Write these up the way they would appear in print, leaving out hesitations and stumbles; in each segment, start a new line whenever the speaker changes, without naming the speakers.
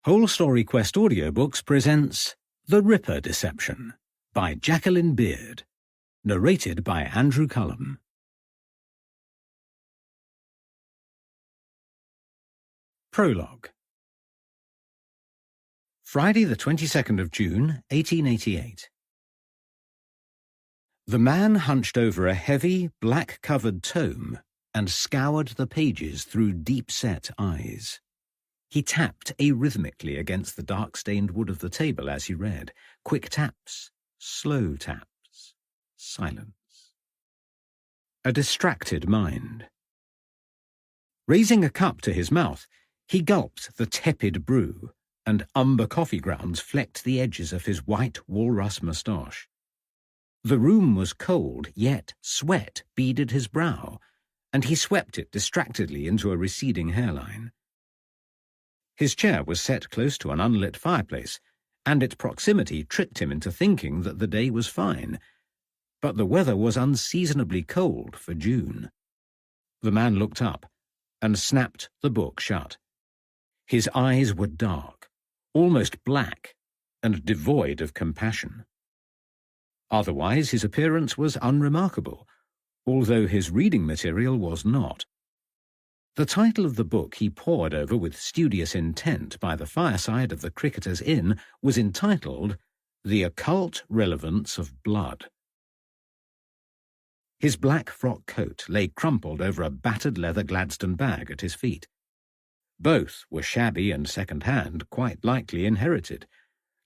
Whole Story Quest Audiobooks presents The Ripper Deception by Jacqueline Beard, narrated by Andrew Cullum. Prologue. Friday the 22nd of June, 1888. The man hunched over a heavy, black-covered tome and scoured the pages through deep-set eyes. He tapped arrhythmically against the dark-stained wood of the table as he read. Quick taps, slow taps, silence. A distracted mind. Raising a cup to his mouth, he gulped the tepid brew, and umber coffee grounds flecked the edges of his white walrus moustache. The room was cold, yet sweat beaded his brow, and he swept it distractedly into a receding hairline. His chair was set close to an unlit fireplace, and its proximity tricked him into thinking that the day was fine, but the weather was unseasonably cold for June. The man looked up and snapped the book shut. His eyes were dark, almost black, and devoid of compassion. Otherwise, his appearance was unremarkable, although his reading material was not. The title of the book he pored over with studious intent by the fireside of the Cricketers' Inn was entitled The Occult Relevance of Blood. His black frock coat lay crumpled over a battered leather Gladstone bag at his feet. Both were shabby and second-hand, quite likely inherited.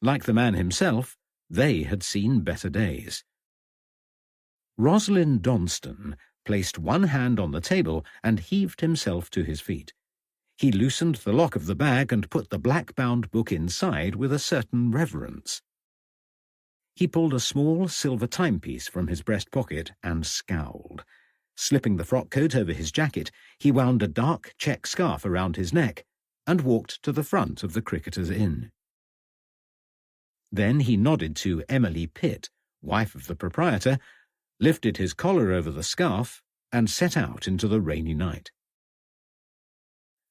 Like the man himself, they had seen better days. Rosalind Donston placed one hand on the table and heaved himself to his feet. He loosened the lock of the bag and put the black-bound book inside with a certain reverence. He pulled a small silver timepiece from his breast pocket and scowled. Slipping the frock coat over his jacket, he wound a dark check scarf around his neck and walked to the front of the Cricketers' Inn. Then he nodded to Emily Pitt, wife of the proprietor, lifted his collar over the scarf, and set out into the rainy night.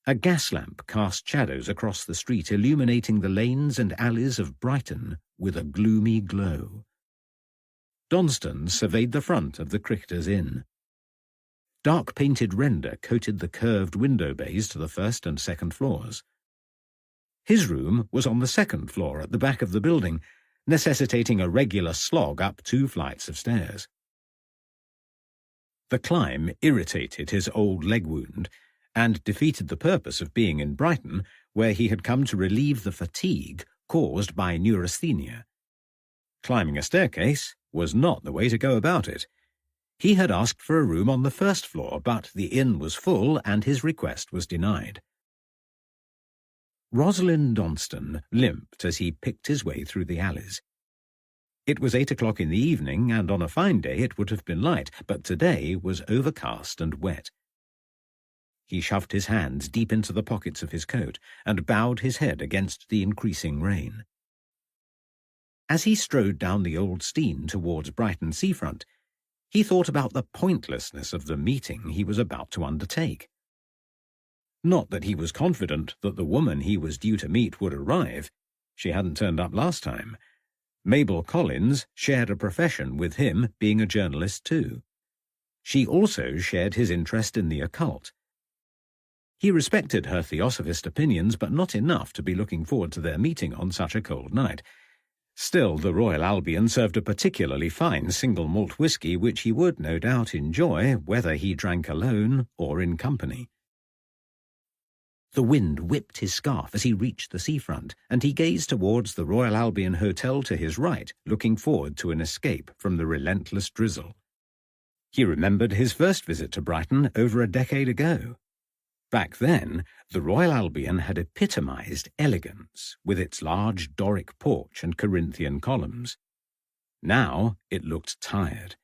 A gas lamp cast shadows across the street, illuminating the lanes and alleys of Brighton with a gloomy glow. Donston surveyed the front of the Cricketers' Inn. Dark-painted render coated the curved window bays to the first and second floors. His room was on the second floor at the back of the building, necessitating a regular slog up 2 flights of stairs. The climb irritated his old leg wound and defeated the purpose of being in Brighton, where he had come to relieve the fatigue caused by neurasthenia. Climbing a staircase was not the way to go about it. He had asked for a room on the first floor, but the inn was full and his request was denied. Rosalind Donston limped as he picked his way through the alleys. It was 8 o'clock in the evening, and on a fine day it would have been light, but today was overcast and wet. He shoved his hands deep into the pockets of his coat and bowed his head against the increasing rain. As he strode down the Old Steine towards Brighton seafront, he thought about the pointlessness of the meeting he was about to undertake. Not that he was confident that the woman he was due to meet would arrive. She hadn't turned up last time. Mabel Collins shared a profession with him, being a journalist too. She also shared his interest in the occult. He respected her theosophist opinions, but not enough to be looking forward to their meeting on such a cold night. Still, the Royal Albion served a particularly fine single malt whisky, which he would no doubt enjoy whether he drank alone or in company. The wind whipped his scarf as he reached the seafront, and he gazed towards the Royal Albion Hotel to his right, looking forward to an escape from the relentless drizzle. He remembered his first visit to Brighton over a decade ago. Back then, the Royal Albion had epitomized elegance with its large Doric porch and Corinthian columns. Now it looked tired.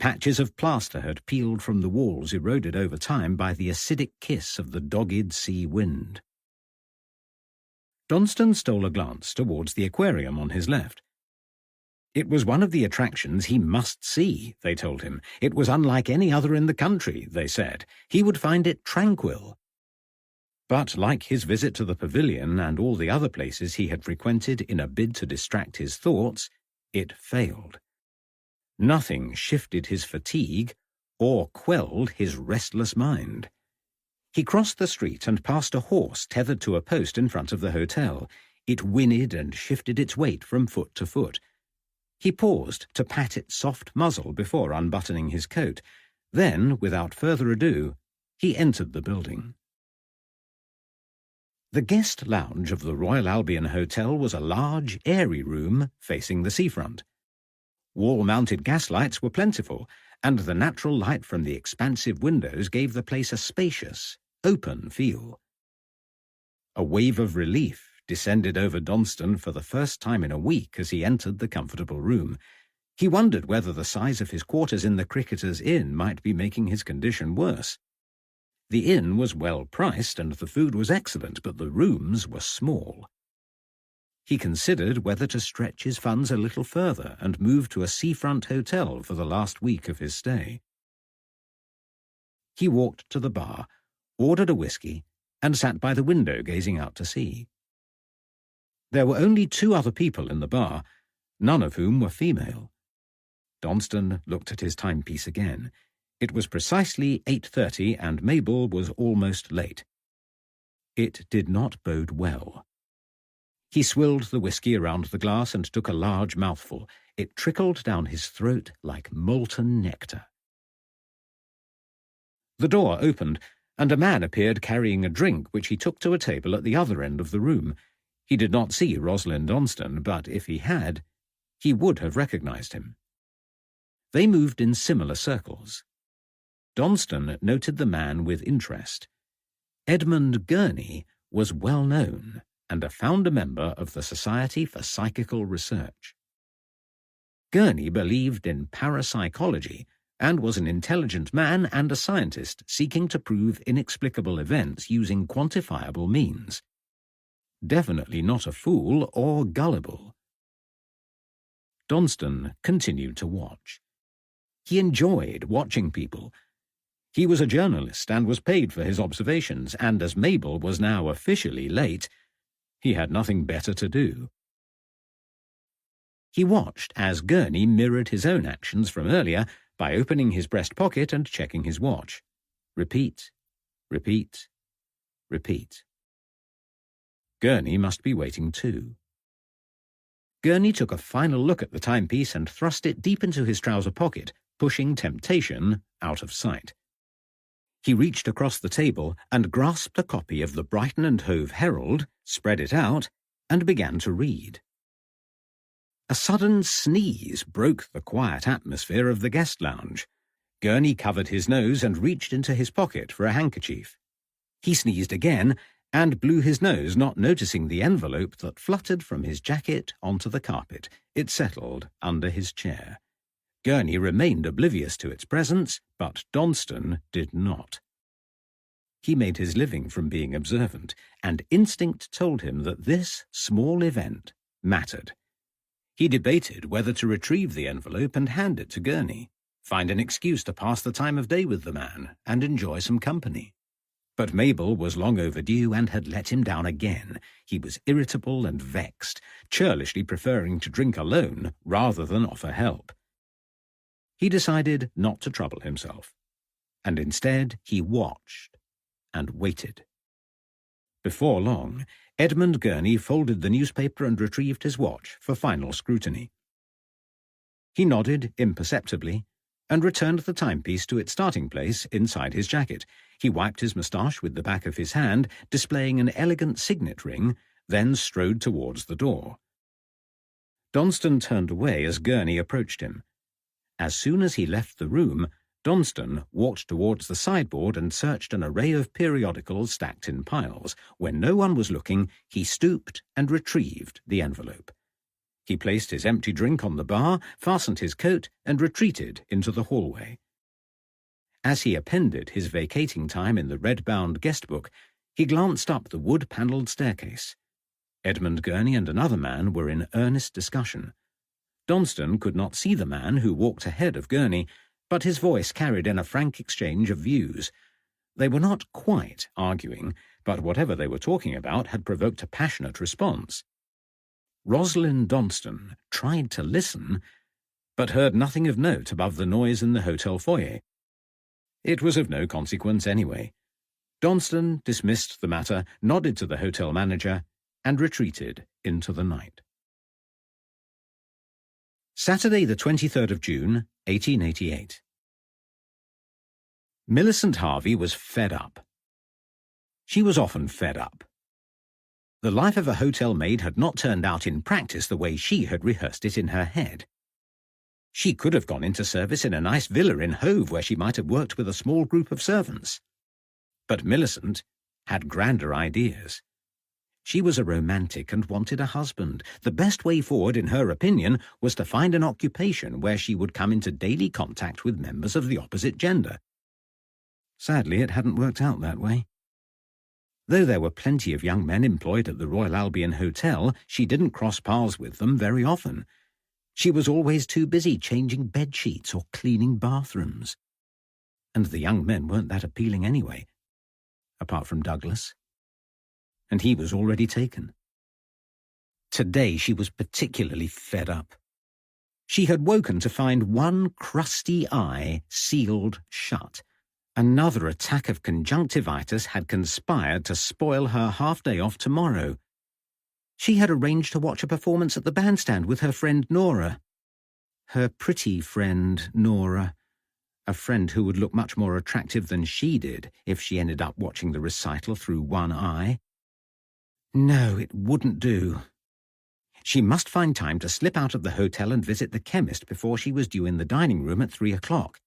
Patches of plaster had peeled from the walls, eroded over time by the acidic kiss of the dogged sea wind. Donston stole a glance towards the aquarium on his left. It was one of the attractions he must see, they told him. It was unlike any other in the country, they said. He would find it tranquil. But like his visit to the pavilion and all the other places he had frequented in a bid to distract his thoughts, it failed. Nothing shifted his fatigue or quelled his restless mind. He crossed the street and passed a horse tethered to a post in front of the hotel. It whinnied and shifted its weight from foot to foot. He paused to pat its soft muzzle before unbuttoning his coat. Then, without further ado, he entered the building. The guest lounge of the Royal Albion Hotel was a large, airy room facing the seafront. Wall-mounted gaslights were plentiful, and the natural light from the expansive windows gave the place a spacious, open feel. A wave of relief descended over Donston for the first time in a week as he entered the comfortable room. He wondered whether the size of his quarters in the Cricketers' Inn might be making his condition worse. The inn was well priced and the food was excellent, but the rooms were small. He considered whether to stretch his funds a little further and move to a seafront hotel for the last week of his stay. He walked to the bar, ordered a whiskey, and sat by the window gazing out to sea. There were only 2 other people in the bar, none of whom were female. Donston looked at his timepiece again. It was precisely 8:30 and Mabel was almost late. It did not bode well. He swilled the whiskey around the glass and took a large mouthful. It trickled down his throat like molten nectar. The door opened, and a man appeared carrying a drink which he took to a table at the other end of the room. He did not see Rosalind Donston, but if he had, he would have recognized him. They moved in similar circles. Donston noted the man with interest. Edmund Gurney was well known and a founder member of the Society for Psychical Research. Gurney believed in parapsychology and was an intelligent man and a scientist seeking to prove inexplicable events using quantifiable means. Definitely not a fool or gullible. Donston continued to watch. He enjoyed watching people. He was a journalist and was paid for his observations, and as Mabel was now officially late, he had nothing better to do. He watched as Gurney mirrored his own actions from earlier by opening his breast pocket and checking his watch. Repeat, repeat, repeat. Gurney must be waiting too. Gurney took a final look at the timepiece and thrust it deep into his trouser pocket, pushing temptation out of sight. He reached across the table and grasped a copy of the Brighton and Hove Herald, spread it out, and began to read. A sudden sneeze broke the quiet atmosphere of the guest lounge. Gurney covered his nose and reached into his pocket for a handkerchief. He sneezed again and blew his nose, not noticing the envelope that fluttered from his jacket onto the carpet. It settled under his chair. Gurney remained oblivious to its presence, but Donston did not. He made his living from being observant, and instinct told him that this small event mattered. He debated whether to retrieve the envelope and hand it to Gurney, find an excuse to pass the time of day with the man, and enjoy some company. But Mabel was long overdue and had let him down again. He was irritable and vexed, churlishly preferring to drink alone rather than offer help. He decided not to trouble himself, and instead he watched and waited. Before long, Edmund Gurney folded the newspaper and retrieved his watch for final scrutiny. He nodded imperceptibly and returned the timepiece to its starting place inside his jacket. He wiped his moustache with the back of his hand, displaying an elegant signet ring, then strode towards the door. Donston turned away as Gurney approached him. As soon as he left the room, Donston walked towards the sideboard and searched an array of periodicals stacked in piles. When no one was looking, he stooped and retrieved the envelope. He placed his empty drink on the bar, fastened his coat, and retreated into the hallway. As he appended his vacating time in the red-bound guest book, he glanced up the wood-panelled staircase. Edmund Gurney and another man were in earnest discussion. Donston could not see the man who walked ahead of Gurney, but his voice carried in a frank exchange of views. They were not quite arguing, but whatever they were talking about had provoked a passionate response. Rosalind Donston tried to listen, but heard nothing of note above the noise in the hotel foyer. It was of no consequence anyway. Donston dismissed the matter, nodded to the hotel manager, and retreated into the night. Saturday, the 23rd of June, 1888. Millicent Harvey was fed up. She was often fed up. The life of a hotel maid had not turned out in practice the way she had rehearsed it in her head. She could have gone into service in a nice villa in Hove where she might have worked with a small group of servants. But Millicent had grander ideas. She was a romantic and wanted a husband. The best way forward, in her opinion, was to find an occupation where she would come into daily contact with members of the opposite gender. Sadly, it hadn't worked out that way. Though there were plenty of young men employed at the Royal Albion Hotel, she didn't cross paths with them very often. She was always too busy changing bed-sheets or cleaning bathrooms. And the young men weren't that appealing anyway, apart from Douglas. And he was already taken. Today she was particularly fed up. She had woken to find one crusty eye sealed shut. Another attack of conjunctivitis had conspired to spoil her half-day off tomorrow. She had arranged to watch a performance at the bandstand with her friend Nora. Her pretty friend Nora. A friend who would look much more attractive than she did if she ended up watching the recital through one eye. No, it wouldn't do. She must find time to slip out of the hotel and visit the chemist before she was due in the dining room at 3 o'clock.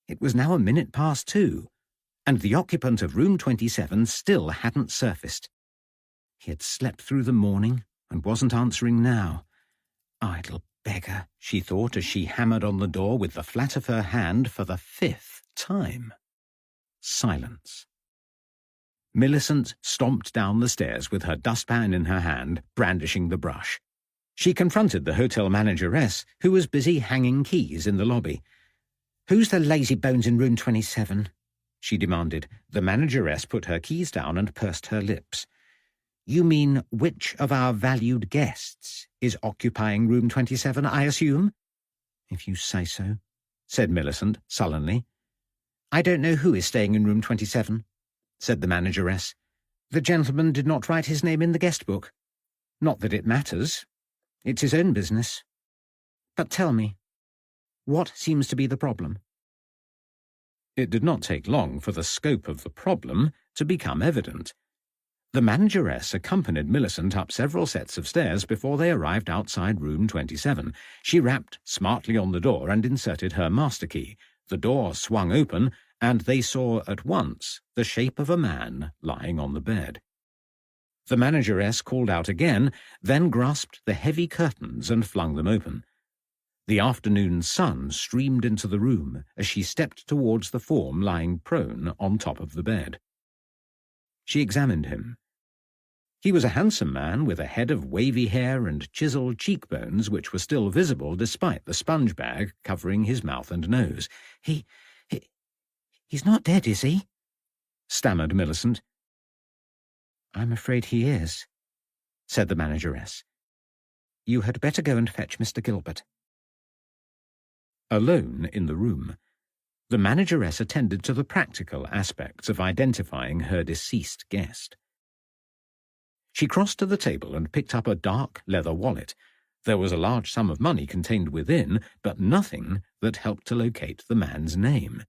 It was now 2:01, and the occupant of room 27 still hadn't surfaced. He had slept through the morning and wasn't answering now. Idle beggar, she thought as she hammered on the door with the flat of her hand for the 5th time. Silence. Millicent stomped down the stairs with her dustpan in her hand, brandishing the brush. She confronted the hotel manageress, who was busy hanging keys in the lobby. "Who's the lazy bones in room 27? She demanded. The manageress put her keys down and pursed her lips. "You mean which of our valued guests is occupying room 27, I assume?" "If you say so," said Millicent sullenly. "I don't know who is staying in room 27, said the manageress. "The gentleman did not write his name in the guest book. Not that it matters. It's his own business. But tell me, what seems to be the problem?" It did not take long for the scope of the problem to become evident. The manageress accompanied Millicent up several sets of stairs before they arrived outside room 27. She rapped smartly on the door and inserted her master key. The door swung open, and they saw at once the shape of a man lying on the bed. The manageress called out again, then grasped the heavy curtains and flung them open. The afternoon sun streamed into the room as she stepped towards the form lying prone on top of the bed. She examined him. He was a handsome man with a head of wavy hair and chiselled cheekbones which were still visible despite the sponge bag covering his mouth and nose. He's not dead, is he?" stammered Millicent. "I'm afraid he is," said the manageress. "You had better go and fetch Mr. Gilbert." Alone in the room, the manageress attended to the practical aspects of identifying her deceased guest. She crossed to the table and picked up a dark leather wallet. There was a large sum of money contained within, but nothing that helped to locate the man's name.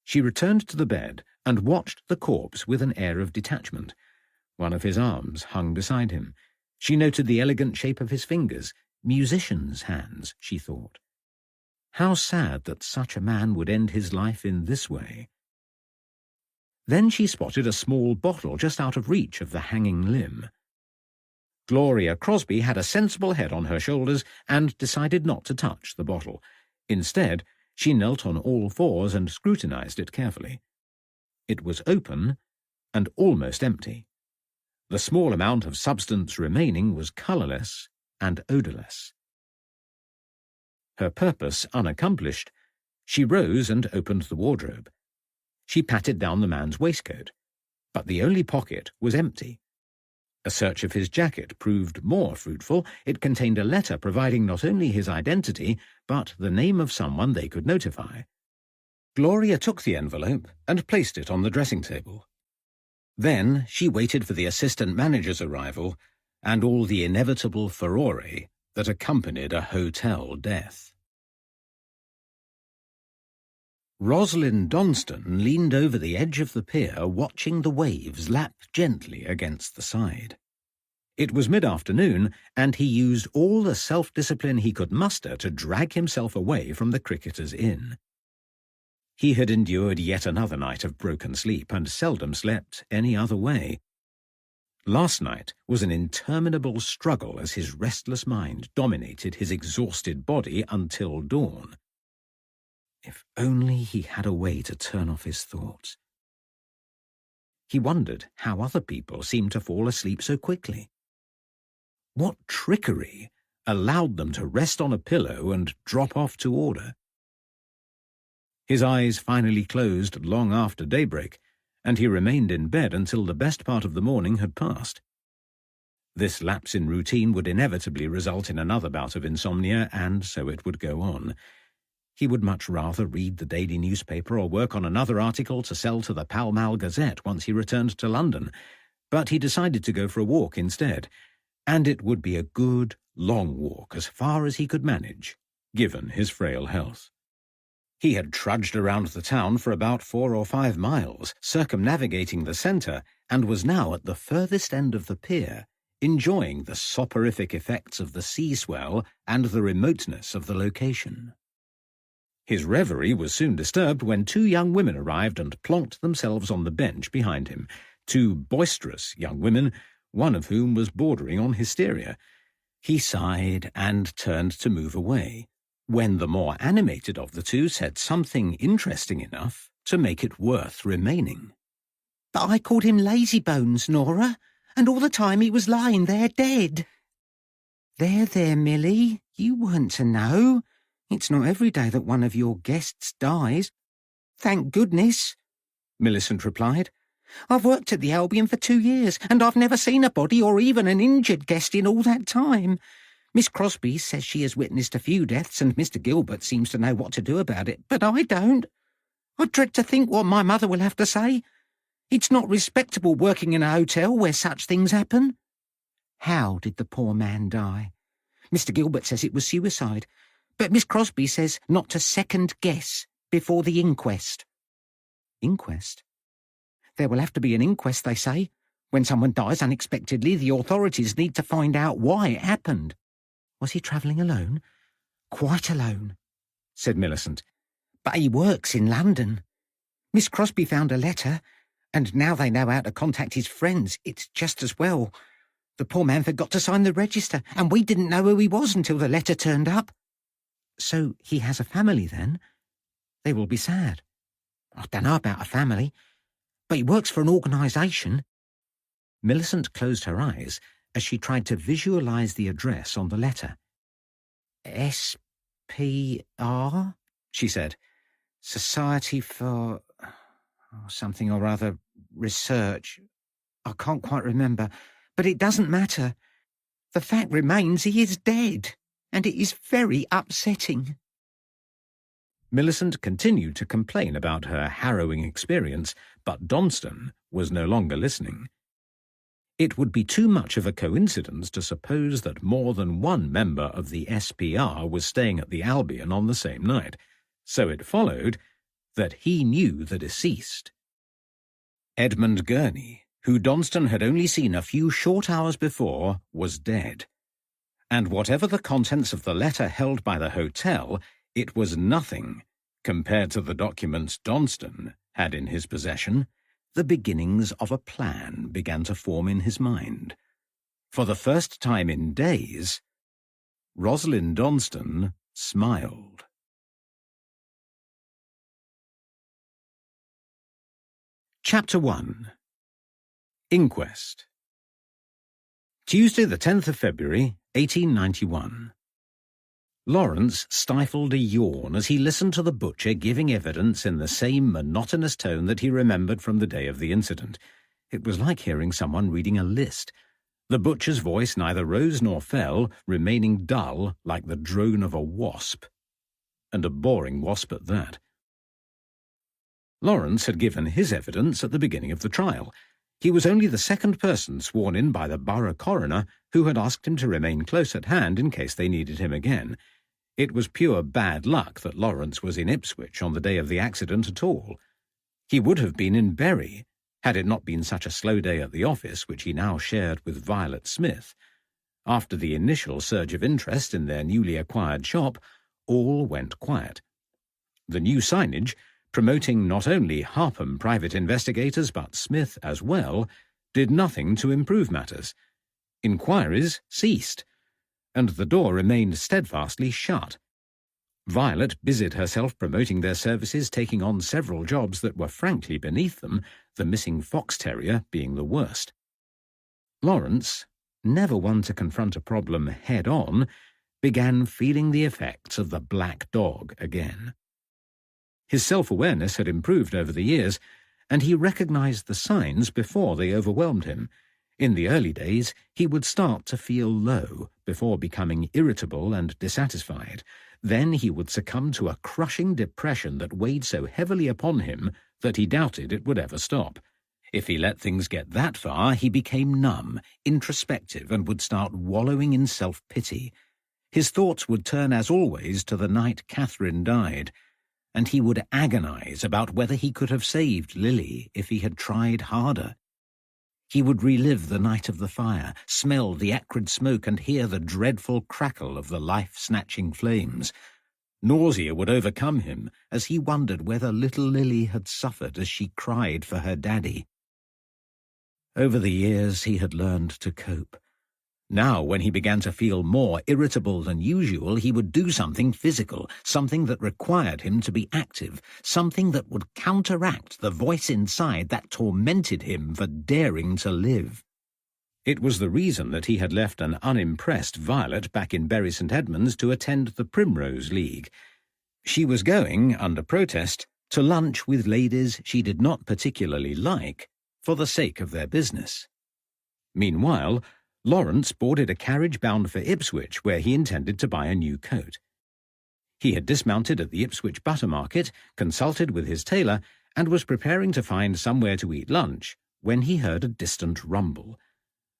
She returned to the bed and watched the corpse with an air of detachment. One of his arms hung beside him. She noted the elegant shape of his fingers, musician's hands, she thought. How sad that such a man would end his life in this way. Then she spotted a small bottle just out of reach of the hanging limb. Gloria Crosby had a sensible head on her shoulders and decided not to touch the bottle. Instead, she knelt on all fours and scrutinized it carefully. It was open and almost empty. The small amount of substance remaining was colourless and odourless. Her purpose unaccomplished, she rose and opened the wardrobe. She patted down the man's waistcoat, but the only pocket was empty. A search of his jacket proved more fruitful. It contained a letter providing not only his identity, but the name of someone they could notify. Gloria took the envelope and placed it on the dressing table. Then she waited for the assistant manager's arrival and all the inevitable furore that accompanied a hotel death. Rosalind Donston leaned over the edge of the pier, watching the waves lap gently against the side. It was mid-afternoon, and he used all the self-discipline he could muster to drag himself away from the Cricketers' Inn. He had endured yet another night of broken sleep, and seldom slept any other way. Last night was an interminable struggle as his restless mind dominated his exhausted body until dawn. If only he had a way to turn off his thoughts. He wondered how other people seemed to fall asleep so quickly. What trickery allowed them to rest on a pillow and drop off to order? His eyes finally closed long after daybreak, and he remained in bed until the best part of the morning had passed. This lapse in routine would inevitably result in another bout of insomnia, and so it would go on. He would much rather read the daily newspaper or work on another article to sell to the Pall Mall Gazette once he returned to London, but he decided to go for a walk instead, and it would be a good, long walk as far as he could manage, given his frail health. He had trudged around the town for about 4 or 5 miles, circumnavigating the centre, and was now at the furthest end of the pier, enjoying the soporific effects of the sea swell and the remoteness of the location. His reverie was soon disturbed when 2 young women arrived and plonked themselves on the bench behind him, 2 boisterous young women, one of whom was bordering on hysteria. He sighed and turned to move away, when the more animated of the 2 said something interesting enough to make it worth remaining.
"But I called him Lazybones, Nora, and all the time he was lying there dead." There, Millie, you weren't to know. It's not every day that one of your guests dies." "Thank goodness," Millicent replied. "I've worked at the Albion for 2 years, and I've never seen a body or even an injured guest in all that time. Miss Crosby says she has witnessed a few deaths, and Mr. Gilbert seems to know what to do about it, but I don't. I dread to think what my mother will have to say. It's not respectable working in a hotel where such things happen." "How did the poor man die?" "Mr. Gilbert says it was suicide, but Miss Crosby says not to second-guess before the inquest." "Inquest? There will have to be an inquest, they say. When someone dies unexpectedly, the authorities need to find out why it happened." "Was he travelling alone?" "Quite alone," said Millicent. "But he works in London. Miss Crosby found a letter, and now they know how to contact his friends. It's just as well. The poor man forgot to sign the register, and we didn't know who he was until the letter turned up." "So he has a family, then? They will be sad." "I don't know about a family, but he works for an organisation." Millicent closed her eyes as she tried to visualise the address on the letter. "S.P.R., she said. "Society for something or other, research. I can't quite remember, but it doesn't matter. The fact remains he is dead, and it is very upsetting."
Millicent continued to complain about her harrowing experience, but Donston was no longer listening. It would be too much of a coincidence to suppose that more than one member of the SPR was staying at the Albion on the same night, so it followed that he knew the deceased. Edmund Gurney, who Donston had only seen a few short hours before, was dead. And whatever the contents of the letter held by the hotel, it was nothing compared to the documents Donston had in his possession. The beginnings of a plan began to form in his mind. For the first time in days, Rosalind Donston smiled. Chapter 1. Inquest. Tuesday the 10th of February, 1891. Lawrence stifled a yawn as he listened to the butcher giving evidence in the same monotonous tone that he remembered from the day of the incident. It was like hearing someone reading a list. The butcher's voice neither rose nor fell, remaining dull like the drone of a wasp. And a boring wasp at that. Lawrence had given his evidence at the beginning of the trial. He was only the second person sworn in by the borough coroner who had asked him to remain close at hand in case they needed him again. It was pure bad luck that Lawrence was in Ipswich on the day of the accident at all. He would have been in Bury, had it not been such a slow day at the office, which he now shared with Violet Smith. After the initial surge of interest in their newly acquired shop, all went quiet. The new signage, promoting not only Harpham private investigators but Smith as well, did nothing to improve matters. Inquiries ceased, and the door remained steadfastly shut. Violet busied herself promoting their services, taking on several jobs that were frankly beneath them, the missing fox terrier being the worst. Lawrence, never one to confront a problem head-on, began feeling the effects of the black dog again. His self-awareness had improved over the years, and he recognized the signs before they overwhelmed him. In the early days, he would start to feel low before becoming irritable and dissatisfied. Then he would succumb to a crushing depression that weighed so heavily upon him that he doubted it would ever stop. If he let things get that far, he became numb, introspective, and would start wallowing in self-pity. His thoughts would turn, as always, to the night Catherine died, and he would agonize about whether he could have saved Lily if he had tried harder. He would relive the night of the fire, smell the acrid smoke, and hear the dreadful crackle of the life-snatching flames. Nausea would overcome him as he wondered whether little Lily had suffered as she cried for her daddy. Over the years he had learned to cope. Now, when he began to feel more irritable than usual, he would do something physical, something that required him to be active, something that would counteract the voice inside that tormented him for daring to live. It was the reason that he had left an unimpressed Violet back in Bury St. Edmunds to attend the Primrose League. She was going, under protest, to lunch with ladies she did not particularly like, for the sake of their business. Meanwhile, Lawrence boarded a carriage bound for Ipswich, where he intended to buy a new coat. He had dismounted at the Ipswich butter market, consulted with his tailor, and was preparing to find somewhere to eat lunch, when he heard a distant rumble.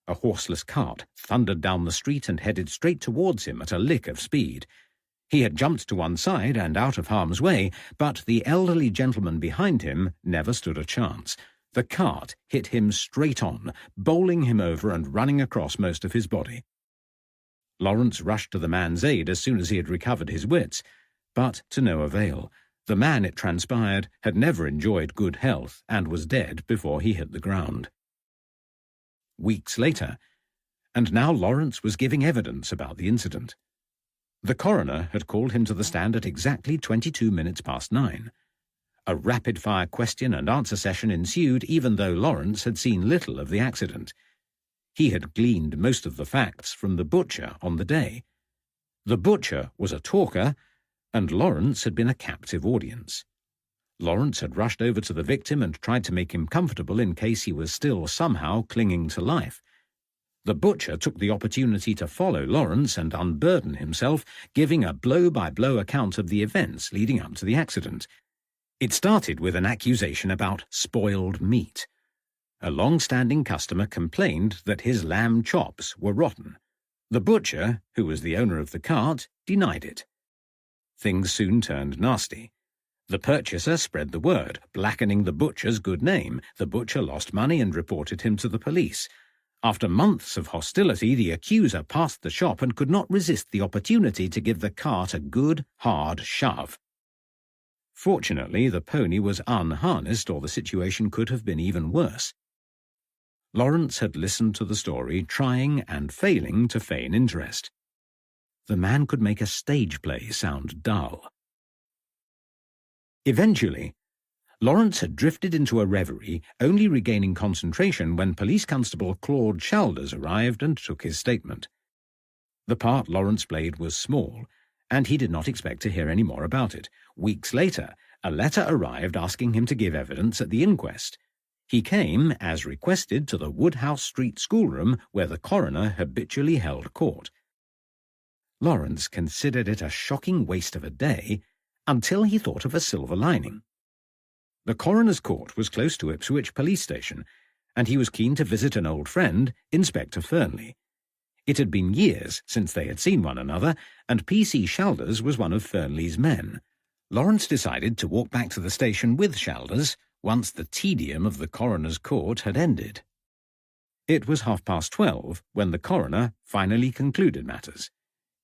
A horseless cart thundered down the street and headed straight towards him at a lick of speed. He had jumped to one side and out of harm's way, but the elderly gentleman behind him never stood a chance. The cart hit him straight on, bowling him over and running across most of his body. Lawrence rushed to the man's aid as soon as he had recovered his wits, but to no avail. The man, it transpired, had never enjoyed good health and was dead before he hit the ground. Weeks later, and now Lawrence was giving evidence about the incident. The coroner had called him to the stand at exactly 22 minutes past 9. A rapid-fire question-and-answer session ensued, even though Lawrence had seen little of the accident. He had gleaned most of the facts from the butcher on the day. The butcher was a talker, and Lawrence had been a captive audience. Lawrence had rushed over to the victim and tried to make him comfortable in case he was still somehow clinging to life. The butcher took the opportunity to follow Lawrence and unburden himself, giving a blow-by-blow account of the events leading up to the accident. It started with an accusation about spoiled meat. A long-standing customer complained that his lamb chops were rotten. The butcher, who was the owner of the cart, denied it. Things soon turned nasty. The purchaser spread the word, blackening the butcher's good name. The butcher lost money and reported him to the police. After months of hostility, the accuser passed the shop and could not resist the opportunity to give the cart a good, hard shove. Fortunately, the pony was unharnessed, or the situation could have been even worse. Lawrence had listened to the story, trying and failing to feign interest. The man could make a stage play sound dull. Eventually, Lawrence had drifted into a reverie, only regaining concentration when Police Constable Claude Chalders arrived and took his statement. The part Lawrence played was small, and he did not expect to hear any more about it. Weeks later, a letter arrived asking him to give evidence at the inquest. He came, as requested, to the Woodhouse Street schoolroom where the coroner habitually held court. Lawrence considered it a shocking waste of a day until he thought of a silver lining. The coroner's court was close to Ipswich police station, and he was keen to visit an old friend, Inspector Fernley. It had been years since they had seen one another, and P.C. Shalders was one of Fernley's men. Lawrence decided to walk back to the station with Shalders once the tedium of the coroner's court had ended. It was 12:30 when the coroner finally concluded matters.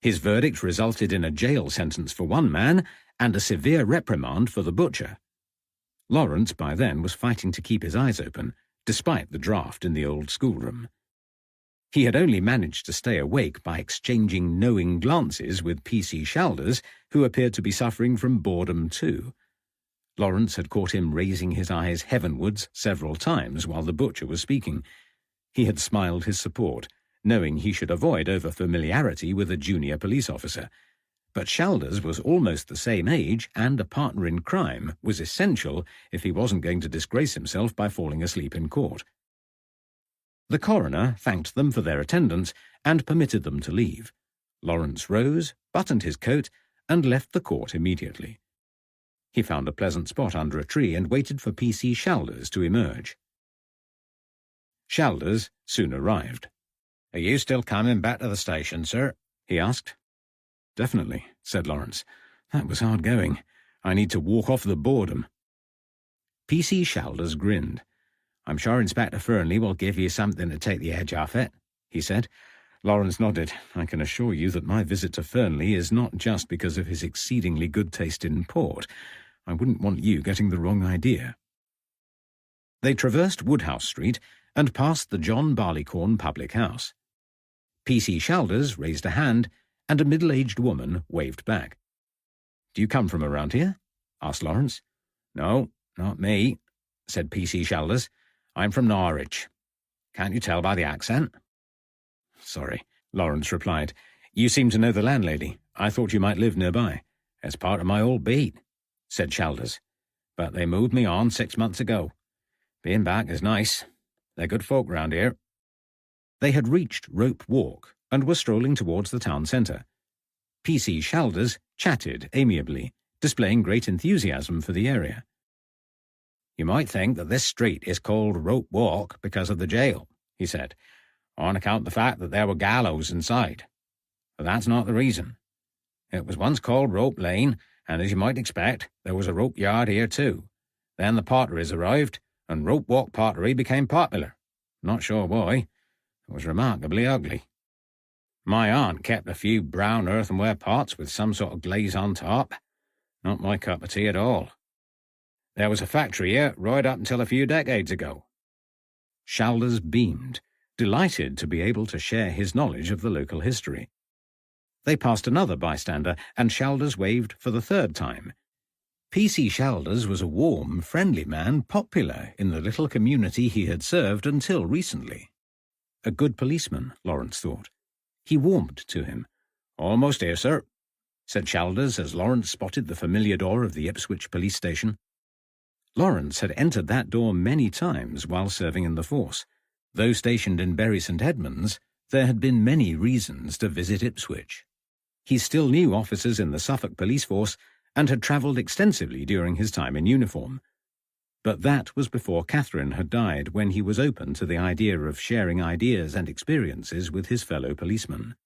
His verdict resulted in a jail sentence for one man and a severe reprimand for the butcher. Lawrence by then was fighting to keep his eyes open, despite the draught in the old schoolroom. He had only managed to stay awake by exchanging knowing glances with P.C. Shalders, who appeared to be suffering from boredom too. Lawrence had caught him raising his eyes heavenwards several times while the butcher was speaking. He had smiled his support, knowing he should avoid over-familiarity with a junior police officer. But Shalders was almost the same age, and a partner in crime was essential if he wasn't going to disgrace himself by falling asleep in court. The coroner thanked them for their attendance and permitted them to leave. Lawrence rose, buttoned his coat, and left the court immediately. He found a pleasant spot under a tree and waited for P.C. Shalders to emerge. Shalders soon arrived. "Are you still coming back to the station, sir?" he asked. "Definitely," said Lawrence. "That was hard going. I need to walk off the boredom." P.C. Shalders grinned. "I'm sure Inspector Fernley will give you something to take the edge off it," he said. Lawrence nodded. "I can assure you that my visit to Fernley is not just because of his exceedingly good taste in port. I wouldn't want you getting the wrong idea." They traversed Woodhouse Street and passed the John Barleycorn public house. P.C. Shalders raised a hand, and a middle-aged woman waved back. "Do you come from around here?" asked Lawrence. "No, not me," said P.C. Shalders. "I'm from Norwich. Can't you tell by the accent?" "Sorry," Lawrence replied. "You seem to know the landlady. I thought you might live nearby." "It's part of my old beat," said Shalders. "But they moved me on 6 months ago. Being back is nice. They're good folk round here." They had reached Rope Walk and were strolling towards the town centre. P.C. Shalders chatted amiably, displaying great enthusiasm for the area. "You might think that this street is called Rope Walk because of the jail," he said, "on account of the fact that there were gallows inside. But that's not the reason. It was once called Rope Lane, and as you might expect, there was a rope yard here too. Then the potteries arrived, and Rope Walk pottery became popular. Not sure why. It was remarkably ugly. My aunt kept a few brown earthenware pots with some sort of glaze on top. Not my cup of tea at all. There was a factory here right up until a few decades ago." Shalders beamed, delighted to be able to share his knowledge of the local history. They passed another bystander, and Shalders waved for the third time. P.C. Shalders was a warm, friendly man, popular in the little community he had served until recently. A good policeman, Lawrence thought. He warmed to him. "Almost here, sir," said Shalders as Lawrence spotted the familiar door of the Ipswich police station. Lawrence had entered that door many times while serving in the force. Though stationed in Bury St. Edmunds, there had been many reasons to visit Ipswich. He still knew officers in the Suffolk police force and had travelled extensively during his time in uniform. But that was before Catherine had died, when he was open to the idea of sharing ideas and experiences with his fellow policemen.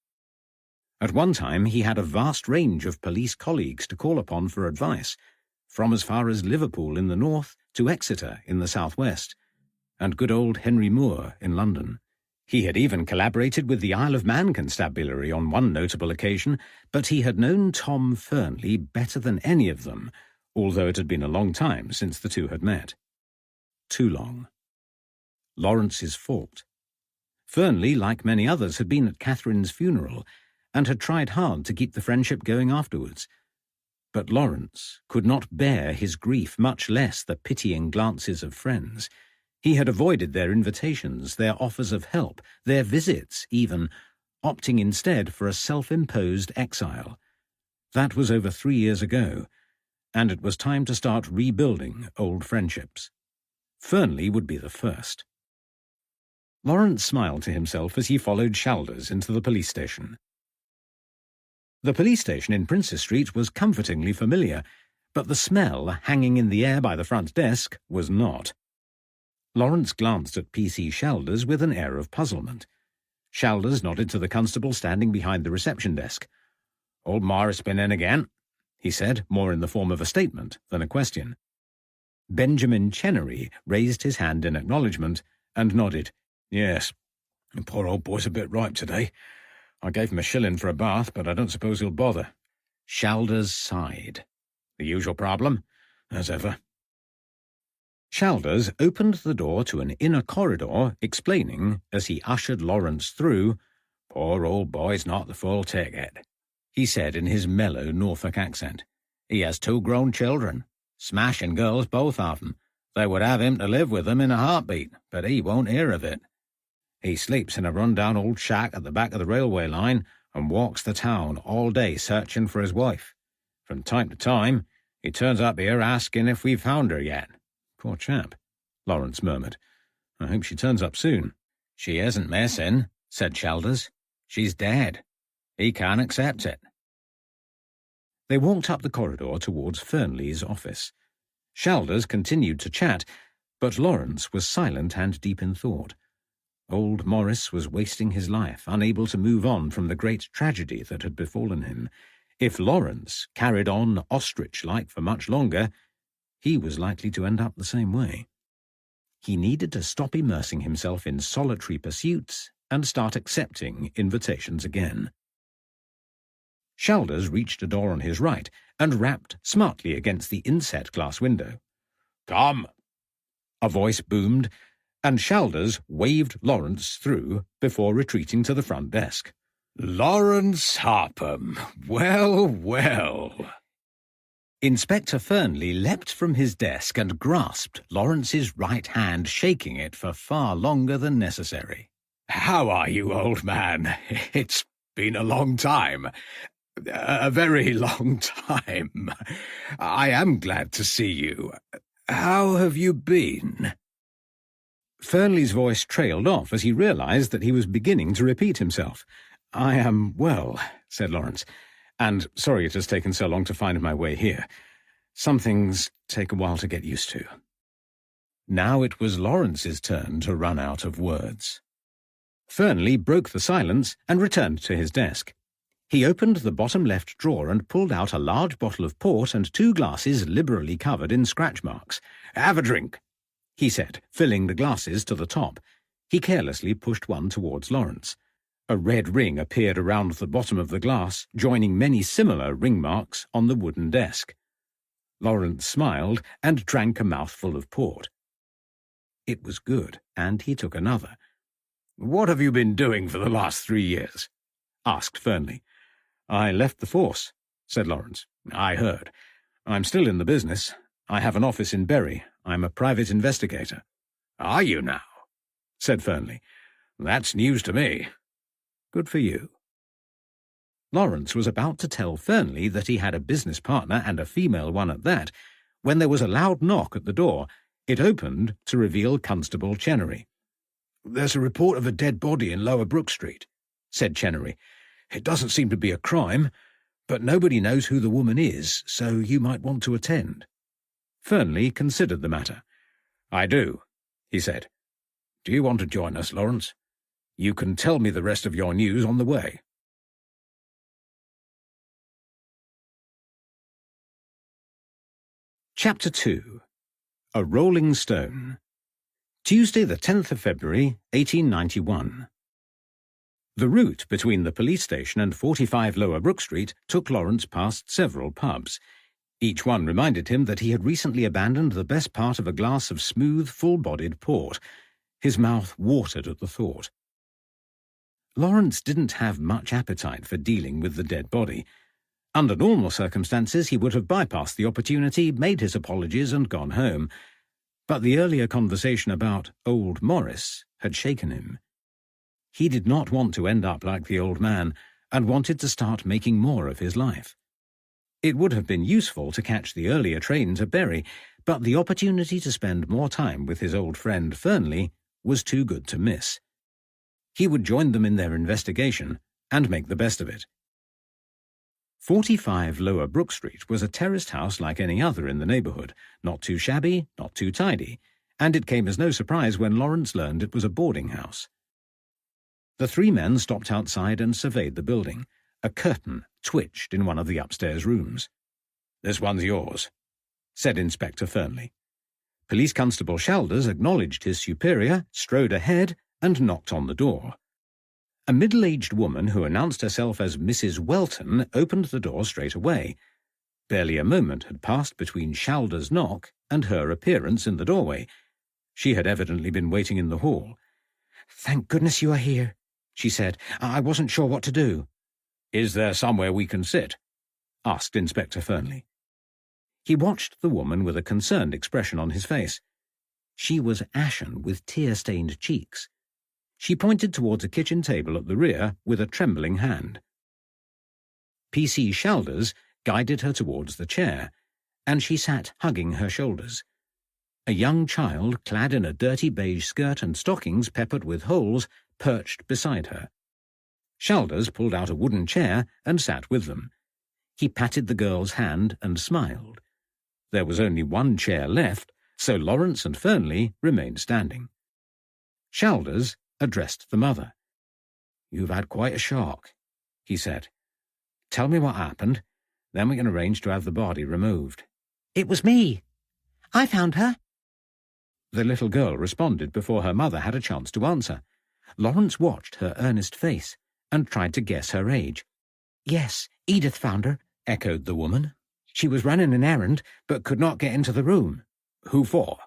At one time he had a vast range of police colleagues to call upon for advice, from as far as Liverpool in the north to Exeter in the southwest, and good old Henry Moore in London. He had even collaborated with the Isle of Man Constabulary on one notable occasion, but he had known Tom Fernley better than any of them, although it had been a long time since the two had met. Too long. Lawrence's fault. Fernley, like many others, had been at Catherine's funeral and had tried hard to keep the friendship going afterwards. But Lawrence could not bear his grief, much less the pitying glances of friends. He had avoided their invitations, their offers of help, their visits even, opting instead for a self-imposed exile. That was over 3 years ago, and it was time to start rebuilding old friendships. Fernley would be the first. Lawrence smiled to himself as he followed Shalders into the police station. The police station in Princess Street was comfortingly familiar, but the smell hanging in the air by the front desk was not. Lawrence glanced at PC Shalders with an air of puzzlement. Shalders nodded to the constable standing behind the reception desk. "Old Morris been in again?" he said, more in the form of a statement than a question. Benjamin Chenery raised his hand in acknowledgement and nodded. "Yes, the poor old boy's a bit ripe today. I gave him a shilling for a bath, but I don't suppose he'll bother." Shalders sighed. "The usual problem, as ever." Shalders opened the door to an inner corridor, explaining, as he ushered Lawrence through, "Poor old boy's not the full ticket," he said in his mellow Norfolk accent. "He has 2 grown children, smashing girls, both of them. They would have him to live with them in a heartbeat, but he won't hear of it. He sleeps in a run-down old shack at the back of the railway line and walks the town all day searching for his wife. From time to time, he turns up here asking if we've found her yet." "Poor chap," Lawrence murmured. "I hope she turns up soon." "She isn't missing," said Shalders. "She's dead. He can't accept it." They walked up the corridor towards Fernley's office. Shalders continued to chat, but Lawrence was silent and deep in thought. Old Morris was wasting his life, unable to move on from the great tragedy that had befallen him. If Lawrence carried on ostrich-like for much longer, he was likely to end up the same way. He needed to stop immersing himself in solitary pursuits and start accepting invitations again. Shalders reached a door on his right and rapped smartly against the inset glass window. "Come!" a voice boomed, and Shalders waved Lawrence through before retreating to the front desk. "Lawrence Harpham, well, well." Inspector Fernley leapt from his desk and grasped Lawrence's right hand, shaking it for far longer than necessary. "How are you, old man? It's been a long time. A very long time. I am glad to see you. How have you been?" Fernley's voice trailed off as he realized that he was beginning to repeat himself. "I am well," said Lawrence, "and sorry it has taken so long to find my way here. Some things take a while to get used to." Now it was Lawrence's turn to run out of words. Fernley broke the silence and returned to his desk. He opened the bottom left drawer and pulled out a large bottle of port and 2 glasses liberally covered in scratch marks. "Have a drink," he said, filling the glasses to the top. He carelessly pushed one towards Lawrence. A red ring appeared around the bottom of the glass, joining many similar ring marks on the wooden desk. Lawrence smiled and drank a mouthful of port. It was good, and he took another. "What have you been doing for the last 3 years?" asked Fernley. "I left the force," said Lawrence. "I heard. I'm still in the business. I have an office in Bury. I'm a private investigator." "Are you now?" said Fernley. "That's news to me." "Good for you." Lawrence was about to tell Fernley that he had a business partner, and a female one at that, when there was a loud knock at the door. It opened to reveal Constable Chenery. "There's a report of a dead body in Lower Brook Street," said Chenery. "It doesn't seem to be a crime, but nobody knows who the woman is, so you might want to attend." Fernley considered the matter. "I do," he said. "Do you want to join us, Lawrence? You can tell me the rest of your news on the way." Chapter 2. A Rolling Stone. Tuesday, the 10th of February, 1891. The route between the police station and 45 Lower Brook Street took Lawrence past several pubs. Each one reminded him that he had recently abandoned the best part of a glass of smooth, full-bodied port. His mouth watered at the thought. Lawrence didn't have much appetite for dealing with the dead body. Under normal circumstances, he would have bypassed the opportunity, made his apologies, and gone home. But the earlier conversation about old Morris had shaken him. He did not want to end up like the old man, and wanted to start making more of his life. It would have been useful to catch the earlier train to Bury, but the opportunity to spend more time with his old friend Fernley was too good to miss. He would join them in their investigation and make the best of it. 45 Lower Brook Street was a terraced house like any other in the neighbourhood, not too shabby, not too tidy, and it came as no surprise when Lawrence learned it was a boarding house. The three men stopped outside and surveyed the building. A curtain twitched in one of the upstairs rooms. "This one's yours," said Inspector Fernley. Police Constable Shalders acknowledged his superior, strode ahead, and knocked on the door. A middle-aged woman who announced herself as Mrs. Welton opened the door straight away. Barely a moment had passed between Shalders' knock and her appearance in the doorway. She had evidently been waiting in the hall. "Thank goodness you are here," she said. "I wasn't sure what to do." "Is there somewhere we can sit?" asked Inspector Fernley. He watched the woman with a concerned expression on his face. She was ashen with tear-stained cheeks. She pointed towards a kitchen table at the rear with a trembling hand. P.C. Shalders guided her towards the chair, and she sat hugging her shoulders. A young child, clad in a dirty beige skirt and stockings peppered with holes, perched beside her. Shalders pulled out a wooden chair and sat with them. He patted the girl's hand and smiled. There was only one chair left, so Lawrence and Fernley remained standing. Shalders addressed the mother. "You've had quite a shock," he said. "Tell me what happened, then we can arrange to have the body removed."
"It was me. I found her."
The little girl responded before her mother had a chance to answer. Lawrence watched her earnest face and tried to guess her age.
"Yes, Edith found her,"
echoed the woman.
"She was running an errand, but could not get into the room."
"Who for?"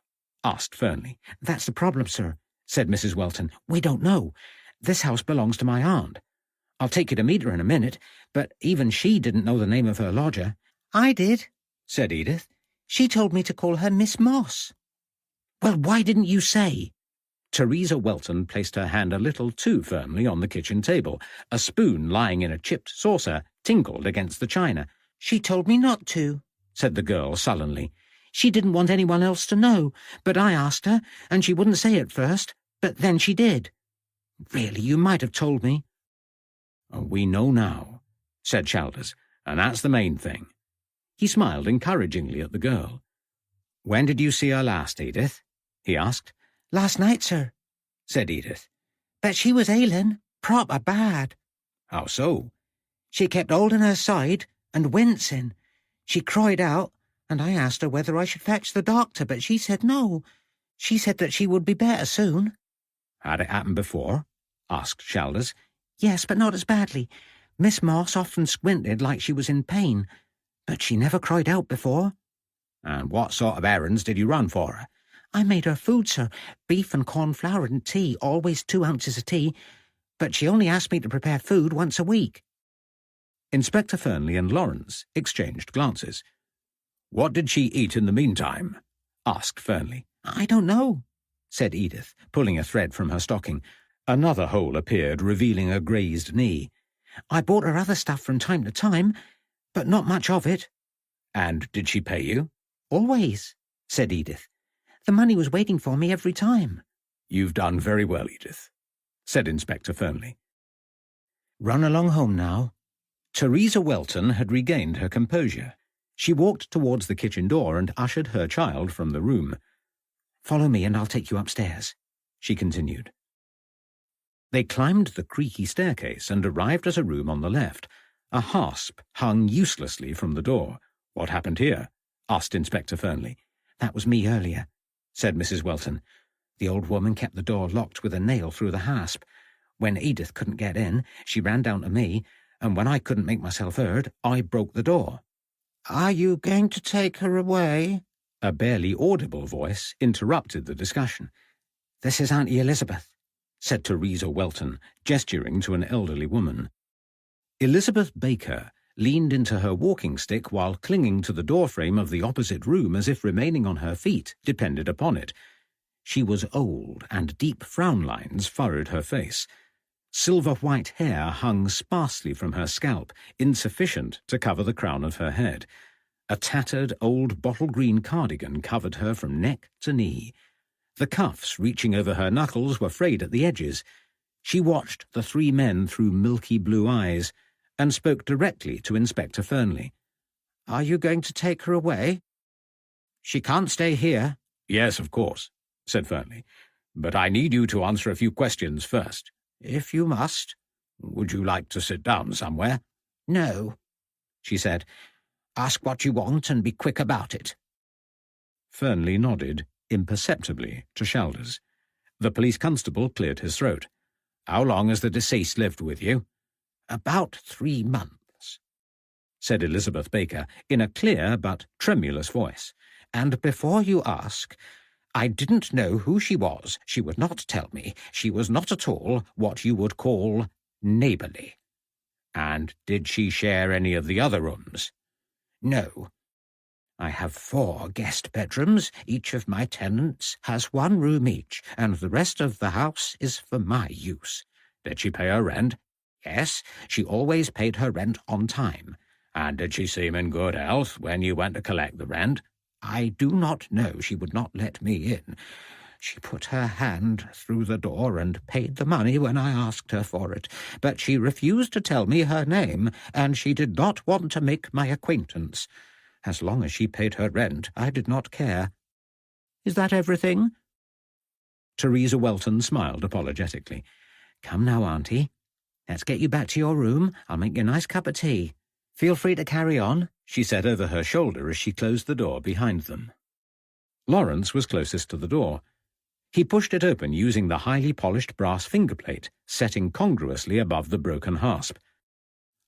asked Fernley.
"That's the problem, sir," said Mrs. Welton. "We don't know. This house belongs to my aunt. I'll take you to meet her in a minute, but even she didn't know the name of her lodger." "I did," said Edith. "She told me to call her Miss Moss." "Well, why didn't you say?"
Teresa Welton placed her hand a little too firmly on the kitchen table. A spoon lying in a chipped saucer tinkled against the china.
"She told me not to," said the girl sullenly. "She didn't want anyone else to know, but I asked her, and she wouldn't say at first, but then she did. Really, you might have told me."
"We know now," said Shalders, "and that's the main thing." He smiled encouragingly at the girl. "When did you see her last, Edith?" he asked.
"Last night, sir," said Edith. "But she was ailing, proper bad."
"How so?"
"She kept holding her side and wincing. She cried out, and I asked her whether I should fetch the doctor, but she said no. She said that she would be better soon."
"Had it happened before?" asked Shalders.
"Yes, but not as badly. Miss Moss often squinted like she was in pain, but she never cried out before."
"And what sort of errands did you run for her?"
"I made her food, sir, beef and cornflour and tea, always 2 ounces of tea, but she only asked me to prepare food once a week."
Inspector Fernley and Lawrence exchanged glances. "What did she eat in the meantime?" asked Fernley.
"I don't know,"
said Edith, pulling a thread from her stocking. Another hole appeared, revealing a grazed knee.
"I bought her other stuff from time to time, but not much of it."
"And did she pay you?"
"Always," said Edith. "The money was waiting for me every time."
"You've done very well, Edith," said Inspector Fernley.
"Run along home now."
Teresa Welton had regained her composure. She walked towards the kitchen door and ushered her child from the room.
"Follow me and I'll take you upstairs," she continued.
They climbed the creaky staircase and arrived at a room on the left. A hasp hung uselessly from the door. "What happened here?" asked Inspector Fernley.
"That was me earlier," said Mrs. Welton. "The old woman kept the door locked with a nail through the hasp. When Edith couldn't get in, she ran down to me, and when I couldn't make myself heard, I broke the door." "Are you going to take her away?"
A barely audible voice interrupted the discussion.
"This is Auntie Elizabeth,"
said Teresa Welton, gesturing to an elderly woman. Elizabeth Baker leaned into her walking stick while clinging to the doorframe of the opposite room as if remaining on her feet depended upon it. She was old, and deep frown lines furrowed her face. Silver-white hair hung sparsely from her scalp, insufficient to cover the crown of her head. A tattered old bottle-green cardigan covered her from neck to knee. The cuffs reaching over her knuckles were frayed at the edges. She watched the three men through milky blue eyes and spoke directly to Inspector Fernley.
"Are you going to take her away? She can't stay here."
"Yes, of course," said Fernley. "But I need you to answer a few questions first."
"If you must."
"Would you like to sit down somewhere?"
"No," she said. "Ask what you want and be quick about it."
Fernley nodded imperceptibly to Shalders. The police constable cleared his throat. "How long has the deceased lived with you?"
"About 3 months,"
said Elizabeth Baker in a clear but tremulous voice.
"And before you ask, I didn't know who she was. She would not tell me. She was not at all what you would call neighbourly."
"And did she share any of the other rooms?"
"No. I have 4 guest bedrooms. Each of my tenants has 1 room each, and the rest of the house is for my use."
"Did she pay her rent?"
"Yes, she always paid her rent on time."
"And did she seem in good health when you went to collect the rent?"
"I do not know. She would not let me in. She put her hand through the door and paid the money when I asked her for it, but she refused to tell me her name, and she did not want to make my acquaintance. As long as she paid her rent, I did not care. Is that everything?"
Teresa Welton smiled apologetically.
"Come now, Auntie. Let's get you back to your room. I'll make you a nice cup of tea. Feel free to carry on,"
she said over her shoulder as she closed the door behind them. Lawrence was closest to the door. He pushed it open using the highly polished brass fingerplate, setting congruously above the broken hasp.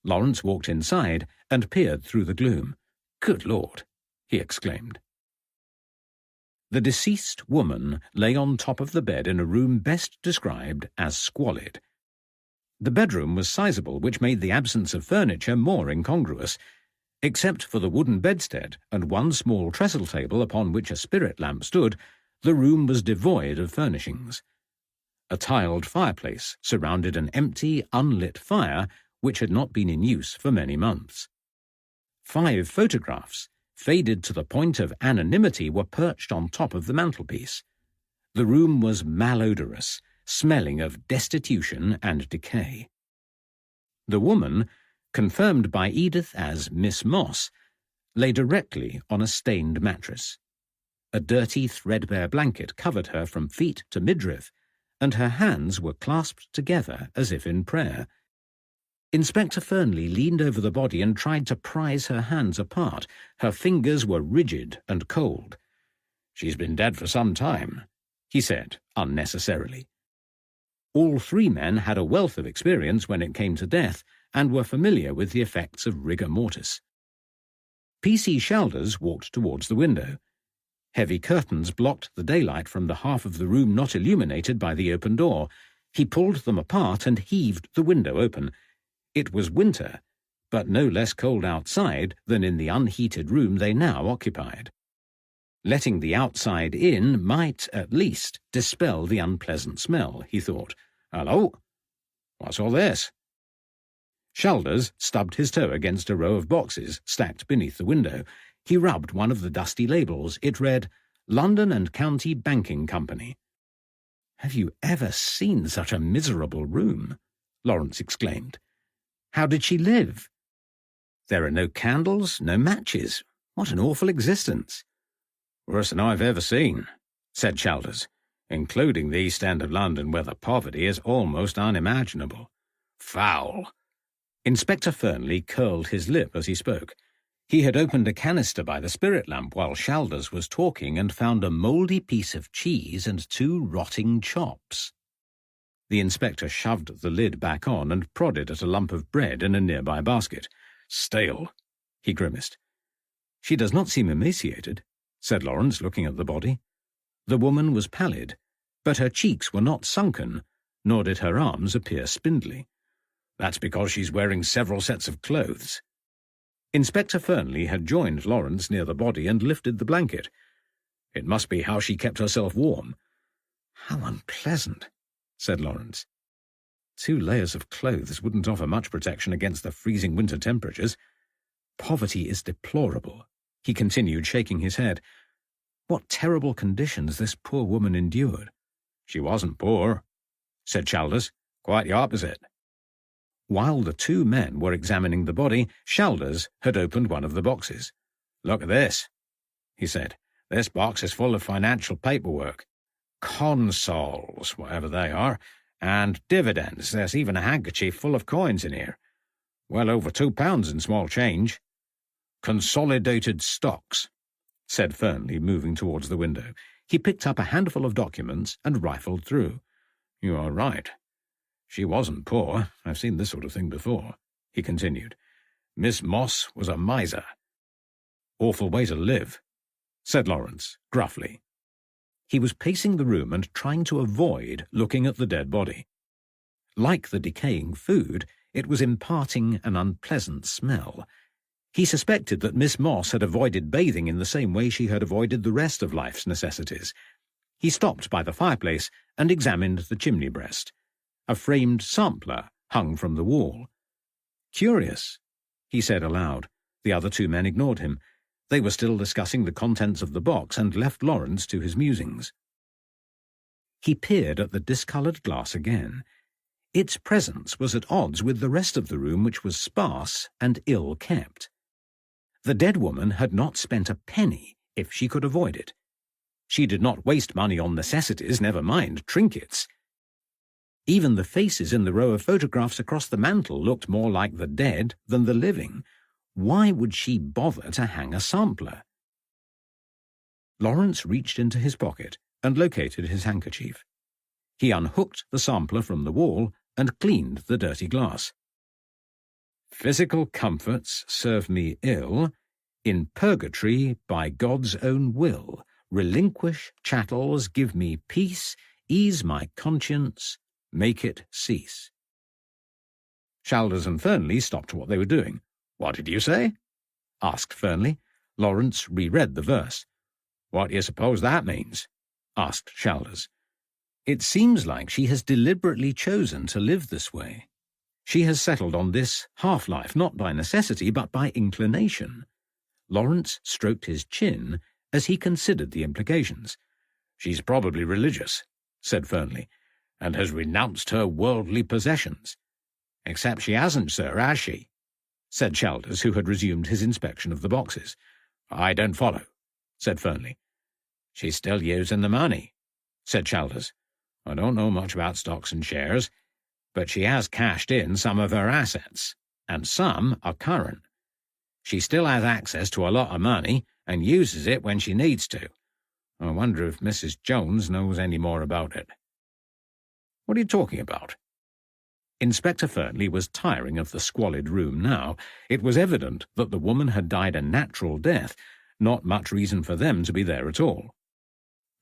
Lawrence walked inside and peered through the gloom. "Good Lord!" he exclaimed. The deceased woman lay on top of the bed in a room best described as squalid. The bedroom was sizable, which made the absence of furniture more incongruous. Except for the wooden bedstead and 1 small trestle table upon which a spirit lamp stood, the room was devoid of furnishings. A tiled fireplace surrounded an empty, unlit fire which had not been in use for many months. 5 photographs, faded to the point of anonymity, were perched on top of the mantelpiece. The room was malodorous, smelling of destitution and decay. The woman, confirmed by Edith as Miss Moss, lay directly on a stained mattress. A dirty, threadbare blanket covered her from feet to midriff, and her hands were clasped together as if in prayer. Inspector Fernley leaned over the body and tried to prise her hands apart. Her fingers were rigid and cold. "She's been dead for some time," he said, unnecessarily. All 3 men had a wealth of experience when it came to death, and were familiar with the effects of rigor mortis. P.C. Shalders walked towards the window. Heavy curtains blocked the daylight from the half of the room not illuminated by the open door. He pulled them apart and heaved the window open. It was winter, but no less cold outside than in the unheated room they now occupied. Letting the outside in might, at least, dispel the unpleasant smell, he thought. "Hello? What's all this?" Shalders stubbed his toe against a row of boxes stacked beneath the window. He rubbed one of the dusty labels. It read, "London and County Banking Company." "Have you ever seen such a miserable room?" Lawrence exclaimed. "How did she live? There are no candles, no matches. What an awful existence." "Worse than I've ever seen," said Shalders, "including the East End of London, where the poverty is almost unimaginable. Foul." Inspector Fernley curled his lip as he spoke. He had opened a canister by the spirit lamp while Shalders was talking and found a mouldy piece of cheese and 2 rotting chops. The inspector shoved the lid back on and prodded at a lump of bread in a nearby basket. "Stale," he grimaced. "She does not seem emaciated," said Lawrence, looking at the body. The woman was pallid, but her cheeks were not sunken, nor did her arms appear spindly. "That's because she's wearing several sets of clothes." Inspector Fernley had joined Lawrence near the body and lifted the blanket. "It must be how she kept herself warm." "How unpleasant," said Lawrence. 2 layers of clothes wouldn't offer much protection against the freezing winter temperatures. Poverty is deplorable, he continued, shaking his head. What terrible conditions this poor woman endured. She wasn't poor, said Chalders. Quite the opposite. While the 2 men were examining the body, Chalders had opened one of the boxes. Look at this, he said. This box is full of financial paperwork. Consols, whatever they are, and dividends. There's even a handkerchief full of coins in here. Well over £2 in small change. Consolidated stocks, said Fernley, moving towards the window. He picked up a handful of documents and rifled through. You are right. She wasn't poor. I've seen this sort of thing before, he continued. Miss Moss was a miser. Awful way to live, said Lawrence, gruffly. He was pacing the room and trying to avoid looking at the dead body. Like the decaying food, it was imparting an unpleasant smell. He suspected that Miss Moss had avoided bathing in the same way she had avoided the rest of life's necessities. He stopped by the fireplace and examined the chimney breast. A framed sampler hung from the wall. Curious, he said aloud. The other 2 men ignored him. They were still discussing the contents of the box and left Lawrence to his musings. He peered at the discoloured glass again. Its presence was at odds with the rest of the room, which was sparse and ill-kept. The dead woman had not spent a penny if she could avoid it. She did not waste money on necessities, never mind trinkets. Even the faces in the row of photographs across the mantel looked more like the dead than the living. Why would she bother to hang a sampler? Lawrence reached into his pocket and located his handkerchief. He unhooked the sampler from the wall and cleaned the dirty glass. Physical comforts serve me ill. In purgatory, by God's own will, relinquish chattels, give me peace, ease my conscience, make it cease. Chalders and Fernley stopped what they were doing. What did you say? Asked Fernley. Lawrence reread the verse. What do you suppose that means? Asked Chalders. It seems like she has deliberately chosen to live this way. She has settled on this half-life, not by necessity, but by inclination. Lawrence stroked his chin as he considered the implications. She's probably religious, said Fernley, and has renounced her worldly possessions. Except she hasn't, sir, has she? Said Chalders, who had resumed his inspection of the boxes. I don't follow, said Fernley. She's still using the money, said Chalders. I don't know much about stocks and shares, but she has cashed in some of her assets, and some are current. She still has access to a lot of money and uses it when she needs to. I wonder if Mrs. Jones knows any more about it. What are you talking about? Inspector Fernley was tiring of the squalid room now. It was evident that the woman had died a natural death, not much reason for them to be there at all.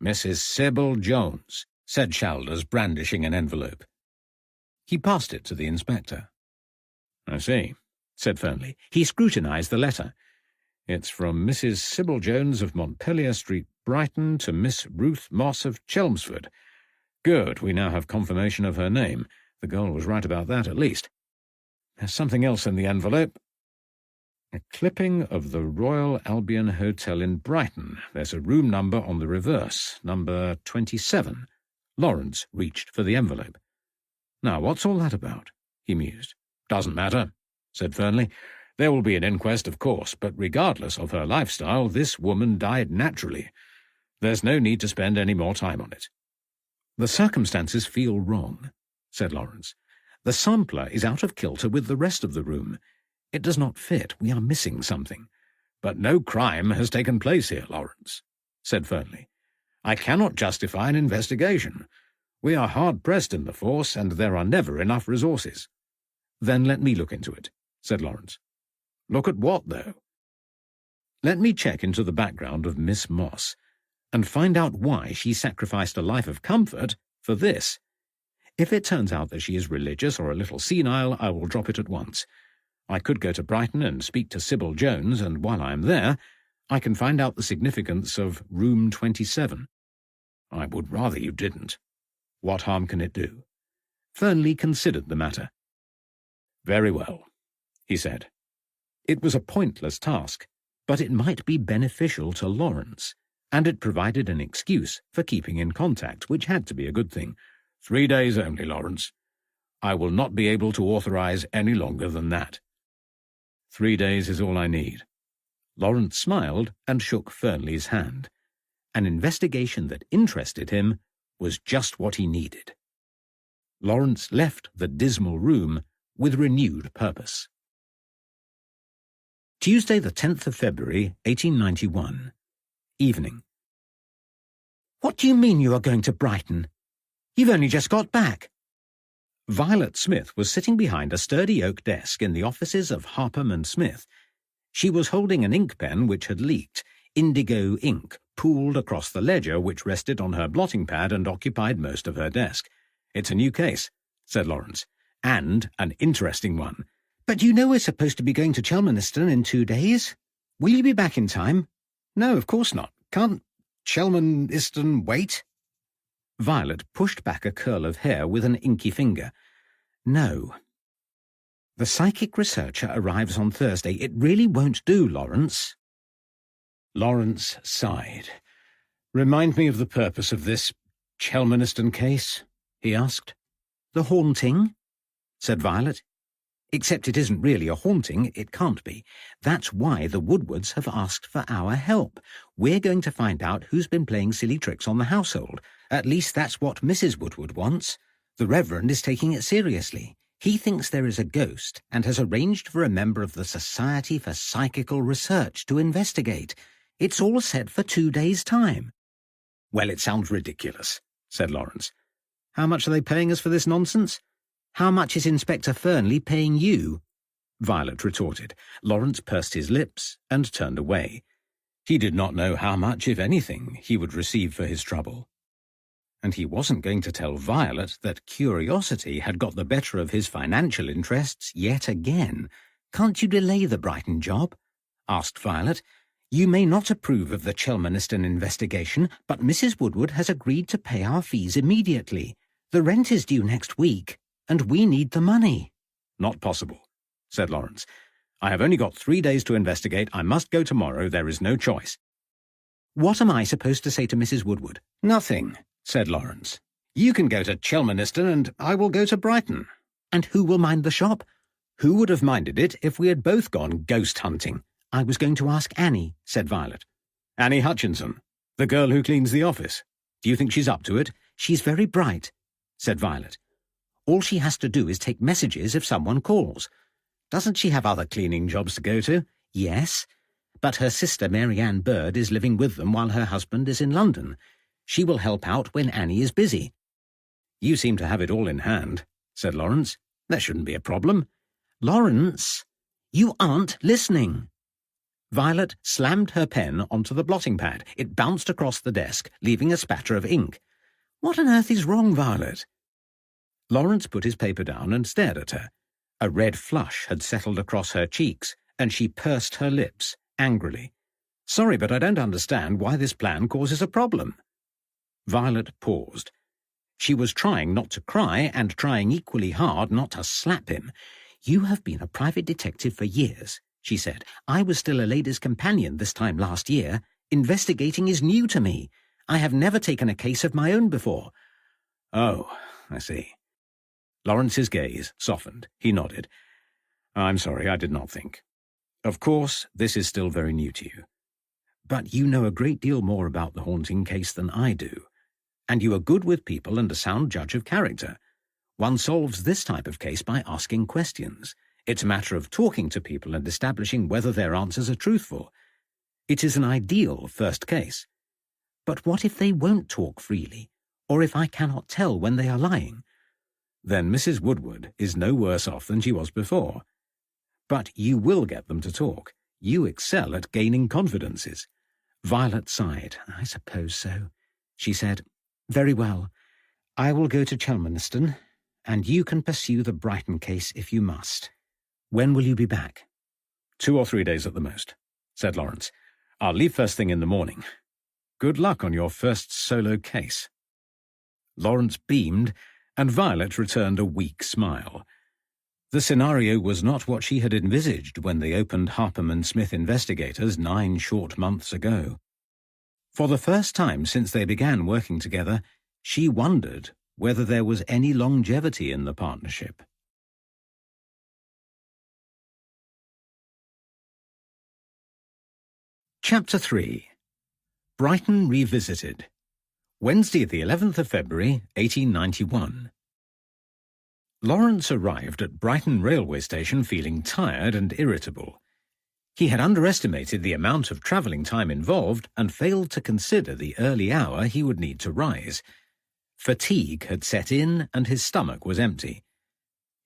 Mrs. Sybil Jones, said Chalders, brandishing an envelope. He passed it to the inspector. I see, said Fernley. He scrutinized the letter. It's from Mrs. Sybil Jones of Montpelier Street, Brighton, to Miss Ruth Moss of Chelmsford. Good, we now have confirmation of her name. The girl was right about that, at least. There's something else in the envelope. A clipping of the Royal Albion Hotel in Brighton. There's a room number on the reverse, number 27. Lawrence reached for the envelope. Now, what's all that about? He mused. Doesn't matter, said Fernley. There will be an inquest, of course, but regardless of her lifestyle, this woman died naturally. There's no need to spend any more time on it. The circumstances feel wrong, said Lawrence. The sampler is out of kilter with the rest of the room. It does not fit. We are missing something. But no crime has taken place here, Lawrence, said Fernley. I cannot justify an investigation. We are hard-pressed in the force, and there are never enough resources. Then let me look into it, said Lawrence. Look at what, though? Let me check into the background of Miss Moss, and find out why she sacrificed a life of comfort for this. If it turns out that she is religious or a little senile, I will drop it at once. I could go to Brighton and speak to Sybil Jones, and while I am there, I can find out the significance of room 27. I would rather you didn't. What harm can it do? Fernley considered the matter. "Very well," he said. It was a pointless task, but it might be beneficial to Lawrence, and it provided an excuse for keeping in contact, which had to be a good thing. 3 days only, Lawrence. I will not be able to authorize any longer than that. 3 days is all I need." Lawrence smiled and shook Fernley's hand. An investigation that interested him was just what he needed. Lawrence left the dismal room with renewed purpose. Tuesday, the 10th of February, 1891. Evening.
"What do you mean you are going to Brighton? You've only just got back."
Violet Smith was sitting behind a sturdy oak desk in the offices of Harpham and Smith. She was holding an ink pen which had leaked, indigo ink pooled across the ledger which rested on her blotting pad and occupied most of her desk. "It's a new case," said Lawrence, "and an interesting one."
"But you know we're supposed to be going to Chelmaniston in 2 days. Will you be back in time?"
"No, of course not. Can't Chelmaniston wait?" Violet pushed back a curl of hair with an inky finger.
"No. The psychic researcher arrives on Thursday. It really won't do, Lawrence."
Lawrence sighed. "Remind me of the purpose of this Chelmaniston case?" he asked.
"The haunting," said Violet. "Except it isn't really a haunting, it can't be. That's why the Woodwards have asked for our help. We're going to find out who's been playing silly tricks on the household. At least that's what Mrs. Woodward wants. The Reverend is taking it seriously. He thinks there is a ghost and has arranged for a member of the Society for Psychical Research to investigate. It's all set for 2 days' time."
"Well, it sounds ridiculous," said Lawrence. "How much are they paying us for this nonsense?"
"How much is Inspector Fernley paying you?"
Violet retorted. Lawrence pursed his lips and turned away. He did not know how much, if anything, he would receive for his trouble. And he wasn't going to tell Violet that curiosity had got the better of his financial interests yet again.
"Can't you delay the Brighton job?" asked Violet. "You may not approve of the Chelmaniston investigation, but Mrs. Woodward has agreed to pay our fees immediately. The rent is due next week, and we need the money."
"Not possible," said Lawrence. "I have only got 3 days to investigate. I must go tomorrow. There is no choice."
"What am I supposed to say to Mrs. Woodward?"
"Nothing," said Lawrence. "You can go to Chelmaniston, and I will go to Brighton."
"And who will mind the shop?"
"Who would have minded it if we had both gone ghost hunting?"
"I was going to ask Annie," said Violet.
"Annie Hutchinson, the girl who cleans the office. Do you think she's up to it?"
"She's very bright," said Violet. "All she has to do is take messages if someone calls."
"Doesn't she have other cleaning jobs to go to?"
"Yes, but her sister Mary Bird is living with them while her husband is in London. She will help out when Annie is busy."
"You seem to have it all in hand," said Lawrence. "There shouldn't be a problem."
"Lawrence, you aren't listening."
Violet slammed her pen onto the blotting pad. It bounced across the desk, leaving a spatter of ink.
"What on earth is wrong, Violet?"
Lawrence put his paper down and stared at her. A red flush had settled across her cheeks, and she pursed her lips angrily. "Sorry, but I don't understand why this plan causes a problem." Violet paused. She was trying not to cry and trying equally hard not to slap him.
"You have been a private detective for years," she said. "I was still a lady's companion this time last year. Investigating is new to me. I have never taken a case of my own before."
"Oh, I see." Lawrence's gaze softened. He nodded. "I'm sorry, I did not think. Of course, this is still very new to you. But you know a great deal more about the haunting case than I do. And you are good with people and a sound judge of character. One solves this type of case by asking questions. It's a matter of talking to people and establishing whether their answers are truthful. It is an ideal first case.
But what if they won't talk freely, or if I cannot tell when they are lying?"
"Then Mrs. Woodward is no worse off than she was before. But you will get them to talk. You excel at gaining confidences."
Violet sighed. "I suppose so," she said. "Very well. I will go to Chelmaniston, and you can pursue the Brighton case if you must. When will you be back?"
2 or 3 days at the most," said Lawrence. "I'll leave first thing in the morning. Good luck on your first solo case." Lawrence beamed and Violet returned a weak smile. The scenario was not what she had envisaged when they opened Harperman Smith Investigators 9 short months ago. For the first time since they began working together, she wondered whether there was any longevity in the partnership. Chapter 3. Brighton Revisited. Wednesday, the 11th of February, 1891. Lawrence arrived at Brighton railway station feeling tired and irritable. He had underestimated the amount of travelling time involved and failed to consider the early hour he would need to rise. Fatigue had set in and his stomach was empty.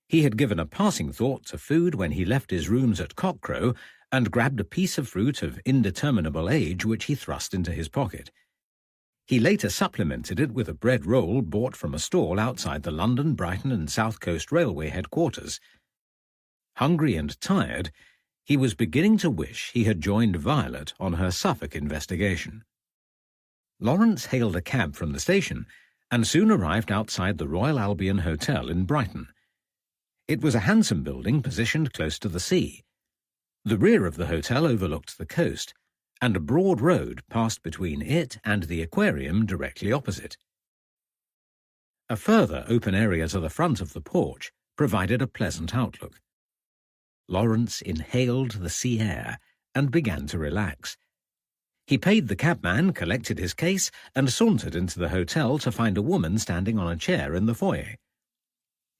He had given a passing thought to food when he left his rooms at cockcrow and grabbed a piece of fruit of indeterminable age which he thrust into his pocket. He later supplemented it with a bread roll bought from a stall outside the London, Brighton and South Coast Railway headquarters. Hungry and tired, he was beginning to wish he had joined Violet on her Suffolk investigation. Lawrence hailed a cab from the station and soon arrived outside the Royal Albion Hotel in Brighton. It was a handsome building positioned close to the sea. The rear of the hotel overlooked the coast, and a broad road passed between it and the aquarium directly opposite. A further open area to the front of the porch provided a pleasant outlook. Lawrence inhaled the sea air and began to relax. He paid the cabman, collected his case, and sauntered into the hotel to find a woman standing on a chair in the foyer.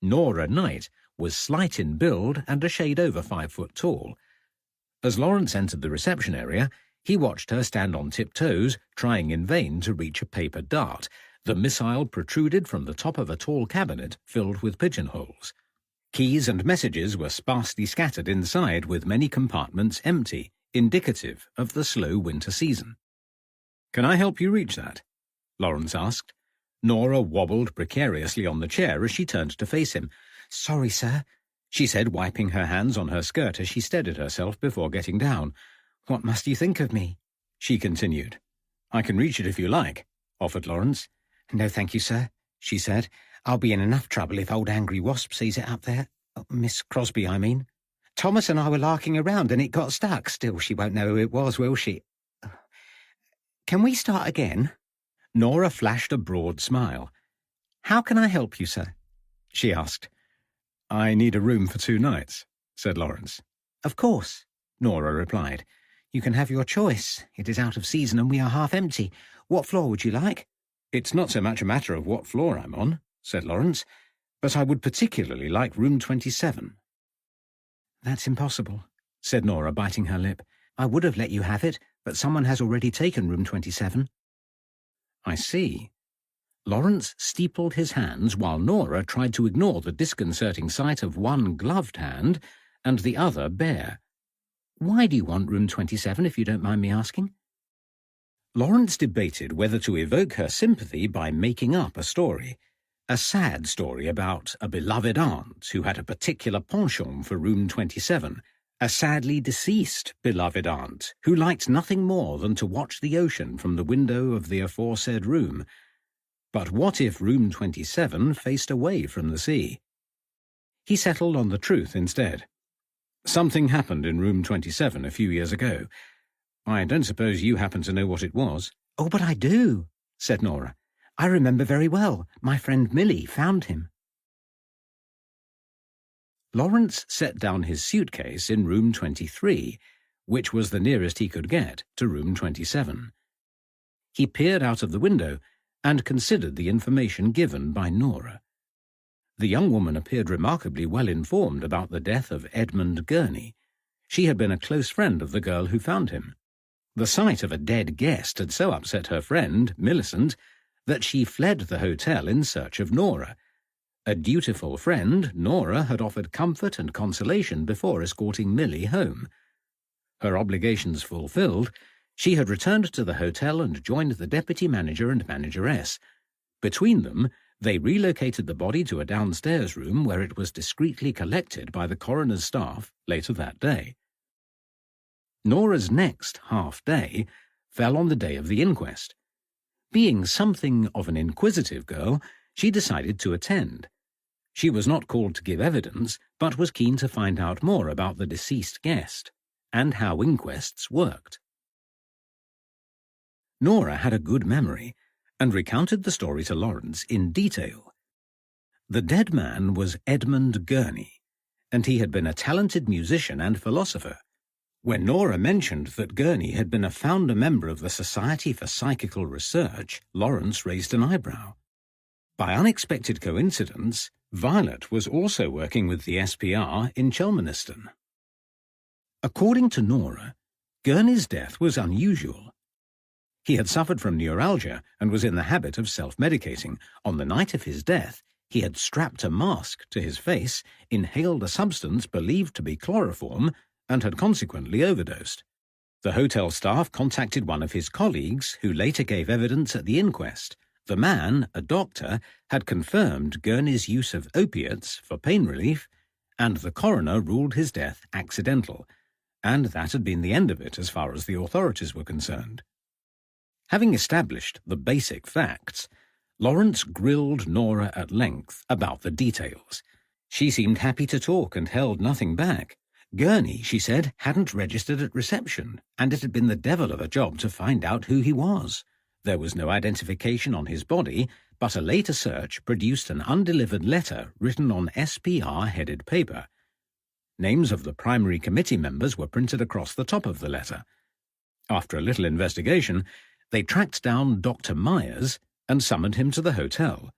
Nora Knight was slight in build and a shade over 5 foot tall. As Lawrence entered the reception area, he watched her stand on tiptoes, trying in vain to reach a paper dart. The missile protruded from the top of a tall cabinet filled with pigeonholes. Keys and messages were sparsely scattered inside, with many compartments empty, indicative of the slow winter season. "Can I help you reach that?" Lawrence asked. Nora wobbled precariously on the chair as she turned to face him. "Sorry, sir," she said, wiping her hands on her skirt as she steadied herself before getting down. "What must you think of me?" she continued. "I can reach it if you like," offered Lawrence. "No, thank you, sir," she said. "I'll be in enough trouble if old Angry Wasp sees it up there. Oh, Miss Crosby, I mean. Thomas and I were larking around and it got stuck. Still, she won't know who it was, will she? Can we start again?" Nora flashed a broad smile. "How can I help you, sir?" she asked. "I need a room for 2 nights," said Lawrence. "Of course," Nora replied. "You can have your choice. It is out of season and we are half empty. What floor would you like?" "It's not so much a matter of what floor I'm on," said Lawrence, "but I would particularly like room 27. "That's impossible," said Nora, biting her lip. "I would have let you have it, but someone has already taken room 27. "I see." Lawrence steepled his hands while Nora tried to ignore the disconcerting sight of one gloved hand and the other bare. "Why do you want room 27, if you don't mind me asking?" Lawrence debated whether to evoke her sympathy by making up a story. A sad story about a beloved aunt who had a particular penchant for room 27, a sadly deceased beloved aunt who liked nothing more than to watch the ocean from the window of the aforesaid room. But what if room 27 faced away from the sea? He settled on the truth instead. "Something happened in room 27 a few years ago. I don't suppose you happen to know what it was?" "Oh, but I do," said Nora. "I remember very well. My friend Millie found him." Lawrence set down his suitcase in room 23, which was the nearest he could get to room 27. He peered out of the window and considered the information given by Nora. The young woman appeared remarkably well informed about the death of Edmund Gurney. She had been a close friend of the girl who found him. The sight of a dead guest had so upset her friend, Millicent, that she fled the hotel in search of Nora. A dutiful friend, Nora had offered comfort and consolation before escorting Millie home. Her obligations fulfilled, she had returned to the hotel and joined the deputy manager and manageress. Between them, they relocated the body to a downstairs room where it was discreetly collected by the coroner's staff later that day. Nora's next half-day fell on the day of the inquest. Being something of an inquisitive girl, she decided to attend. She was not called to give evidence, but was keen to find out more about the deceased guest and how inquests worked. Nora had a good memory and recounted the story to Lawrence in detail. The dead man was Edmund Gurney, and he had been a talented musician and philosopher. When Nora mentioned that Gurney had been a founder member of the Society for Psychical Research, Lawrence raised an eyebrow. By unexpected coincidence, Violet was also working with the SPR in Chelmaniston. According to Nora, Gurney's death was unusual. He had suffered from neuralgia and was in the habit of self-medicating. On the night of his death, he had strapped a mask to his face, inhaled a substance believed to be chloroform, and had consequently overdosed. The hotel staff contacted one of his colleagues, who later gave evidence at the inquest. The man, a doctor, had confirmed Gurney's use of opiates for pain relief, and the coroner ruled his death accidental, and that had been the end of it as far as the authorities were concerned. Having established the basic facts, Lawrence grilled Nora at length about the details. She seemed happy to talk and held nothing back. Gurney, she said, hadn't registered at reception, and it had been the devil of a job to find out who he was. There was no identification on his body, but a later search produced an undelivered letter written on SPR-headed paper. Names of the primary committee members were printed across the top of the letter. After a little investigation, they tracked down Dr. Myers and summoned him to the hotel.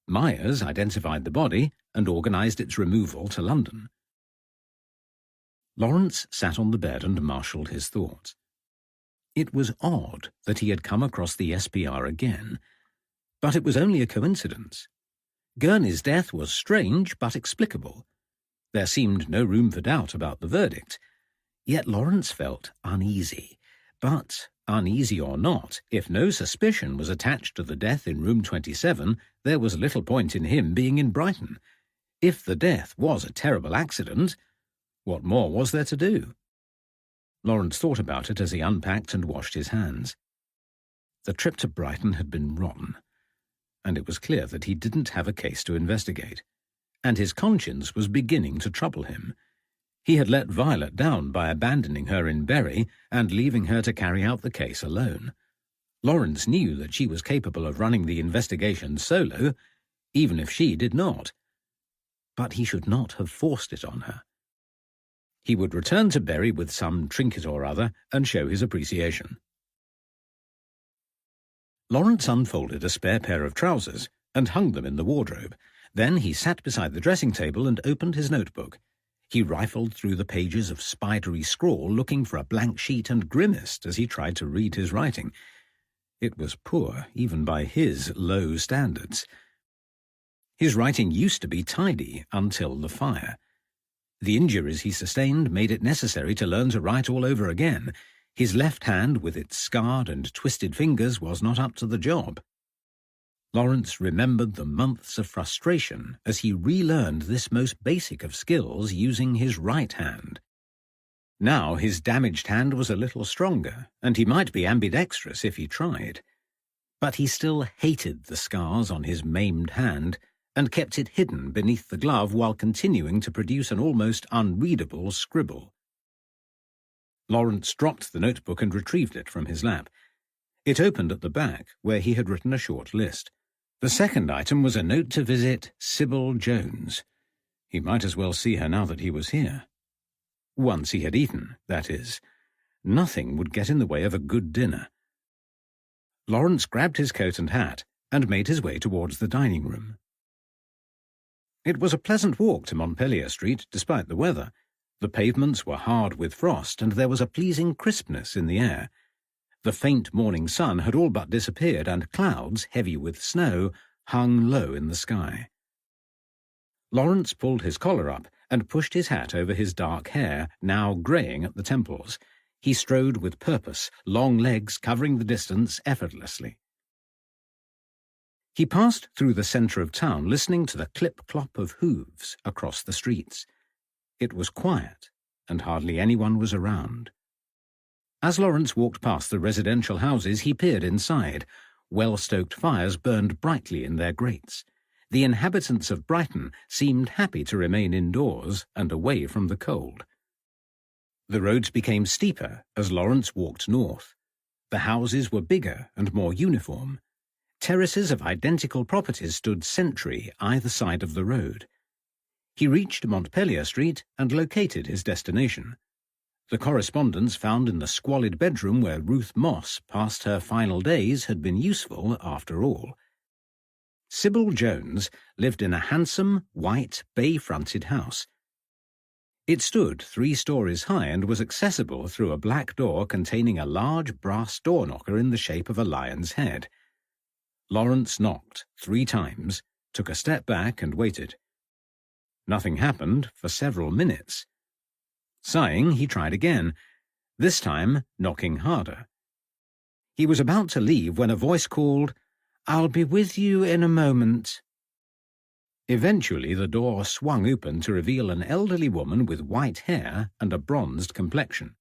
Myers identified the body and organised its removal to London. Lawrence sat on the bed and marshalled his thoughts. It was odd that he had come across the SPR again, but it was only a coincidence. Gurney's death was strange but explicable. There seemed no room for doubt about the verdict. Yet Lawrence felt uneasy. But, uneasy or not, if no suspicion was attached to the death in room 27, there was little point in him being in Brighton. If the death was a terrible accident, what more was there to do? Lawrence thought about it as he unpacked and washed his hands. The trip to Brighton had been rotten, and it was clear that he didn't have a case to investigate, and his conscience was beginning to trouble him. He had let Violet down by abandoning her in Bury and leaving her to carry out the case alone. Lawrence knew that she was capable of running the investigation solo, even if she did not. But he should not have forced it on her. He would return to Bury with some trinket or other and show his appreciation. Lawrence unfolded a spare pair of trousers and hung them in the wardrobe. Then he sat beside the dressing table and opened his notebook. He rifled through the pages of spidery scrawl looking for a blank sheet and grimaced as he tried to read his writing. It was poor, even by his low standards. His writing used to be tidy until the fire. The injuries he sustained made it necessary to learn to write all over again. His left hand, with its scarred and twisted fingers, was not up to the job. Lawrence remembered the months of frustration as he relearned this most basic of skills using his right hand. Now his damaged hand was a little stronger, and he might be ambidextrous if he tried. But he still hated the scars on his maimed hand, and kept it hidden beneath the glove while continuing to produce an almost unreadable scribble. Lawrence dropped the notebook and retrieved it from his lap. It opened at the back, where he had written a short list. The second item was a note to visit Sybil Jones. He might as well see her now that he was here. Once he had eaten, that is. Nothing would get in the way of a good dinner. Lawrence grabbed his coat and hat and made his way towards the dining room. It was a pleasant walk to Montpellier Street, despite the weather. The pavements were hard with frost, and there was a pleasing crispness in the air. The faint morning sun had all but disappeared, and clouds, heavy with snow, hung low in the sky. Lawrence pulled his collar up and pushed his hat over his dark hair, now greying at the temples. He strode with purpose, long legs covering the distance effortlessly. He passed through the centre of town, listening to the clip-clop of hooves across the streets. It was quiet, and hardly anyone was around. As Lawrence walked past the residential houses, he peered inside. Well-stoked fires burned brightly in their grates. The inhabitants of Brighton seemed happy to remain indoors and away from the cold. The roads became steeper as Lawrence walked north. The houses were bigger and more uniform. Terraces of identical properties stood sentry either side of the road. He reached Montpellier Street and located his destination. The correspondence found in the squalid bedroom where Ruth Moss passed her final days had been useful after all. Sybil Jones lived in a handsome, white, bay-fronted house. It stood 3 stories high and was accessible through a black door containing a large brass door knocker in the shape of a lion's head. Lawrence knocked 3 times, took a step back and waited. Nothing happened for several minutes. Sighing, he tried again, this time knocking harder. He was about to leave when a voice called, "I'll be with you in a moment." Eventually the door swung open to reveal an elderly woman with white hair and a bronzed complexion.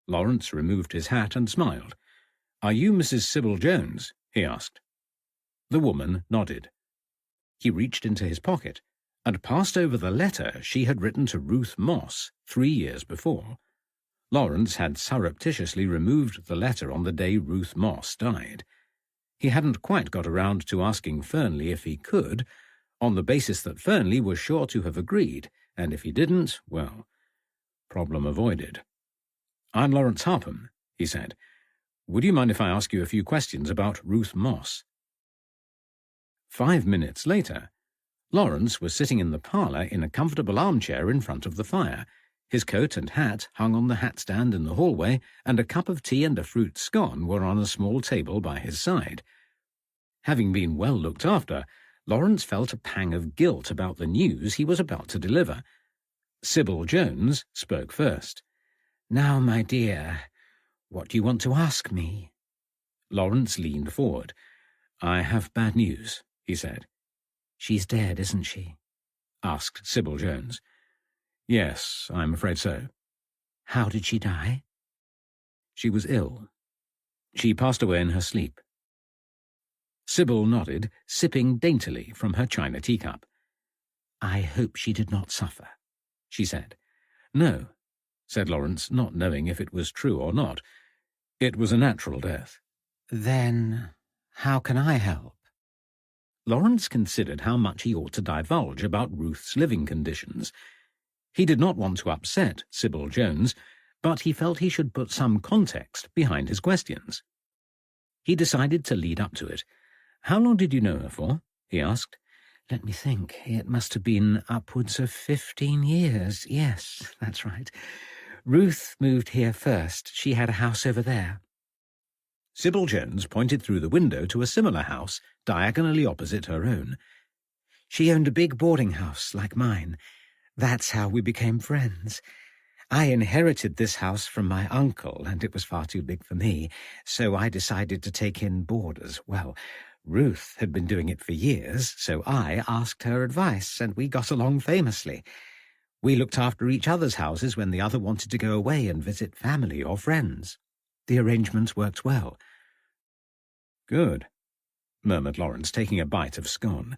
Lawrence removed his hat and smiled. "Are you Mrs. Sybil Jones?" he asked. The woman nodded. He reached into his pocket and passed over the letter she had written to Ruth Moss 3 years before. Lawrence had surreptitiously removed the letter on the day Ruth Moss died. He hadn't quite got around to asking Fernley if he could, on the basis that Fernley was sure to have agreed, and if he didn't, well, problem avoided. "I'm Lawrence Harpham," he said. "Would you mind if I ask you a few questions about Ruth Moss?" 5 minutes later, Lawrence was sitting in the parlour in a comfortable armchair in front of the fire. His coat and hat hung on the hat-stand in the hallway, and a cup of tea and a fruit scone were on a small table by his side. Having been well looked after, Lawrence felt a pang of guilt about the news he was about to deliver. Sybil Jones spoke first. "Now, my dear, what do you want to ask me?" Lawrence leaned forward. "I have bad news," he said. "She's dead, isn't she?" asked Sybil Jones. "Yes, I'm afraid so." "How did she die?" "She was ill. She passed away in her sleep." Sybil nodded, sipping daintily from her china teacup. "I hope she did not suffer," she said. "No," said Lawrence, not knowing if it was true or not. "It was a natural death." "Then how can I help?" Lawrence considered how much he ought to divulge about Ruth's living conditions. He did not want to upset Sybil Jones, but he felt he should put some context behind his questions. He decided to lead up to it. "How long did you know her for?" he asked. "Let me think. It must have been upwards of 15 years. Yes, that's right. Ruth moved here first. She had a house over there." Sybil Jones pointed through the window to a similar house diagonally opposite her own. "She owned a big boarding house like mine. That's how we became friends. I inherited this house from my uncle, and it was far too big for me, so I decided to take in boarders. Well, Ruth had been doing it for years, so I asked her advice, and we got along famously. We looked after each other's houses when the other wanted to go away and visit family or friends. The arrangements worked well." "Good," murmured Lawrence, taking a bite of scone.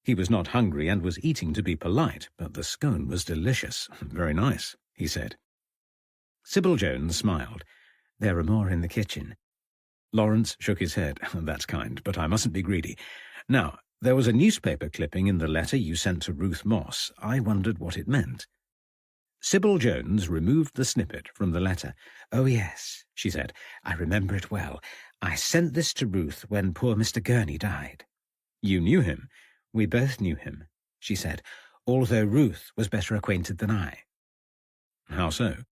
He was not hungry and was eating to be polite, but the scone was delicious. "Very nice," he said. Sybil Jones smiled. "There are more in the kitchen." Lawrence shook his head. "That's kind, but I mustn't be greedy. Now, there was a newspaper clipping in the letter you sent to Ruth Moss. I wondered what it meant." Sybil Jones removed the snippet from the letter. "Oh, yes," she said. "I remember it well. I sent this to Ruth when poor Mr. Gurney died." "You knew him?" "We both knew him," she said, "although Ruth was better acquainted than I." "How so?"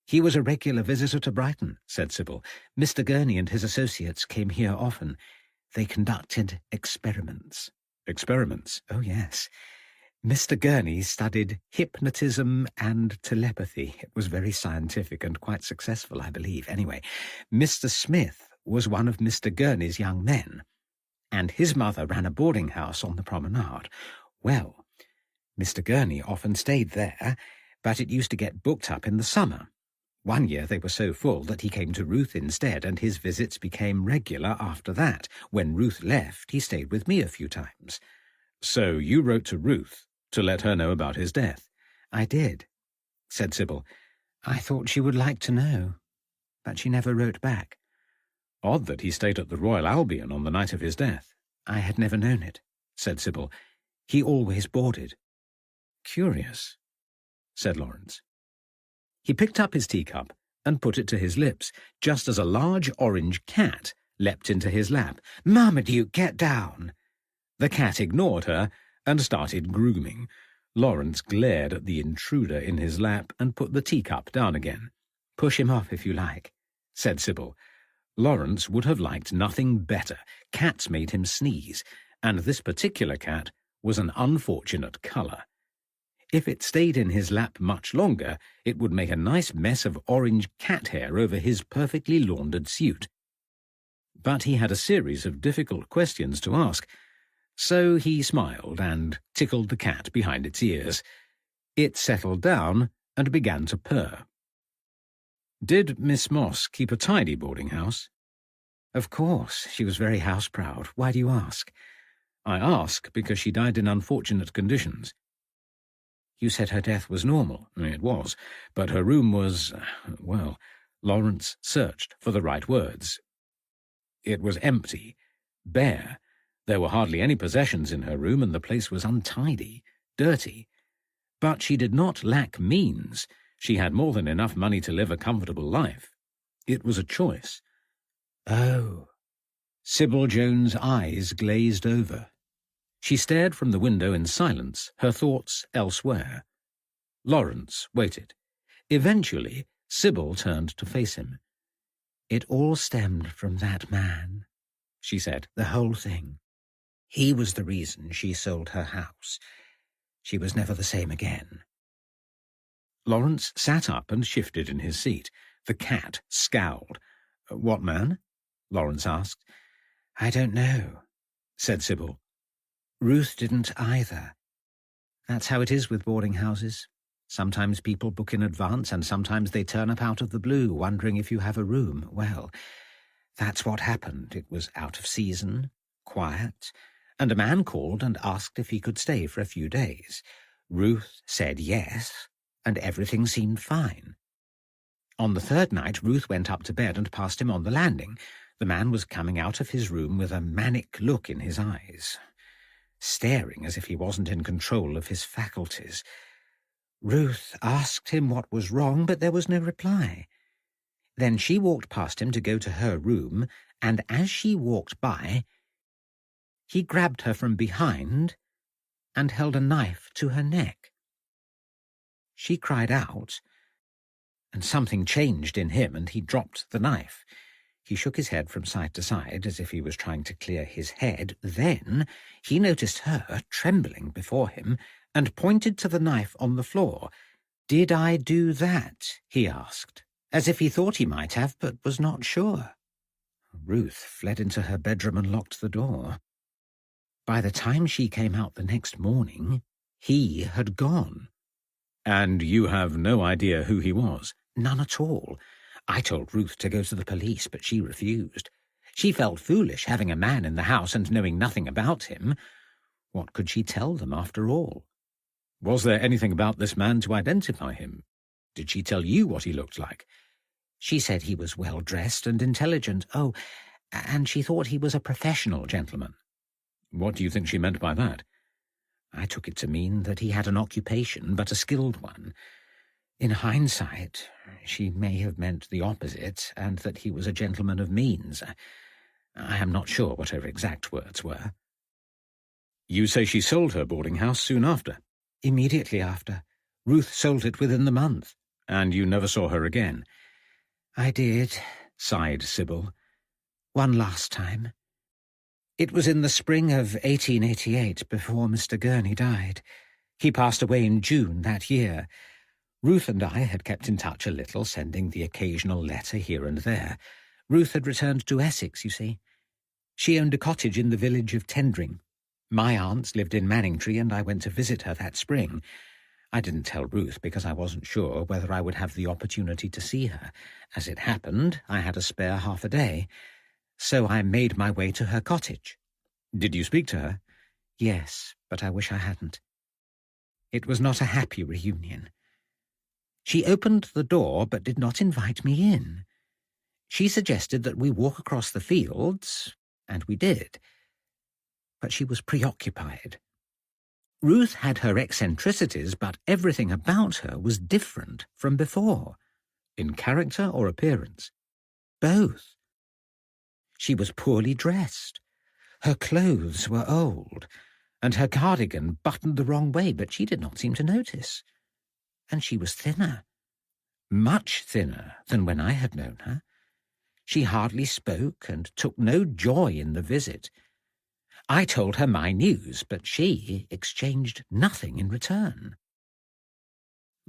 "He was a regular visitor to Brighton," said Sybil. "Mr. Gurney and his associates came here often. They conducted experiments." "Experiments?" "Oh, yes. Mr. Gurney studied hypnotism and telepathy. It was very scientific and quite successful, I believe. Anyway, Mr. Smith was one of Mr. Gurney's young men, and his mother ran a boarding house on the promenade. Well, Mr. Gurney often stayed there, but it used to get booked up in the summer. One year they were so full that he came to Ruth instead, and his visits became regular after that. When Ruth left, he stayed with me a few times. So you wrote to Ruth to let her know about his death?
I did, said Sybil. I thought she would like to know, but she never wrote back.
Odd that he stayed at the Royal Albion on the night of his death.
I had never known it, said Sybil. He always boarded.
Curious, said Lawrence. He picked up his teacup and put it to his lips, just as a large orange cat leapt into his lap.
"Marmaduke, get down!"
The cat ignored her and started grooming. Lawrence glared at the intruder in his lap and put the teacup down again.
"Push him off if you like,"
said Sybil. Lawrence would have liked nothing better. Cats made him sneeze, and this particular cat was an unfortunate colour. If it stayed in his lap much longer, it would make a nice mess of orange cat hair over his perfectly laundered suit. But he had a series of difficult questions to ask, so he smiled and tickled the cat behind its ears. It settled down and began to purr. Did Miss Moss keep a tidy boarding house?
Of course, she was very house-proud. Why do you ask?
I ask because she died in unfortunate conditions.
You said her death was normal.
It was, but her room was, well, Lawrence searched for the right words. It was empty, bare. There were hardly any possessions in her room, and the place was untidy, dirty. But she did not lack means. She had more than enough money to live a comfortable life. It was a choice.
Oh.
Sybil Jones' eyes glazed over. She stared from the window in silence, her thoughts elsewhere. Lawrence waited. Eventually, Sybil turned to face him.
"It all stemmed from that man," she said, "the whole thing. He was the reason she sold her house. She was never the same again."
Lawrence sat up and shifted in his seat. The cat scowled. "What man?" Lawrence asked.
"I don't know," said Sybil. "Ruth didn't either. That's how it is with boarding houses. Sometimes people book in advance, and sometimes they turn up out of the blue, wondering if you have a room. Well, that's what happened. It was out of season, quiet, and a man called and asked if he could stay for a few days. Ruth said yes, and everything seemed fine. On the third night, Ruth went up to bed and passed him on the landing. The man was coming out of his room with a manic look in his eyes, staring as if he wasn't in control of his faculties. Ruth asked him what was wrong, but there was no reply. Then she walked past him to go to her room, and as she walked by, he grabbed her from behind and held a knife to her neck. She cried out, and something changed in him, and he dropped the knife. He shook his head from side to side as if he was trying to clear his head. Then he noticed her trembling before him and pointed to the knife on the floor. "Did I do that?" he asked, as if he thought he might have, but was not sure. Ruth fled into her bedroom and locked the door. By the time she came out the next morning, he had gone.
"And you have no idea who he was?"
"None at all. I told Ruth to go to the police, but she refused. She felt foolish having a man in the house and knowing nothing about him. What could she tell them after all?"
"Was there anything about this man to identify him? Did she tell you what he looked like?"
"She said he was well-dressed and intelligent. Oh, and she thought he was a professional gentleman."
"What do you think she meant by that?"
"I took it to mean that he had an occupation, but a skilled one. In hindsight, she may have meant the opposite, and that he was a gentleman of means. I am not sure what her exact words were."
"You say she sold her boarding house soon after?"
"Immediately after. Ruth sold it within the month."
"And you never saw her again?"
"I did," sighed Sybil. "One last time. It was in the spring of 1888, before Mr. Gurney died. He passed away in June that year. Ruth and I had kept in touch a little, sending the occasional letter here and there. Ruth had returned to Essex, you see. She owned a cottage in the village of Tendring. My aunts lived in Manningtree, and I went to visit her that spring.
I didn't tell Ruth because I wasn't sure whether I would have the opportunity to see her. As it happened, I had a spare half a day, so I made my way to her cottage. Did you speak to her? Yes, but I wish I hadn't. It was not a happy reunion. She opened the door but did not invite me in. She suggested that we walk across the fields, and we did. But she was preoccupied. Ruth had her eccentricities, but everything about her was different from before. In character or appearance? Both. She was poorly dressed. Her clothes were old, and her cardigan buttoned the wrong way, but she did not seem to notice. And she was thinner. Much thinner than when I had known her. She hardly spoke and took no joy in the visit. I told her my news, but she exchanged nothing in return.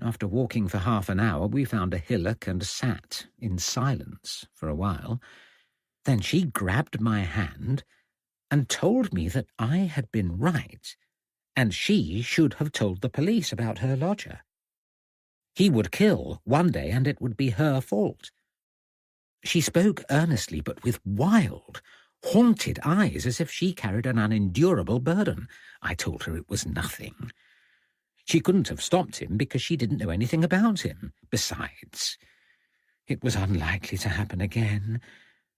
After walking for half an hour, we found a hillock and sat in silence for a while. Then she grabbed my hand and told me that I had been right, and she should have told the police about her lodger. He would kill one day, and it would be her fault. She spoke earnestly, but with wild, haunted eyes, as if she carried an unendurable burden. I told her it was nothing. She couldn't have stopped him because she didn't know anything about him. Besides, it was unlikely to happen again,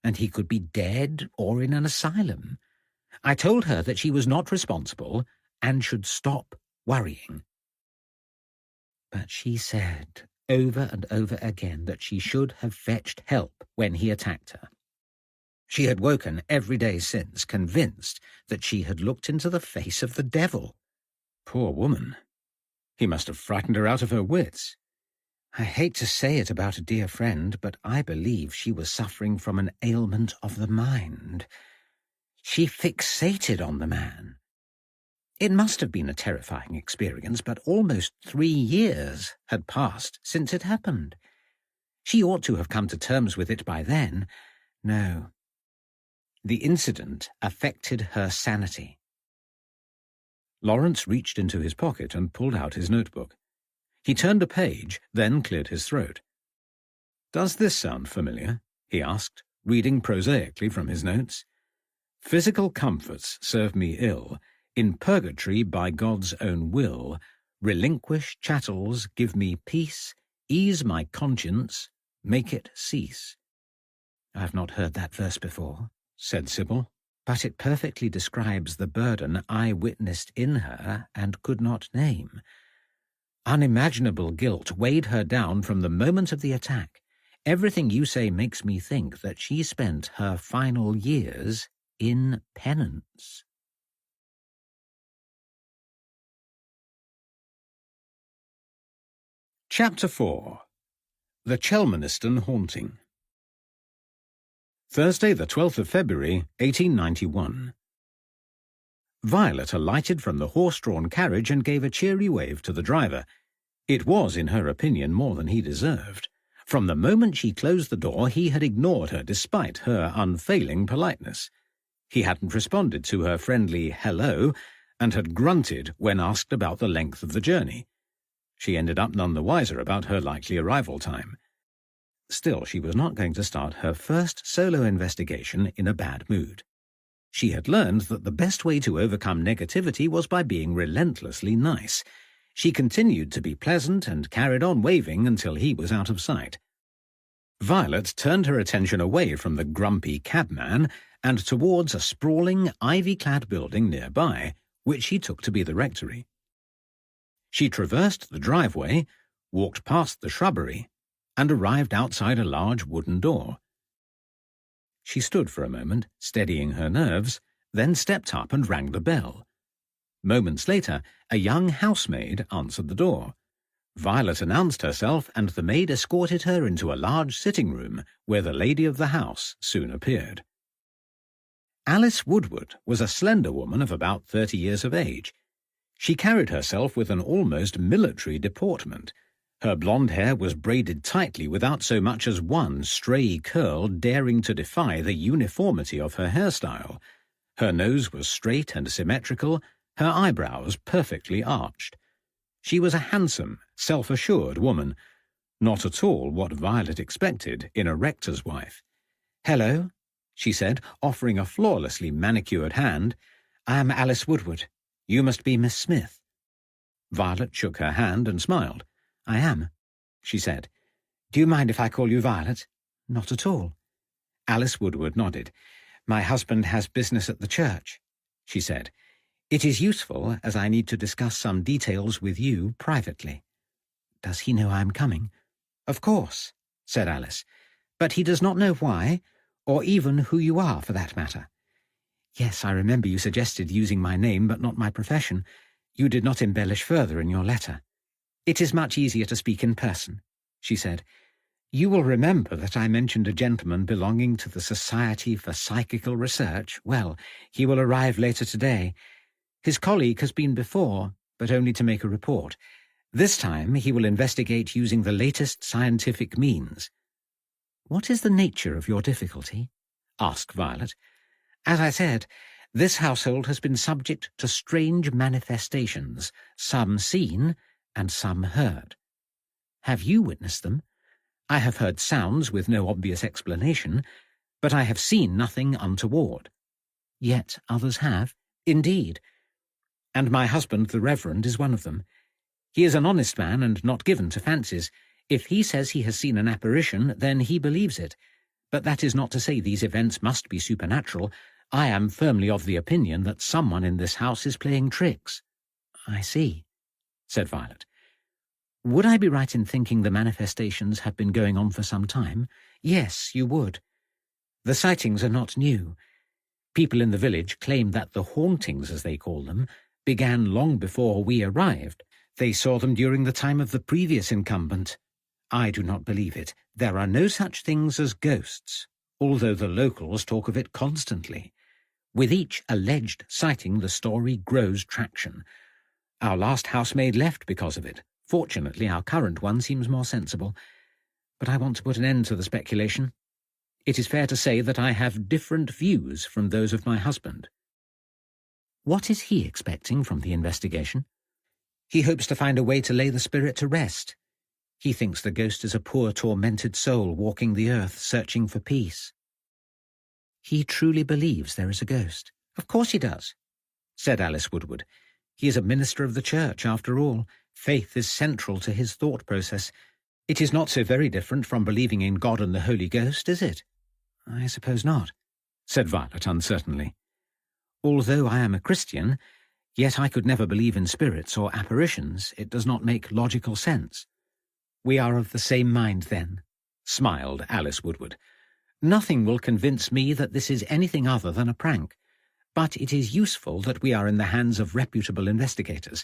and he could be dead or in an asylum. I told her that she was not responsible and should stop worrying. But she said over and over again that she should have fetched help when he attacked her. She had woken every day since, convinced that she had looked into the face of the devil. Poor woman. He must have frightened her out of her wits. I hate to say it about a dear friend, but I believe she was suffering from an ailment of the mind. She fixated on the man. It must have been a terrifying experience, but almost 3 years had passed since it happened. She ought to have come to terms with it by then. No. The incident affected her sanity. Lawrence reached into his pocket and pulled out his notebook. He turned a page, then cleared his throat. "Does this sound familiar?" he asked, reading prosaically from his notes. "Physical comforts serve me ill. In purgatory by God's own will, relinquish chattels, give me peace, ease my conscience, make it cease." "I have not heard that verse before," said Sybil, "but it perfectly describes the burden I witnessed in her and could not name. Unimaginable guilt weighed her down from the moment of the attack. Everything you say makes me think that she spent her final years in penance." Chapter 4. The Chelmaniston Haunting. Thursday, the 12th of February, 1891. Violet alighted from the horse-drawn carriage and gave a cheery wave to the driver. It was, in her opinion, more than he deserved. From the moment she closed the door, he had ignored her despite her unfailing politeness. He hadn't responded to her friendly hello and had grunted when asked about the length of the journey. She ended up none the wiser about her likely arrival time. Still, she was not going to start her first solo investigation in a bad mood. She had learned that the best way to overcome negativity was by being relentlessly nice. She continued to be pleasant and carried on waving until he was out of sight. Violet turned her attention away from the grumpy cabman and towards a sprawling, ivy-clad building nearby, which she took to be the rectory. She traversed the driveway, walked past the shrubbery, and arrived outside a large wooden door. She stood for a moment, steadying her nerves, then stepped up and rang the bell. Moments later, a young housemaid answered the door. Violet announced herself, and the maid escorted her into a large sitting room, where the lady of the house soon appeared. Alice Woodward was a slender woman of about 30 years of age. She carried herself with an almost military deportment. Her blonde hair was braided tightly without so much as one stray curl daring to defy the uniformity of her hairstyle. Her nose was straight and symmetrical, her eyebrows perfectly arched. She was a handsome, self-assured woman, not at all what Violet expected in a rector's wife.
"Hello,"
she said, offering a flawlessly manicured hand.
"I am Alice Woodward. You must be Miss Smith."
Violet shook her hand and smiled.
"I am," she said. "Do you mind if I call you Violet?" "Not at all."
Alice Woodward nodded.
"My husband has business at the church," she said. "It is useful, as I need to discuss some details with you privately." "Does he know I am coming?" "Of course," said Alice. "But he does not know why, or even who you are, for that matter." "Yes, I remember you suggested using my name but not my profession. You did not embellish further in your letter." "It is much easier to speak in person," she said. "You will remember that I mentioned a gentleman belonging to the Society for Psychical Research. Well, he will arrive later today. His colleague has been before, but only to make a report. This time he will investigate using the latest scientific means." "What is the nature of your difficulty?" asked Violet. "As I said, this household has been subject to strange manifestations, some seen and some heard." "Have you witnessed them?" "I have heard sounds with no obvious explanation, but I have seen nothing untoward." "Yet others have?" "Indeed. And my husband, the Reverend, is one of them. He is an honest man and not given to fancies. If he says he has seen an apparition, then he believes it. But that is not to say these events must be supernatural. I am firmly of the opinion that someone in this house is playing tricks." "I see," said Violet. "Would I be right in thinking the manifestations have been going on for some time?" "Yes, you would. The sightings are not new. People in the village claim that the hauntings, as they call them, began long before we arrived. They saw them during the time of the previous incumbent. I do not believe it. There are no such things as ghosts, although the locals talk of it constantly. With each alleged sighting, the story grows traction. Our last housemaid left because of it. Fortunately, our current one seems more sensible. But I want to put an end to the speculation. It is fair to say that I have different views from those of my husband." "What is he expecting from the investigation?" "He hopes to find a way to lay the spirit to rest. He thinks the ghost is a poor, tormented soul walking the earth, searching for peace." "He truly believes there is a ghost?" "Of course he does," said Alice Woodward. "He is a minister of the church, after all. Faith is central to his thought process. It is not so very different from believing in God and the Holy Ghost, is it?" "I suppose not," said Violet uncertainly. "Although I am a Christian, yet I could never believe in spirits or apparitions. It does not make logical sense." "We are of the same mind, then," smiled Alice Woodward. "Nothing will convince me that this is anything other than a prank. But it is useful that we are in the hands of reputable investigators.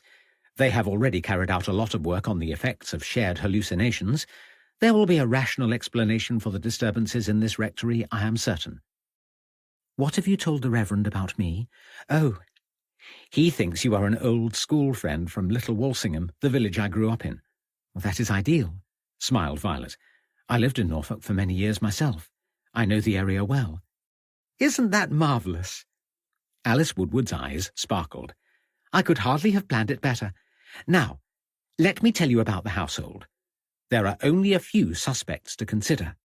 They have already carried out a lot of work on the effects of shared hallucinations. There will be a rational explanation for the disturbances in this rectory, I am certain." "What have you told the Reverend about me?" "Oh, he thinks you are an old school friend from Little Walsingham, the village I grew up in." "Well, that is ideal," smiled Violet. "I lived in Norfolk for many years myself. I know the area well." "Isn't that marvellous?" Alice Woodward's eyes sparkled. "I could hardly have planned it better. Now, let me tell you about the household. There are only a few suspects to consider.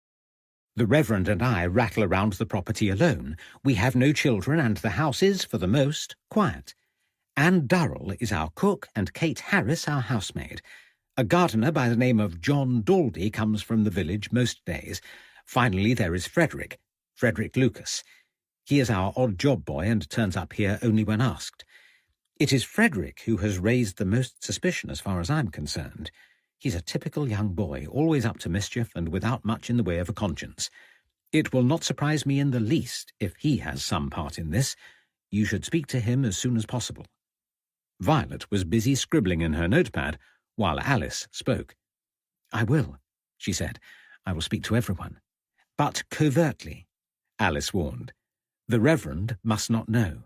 The Reverend and I rattle around the property alone. We have no children, and the house is, for the most, quiet. Anne Durrell is our cook, and Kate Harris our housemaid. A gardener by the name of John Daldy comes from the village most days. Finally, there is Frederick Lucas. He is our odd job boy and turns up here only when asked. It is Frederick who has raised the most suspicion as far as I'm concerned. He's a typical young boy, always up to mischief and without much in the way of a conscience. It will not surprise me in the least if he has some part in this. You should speak to him as soon as possible." Violet was busy scribbling in her notepad while Alice spoke. "I will," she said. "I will speak to everyone. But covertly," Alice warned. "The Reverend must not know."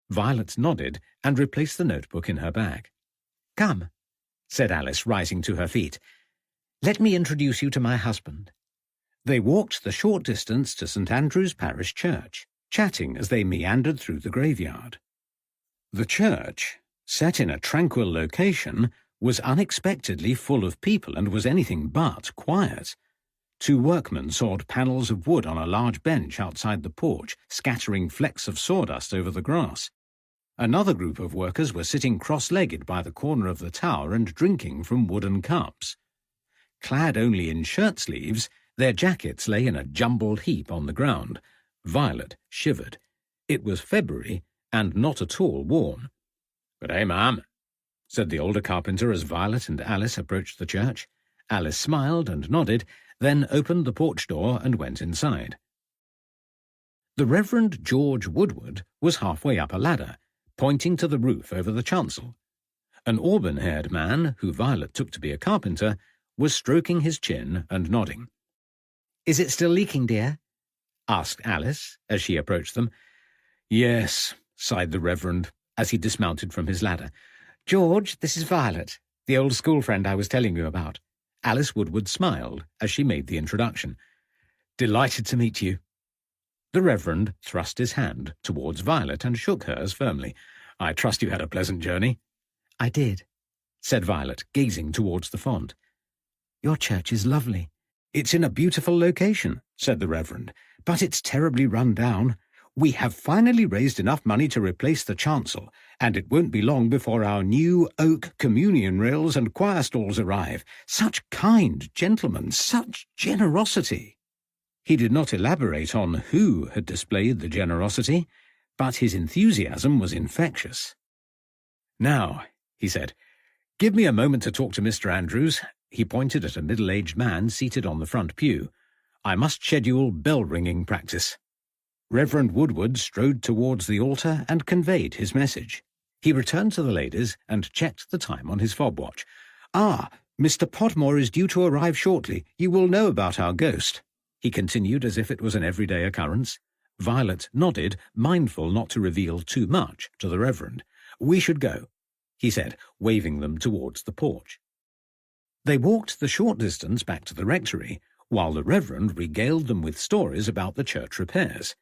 Violet nodded and replaced the notebook in her bag. "Come," said Alice, rising to her feet. "Let me introduce you to my husband." They walked the short distance to St. Andrew's Parish Church, chatting as they meandered through the graveyard. The church, set in a tranquil location,
was unexpectedly full of people and was anything but quiet. 2 workmen sawed panels of wood on a large bench outside the porch, scattering flecks of sawdust over the grass. Another group of workers were sitting cross-legged by the corner of the tower and drinking from wooden cups. Clad only in shirt-sleeves, their jackets lay in a jumbled heap on the ground. Violet shivered. It was February, and not at all warm. "Good day, ma'am," said the older carpenter as Violet and Alice approached the church. Alice smiled and nodded, then opened the porch door and went inside. The Reverend George Woodward was halfway up a ladder, pointing to the roof over the chancel. An auburn-haired man, who Violet took to be a carpenter, was stroking his chin and nodding.
"Is it still leaking, dear?"
asked Alice as she approached them. "Yes," sighed the Reverend as he dismounted from his ladder.
"George, this is Violet, the old school friend I was telling you about."
Alice Woodward smiled as she made the introduction. "Delighted to meet you." The Reverend thrust his hand towards Violet and shook hers firmly. "I trust you had a pleasant journey."
"I did,"
said Violet, gazing towards the font.
"Your church is lovely."
"It's in a beautiful location," said the Reverend, "but it's terribly run down. We have finally raised enough money to replace the chancel, and it won't be long before our new oak communion rails and choir stalls arrive. Such kind gentlemen, such generosity." He did not elaborate on who had displayed the generosity, but his enthusiasm was infectious. "Now," he said, "give me a moment to talk to Mr. Andrews." He pointed at a middle-aged man seated on the front pew. "I must schedule bell-ringing practice." Reverend Woodward strode towards the altar and conveyed his message. He returned to the ladies and checked the time on his fob watch. "Ah, Mr. Podmore is due to arrive shortly. You will know about our ghost," he continued as if it was an everyday occurrence. Violet nodded, mindful not to reveal too much to the Reverend. "We should go," he said, waving them towards the porch. They walked the short distance back to the rectory, while the Reverend regaled them with stories about the church repairs.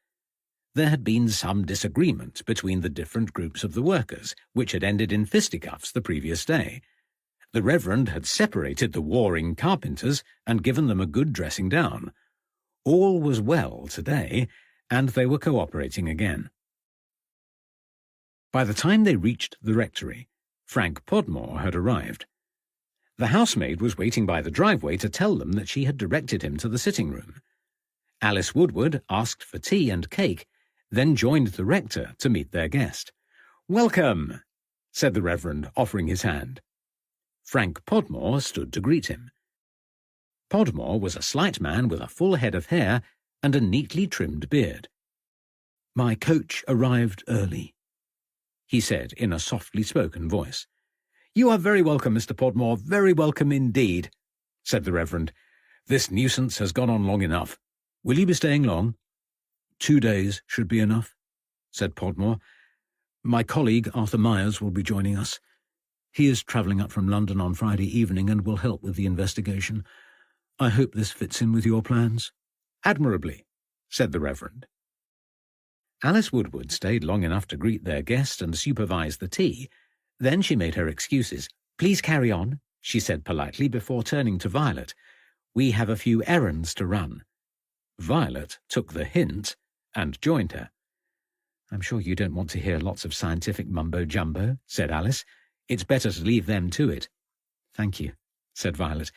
There had been some disagreement between the different groups of the workers, which had ended in fisticuffs the previous day. The Reverend had separated the warring carpenters and given them a good dressing down. All was well today, and they were cooperating again. By the time they reached the rectory, Frank Podmore had arrived. The housemaid was waiting by the driveway to tell them that she had directed him to the sitting room. Alice Woodward asked for tea and cake, then joined the rector to meet their guest. "Welcome," said the Reverend, offering his hand. Frank Podmore stood to greet him. Podmore was a slight man with a full head of hair and a neatly trimmed beard. "My coach arrived early," he said in a softly spoken voice. "You are very welcome, Mr. Podmore, very welcome indeed," said the Reverend. "This nuisance has gone on long enough. Will you be staying long?" 2 days should be enough," said Podmore. "My colleague Arthur Myers will be joining us. He is travelling up from London on Friday evening and will help with the investigation. I hope this fits in with your plans." "Admirably," said the Reverend. Alice Woodward stayed long enough to greet their guest and supervise the tea. Then she made her excuses. "Please carry on," she said politely before turning to Violet. "We have a few errands to run." Violet took the hint and joined her. "I'm sure you don't want to hear lots of scientific mumbo-jumbo," said Alice. "It's better to leave them to it." "Thank you," said Violet.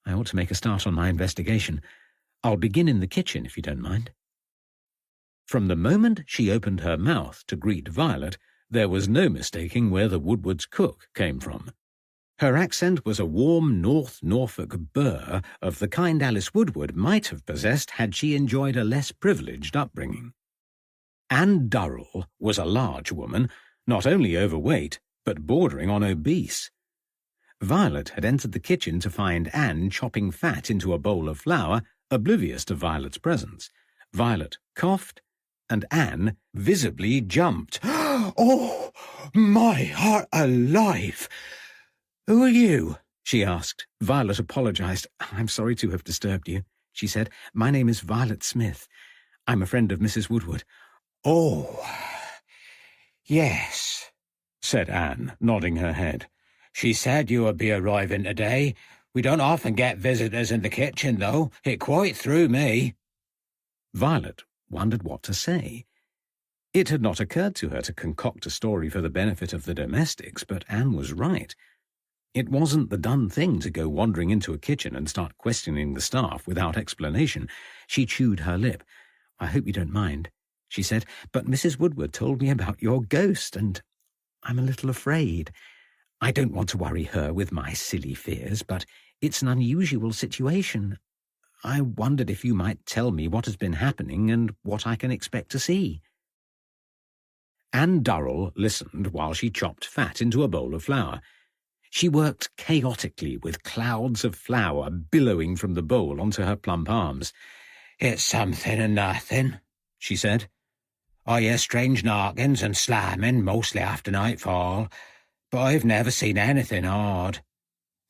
"I ought to make a start on my investigation. I'll begin in the kitchen, if you don't mind." From the moment she opened her mouth to greet Violet, there was no mistaking where the Woodward's cook came from. Her accent was a warm North Norfolk burr of the kind Alice Woodward might have possessed had she enjoyed a less privileged upbringing. Anne Durrell was a large woman, not only overweight, but bordering on obese. Violet had entered the kitchen to find Anne chopping fat into a bowl of flour, oblivious to Violet's presence. Violet coughed, and Anne visibly jumped. "Oh, my heart alive! Who are you?" she asked. Violet apologized. "I'm sorry to have disturbed you," she said. "My name is Violet Smith. I'm a friend of Mrs. Woodward." "Oh, yes," said Anne, nodding her head.
She said you would be arriving today. We don't often get visitors in the kitchen, though. It quite threw me."
Violet wondered what to say. It had not occurred to her to concoct a story for the benefit of the domestics, but Anne was right. It wasn't the done thing to go wandering into a kitchen and start questioning the staff without explanation. She chewed her lip. "I hope you don't mind," she said, "but Mrs. Woodward told me about your ghost, and I'm a little afraid. I don't want to worry her with my silly fears, but it's an unusual situation. I wondered if you might tell me what has been happening and what I can expect to see." Anne Durrell listened while she chopped fat into a bowl of flour. She worked chaotically with clouds of flour billowing from the bowl onto her plump arms.
"It's something and nothing," she said. "I hear strange knockings and slamming mostly after nightfall, but I've never seen anything odd.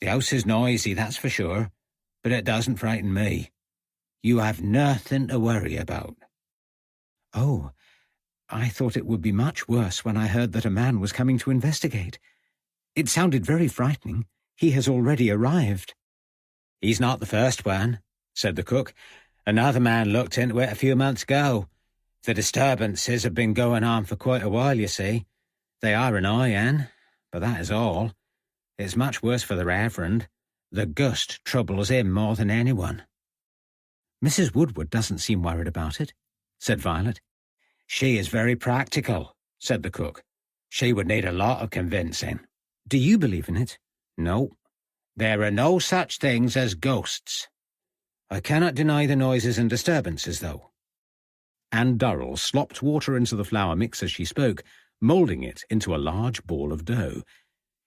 The house is noisy, that's for sure, but it doesn't frighten me. You have nothing to worry about."
"Oh, I thought it would be much worse when I heard that a man was coming to investigate. It sounded very frightening. He has already arrived."
"He's not the first one," said the cook. "Another man looked into it a few months ago. The disturbances have been going on for quite a while, you see. They are annoying, Anne, but that is all. It's much worse for the Reverend. The ghost troubles him more than anyone."
"Mrs. Woodward doesn't seem worried about it," said Violet.
"She is very practical," said the cook. "She would need a lot of convincing."
"Do you believe in it?"
"No. There are no such things as ghosts. I cannot deny the noises and disturbances, though."
Anne Durrell slopped water into the flour mix as she spoke, moulding it into a large ball of dough.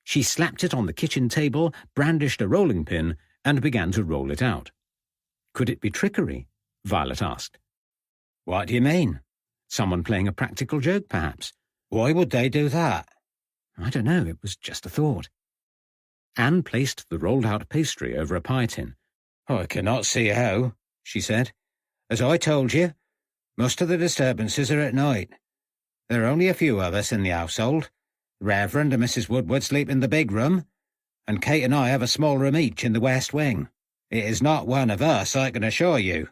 She slapped it on the kitchen table, brandished a rolling pin, and began to roll it out. Could it be trickery? Violet asked.
"What do you mean?"
Someone playing a practical joke, perhaps.
"Why would they do that?"
"I don't know, it was just a thought." Anne placed the rolled-out pastry over a pie tin.
"I cannot see how," she said. "As I told you, most of the disturbances are at night. There are only a few of us in the household. The Reverend and Mrs. Woodward sleep in the big room, and Kate and I have a small room each in the west wing. It is not one of us, I can assure you."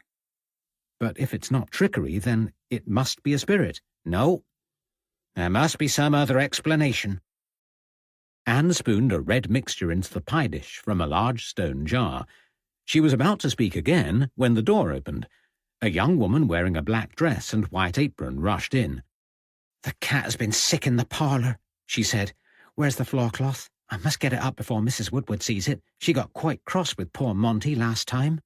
"But if it's not trickery, then it must be a spirit."
"No. There must be some other explanation."
Anne spooned a red mixture into the pie dish from a large stone jar. She was about to speak again when the door opened. A young woman wearing a black dress and white apron rushed in.
"The cat has been sick in the parlour," she said. "Where's the floorcloth? I must get it up before Mrs. Woodward sees it. She got quite cross with poor Monty last time."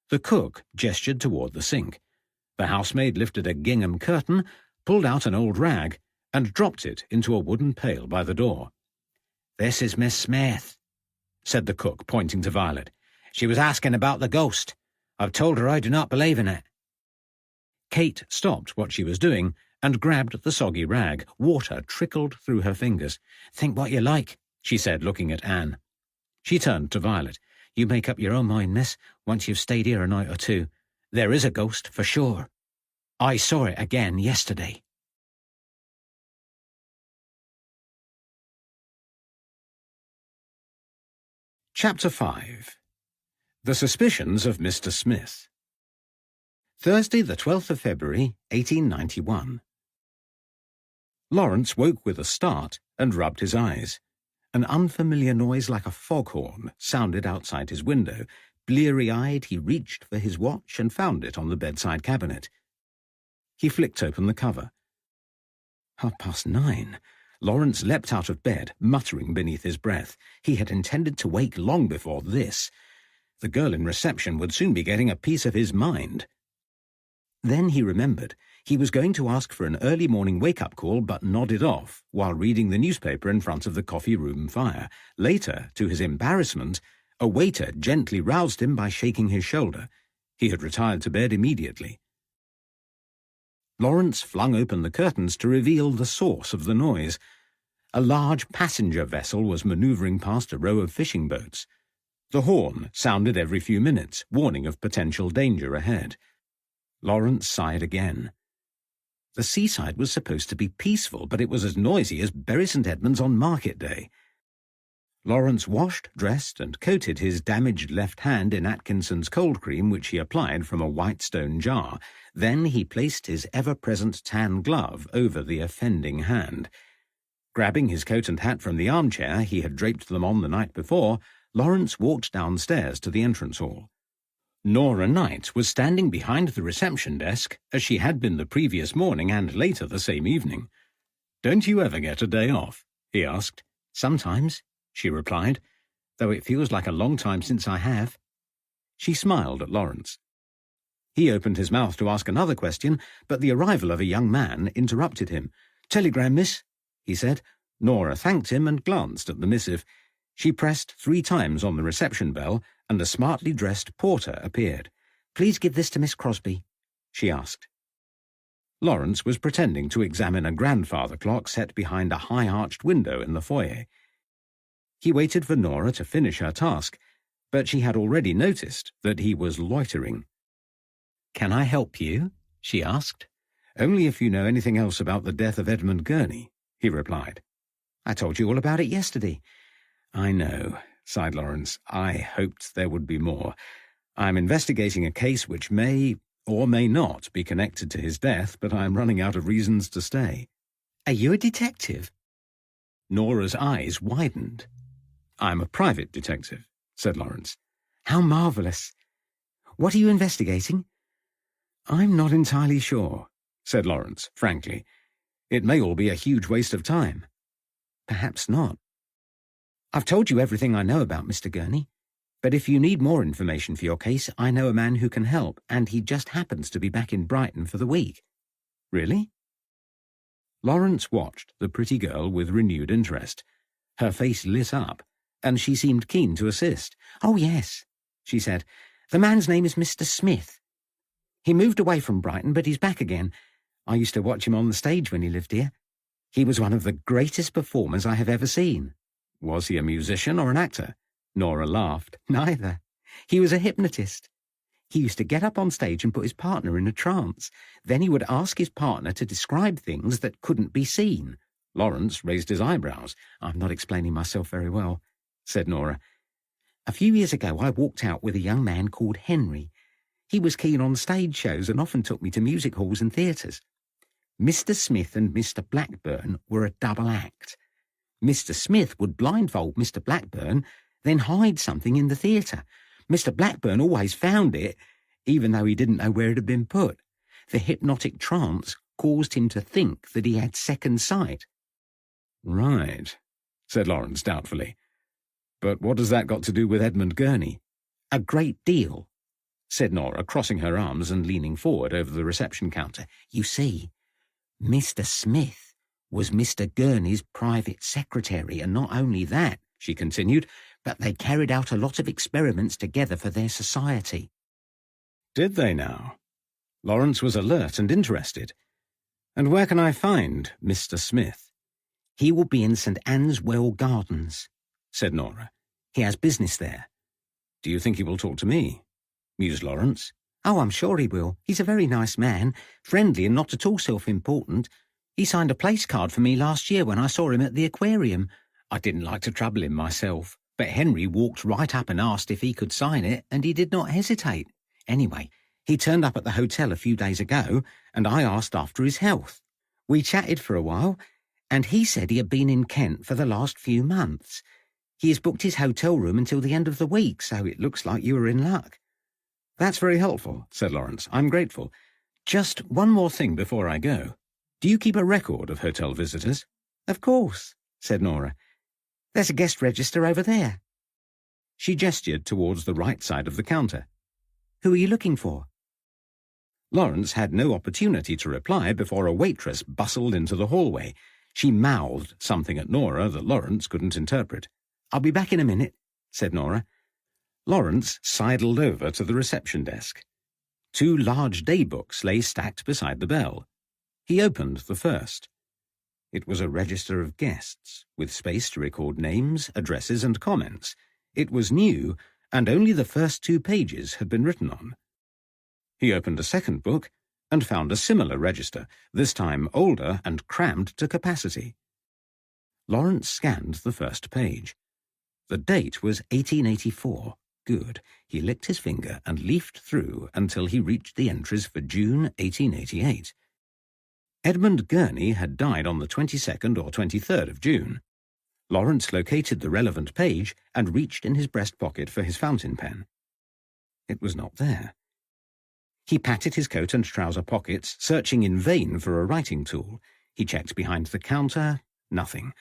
The cook gestured toward the sink. The housemaid lifted a gingham curtain, pulled out an old rag, and dropped it into a wooden pail by the door.
"This is Miss Smith," said the cook, pointing to Violet. "She was asking about the ghost. I've told her I do not believe in it."
Kate stopped what she was doing and grabbed the soggy rag. Water trickled through her fingers.
"Think what you like,"
she said, looking at Anne. She turned to Violet.
"You make up your own mind, miss, once you've stayed here a night or two. There is a ghost, for sure. I saw it again yesterday."
Chapter 5. The Suspicions of Mr. Smith. Thursday, the 12th of February, 1891. Lawrence woke with a start and rubbed his eyes. An unfamiliar noise like a foghorn sounded outside his window. Bleary-eyed, he reached for his watch and found it on the bedside cabinet. He flicked open the cover. 9:30. Lawrence leapt out of bed, muttering beneath his breath. He had intended to wake long before this. The girl in reception would soon be getting a piece of his mind. Then he remembered. He was going to ask for an early morning wake-up call, but nodded off while reading the newspaper in front of the coffee-room fire. Later, to his embarrassment, a waiter gently roused him by shaking his shoulder. He had retired to bed immediately. Lawrence flung open the curtains to reveal the source of the noise. A large passenger vessel was manoeuvring past a row of fishing boats. The horn sounded every few minutes, warning of potential danger ahead. Lawrence sighed again. The seaside was supposed to be peaceful, but it was as noisy as Bury St. Edmunds on market day. Lawrence washed, dressed, and coated his damaged left hand in Atkinson's cold cream, which he applied from a white stone jar. Then he placed his ever-present tan glove over the offending hand. Grabbing his coat and hat from the armchair he had draped them on the night before, Lawrence walked downstairs to the entrance hall. Nora Knight was standing behind the reception desk, as she had been the previous morning and later the same evening. "Don't you ever get a day off?" he asked.
"Sometimes," she replied, "though it feels like a long time since I have."
She smiled at Lawrence. He opened his mouth to ask another question, but the arrival of a young man interrupted him. "Telegram, miss," he said. Nora thanked him and glanced at the missive. She pressed 3 times on the reception bell, and a smartly dressed porter appeared.
"Please give this to Miss Crosby," she asked.
Lawrence was pretending to examine a grandfather clock set behind a high-arched window in the foyer. He waited for Nora to finish her task, but she had already noticed that he was loitering.
"Can I help you?" she asked.
"Only if you know anything else about the death of Edmund Gurney," he replied.
"I told you all about it yesterday."
"I know," sighed Lawrence. "I hoped there would be more. I'm investigating a case which may or may not be connected to his death, but I'm running out of reasons to stay."
"Are you a detective?"
Nora's eyes widened. "I'm a private detective," said Lawrence.
"How marvellous. What are you investigating?"
"I'm not entirely sure," said Lawrence, frankly. "It may all be a huge waste of time."
"Perhaps not. I've told you everything I know about Mr. Gurney, but if you need more information for your case, I know a man who can help, and he just happens to be back in Brighton for the week."
"Really?" Lawrence watched the pretty girl with renewed interest. Her face lit up, and she seemed keen to assist.
"Oh, yes," she said. "The man's name is Mr. Smith. He moved away from Brighton, but he's back again. I used to watch him on the stage when he lived here. He was one of the greatest performers I have ever seen."
"Was he a musician or an actor?"
Nora laughed. "Neither. He was a hypnotist. He used to get up on stage and put his partner in a trance. Then he would ask his partner to describe things that couldn't be seen."
Lawrence raised his eyebrows.
"I'm not explaining myself very well," said Nora. "A few years ago I walked out with a young man called Henry. He was keen on stage shows and often took me to music halls and theatres. Mr. Smith and Mr. Blackburn were a double act. Mr. Smith would blindfold Mr. Blackburn, then hide something in the theatre. Mr. Blackburn always found it, even though he didn't know where it had been put. The hypnotic trance caused him to think that he had second sight."
"Right," said Lawrence doubtfully. "But what has that got to do with Edmund Gurney?"
"A great deal,"
said Nora, crossing her arms and leaning forward over the reception counter.
"You see, Mr. Smith was Mr. Gurney's private secretary, and not only that," she continued, "but they carried out a lot of experiments together for their society."
"Did they now?" Lawrence was alert and interested. "And where can I find Mr. Smith?"
"He will be in St. Anne's Well Gardens," said Nora. "He has business there."
"Do you think he will talk to me?" mused Lawrence.
"Oh, I'm sure he will. He's a very nice man, friendly and not at all self-important. He signed a place card for me last year when I saw him at the aquarium. I didn't like to trouble him myself, but Henry walked right up and asked if he could sign it, and he did not hesitate. Anyway, he turned up at the hotel a few days ago, and I asked after his health. We chatted for a while, and he said he had been in Kent for the last few months. He has booked his hotel room until the end of the week, so it looks like you are in luck."
"That's very helpful," said Lawrence. "I'm grateful. Just one more thing before I go. Do you keep a record of hotel visitors?"
"Of course," said Nora. "There's a guest register over there."
She gestured towards the right side of the counter.
"Who are you looking for?"
Lawrence had no opportunity to reply before a waitress bustled into the hallway. She mouthed something at Nora that Lawrence couldn't interpret.
"I'll be back in a minute," said Nora.
Lawrence sidled over to the reception desk. 2 large daybooks lay stacked beside the bell. He opened the first. It was a register of guests, with space to record names, addresses, and comments. It was new, and only the first 2 pages had been written on. He opened a second book and found a similar register, this time older and crammed to capacity. Lawrence scanned the first page. The date was 1884. Good. He licked his finger and leafed through until he reached the entries for June 1888. Edmund Gurney had died on the 22nd or 23rd of June. Lawrence located the relevant page and reached in his breast pocket for his fountain pen. It was not there. He patted his coat and trouser pockets, searching in vain for a writing tool. He checked behind the counter. Nothing.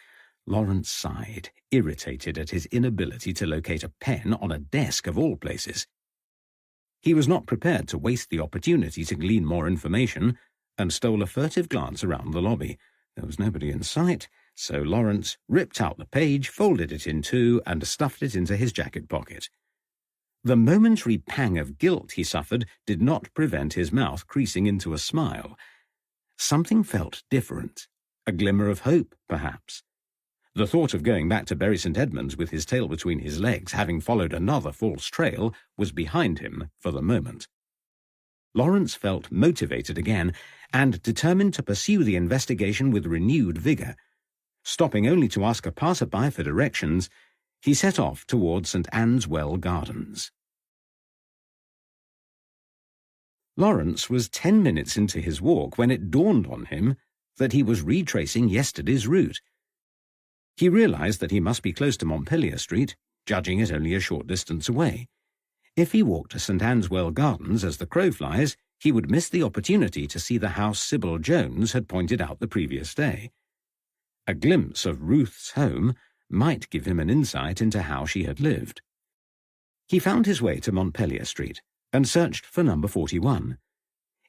Lawrence sighed, irritated at his inability to locate a pen on a desk of all places. He was not prepared to waste the opportunity to glean more information, and stole a furtive glance around the lobby. There was nobody in sight, so Lawrence ripped out the page, folded it in two, and stuffed it into his jacket pocket. The momentary pang of guilt he suffered did not prevent his mouth creasing into a smile. Something felt different. A glimmer of hope, perhaps. The thought of going back to Bury St. Edmunds with his tail between his legs, having followed another false trail, was behind him for the moment. Lawrence felt motivated again and determined to pursue the investigation with renewed vigour. Stopping only to ask a passer-by for directions, he set off towards St. Anne's Well Gardens. Lawrence was 10 minutes into his walk when it dawned on him that he was retracing yesterday's route. He realised that he must be close to Montpellier Street, judging it only a short distance away. If he walked to St. Anne's Well Gardens as the crow flies, he would miss the opportunity to see the house Sybil Jones had pointed out the previous day. A glimpse of Ruth's home might give him an insight into how she had lived. He found his way to Montpellier Street and searched for number 41.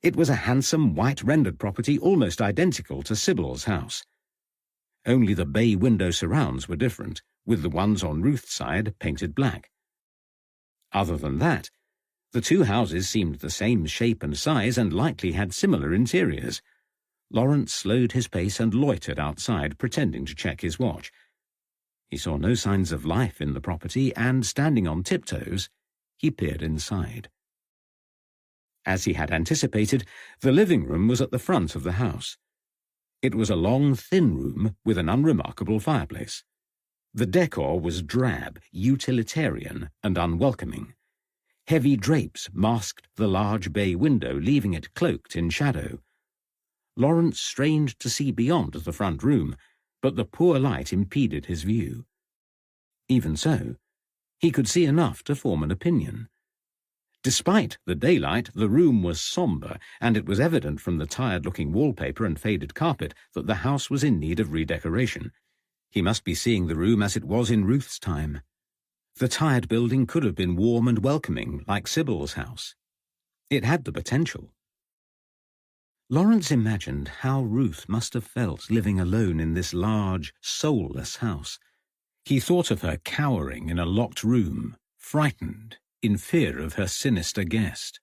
It was a handsome white-rendered property almost identical to Sybil's house. Only the bay window surrounds were different, with the ones on Ruth's side painted black. Other than that, the two houses seemed the same shape and size and likely had similar interiors. Lawrence slowed his pace and loitered outside, pretending to check his watch. He saw no signs of life in the property and, standing on tiptoes, he peered inside. As he had anticipated, the living room was at the front of the house. It was a long, thin room with an unremarkable fireplace. The decor was drab, utilitarian, and unwelcoming. Heavy drapes masked the large bay window, leaving it cloaked in shadow. Lawrence strained to see beyond the front room, but the poor light impeded his view. Even so, he could see enough to form an opinion. Despite the daylight, the room was sombre, and it was evident from the tired-looking wallpaper and faded carpet that the house was in need of redecoration. He must be seeing the room as it was in Ruth's time. The tired building could have been warm and welcoming, like Sybil's house. It had the potential. Lawrence imagined how Ruth must have felt living alone in this large, soulless house. He thought of her cowering in a locked room, frightened, in fear of her sinister guest.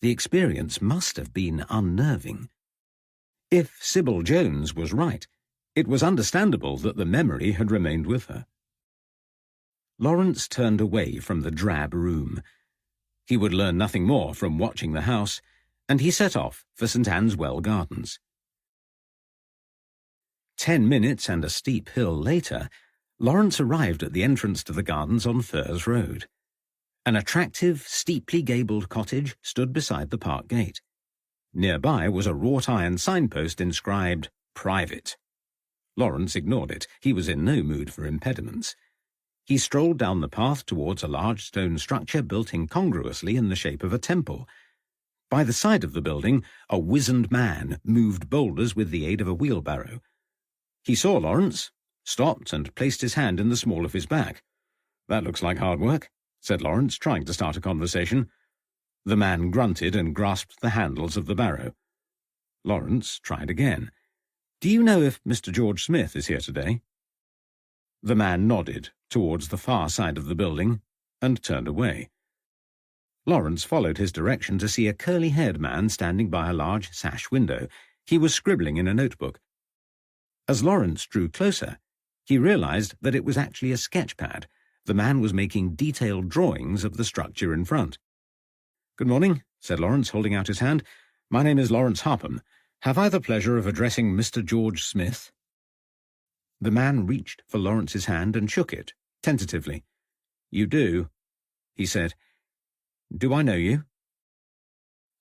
The experience must have been unnerving. If Sybil Jones was right, it was understandable that the memory had remained with her. Lawrence turned away from the drab room. He would learn nothing more from watching the house, and he set off for St. Anne's Well Gardens. 10 minutes and a steep hill later, Lawrence arrived at the entrance to the gardens on Furze Road. An attractive, steeply gabled cottage stood beside the park gate. Nearby was a wrought-iron signpost inscribed, "Private." Lawrence ignored it. He was in no mood for impediments. He strolled down the path towards a large stone structure built incongruously in the shape of a temple. By the side of the building, a wizened man moved boulders with the aid of a wheelbarrow. He saw Lawrence, stopped, and placed his hand in the small of his back. "That looks like hard work," said Lawrence, trying to start a conversation. The man grunted and grasped the handles of the barrow. Lawrence tried again. "Do you know if Mr. George Smith is here today?" The man nodded towards the far side of the building and turned away. Lawrence followed his direction to see a curly-haired man standing by a large sash window. He was scribbling in a notebook. As Lawrence drew closer, he realized that it was actually a sketch pad. The man was making detailed drawings of the structure in front. "Good morning," said Lawrence, holding out his hand. "My name is Lawrence Harpham. Have I the pleasure of addressing Mr. George Smith?" The man reached for Lawrence's hand and shook it, Tentatively. "You do," he said. "Do I know you?"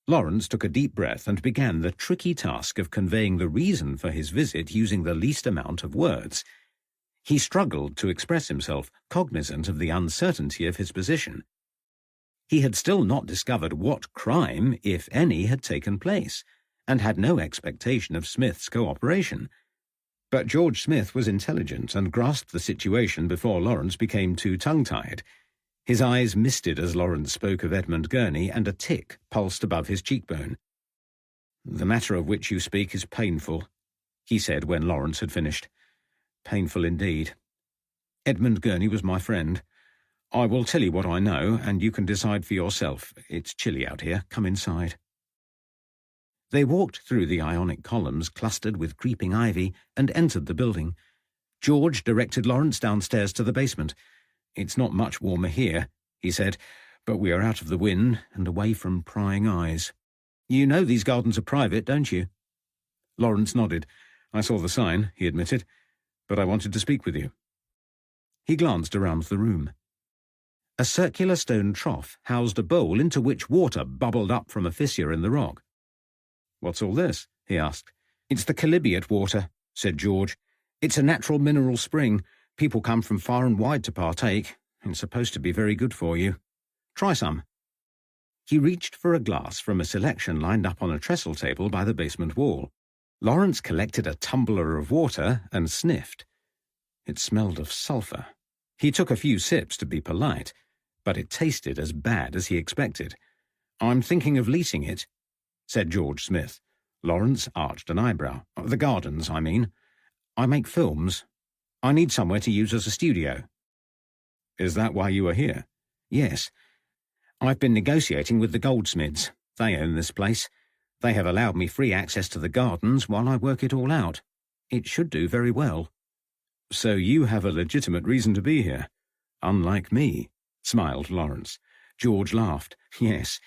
Lawrence took a deep breath and began the tricky task of conveying the reason for his visit using the least amount of words. He struggled to express himself, cognizant of the uncertainty of his position. He had still not discovered what crime, if any, had taken place, and had no expectation of Smith's cooperation. But George Smith was intelligent and grasped the situation before Lawrence became too tongue-tied. His eyes misted as Lawrence spoke of Edmund Gurney, and a tick pulsed above his cheekbone. "The matter of which you speak is painful," he said when Lawrence had finished. "Painful indeed. Edmund Gurney was my friend. I will tell you what I know, and you can decide for yourself. It's chilly out here. Come inside." They walked through the Ionic columns clustered with creeping ivy and entered the building. George directed Lawrence downstairs to the basement. "It's not much warmer here," he said, "but we are out of the wind and away from prying eyes. You know these gardens are private, don't you?" Lawrence nodded. "I saw the sign," he admitted, "but I wanted to speak with you." He glanced around the room. A circular stone trough housed a bowl into which water bubbled up from a fissure in the rock. "What's all this?" he asked. "It's the chalybeate water," said George. "It's a natural mineral spring. People come from far and wide to partake. It's supposed to be very good for you. Try some." He reached for a glass from a selection lined up on a trestle table by the basement wall. Lawrence collected a tumbler of water and sniffed. It smelled of sulphur. He took a few sips to be polite, but it tasted as bad as he expected. "I'm thinking of leasing it," said George Smith. Lawrence arched an eyebrow. "The gardens, I mean. I make films. I need somewhere to use as a studio." "Is that why you are here?" "Yes. I've been negotiating with the goldsmiths. They own this place. They have allowed me free access to the gardens while I work it all out. It should do very well." "So you have a legitimate reason to be here. Unlike me," smiled Lawrence. George laughed. "Yes,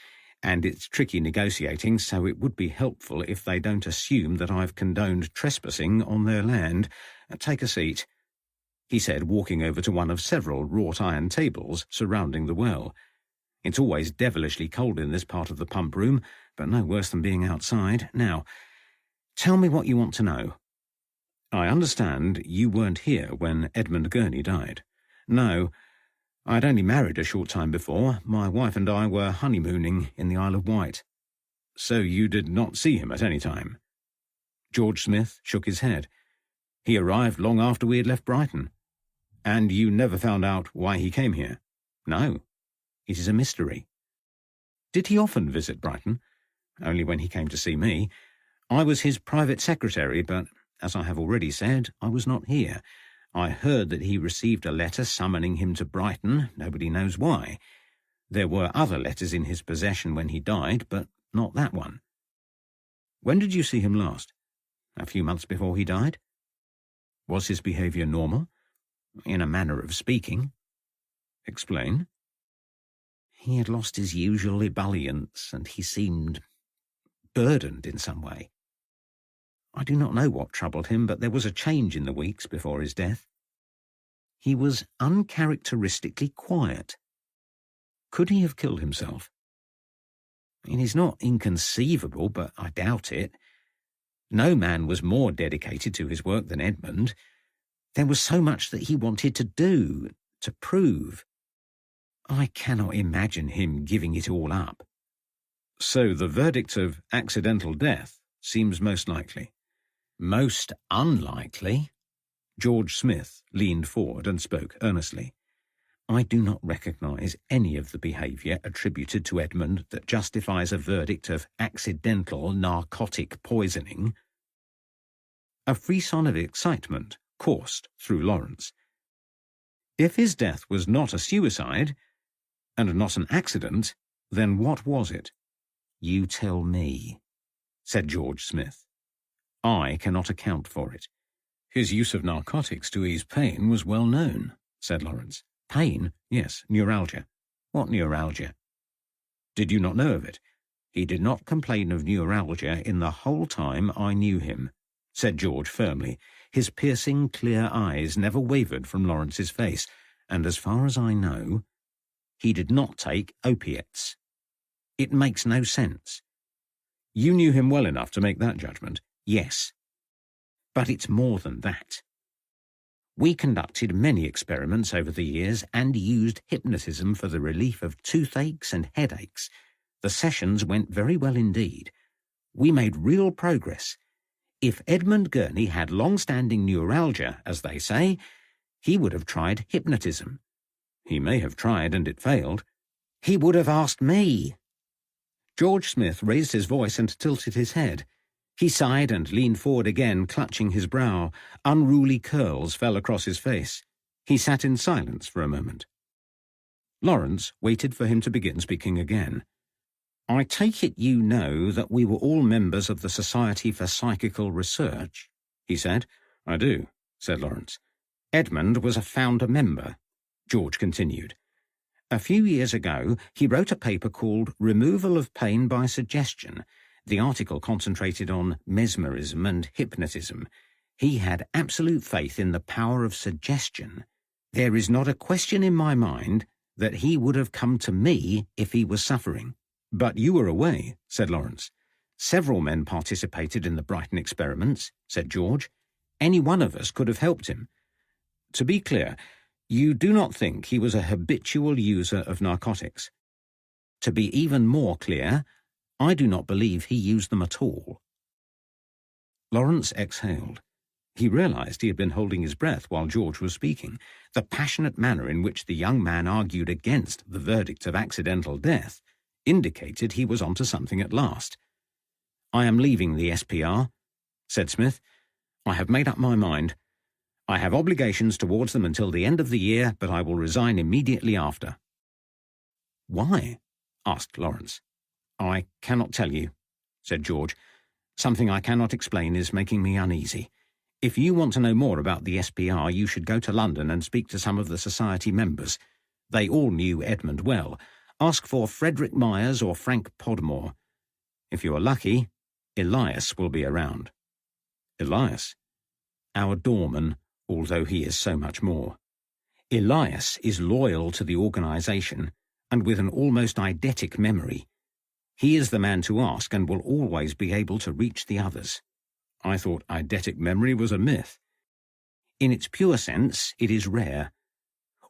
and it's tricky negotiating, so it would be helpful if they don't assume that I've condoned trespassing on their land. Take a seat," he said, walking over to one of several wrought-iron tables surrounding the well. "It's always devilishly cold in this part of the pump room, but no worse than being outside. Now, tell me what you want to know." "I understand you weren't here when Edmund Gurney died." "No. I'd only married a short time before. My wife and I were honeymooning in the Isle of Wight." "So you did not see him at any time?" George Smith shook his head. "He arrived long after we had left Brighton." "And you never found out why he came here?" "No. It is a mystery." "Did he often visit Brighton?" "Only when he came to see me. I was his private secretary, but, as I have already said, I was not here. I heard that he received a letter summoning him to Brighton. Nobody knows why. There were other letters in his possession when he died, but not that one." "When did you see him last?" "A few months before he died." "Was his behaviour normal?" "In a manner of speaking." "Explain." "He had lost his usual ebullience, and he seemed burdened in some way. I do not know what troubled him, but there was a change in the weeks before his death. He was uncharacteristically quiet. Could he have killed himself? It is not inconceivable, but I doubt it. No man was more dedicated to his work than Edmund. There was so much that he wanted to do, to prove. I cannot imagine him giving it all up." "So the verdict of accidental death seems most likely." "Most unlikely." George Smith leaned forward and spoke earnestly. "I do not recognize any of the behaviour attributed to Edmund that justifies a verdict of accidental narcotic poisoning." A frisson of excitement coursed through Lawrence. If his death was not a suicide, and not an accident, then what was it? "You tell me," said George Smith. "I cannot account for it." "His use of narcotics to ease pain was well known," said Lawrence. "Pain? Yes, neuralgia." "What neuralgia?" "Did you not know of it?" "He did not complain of neuralgia in the whole time I knew him," said George firmly. His piercing, clear eyes never wavered from Lawrence's face. and as far as I know, he did not take opiates. It makes no sense. You knew him well enough to make that judgment, yes. But it's more than that. We conducted many experiments over the years and used hypnotism for the relief of toothaches and headaches. The sessions went very well indeed. We made real progress. If Edmund Gurney had long-standing neuralgia, as they say, he would have tried hypnotism. He may have tried and it failed. He would have asked me. George Smith raised his voice and tilted his head. He sighed and leaned forward again, clutching his brow. Unruly curls fell across his face. He sat in silence for a moment. Lawrence waited for him to begin speaking again. I take it you know that we were all members of the Society for Psychical Research, he said. I do, said Lawrence. Edmund was a founder member, George continued. A few years ago, he wrote a paper called Removal of Pain by Suggestion. The article concentrated on mesmerism and hypnotism. He had absolute faith in the power of suggestion. There is not a question in my mind that he would have come to me if he was suffering. But you were away, said Lawrence. Several men participated in the Brighton experiments, said George. Any one of us could have helped him. To be clear, you do not think he was a habitual user of narcotics. To be even more clear, I do not believe he used them at all. Lawrence exhaled. He realized he had been holding his breath while George was speaking. The passionate manner in which the young man argued against the verdict of accidental death indicated he was onto something at last. I am leaving the SPR, said Smith. I have made up my mind. I have obligations towards them until the end of the year, but I will resign immediately after. Why? Asked Lawrence. I cannot tell you, said George. Something I cannot explain is making me uneasy. If you want to know more about the SPR, you should go to London and speak to some of the society members. They all knew Edmund well. Ask for Frederick Myers or Frank Podmore. If you are lucky, Elias will be around. Elias? Our doorman, although he is so much more. Elias is loyal to the organisation and with an almost eidetic memory. He is the man to ask and will always be able to reach the others. I thought eidetic memory was a myth. In its pure sense, it is rare.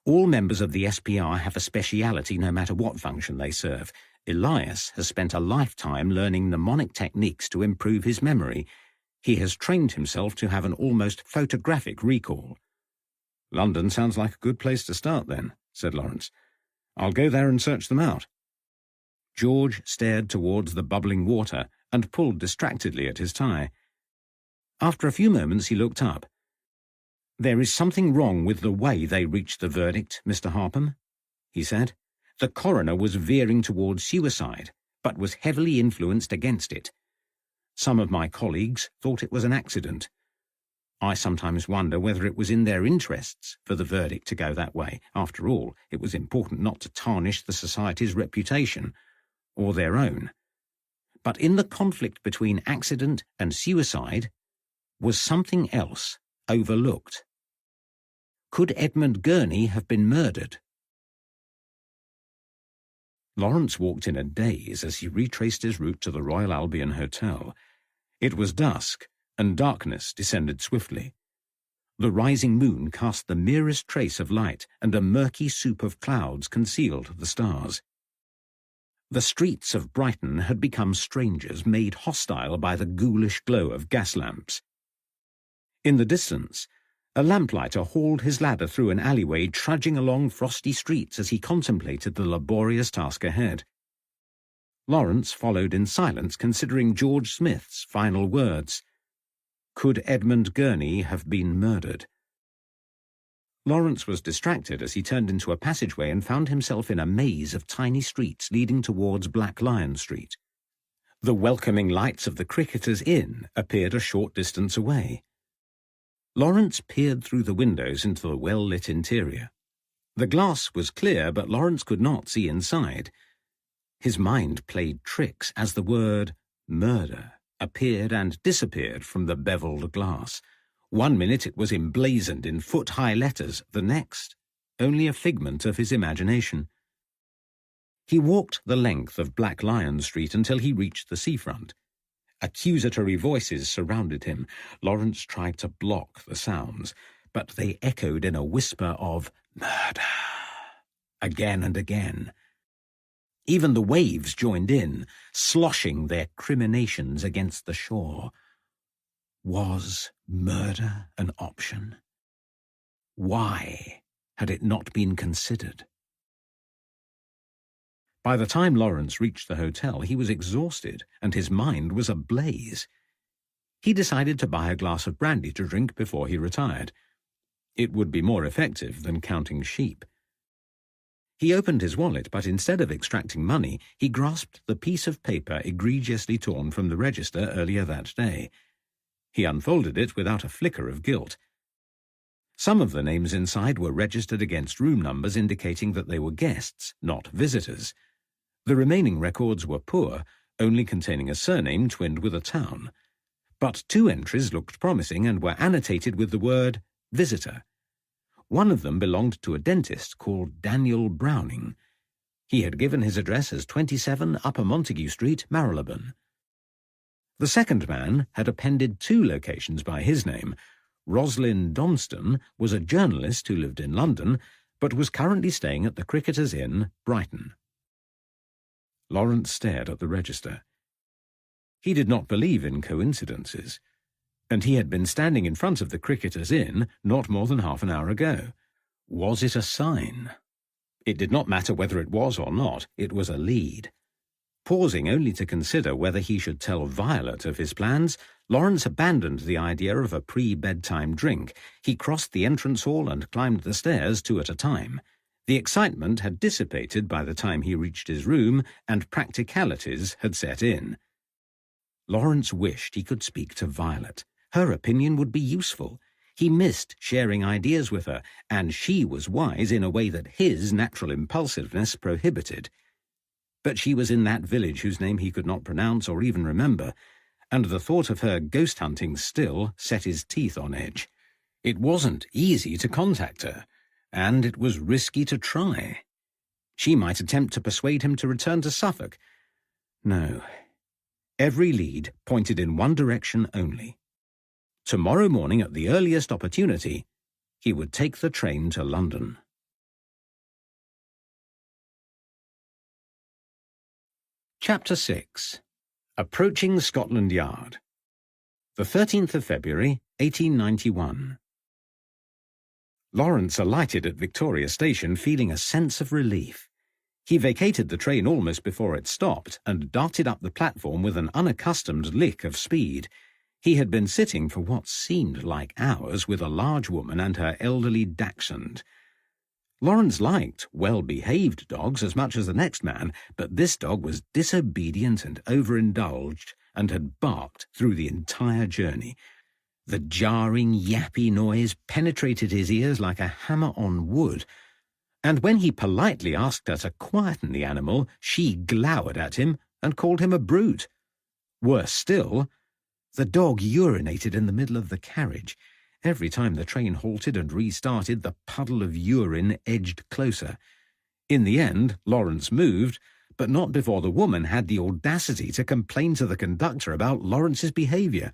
All members of the SPR have a speciality no matter what function they serve. Elias has spent a lifetime learning mnemonic techniques to improve his memory. He has trained himself to have an almost photographic recall. London sounds like a good place to start then, said Lawrence. I'll go there and search them out. George stared towards the bubbling water and pulled distractedly at his tie. After a few moments he looked up. There is something wrong with the way they reached the verdict, Mr. Harpham, he said. The coroner was veering towards suicide, but was heavily influenced against it. Some of my colleagues thought it was an accident. I sometimes wonder whether it was in their interests for the verdict to go that way. After all, it was important not to tarnish the society's reputation, or their own. But in the conflict between accident and suicide was something else overlooked. Could Edmund Gurney have been murdered? Lawrence walked in a daze as he retraced his route to the Royal Albion Hotel. It was dusk, and darkness descended swiftly. The rising moon cast the merest trace of light, and a murky soup of clouds concealed the stars. The streets of Brighton had become strangers, made hostile by the ghoulish glow of gas lamps. In the distance, a lamplighter hauled his ladder through an alleyway, trudging along frosty streets as he contemplated the laborious task ahead. Lawrence followed in silence, considering George Smith's final words. Could Edmund Gurney have been murdered? Lawrence was distracted as he turned into a passageway and found himself in a maze of tiny streets leading towards Black Lion Street. The welcoming lights of the Cricketers' Inn appeared a short distance away. Lawrence peered through the windows into the well-lit interior. The glass was clear, but Lawrence could not see inside. His mind played tricks as the word murder appeared and disappeared from the beveled glass. One minute it was emblazoned in foot-high letters, the next only a figment of his imagination. He walked the length of Black Lion Street until he reached the seafront. Accusatory voices surrounded him. Lawrence tried to block the sounds, but they echoed in a whisper of murder, again and again. Even the waves joined in, sloshing their criminations against the shore. Was murder an option? Why had it not been considered? By the time Lawrence reached the hotel, he was exhausted and his mind was ablaze. He decided to buy a glass of brandy to drink before he retired. It would be more effective than counting sheep. He opened his wallet, but instead of extracting money, he grasped the piece of paper egregiously torn from the register earlier that day. He unfolded it without a flicker of guilt. Some of the names inside were registered against room numbers indicating that they were guests, not visitors. The remaining records were poor, only containing a surname twinned with a town. But 2 entries looked promising and were annotated with the word visitor. One of them belonged to a dentist called Daniel Browning. He had given his address as 27 Upper Montague Street, Marylebone. The second man had appended 2 locations by his name. Roslyn Donston was a journalist who lived in London, but was currently staying at the Cricketers Inn, Brighton. Lawrence stared at the register. He did not believe in coincidences, and he had been standing in front of the Cricketers Inn not more than half an hour ago. Was it a sign? It did not matter whether it was or not, it was a lead. Pausing only to consider whether he should tell Violet of his plans, Lawrence abandoned the idea of a pre-bedtime drink. He crossed the entrance hall and climbed the stairs 2 at a time. The excitement had dissipated by the time he reached his room, and practicalities had set in. Lawrence wished he could speak to Violet. Her opinion would be useful. He missed sharing ideas with her, and she was wise in a way that his natural impulsiveness prohibited. But she was in that village whose name he could not pronounce or even remember, and the thought of her ghost hunting still set his teeth on edge. It wasn't easy to contact her, and it was risky to try. She might attempt to persuade him to return to Suffolk. No. Every lead pointed in one direction only. Tomorrow morning, at the earliest opportunity, he would take the train to London. Chapter 6. Approaching Scotland Yard. The 13th of February, 1891. Lawrence alighted at Victoria Station feeling a sense of relief. He vacated the train almost before it stopped and darted up the platform with an unaccustomed lick of speed. He had been sitting for what seemed like hours with a large woman and her elderly dachshund. Lawrence liked well-behaved dogs as much as the next man, but this dog was disobedient and overindulged and had barked through the entire journey. The jarring, yappy noise penetrated his ears like a hammer on wood, and when he politely asked her to quieten the animal, she glowered at him and called him a brute. Worse still, the dog urinated in the middle of the carriage. Every time the train halted and restarted, the puddle of urine edged closer. In the end, Lawrence moved, but not before the woman had the audacity to complain to the conductor about Lawrence's behaviour.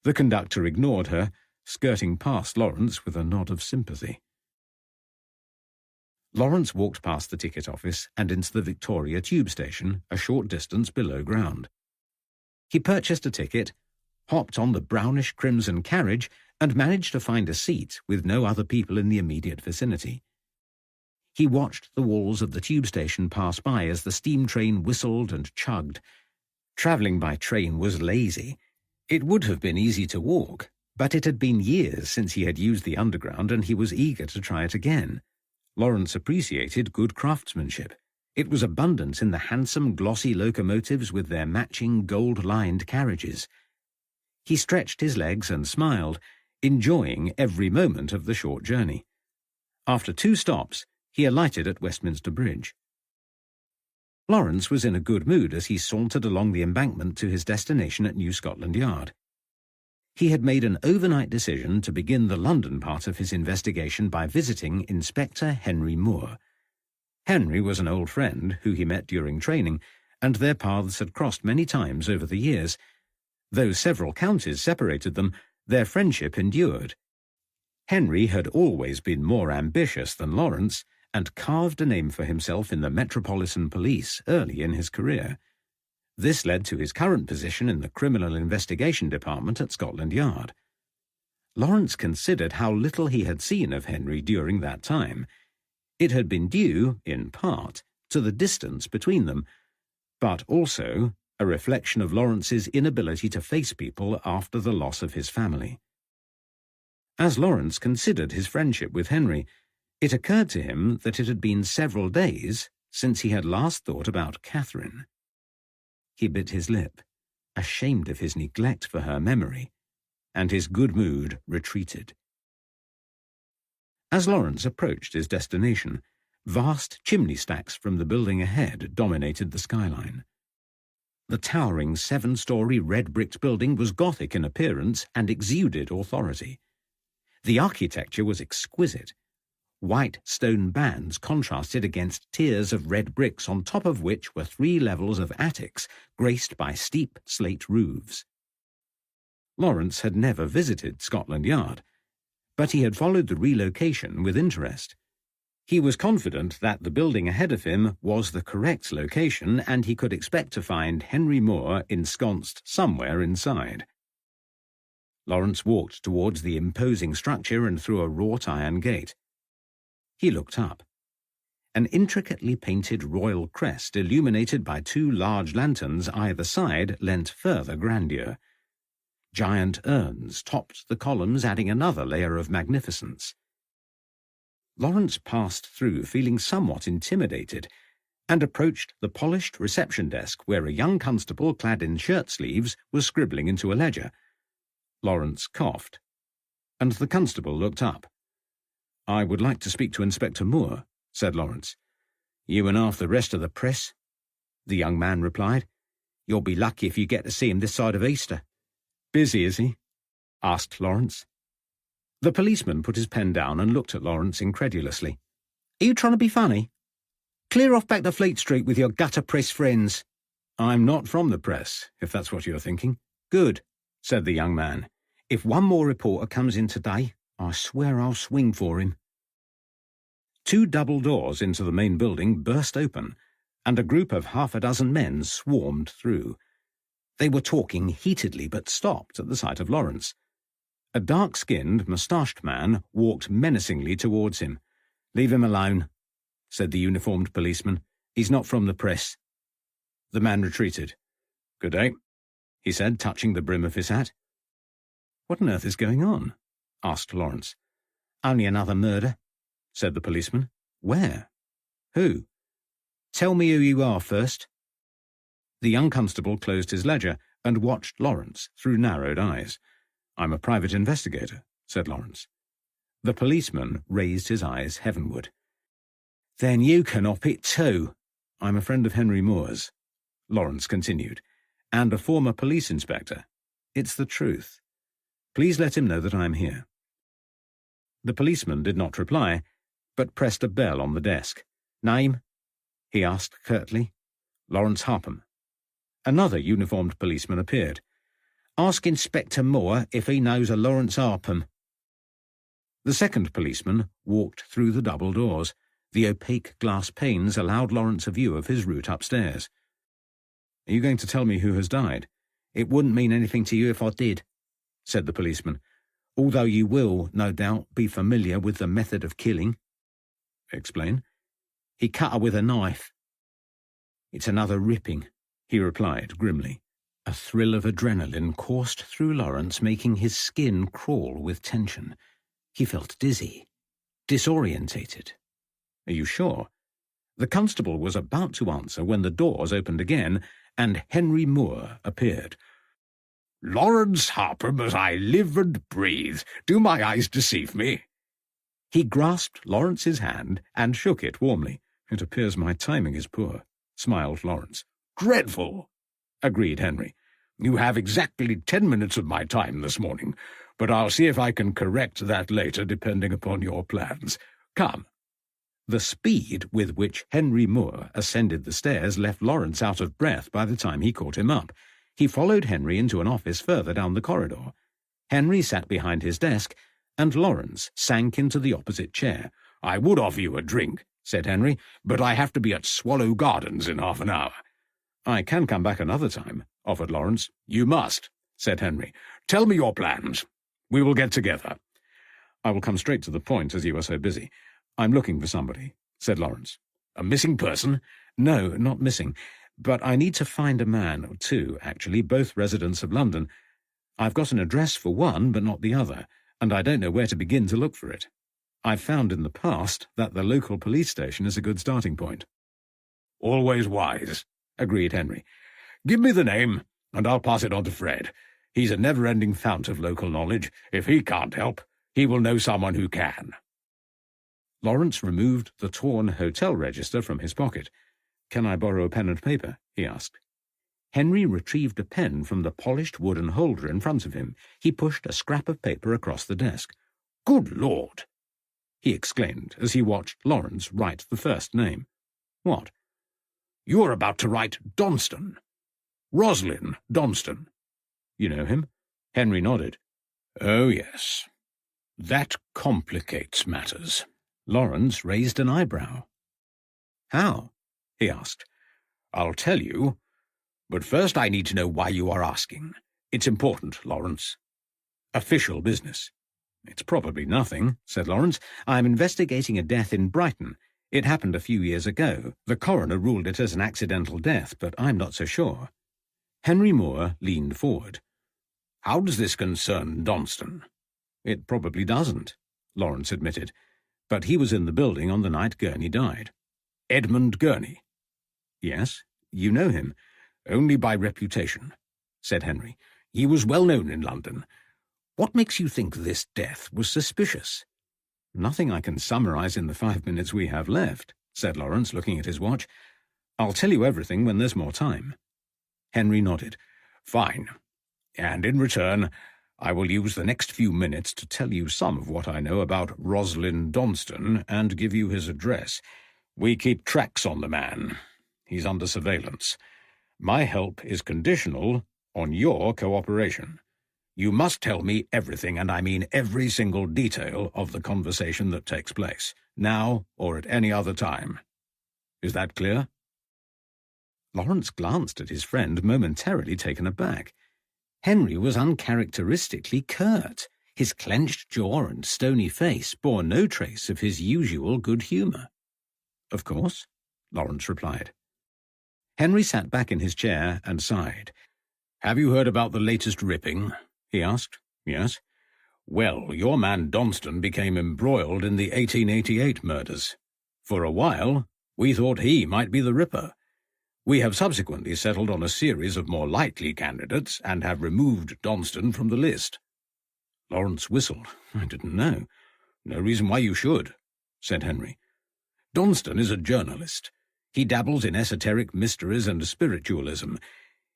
The conductor ignored her, skirting past Lawrence with a nod of sympathy. Lawrence walked past the ticket office and into the Victoria tube station, a short distance below ground. He purchased a ticket, hopped on the brownish-crimson carriage, and managed to find a seat with no other people in the immediate vicinity. He watched the walls of the tube station pass by as the steam train whistled and chugged. Travelling by train was lazy. It would have been easy to walk, but it had been years since he had used the underground and he was eager to try it again. Lawrence appreciated good craftsmanship. It was abundant in the handsome, glossy locomotives with their matching gold-lined carriages. He stretched his legs and smiled, enjoying every moment of the short journey. After 2 stops, he alighted at Westminster Bridge. Lawrence was in a good mood as he sauntered along the embankment to his destination at New Scotland Yard. He had made an overnight decision to begin the London part of his investigation by visiting Inspector Henry Moore. Henry was an old friend who he met during training, and their paths had crossed many times over the years. Though several counties separated them, their friendship endured. Henry had always been more ambitious than Lawrence, and carved a name for himself in the Metropolitan Police early in his career. This led to his current position in the Criminal Investigation Department at Scotland Yard. Lawrence considered how little he had seen of Henry during that time. It had been due, in part, to the distance between them, but also a reflection of Lawrence's inability to face people after the loss of his family. As Lawrence considered his friendship with Henry, it occurred to him that it had been several days since he had last thought about Catherine. He bit his lip, ashamed of his neglect for her memory, and his good mood retreated. As Lawrence approached his destination, vast chimney stacks from the building ahead dominated the skyline. The towering 7-story red-bricked building was Gothic in appearance and exuded authority. The architecture was exquisite. White stone bands contrasted against tiers of red bricks, on top of which were 3 levels of attics graced by steep slate roofs. Lawrence had never visited Scotland Yard, but he had followed the relocation with interest. He was confident that the building ahead of him was the correct location, and he could expect to find Henry Moore ensconced somewhere inside. Lawrence walked towards the imposing structure and through a wrought iron gate. He looked up. An intricately painted royal crest illuminated by 2 large lanterns either side lent further grandeur. Giant urns topped the columns, adding another layer of magnificence. Lawrence passed through feeling somewhat intimidated and approached the polished reception desk where a young constable clad in shirt sleeves was scribbling into a ledger. Lawrence coughed, and the constable looked up. "I would like to speak to Inspector Moore," said Lawrence. "You and half the rest of the press," the young man replied. "You'll be lucky if you get to see him this side of Easter." "Busy, is he?" asked Lawrence. The policeman put his pen down and looked at Lawrence incredulously. "Are you trying to be funny? Clear off back to Fleet Street with your gutter press friends." "I'm not from the press, if that's what you're thinking." "Good," said the young man. "If one more reporter comes in today, I swear I'll swing for him." 2 double doors into the main building burst open, and a group of 6 men swarmed through. They were talking heatedly, but stopped at the sight of Lawrence. A dark-skinned, moustached man walked menacingly towards him. "Leave him alone," said the uniformed policeman. "He's not from the press." The man retreated. "Good day," he said, touching the brim of his hat. "What on earth is going on?" asked Lawrence. "Only another murder," said the policeman. "Where? Who? Tell me who you are first." The young constable closed his ledger and watched Lawrence through narrowed eyes. "I'm a private investigator," said Lawrence. The policeman raised his eyes heavenward. "Then you can op it too." "I'm a friend of Henry Moore's," Lawrence continued, "and a former police inspector. It's the truth. Please let him know that I'm here." The policeman did not reply, but pressed a bell on the desk. "Name?" he asked curtly. "Lawrence Harpham." Another uniformed policeman appeared. "Ask Inspector Moore if he knows a Lawrence Harpham." The second policeman walked through the double doors. The opaque glass panes allowed Lawrence a view of his route upstairs. "Are you going to tell me who has died?" "It wouldn't mean anything to you if I did," said the policeman, "although you will, no doubt, be familiar with the method of killing." "Explain." "He cut her with a knife." "It's another ripping," he replied grimly. A thrill of adrenaline coursed through Lawrence, making his skin crawl with tension. He felt dizzy, disorientated. "Are you sure?" The constable was about to answer when the doors opened again, and Henry Moore appeared.
"Lawrence Harpham, as I live and breathe. Do my eyes deceive me?"
He grasped Lawrence's hand and shook it warmly. "It appears my timing is poor," smiled Lawrence.
"Dreadful,"
agreed Henry.
You have exactly 10 minutes of my time this morning, but I'll see if I can correct that later depending upon your plans. Come."
The speed with which Henry Moore ascended the stairs left Lawrence out of breath by the time he caught him up. He followed Henry into an office further down the corridor. Henry sat behind his desk, and Lawrence sank into the opposite chair.
"I would offer you a drink," said Henry, "but I have to be at Swallow Gardens in half an hour."
"I can come back another time," offered Lawrence.
"You must," said Henry. "Tell me your plans. We will get together."
"I will come straight to the point, as you are so busy. I'm looking for somebody," said Lawrence.
"A missing person?"
"No, not missing. But I need to find a man, or two, actually, both residents of London. I've got an address for one, but not the other, and I don't know where to begin to look for it. I've found in the past that the local police station is a good starting point."
"Always wise," agreed Henry. "Give me the name, and I'll pass it on to Fred. He's a never-ending fount of local knowledge. If he can't help, he will know someone who can."
Lawrence removed the torn hotel register from his pocket. "Can I borrow a pen and paper?" he asked. Henry retrieved a pen from the polished wooden holder in front of him. He pushed a scrap of paper across the desk.
"Good Lord!"
he exclaimed as he watched Lawrence write the first name. "What?"
"You are about to write Donston. Roslyn Donston."
"You know him?"
Henry nodded. "Oh, yes. That complicates matters."
Lawrence raised an eyebrow. "How?" he asked.
"I'll tell you, but first I need to know why you are asking. It's important, Lawrence. Official business."
"It's probably nothing," said Lawrence. "I'm investigating a death in Brighton. It happened a few years ago. The coroner ruled it as an accidental death, but I'm not so sure." Henry Moore leaned forward.
"How does this concern Donston?"
"It probably doesn't," Lawrence admitted. "But he was in the building on the night Gurney died."
"Edmund Gurney?"
"Yes. You know him."
"Only by reputation," said Henry. "He was well known in London. What makes you think this death was suspicious?"
"Nothing I can summarize in the 5 minutes we have left," said Lawrence, looking at his watch. "I'll tell you everything when there's more time."
Henry nodded. "Fine. And in return, I will use the next few minutes to tell you some of what I know about Roslyn Donston and give you his address. We keep tracks on the man. He's under surveillance. My help is conditional on your cooperation. You must tell me everything, and I mean every single detail of the conversation that takes place, now or at any other time. Is that clear?"
Lawrence glanced at his friend, momentarily taken aback. Henry was uncharacteristically curt. His clenched jaw and stony face bore no trace of his usual good humour. "Of course," Lawrence replied. Henry sat back in his chair and sighed.
"Have you heard about the latest ripping?" he asked.
"Yes."
"Well, your man Donston became embroiled in the 1888 murders. For a while, we thought he might be the ripper. We have subsequently settled on a series of more likely candidates and have removed Donston from the list."
Lawrence whistled. "I didn't know."
"No reason why you should," said Henry. "Donston is a journalist. He dabbles in esoteric mysteries and spiritualism.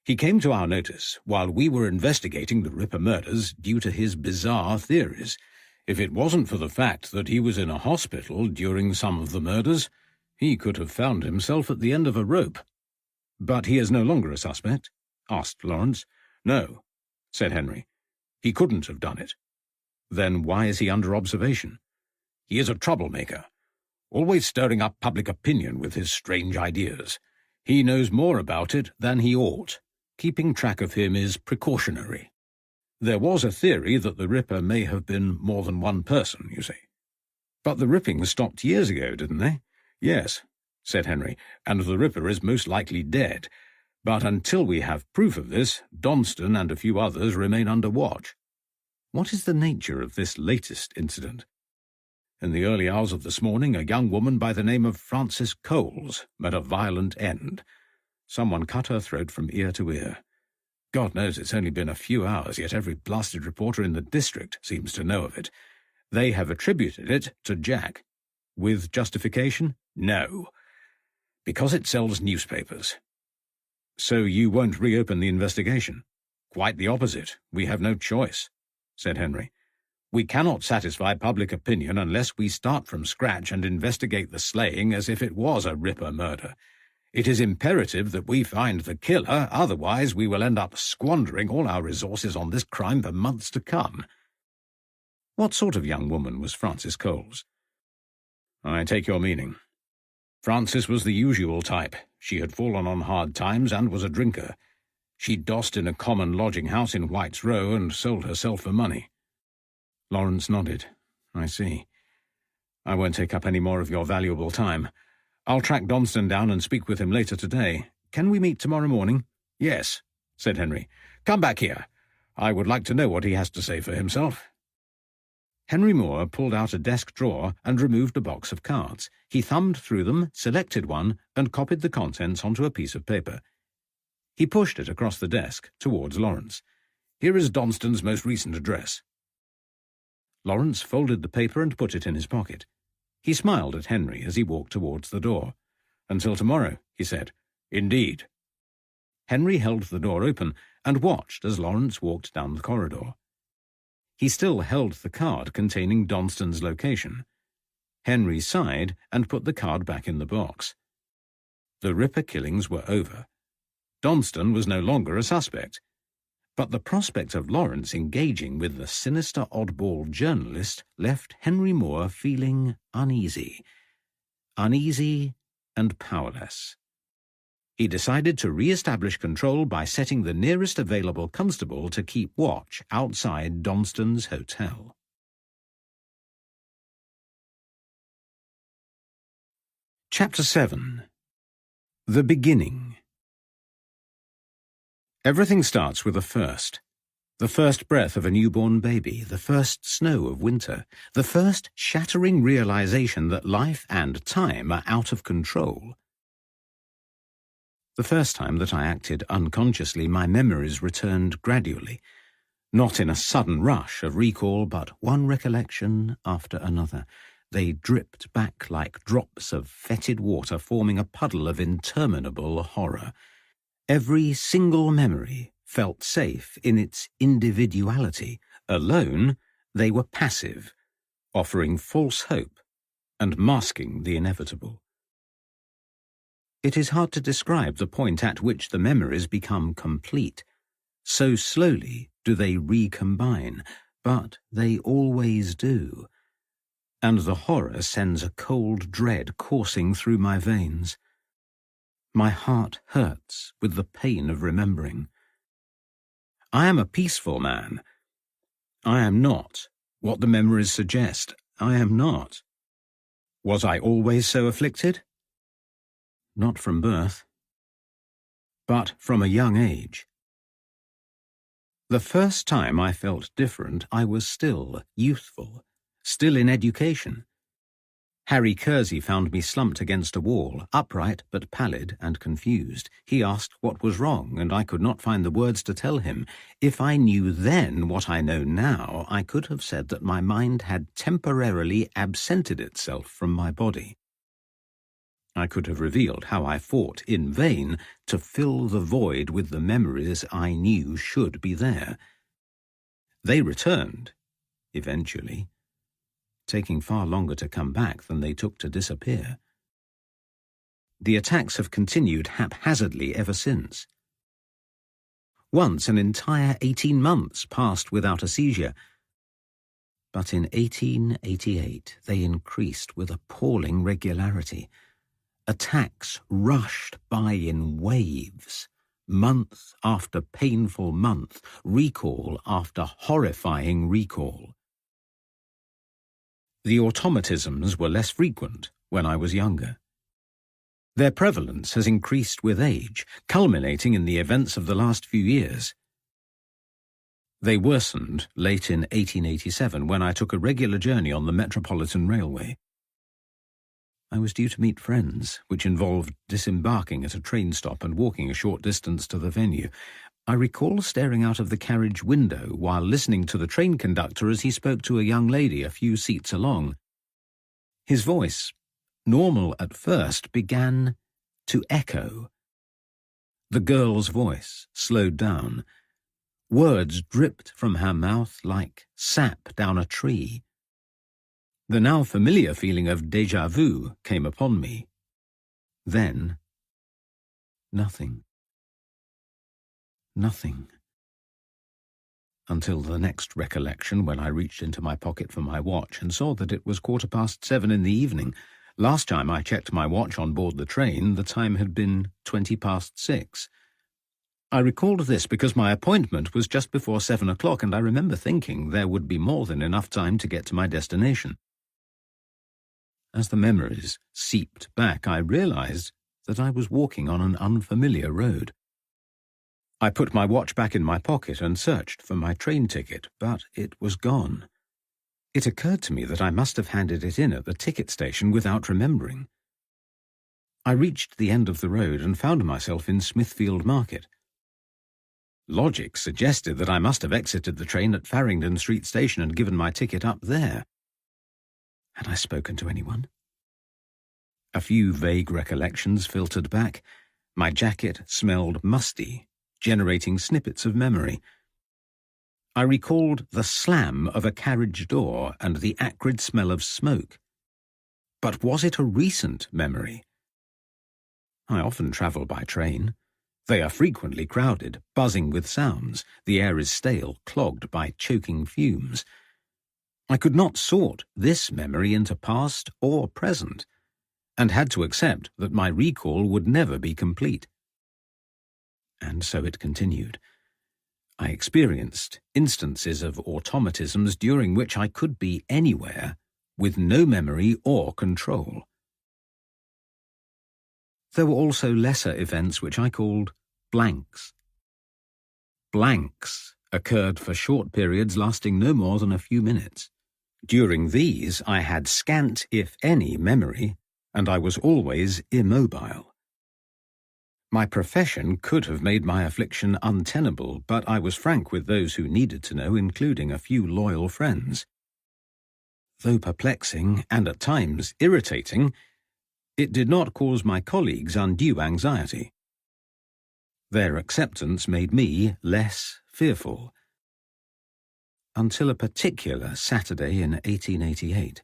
He came to our notice while we were investigating the Ripper murders due to his bizarre theories. If it wasn't for the fact that he was in a hospital during some of the murders, he could have found himself at the end of a rope."
"But he is no longer a suspect?" asked Lawrence.
"No," said Henry. "He couldn't have done it."
"Then why is he under observation?"
"He is a troublemaker, always stirring up public opinion with his strange ideas. He knows more about it than he ought. Keeping track of him is precautionary. There was a theory that the Ripper may have been more than one person, you see."
"But the rippings stopped years ago, didn't they?"
"Yes," said Henry, "and the Ripper is most likely dead. But until we have proof of this, Donston and a few others remain under watch."
"What is the nature of this latest incident?"
"In the early hours of this morning, a young woman by the name of Frances Coles met a violent end. Someone cut her throat from ear to ear. God knows it's only been a few hours, yet every blasted reporter in the district seems to know of it. They have attributed it to Jack."
"With justification?"
"No. Because it sells newspapers."
"So you won't reopen the investigation?"
Quite the opposite. We have no choice, said Henry. We cannot satisfy public opinion unless we start from scratch and investigate the slaying as if it was a Ripper murder. It is imperative that we find the killer, otherwise we will end up squandering all our resources on this crime for months to come.
What sort of young woman was Frances Coles?
I take your meaning. Frances was the usual type. She had fallen on hard times and was a drinker. She dossed in a common lodging house in White's Row and sold herself for money.
Lawrence nodded. I see. I won't take up any more of your valuable time. I'll track Donston down and speak with him later today. Can we meet tomorrow morning?
Yes, said Henry. Come back here. I would like to know what he has to say for himself.
Henry Moore pulled out a desk drawer and removed a box of cards. He thumbed through them, selected one, and copied the contents onto a piece of paper. He pushed it across the desk towards Lawrence.
Here is Donston's most recent address.
Lawrence folded the paper and put it in his pocket. He smiled at Henry as he walked towards the door.
Until tomorrow, he said. Indeed.
Henry held the door open and watched as Lawrence walked down the corridor. He still held the card containing Donston's location. Henry sighed and put the card back in the box. The Ripper killings were over. Donston was no longer a suspect. But the prospect of Lawrence engaging with the sinister oddball journalist left Henry Moore feeling uneasy and powerless. He decided to re-establish control by setting the nearest available constable to keep watch outside Donston's hotel. Chapter 7. The Beginning. Everything starts with a first. The first breath of a newborn baby, the first snow of winter, the first shattering realization that life and time are out of control. The first time that I acted unconsciously, my memories returned gradually, not in a sudden rush of recall, but one recollection after another. They dripped back like drops of fetid water, forming a puddle of interminable horror. Every single memory felt safe in its individuality. Alone, they were passive, offering false hope and masking the inevitable. It is hard to describe the point at which the memories become complete. So slowly do they recombine, but they always do. And the horror sends a cold dread coursing through my veins. My heart hurts with the pain of remembering. I am a peaceful man. I am not what the memories suggest. I am not. Was I always so afflicted? Not from birth, but from a young age. The first time I felt different, I was still youthful, still in education. Harry Kersey found me slumped against a wall, upright but pallid and confused. He asked what was wrong, and I could not find the words to tell him. If I knew then what I know now, I could have said that my mind had temporarily absented itself from my body. I could have revealed how I fought in vain to fill the void with the memories I knew should be there. They returned, eventually, taking far longer to come back than they took to disappear. The attacks have continued haphazardly ever since. Once an entire 18 months passed without a seizure, but in 1888 they increased with appalling regularity. Attacks rushed by in waves, month after painful month, recall after horrifying recall. The automatisms were less frequent when I was younger. Their prevalence has increased with age, culminating in the events of the last few years. They worsened late in 1887 when I took a regular journey on the Metropolitan Railway. I was due to meet friends, which involved disembarking at a train stop and walking a short distance to the venue. I recall staring out of the carriage window while listening to the train conductor as he spoke to a young lady a few seats along. His voice, normal at first, began to echo. The girl's voice slowed down. Words dripped from her mouth like sap down a tree. The now familiar feeling of déjà vu came upon me. Then, nothing. Nothing. Until the next recollection, when I reached into my pocket for my watch and saw that it was 7:15 in the evening. Last time I checked my watch on board the train, the time had been 6:20. I recalled this because my appointment was just before 7 o'clock, and I remember thinking there would be more than enough time to get to my destination. As the memories seeped back, I realized that I was walking on an unfamiliar road. I put my watch back in my pocket and searched for my train ticket, but it was gone. It occurred to me that I must have handed it in at the ticket station without remembering. I reached the end of the road and found myself in Smithfield Market. Logic suggested that I must have exited the train at Farringdon Street Station and given my ticket up there. Had I spoken to anyone? A few vague recollections filtered back. My jacket smelled musty, generating snippets of memory. I recalled the slam of a carriage door and the acrid smell of smoke. But was it a recent memory? I often travel by train. They are frequently crowded, buzzing with sounds. The air is stale, clogged by choking fumes. I could not sort this memory into past or present, and had to accept that my recall would never be complete. And so it continued. I experienced instances of automatisms during which I could be anywhere, with no memory or control. There were also lesser events which I called blanks. Blanks occurred for short periods lasting no more than a few minutes. During these I had scant, if any, memory, and I was always immobile. My profession could have made my affliction untenable, but I was frank with those who needed to know, including a few loyal friends. Though perplexing and at times irritating, it did not cause my colleagues undue anxiety. Their acceptance made me less fearful. Until a particular Saturday in 1888,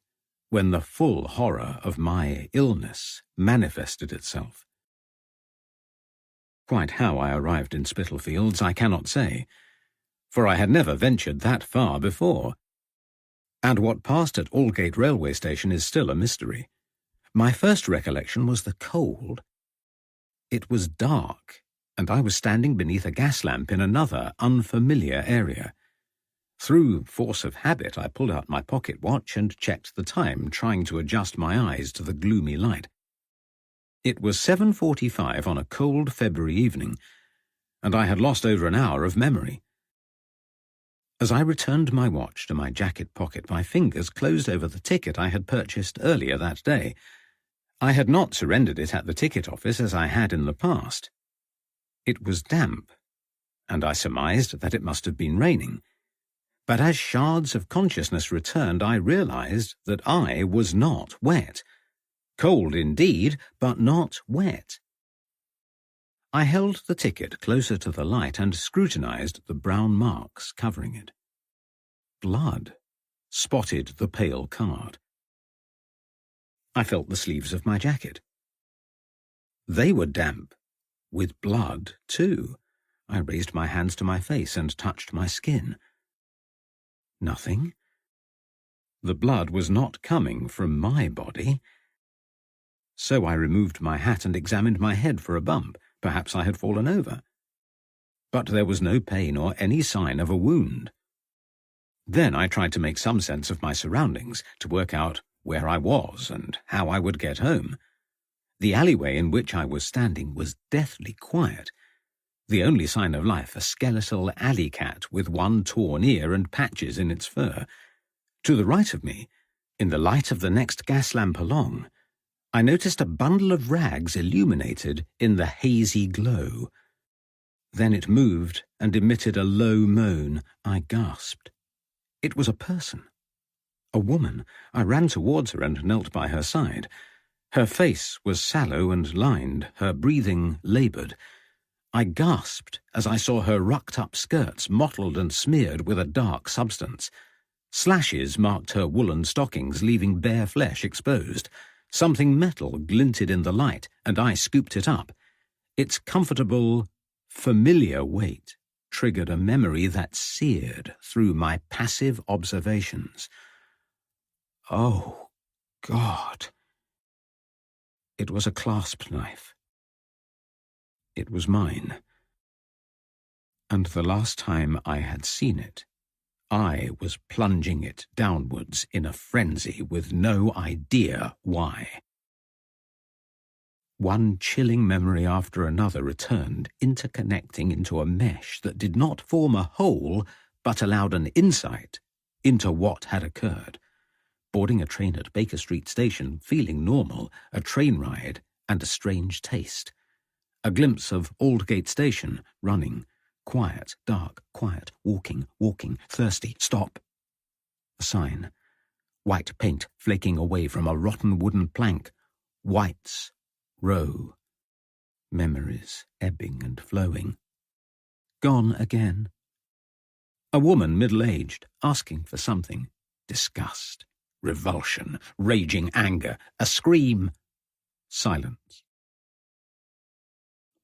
when the full horror of my illness manifested itself. Quite how I arrived in Spitalfields I cannot say, for I had never ventured that far before, and what passed at Aldgate railway station is still a mystery. My first recollection was the cold. It was dark, and I was standing beneath a gas lamp in another, unfamiliar area. Through force of habit, I pulled out my pocket watch and checked the time, trying to adjust my eyes to the gloomy light. It was 7:45 on a cold February evening, and I had lost over an hour of memory. As I returned my watch to my jacket pocket, my fingers closed over the ticket I had purchased earlier that day. I had not surrendered it at the ticket office as I had in the past. It was damp, and I surmised that it must have been raining. But as shards of consciousness returned, I realized that I was not wet. Cold indeed, but not wet. I held the ticket closer to the light and scrutinized the brown marks covering it. Blood spotted the pale card. I felt the sleeves of my jacket. They were damp, with blood too. I raised my hands to my face and touched my skin. Nothing. The blood was not coming from my body. So I removed my hat and examined my head for a bump. Perhaps I had fallen over. But there was no pain or any sign of a wound. Then I tried to make some sense of my surroundings, to work out where I was and how I would get home. The alleyway in which I was standing was deathly quiet. The only sign of life, a skeletal alley cat with one torn ear and patches in its fur. To the right of me, in the light of the next gas lamp along, I noticed a bundle of rags illuminated in the hazy glow. Then it moved and emitted a low moan. I gasped. It was a person. A woman. I ran towards her and knelt by her side. Her face was sallow and lined, her breathing laboured. I gasped as I saw her rucked-up skirts mottled and smeared with a dark substance. Slashes marked her woolen stockings, leaving bare flesh exposed. Something metal glinted in the light, and I scooped it up. Its comfortable, familiar weight triggered a memory that seared through my passive observations. Oh, God. It was a clasp knife. It was mine. And the last time I had seen it, I was plunging it downwards in a frenzy with no idea why. One chilling memory after another returned, interconnecting into a mesh that did not form a whole, but allowed an insight into what had occurred. Boarding a train at Baker Street Station, feeling normal, a train ride, and a strange taste. A glimpse of Aldgate Station, running. Quiet, dark, quiet, walking, thirsty, stop. A sign. White paint flaking away from a rotten wooden plank. Whites. Row. Memories ebbing and flowing. Gone again. A woman middle-aged, asking for something. Disgust. Revulsion. Raging anger. A scream. Silence.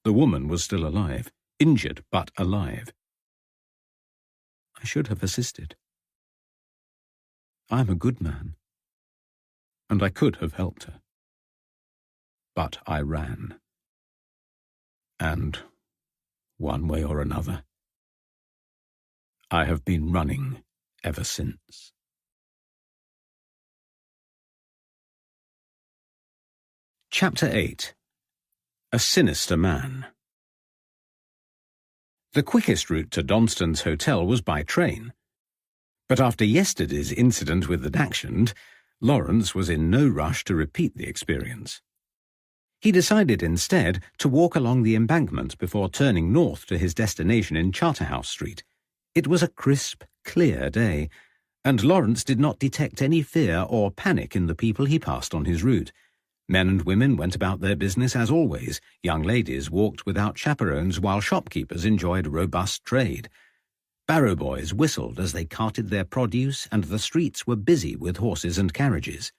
The woman was still alive. Injured, but alive. I should have assisted. I'm a good man, and I could have helped her. But I ran. And, one way or another, I have been running ever since. Chapter 8. A Sinister Man. The quickest route to Donston's hotel was by train. But after yesterday's incident with the dachshund, Lawrence was in no rush to repeat the experience. He decided instead to walk along the embankment before turning north to his destination in Charterhouse Street. It was a crisp, clear day, and Lawrence did not detect any fear or panic in the people he passed on his route. Men and women went about their business as always. Young ladies walked without chaperones while shopkeepers enjoyed robust trade. Barrow boys whistled as they carted their produce, and the streets were busy with horses and carriages.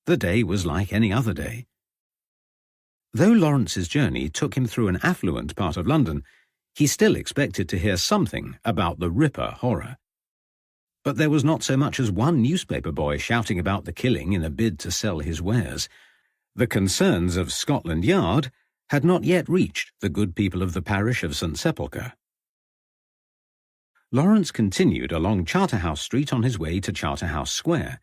The day was like any other day. Though Lawrence's journey took him through an affluent part of London, he still expected to hear something about the Ripper horror. But there was not so much as one newspaper boy shouting about the killing in a bid to sell his wares. The concerns of Scotland Yard had not yet reached the good people of the parish of St. Sepulchre. Lawrence continued along Charterhouse Street on his way to Charterhouse Square.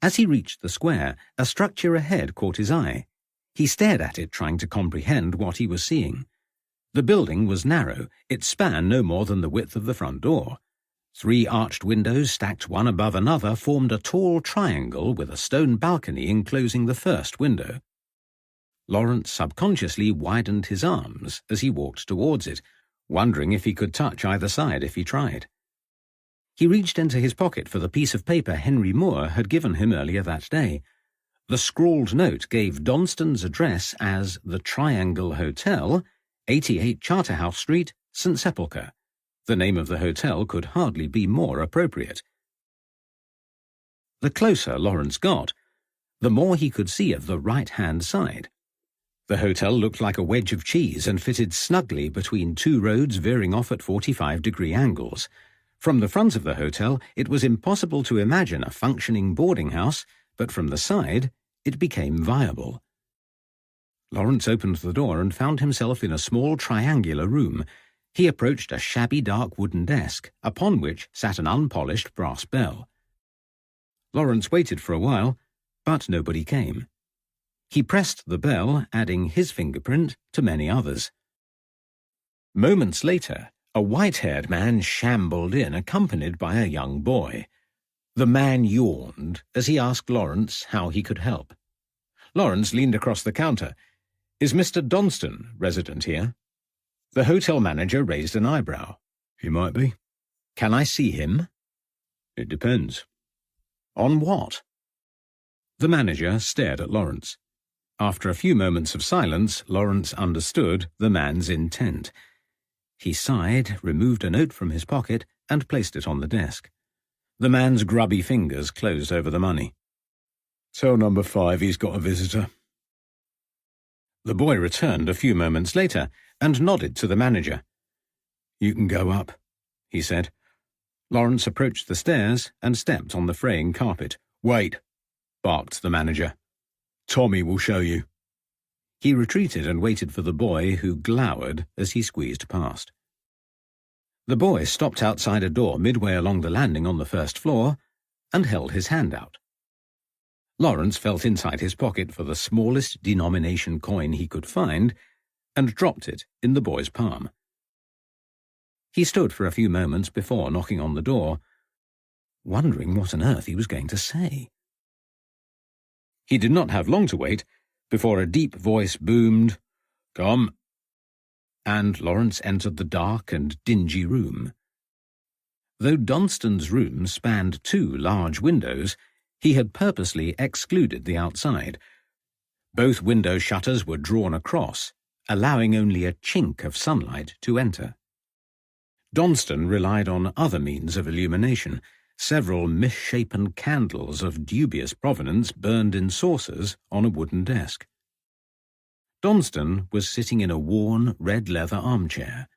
As he reached the square, a structure ahead caught his eye. He stared at it, trying to comprehend what he was seeing. The building was narrow. It spanned no more than the width of the front door. 3 arched windows stacked one above another formed a tall triangle with a stone balcony enclosing the first window. Lawrence subconsciously widened his arms as he walked towards it, wondering if he could touch either side if he tried. He reached into his pocket for the piece of paper Henry Moore had given him earlier that day. The scrawled note gave Donston's address as the Triangle Hotel, 88 Charterhouse Street, St. Sepulchre. The name of the hotel could hardly be more appropriate. The closer Lawrence got, the more he could see of the right-hand side. The hotel looked like a wedge of cheese and fitted snugly between 2 roads veering off at 45-degree angles. From the front of the hotel, it was impossible to imagine a functioning boarding house, but from the side, it became viable. Lawrence opened the door and found himself in a small triangular room. He approached a shabby dark wooden desk, upon which sat an unpolished brass bell. Lawrence waited for a while, but nobody came. He pressed the bell, adding his fingerprint to many others. Moments later, a white-haired man shambled in, accompanied by a young boy. The man yawned as he asked Lawrence how he could help. Lawrence leaned across the counter. "Is Mr. Donston resident here?" The hotel manager raised an eyebrow. "He might be." "Can I see him?" "It depends." "On what?" The manager stared at Lawrence. After a few moments of silence, Lawrence understood the man's intent. He sighed, removed a note from his pocket, and placed it on the desk. The man's grubby fingers closed over the money. "Tell number 5 he's got a visitor." The boy returned a few moments later and nodded to the manager. "You can go up," he said. Lawrence approached the stairs and stepped on the fraying carpet. "Wait," barked the manager. "Tommy will show you." He retreated and waited for the boy, who glowered as he squeezed past. The boy stopped outside a door midway along the landing on the first floor and held his hand out. Lawrence felt inside his pocket for the smallest denomination coin he could find and dropped it in the boy's palm. He stood for a few moments before knocking on the door, wondering what on earth he was going to say. He did not have long to wait before a deep voice boomed, "Come," and Lawrence entered the dark and dingy room. Though Donston's room spanned 2 large windows, he had purposely excluded the outside. Both window shutters were drawn across, allowing only a chink of sunlight to enter. Donston relied on other means of illumination. Several misshapen candles of dubious provenance burned in saucers on a wooden desk. Donston was sitting in a worn red leather armchair.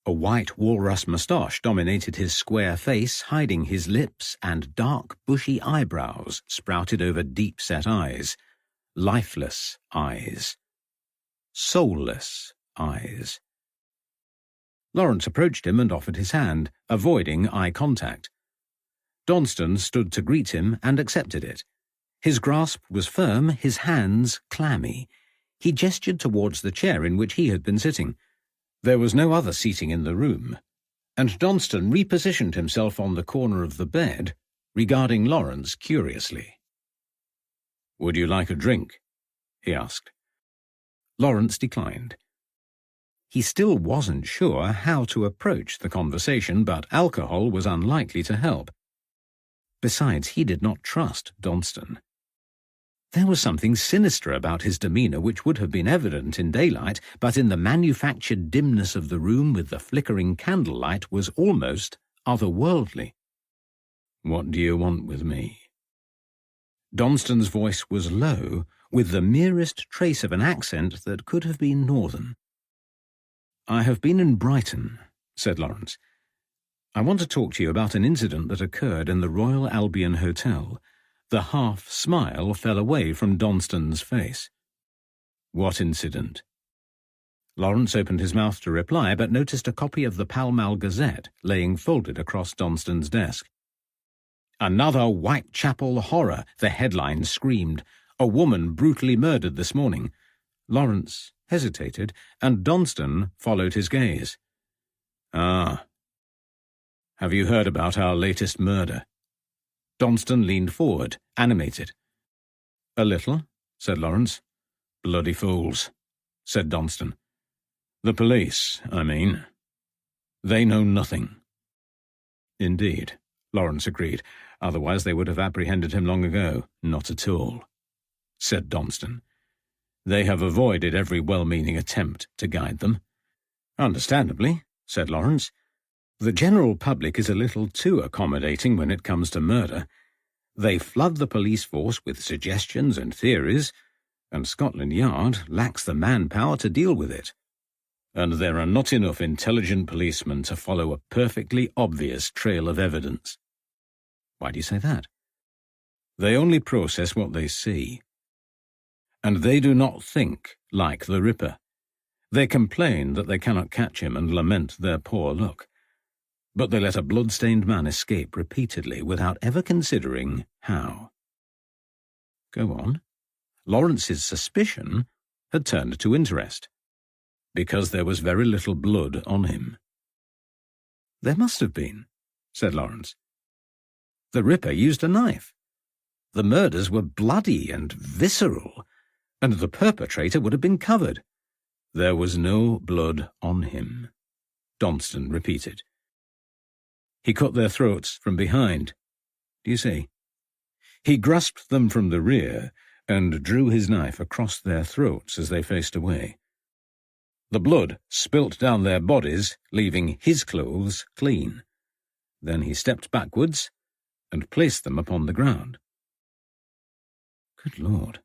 A white walrus moustache dominated his square face, hiding his lips, and dark, bushy eyebrows sprouted over deep-set eyes. Lifeless eyes. Soulless eyes. Lawrence approached him and offered his hand, avoiding eye contact. Donston stood to greet him and accepted it. His grasp was firm, his hands clammy. He gestured towards the chair in which he had been sitting. There was no other seating in the room, and Donston repositioned himself on the corner of the bed, regarding Lawrence curiously. "Would you like a drink?" he asked. Lawrence declined. He still wasn't sure how to approach the conversation, but alcohol was unlikely to help. Besides, he did not trust Donston. There was something sinister about his demeanour which would have been evident in daylight, but in the manufactured dimness of the room with the flickering candlelight was almost otherworldly. "What do you want with me?" Donston's voice was low, with the merest trace of an accent that could have been northern. "I have been in Brighton," said Lawrence. "I want to talk to you about an incident that occurred in the Royal Albion Hotel." The half-smile fell away from Donston's face. "What incident?" Lawrence opened his mouth to reply, but noticed a copy of the Pall Mall Gazette laying folded across Donston's desk. "Another Whitechapel horror," the headline screamed. "A woman brutally murdered this morning." Lawrence hesitated, and Donston followed his gaze. "Ah. Have you heard about our latest murder?" Donston leaned forward, animated. "A little," said Lawrence. "Bloody fools," said Donston. "The police, I mean. They know nothing." "Indeed," Lawrence agreed. "Otherwise they would have apprehended him long ago." "Not at all," said Donston. "They have avoided every well-meaning attempt to guide them." "Understandably," said Lawrence. "The general public is a little too accommodating when it comes to murder. They flood the police force with suggestions and theories, and Scotland Yard lacks the manpower to deal with it. And there are not enough intelligent policemen to follow a perfectly obvious trail of evidence." "Why do you say that?" "They only process what they see. And they do not think like the Ripper. They complain that they cannot catch him and lament their poor luck. But they let a blood-stained man escape repeatedly without ever considering how." Go on. Lawrence's suspicion had turned to interest. "Because there was very little blood on him." "There must have been," said Lawrence. "The Ripper used a knife. The murders were bloody and visceral, and the perpetrator would have been covered." "There was no blood on him," Donston repeated. "He cut their throats from behind. Do you see? He grasped them from the rear and drew his knife across their throats as they faced away. The blood spilt down their bodies, leaving his clothes clean. Then he stepped backwards and placed them upon the ground. Good Lord!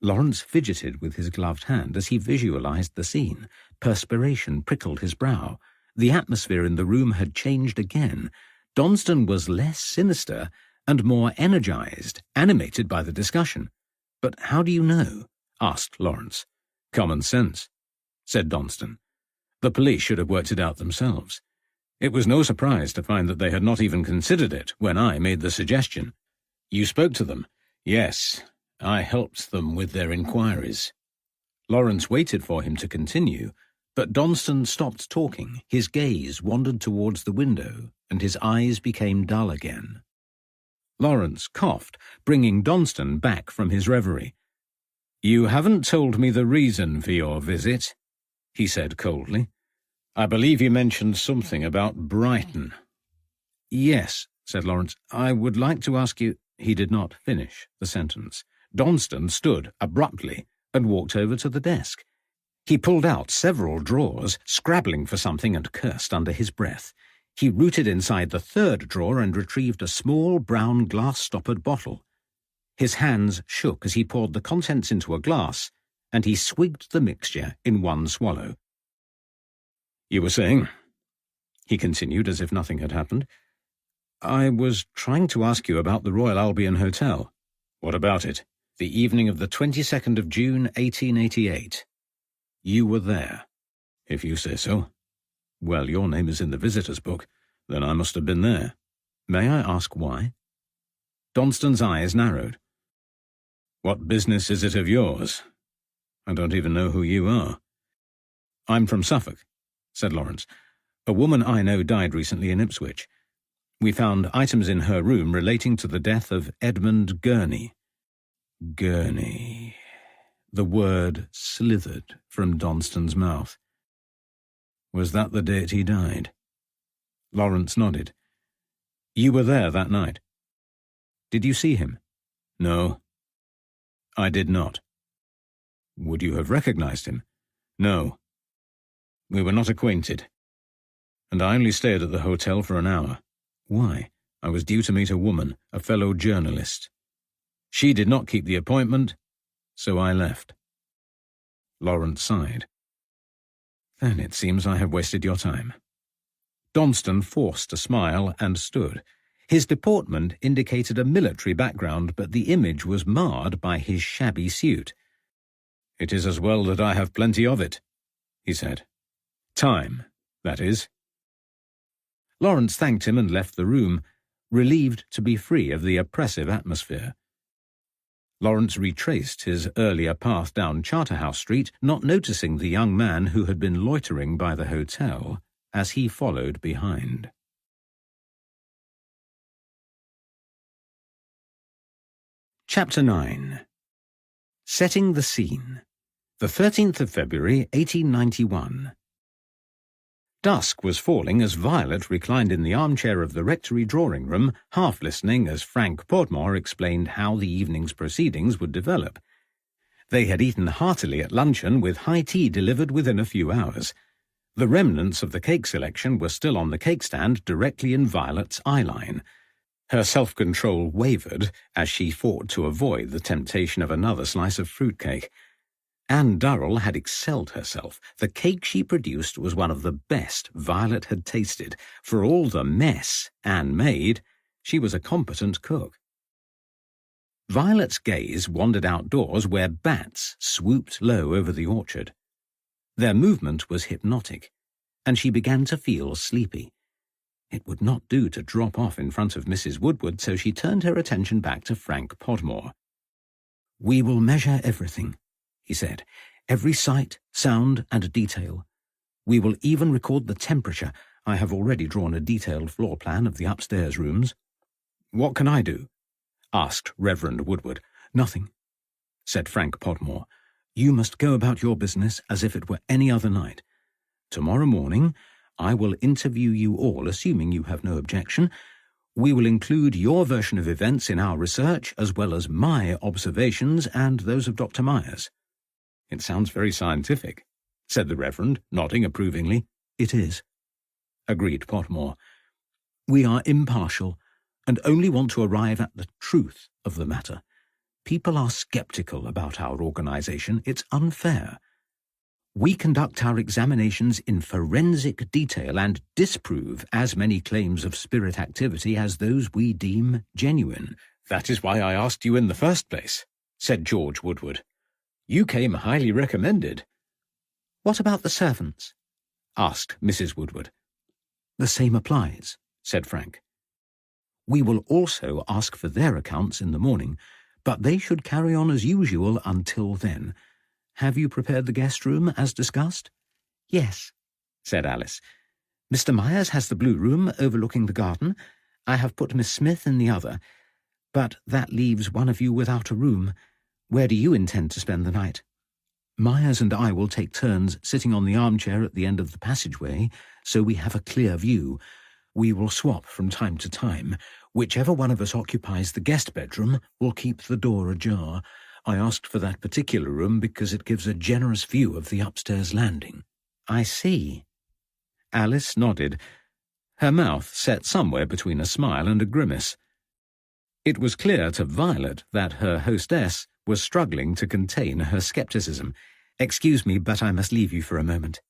Lawrence fidgeted with his gloved hand as he visualized the scene. Perspiration prickled his brow. The atmosphere in the room had changed again. Donston was less sinister and more energized, animated by the discussion. "But how do you know?" asked Lawrence. "Common sense," said Donston. "The police should have worked it out themselves. It was no surprise to find that they had not even considered it when I made the suggestion." "You spoke to them?" "Yes, I helped them with their inquiries." Lawrence waited for him to continue, but Donston stopped talking. His gaze wandered towards the window, and his eyes became dull again. Lawrence coughed, bringing Donston back from his reverie. "You haven't told me the reason for your visit," he said coldly. "I believe you mentioned something about Brighton." "Yes," said Lawrence. "I would like to ask you—" He did not finish the sentence. Donston stood abruptly and walked over to the desk. He pulled out several drawers, scrabbling for something, and cursed under his breath. He rooted inside the third drawer and retrieved a small brown glass-stoppered bottle. His hands shook as he poured the contents into a glass, and he swigged the mixture in one swallow. "You were saying?" he continued as if nothing had happened. "I was trying to ask you about the Royal Albion Hotel." "What about it?" "The evening of the 22nd of June, 1888. You were there." "If you say so." "Well, your name is in the visitors' book. Then I must have been there. May I ask why?" Donston's eyes narrowed. "What business is it of yours? I don't even know who you are." "I'm from Suffolk," said Lawrence. "A woman I know died recently in Ipswich. We found items in her room relating to the death of Edmund Gurney." Gurney. The word slithered from Donston's mouth. "Was that the date he died?" Lawrence nodded. "You were there that night. Did you see him?" "No, I did not." "Would you have recognized him?" "No. We were not acquainted. And I only stayed at the hotel for an hour." "Why?" "I was due to meet a woman, a fellow journalist. She did not keep the appointment, so I left." Lawrence sighed. "Then it seems I have wasted your time." Donston forced a smile and stood. His deportment indicated a military background, but the image was marred by his shabby suit. "It is as well that I have plenty of it," he said. "Time, that is." Lawrence thanked him and left the room, relieved to be free of the oppressive atmosphere. Lawrence retraced his earlier path down Charterhouse Street, not noticing the young man who had been loitering by the hotel as he followed behind. Chapter 9. Setting the Scene. The 13th of February, 1891. Dusk was falling as Violet reclined in the armchair of the rectory drawing-room, half listening as Frank Podmore explained how the evening's proceedings would develop. They had eaten heartily at luncheon, with high tea delivered within a few hours. The remnants of the cake selection were still on the cake stand directly in Violet's eye-line. Her self-control wavered as she fought to avoid the temptation of another slice of fruitcake. Anne Durrell had excelled herself. The cake she produced was one of the best Violet had tasted. For all the mess Anne made, she was a competent cook. Violet's gaze wandered outdoors where bats swooped low over the orchard. Their movement was hypnotic, and she began to feel sleepy. It would not do to drop off in front of Mrs. Woodward, so she turned her attention back to Frank Podmore. "We will measure everything," he said. "Every sight, sound, and detail. We will even record the temperature. I have already drawn a detailed floor plan of the upstairs rooms." "What can I do?" asked Reverend Woodward. "Nothing," said Frank Podmore. "You must go about your business as if it were any other night. Tomorrow morning I will interview you all, assuming you have no objection. We will include your version of events in our research, as well as my observations and those of Dr. Myers." "It sounds very scientific," said the Reverend, nodding approvingly. "It is," agreed Podmore. "We are impartial and only want to arrive at the truth of the matter. People are skeptical about our organization. It's unfair. We conduct our examinations in forensic detail and disprove as many claims of spirit activity as those we deem genuine." "That is why I asked you in the first place," said George Woodward. "You came highly recommended."
"What about the servants?"
asked Mrs. Woodward.
"The same applies," said Frank. "We will also ask for their accounts in the morning, but they should carry on as usual until then. Have you prepared the guest room as discussed?" "Yes," said Alice. "Mr. Myers has the blue room overlooking the garden. I have put Miss Smith in the other. But that leaves one of you without a room. Where do you intend to spend the night?" "Myers and I will take turns sitting on the armchair at the end of the passageway, so we have a clear view. We will swap from time to time. Whichever one of us occupies the guest bedroom will keep the door ajar. I asked for that particular room because it gives a generous view of the upstairs landing." "I see."
Alice nodded, her mouth set somewhere between a smile and a grimace. It was clear to Violet that her hostess was struggling to contain her scepticism.
"Excuse me, but I must leave you for a moment."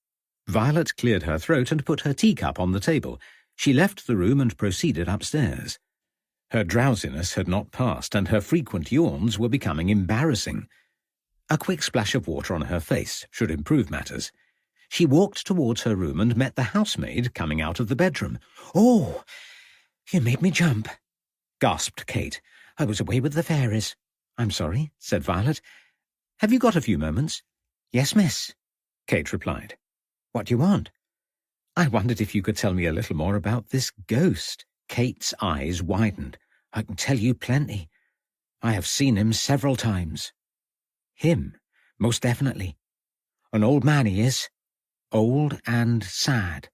Violet cleared her throat and put her teacup on the table. She left the room and proceeded upstairs. Her drowsiness had not passed, and her frequent yawns were becoming embarrassing. A quick splash of water on her face should improve matters. She walked towards her room and met the housemaid coming out of the bedroom.
"Oh, you made me jump,"
gasped Kate.
"I was away with the fairies."
"I'm sorry," said Violet. "Have you got a few moments?"
"Yes, miss,"
Kate replied.
"What do you want?"
"I wondered if you could tell me a little more about this ghost."
Kate's eyes widened. "I can tell you plenty. I have seen him several times."
"Him?"
"Most definitely. An old man he is. Old and sad."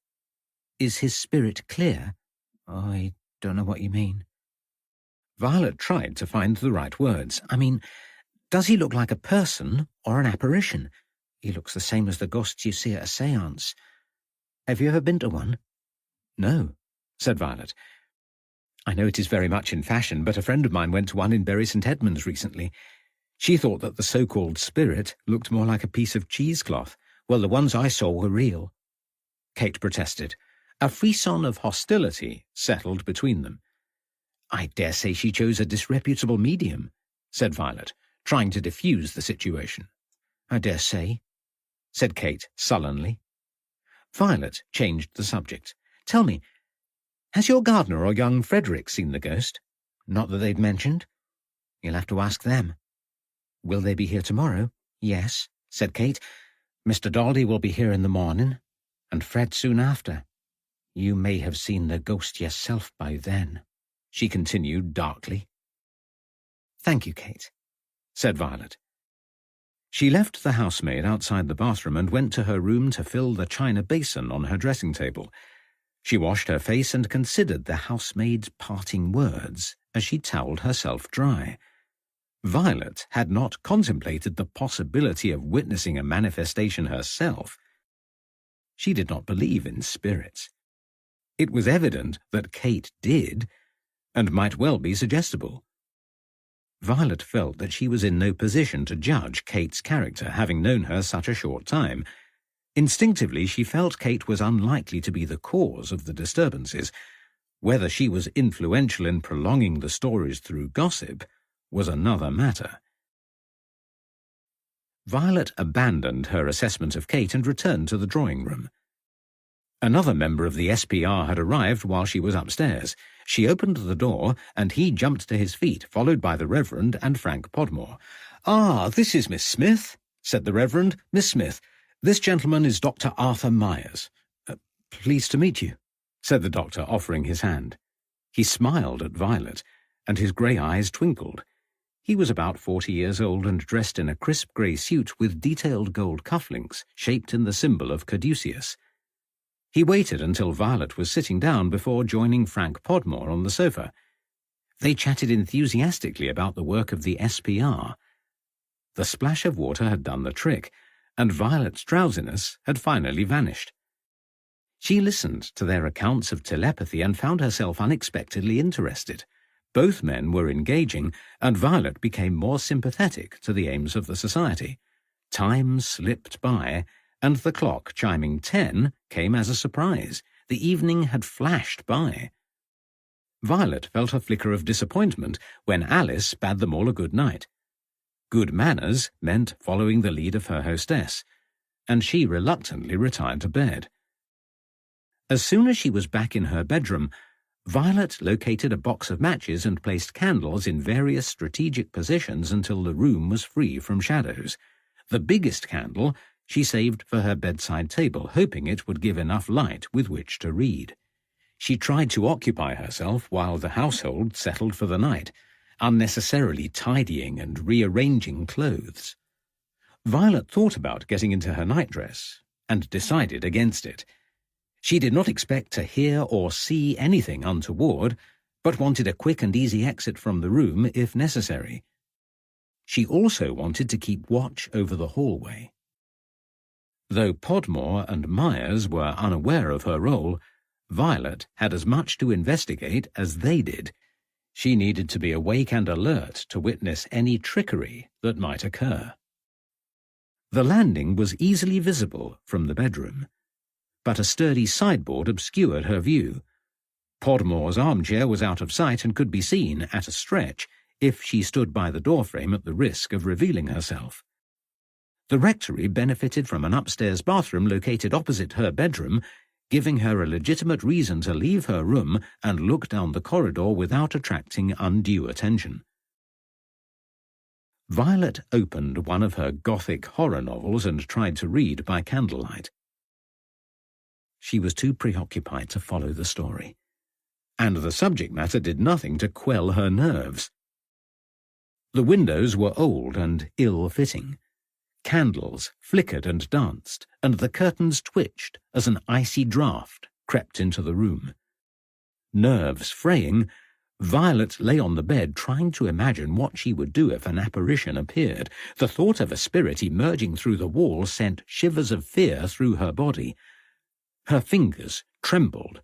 "Is his spirit clear?"
"I don't know what you mean."
Violet tried to find the right words.
"I mean, does he look like a person or an apparition?"
"He looks the same as the ghosts you see at a séance."
"Have you ever been to one?"
"No," said Violet. "I know it is very much in fashion, but a friend of mine went to one in Bury St. Edmunds recently. She thought that the so-called spirit looked more like a piece of cheesecloth."
"Well, the ones I saw were real."
Kate protested. A frisson of hostility settled between them.
"I dare say she chose a disreputable medium,"
said Violet, trying to diffuse the situation.
"I dare say,"
said Kate sullenly.
Violet changed the subject. "Tell me, has your gardener or young Frederick seen the ghost?"
"Not that they'd mentioned."
"You'll have to ask them."
"Will they be here tomorrow?"
"Yes," said Kate. "Mr. Daldy will be here in the morning, and Fred soon after. You may have seen the ghost yourself by then," she continued darkly.
"Thank you, Kate," said Violet. She left the housemaid outside the bathroom and went to her room to fill the china basin on her dressing table. She washed her face and considered the housemaid's parting words as she towelled herself dry. Violet had not contemplated the possibility of witnessing a manifestation herself. She did not believe in spirits. It was evident that Kate did, and might well be suggestible. Violet felt that she was in no position to judge Kate's character, having known her such a short time. Instinctively, she felt Kate was unlikely to be the cause of the disturbances. Whether she was influential in prolonging the stories through gossip was another matter. Violet abandoned her assessment of Kate and returned to the drawing-room. Another member of the SPR had arrived while she was upstairs. She opened the door, and he jumped to his feet, followed by the Reverend and Frank Podmore. "Ah, this is Miss Smith," said the Reverend. "Miss Smith, this gentleman is Dr. Arthur Myers." "Pleased to meet you," said the doctor, offering his hand. He smiled at Violet, and his grey eyes twinkled. He was about 40 years old and dressed in a crisp grey suit with detailed gold cufflinks shaped in the symbol of caduceus. He waited until Violet was sitting down before joining Frank Podmore on the sofa. They chatted enthusiastically about the work of the SPR. The splash of water had done the trick, and Violet's drowsiness had finally vanished. She listened to their accounts of telepathy and found herself unexpectedly interested. Both men were engaging, and Violet became more sympathetic to the aims of the society. Time slipped by, and the clock chiming 10 came as a surprise. The evening had flashed by. Violet felt a flicker of disappointment when Alice bade them all a good night. Good manners meant following the lead of her hostess, and she reluctantly retired to bed. As soon as she was back in her bedroom, Violet located a box of matches and placed candles in various strategic positions until the room was free from shadows. The biggest candle she saved for her bedside table, hoping it would give enough light with which to read. She tried to occupy herself while the household settled for the night, unnecessarily tidying and rearranging clothes. Violet thought about getting into her nightdress and decided against it. She did not expect to hear or see anything untoward, but wanted a quick and easy exit from the room if necessary. She also wanted to keep watch over the hallway. Though Podmore and Myers were unaware of her role, Violet had as much to investigate as they did. She needed to be awake and alert to witness any trickery that might occur. The landing was easily visible from the bedroom, but a sturdy sideboard obscured her view. Podmore's armchair was out of sight and could be seen at a stretch if she stood by the doorframe at the risk of revealing herself. The rectory benefited from an upstairs bathroom located opposite her bedroom, giving her a legitimate reason to leave her room and look down the corridor without attracting undue attention. Violet opened one of her gothic horror novels and tried to read by candlelight. She was too preoccupied to follow the story, and the subject matter did nothing to quell her nerves. The windows were old and ill-fitting. Candles flickered and danced, and the curtains twitched as an icy draught crept into the room. Nerves fraying, Violet lay on the bed trying to imagine what she would do if an apparition appeared. The thought of a spirit emerging through the wall sent shivers of fear through her body. Her fingers trembled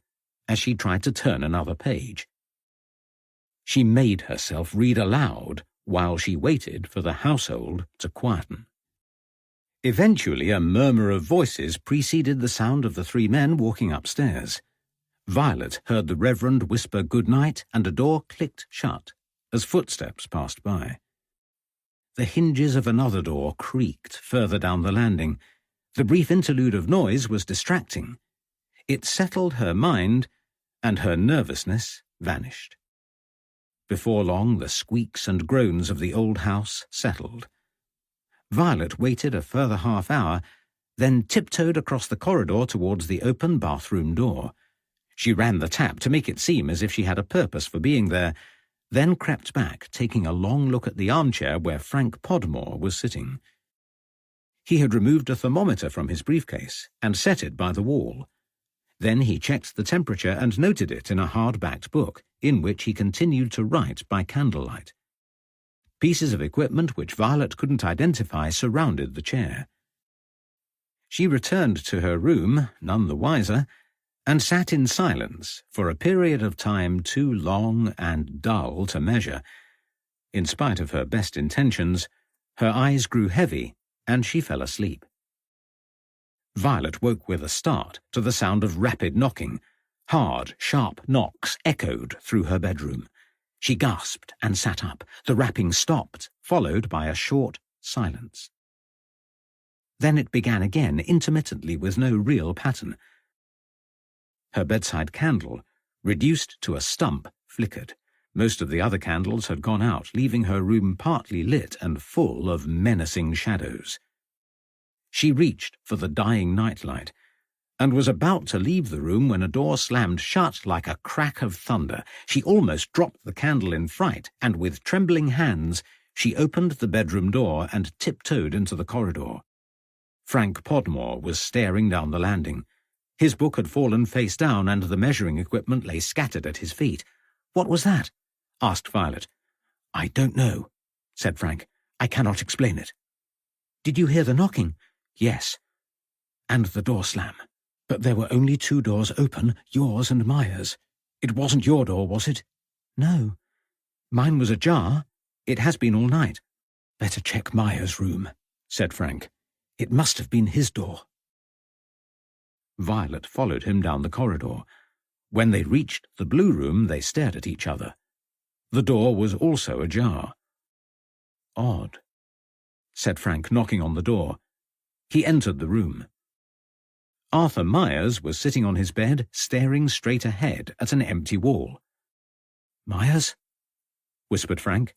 as she tried to turn another page. She made herself read aloud while she waited for the household to quieten. Eventually, a murmur of voices preceded the sound of the three men walking upstairs. Violet heard the Reverend whisper goodnight, and a door clicked shut as footsteps passed by. The hinges of another door creaked further down the landing. The brief interlude of noise was distracting. It settled her mind, and her nervousness vanished. Before long, the squeaks and groans of the old house settled. Violet waited a further half-hour, then tiptoed across the corridor towards the open bathroom door. She ran the tap to make it seem as if she had a purpose for being there, then crept back, taking a long look at the armchair where Frank Podmore was sitting. He had removed a thermometer from his briefcase and set it by the wall. Then he checked the temperature and noted it in a hard-backed book, in which he continued to write by candlelight. Pieces of equipment which Violet couldn't identify surrounded the chair. She returned to her room, none the wiser, and sat in silence for a period of time too long and dull to measure. In spite of her best intentions, her eyes grew heavy, and she fell asleep. Violet woke with a start to the sound of rapid knocking. Hard, sharp knocks echoed through her bedroom. She gasped and sat up. The rapping stopped, followed by a short silence. Then it began again, intermittently, with no real pattern. Her bedside candle, reduced to a stump, flickered. Most of the other candles had gone out, leaving her room partly lit and full of menacing shadows. She reached for the dying nightlight, and was about to leave the room when a door slammed shut like a crack of thunder. She almost dropped the candle in fright, and with trembling hands she opened the bedroom door and tiptoed into the corridor. Frank Podmore was staring down the landing. His book had fallen face down and the measuring equipment lay scattered at his feet. "What was that?" asked Violet. "I don't know," said Frank. "I cannot explain it." "Did you hear the knocking?" "Yes." "And the door slam. But there were only 2 doors open, yours and Myers. It wasn't your door, was it?" "No. Mine was ajar. It has been all night." "Better check Myers' room," said Frank. "It must have been his door." Violet followed him down the corridor. When they reached the blue room, they stared at each other. The door was also ajar. "Odd," said Frank, knocking on the door. He entered the room. Arthur Myers was sitting on his bed, staring straight ahead at an empty wall. "Myers?" whispered Frank.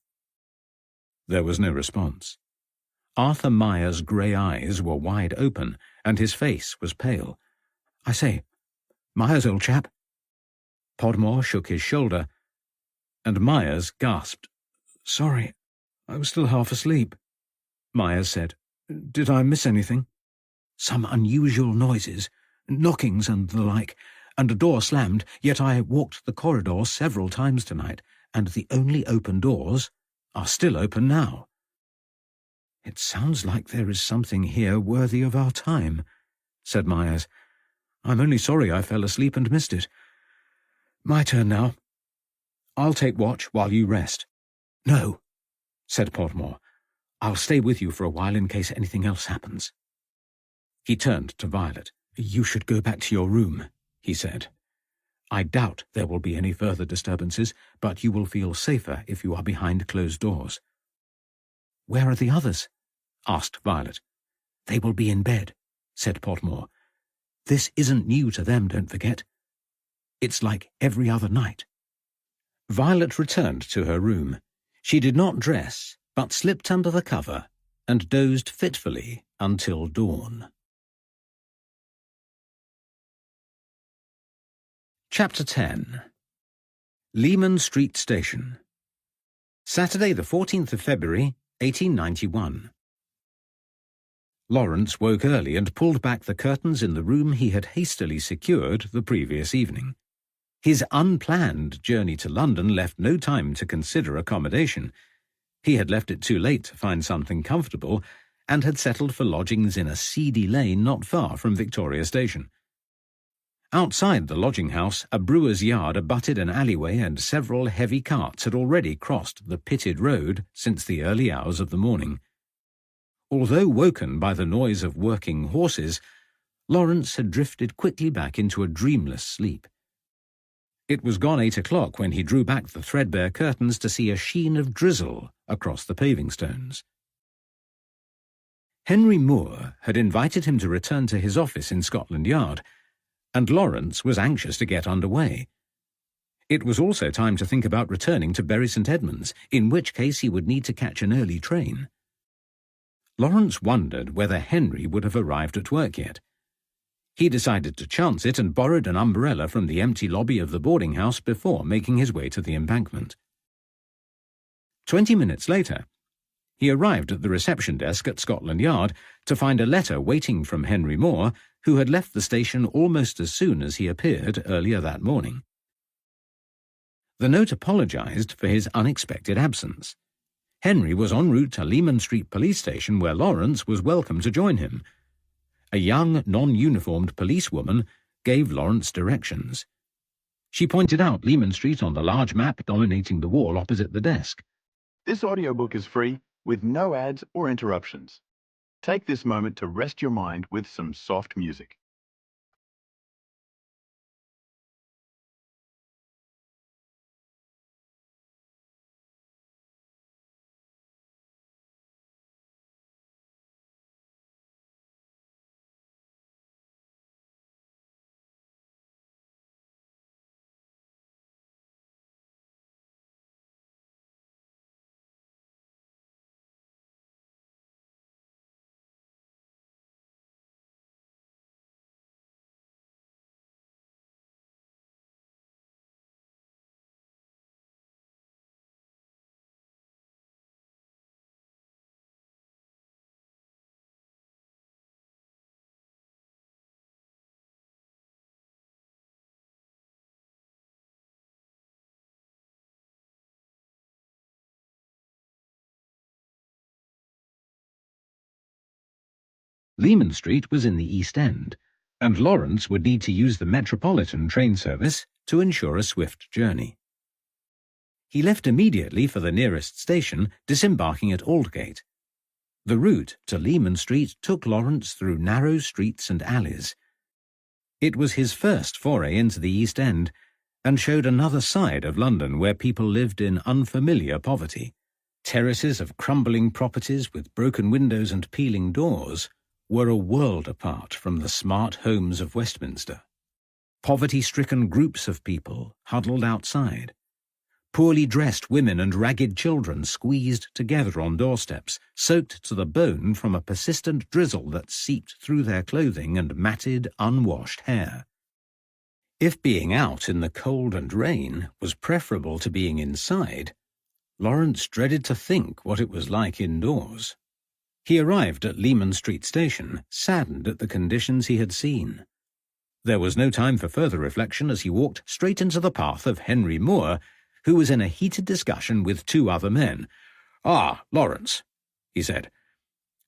There was no response. Arthur Myers' grey eyes were wide open, and his face was pale. "I say, Myers, old chap." Podmore shook his shoulder, and Myers gasped. "Sorry, I was still half asleep." Myers said, "Did I miss anything?" "Some unusual noises, knockings and the like, and a door slammed, yet I walked the corridor several times tonight, and the only open doors are still open now." "It sounds like there is something here worthy of our time," said Myers. "I'm only sorry I fell asleep and missed it. My turn now. I'll take watch while you rest." "No," said Podmore. "I'll stay with you for a while in case anything else happens." He turned to Violet. "You should go back to your room," he said. "I doubt there will be any further disturbances, but you will feel safer if you are behind closed doors." "Where are the others?" asked Violet. "They will be in bed," said Podmore. "This isn't new to them, don't forget. It's like every other night." Violet returned to her room. She did not dress, but slipped under the cover and dozed fitfully until dawn. Chapter 10. Leman Street Station. Saturday, the 14th of February, 1891. Lawrence woke early and pulled back the curtains in the room he had hastily secured the previous evening. His unplanned journey to London left no time to consider accommodation. He had left it too late to find something comfortable, and had settled for lodgings in a seedy lane not far from Victoria Station. Outside the lodging-house, a brewer's yard abutted an alleyway, and several heavy carts had already crossed the pitted road since the early hours of the morning. Although woken by the noise of working horses, Lawrence had drifted quickly back into a dreamless sleep. It was gone 8 o'clock when he drew back the threadbare curtains to see a sheen of drizzle across the paving stones. Henry Moore had invited him to return to his office in Scotland Yard, and Lawrence was anxious to get under way. It was also time to think about returning to Bury St Edmunds, in which case he would need to catch an early train. Lawrence wondered whether Henry would have arrived at work yet. He decided to chance it and borrowed an umbrella from the empty lobby of the boarding-house before making his way to the embankment. 20 minutes later, he arrived at the reception desk at Scotland Yard to find a letter waiting from Henry Moore, who had left the station almost as soon as he appeared earlier that morning. The note apologised for his unexpected absence. Henry was en route to Leman Street Police Station, where Lawrence was welcome to join him. A young, non-uniformed policewoman gave Lawrence directions. She pointed out Leman Street on the large map dominating the wall opposite the desk.
This audiobook is free, with no ads or interruptions. Take this moment to rest your mind with some soft music.
Leman Street was in the East End, and Lawrence would need to use the Metropolitan train service to ensure a swift journey. He left immediately for the nearest station, disembarking at Aldgate. The route to Leman Street took Lawrence through narrow streets and alleys. It was his first foray into the East End, and showed another side of London where people lived in unfamiliar poverty. Terraces of crumbling properties with broken windows and peeling doors were a world apart from the smart homes of Westminster. Poverty-stricken groups of people huddled outside. Poorly dressed women and ragged children squeezed together on doorsteps, soaked to the bone from a persistent drizzle that seeped through their clothing and matted, unwashed hair. If being out in the cold and rain was preferable to being inside, Lawrence dreaded to think what it was like indoors. He arrived at Leman Street Station, saddened at the conditions he had seen. There was no time for further reflection as he walked straight into the path of Henry Moore, who was in a heated discussion with two other men.
"Ah, Lawrence," he said.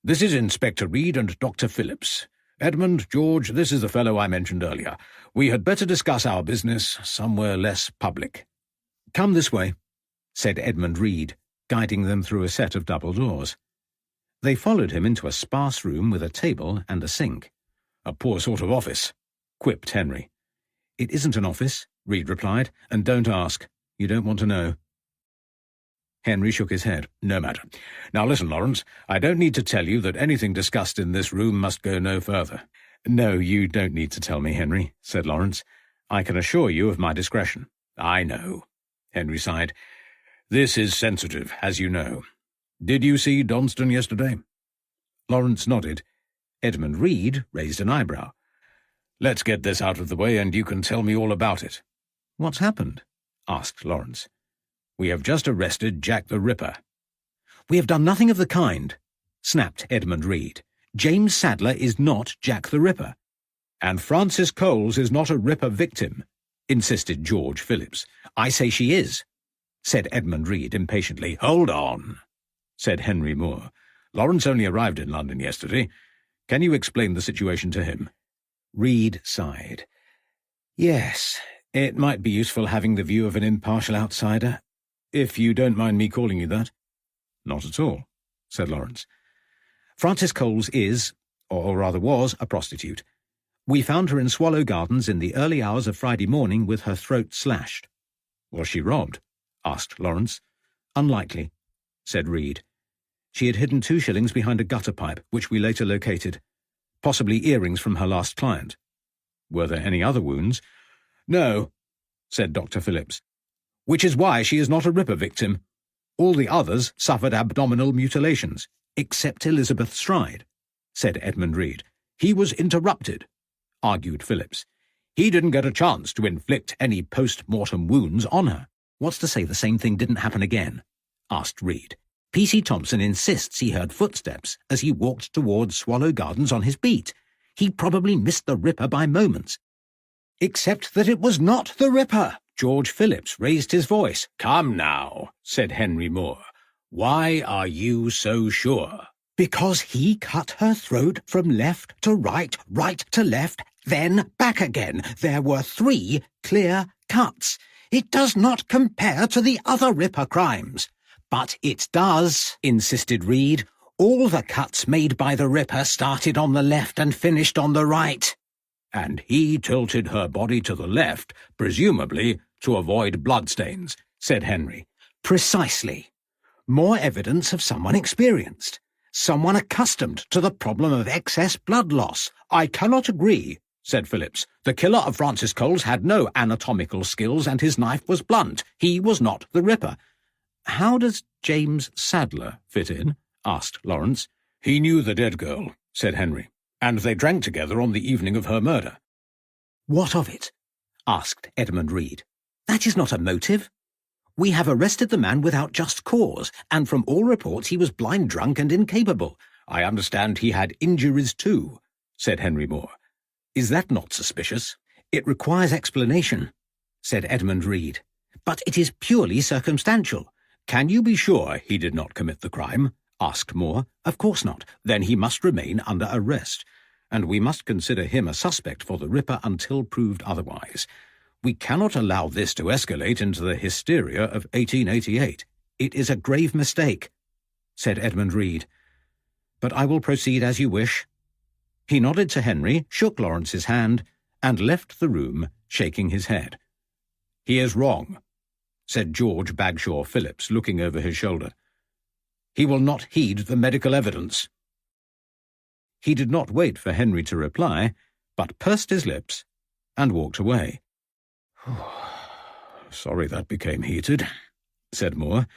"This is Inspector Reed and Dr. Phillips. Edmund, George, this is the fellow I mentioned earlier. We had better discuss our business somewhere less public."
"Come this way," said Edmund Reed, guiding them through a set of double doors. They followed him into a sparse room with a table and a sink.
"A poor sort of office," quipped Henry.
"It isn't an office," Reed replied, "and don't ask. You don't want to know."
Henry shook his head. "No matter. Now listen, Lawrence, I don't need to tell you that anything discussed in this room must go no further."
"No, you don't need to tell me, Henry," said Lawrence. "I can assure you of my discretion."
"I know," Henry sighed. "This is sensitive, as you know. Did you see Donston yesterday?"
Lawrence nodded. Edmund Reed raised an eyebrow.
"Let's get this out of the way and you can tell me all about it."
"What's happened?" asked Lawrence.
"We have just arrested Jack the Ripper."
"We have done nothing of the kind," snapped Edmund Reed. "James Sadler is not Jack the Ripper."
"And Frances Coles is not a Ripper victim," insisted George Phillips.
"I say she is," said Edmund Reed impatiently.
"Hold on," said Henry Moore. "Lawrence only arrived in London yesterday. Can you explain the situation to him?"
Reed sighed. "Yes, it might be useful having the view of an impartial outsider, if you don't mind me calling you that."
"Not at all," said Lawrence.
"Frances Coles is, or rather was, a prostitute. We found her in Swallow Gardens in the early hours of Friday morning with her throat slashed."
"Was she robbed?" asked Lawrence.
"Unlikely," said Reed. "She had hidden 2 shillings behind a gutter pipe, which we later located. Possibly earrings from her last client."
"Were there any other wounds?"
"No," said Dr. Phillips. "Which is why she is not a Ripper victim. All the others suffered abdominal mutilations, except Elizabeth Stride," said Edmund Reed.
"He was interrupted," argued Phillips. "He didn't get a chance to inflict any post-mortem wounds on her."
"What's to say the same thing didn't happen again?" asked Reed. "P.C. Thompson insists he heard footsteps as he walked towards Swallow Gardens on his beat. He probably missed the Ripper by moments." "Except that it was not the Ripper." George Phillips raised his voice.
"Come now," said Henry Moore. "Why are you so sure?"
"Because he cut her throat from left to right, right to left, then back again. There were 3 clear cuts. It does not compare to the other Ripper crimes."
"But it does," insisted Reed. "All the cuts made by the Ripper started on the left and finished on the right."
"And he tilted her body to the left, presumably to avoid bloodstains," said Henry.
"Precisely. More evidence of someone experienced, someone accustomed to the problem of excess blood loss."
"I cannot agree," said Phillips. "The killer of Frances Coles had no anatomical skills and his knife was blunt. He was not the Ripper."
"How does James Sadler fit in?" asked Lawrence.
"He knew the dead girl," said Henry, "and they drank together on the evening of her murder."
"What of it?" asked Edmund Reed. "That is not a motive. We have arrested the man without just cause, and from all reports he was blind drunk and incapable."
"I understand he had injuries too," said Henry Moore.
"Is that not suspicious?" "It requires explanation," said Edmund Reed. "But it is purely circumstantial."
"Can you be sure he did not commit the crime?"
asked Moore. "Of course not. Then he must remain under arrest, and we must consider him a suspect for the Ripper until proved otherwise. We cannot allow this to escalate into the hysteria of 1888. It is a grave mistake," said Edmund Reed. "But I will proceed as you wish." He nodded to Henry, shook Lawrence's hand, and left the room, shaking his head. "He is wrong," said George Bagshaw Phillips, looking over his shoulder. "He will not heed the medical evidence." He did not wait for Henry to reply, but pursed his lips and walked away.
"Sorry that became heated," said Moore.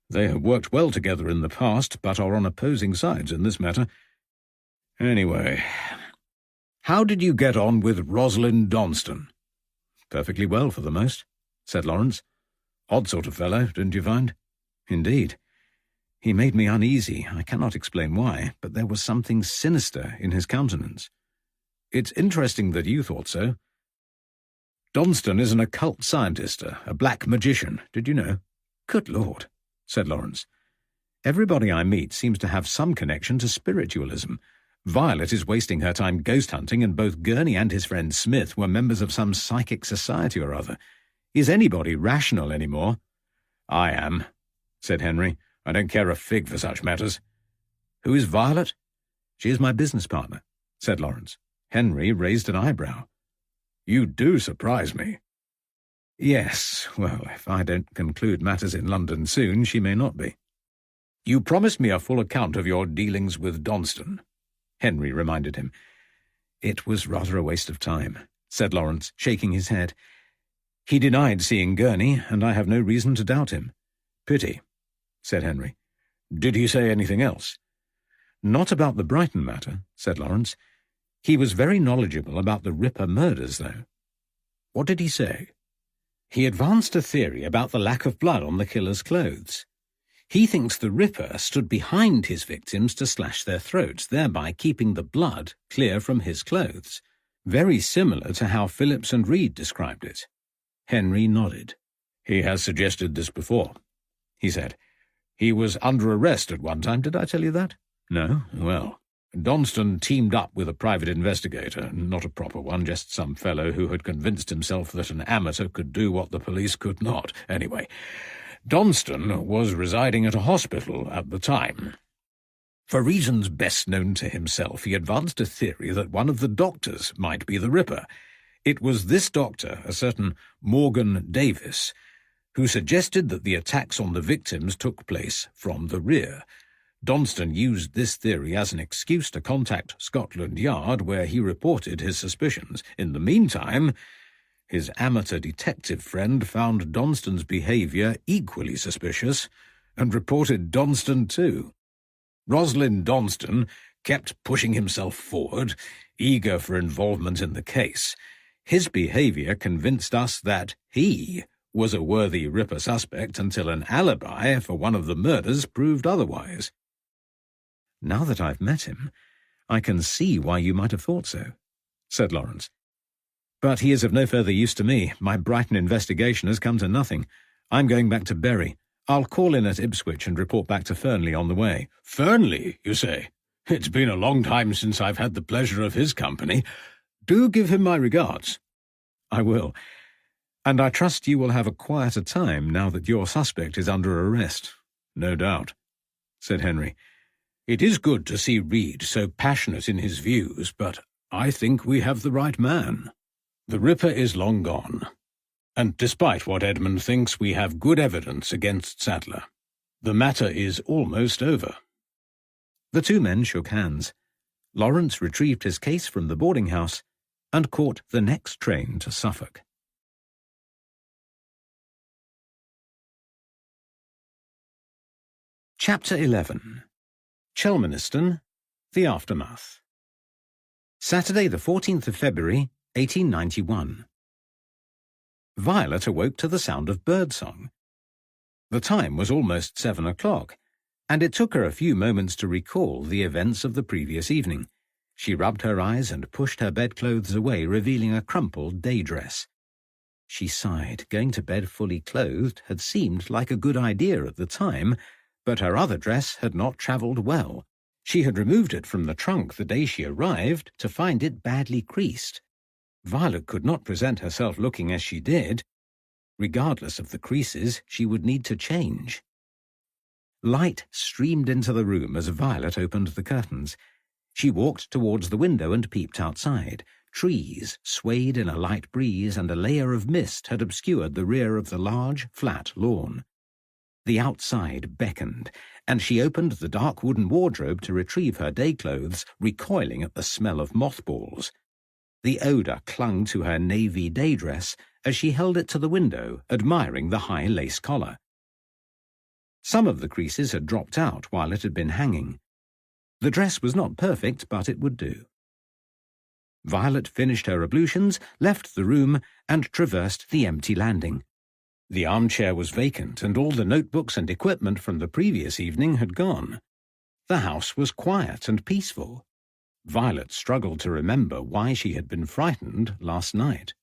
"They have worked well together in the past, but are on opposing sides in this matter. Anyway, how did you get on with Rosalind Donston?" "Perfectly well, for the most," said Lawrence. "Odd sort of fellow, didn't you find?" "Indeed. He made me uneasy. I cannot explain why, but there was something sinister in his countenance." "It's interesting that you thought so. Donston is an occult scientist, a black magician. Did you know?" "Good Lord," said Lawrence. "Everybody I meet seems to have some connection to spiritualism. Violet is wasting her time ghost hunting, and both Gurney and his friend Smith were members of some psychic society or other. Is anybody rational any more?" "I am," said Henry. "I don't care a fig for such matters." "Who is Violet?" "She is my business partner," said Lawrence. Henry raised an eyebrow. "You do surprise me." "Yes, well, if I don't conclude matters in London soon, she may not be." "You promised me a full account of your dealings with Donston," Henry reminded him. "It was rather a waste of time," said Lawrence, shaking his head. "He denied seeing Gurney, and I have no reason to doubt him." "Pity," said Henry. "Did he say anything else?" "Not about the Brighton matter," said Lawrence. "He was very knowledgeable about the Ripper murders, though." "What did he say?" "He advanced a theory about the lack of blood on the killer's clothes. He thinks the Ripper stood behind his victims to slash their throats, thereby keeping the blood clear from his clothes. Very similar to how Phillips and Reed described it." Henry nodded. "He has suggested this before," he said. "He was under arrest at one time, did I tell you that?" "No. Well, Donston teamed up with a private investigator, not a proper one, just some fellow who had convinced himself that an amateur could do what the police could not. Anyway, Donston was residing at a hospital at the time. For reasons best known to himself, he advanced a theory that one of the doctors might be the Ripper. It was this doctor, a certain Morgan Davis, who suggested that the attacks on the victims took place from the rear. Donston used this theory as an excuse to contact Scotland Yard, where he reported his suspicions. In the meantime, his amateur detective friend found Donston's behaviour equally suspicious and reported Donston too. Rosalind Donston kept pushing himself forward, eager for involvement in the case. His behaviour convinced us that he was a worthy Ripper suspect until an alibi for one of the murders proved otherwise." "Now that I've met him, I can see why you might have thought so," said Lawrence. "But he is of no further use to me. My Brighton investigation has come to nothing. I'm going back to Bury. I'll call in at Ipswich and report back to Fernley on the way." "Fernley, you say? It's been a long time since I've had the pleasure of his company. Do give him my regards." "I will. And I trust you will have a quieter time now that your suspect is under arrest." "No doubt," said Henry. "It is good to see Reed so passionate in his views, but I think we have the right man. The Ripper is long gone, and despite what Edmund thinks, we have good evidence against Sadler. The matter is almost over." The two men shook hands. Lawrence retrieved his case from the boarding-house and caught the next train to Suffolk. Chapter 11. Chelmaniston, the Aftermath. Saturday, the 14th of February, 1891. Violet awoke to the sound of birdsong. The time was almost 7 o'clock, and it took her a few moments to recall the events of the previous evening. She rubbed her eyes and pushed her bedclothes away, revealing a crumpled day dress. She sighed. Going to bed fully clothed had seemed like a good idea at the time,
but her other dress had not travelled well. She had removed it from the trunk the day she arrived to find it badly creased. Violet could not present herself looking as she did. Regardless of the creases, she would need to change. Light streamed into the room as Violet opened the curtains. She walked towards the window and peeped outside. Trees swayed in a light breeze, and a layer of mist had obscured the rear of the large, flat lawn. The outside beckoned, and she opened the dark wooden wardrobe to retrieve her day clothes, recoiling at the smell of mothballs. The odour clung to her navy day dress as she held it to the window, admiring the high lace collar. Some of the creases had dropped out while it had been hanging. The dress was not perfect, but it would do. Violet finished her ablutions, left the room, and traversed the empty landing. The armchair was vacant, and all the notebooks and equipment from the previous evening had gone. The house was quiet and peaceful. Violet struggled to remember why she had been frightened last night.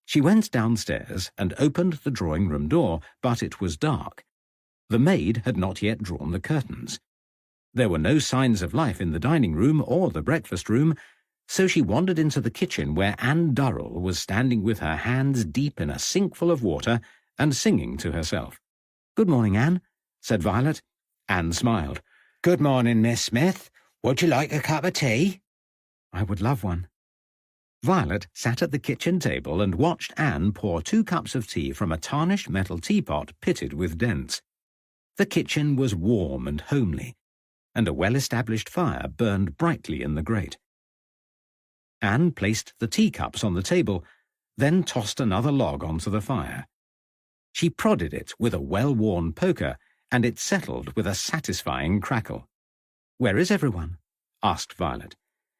She went downstairs and opened the drawing-room door, but it was dark. The maid had not yet drawn the curtains. There were no signs of life in the dining room or the breakfast room, so she wandered into the kitchen where Anne Durrell was standing with her hands deep in a sinkful of water and singing to herself. "Good morning, Anne," said Violet. Anne smiled.
"Good morning, Miss Smith. Would you like a cup of tea?"
"I would love one." Violet sat at the kitchen table and watched Anne pour 2 cups of tea from a tarnished metal teapot pitted with dents. The kitchen was warm and homely, and a well-established fire burned brightly in the grate. Anne placed the teacups on the table, then tossed another log onto the fire. She prodded it with a well-worn poker, and it settled with a satisfying crackle. "Where is everyone?" asked Violet.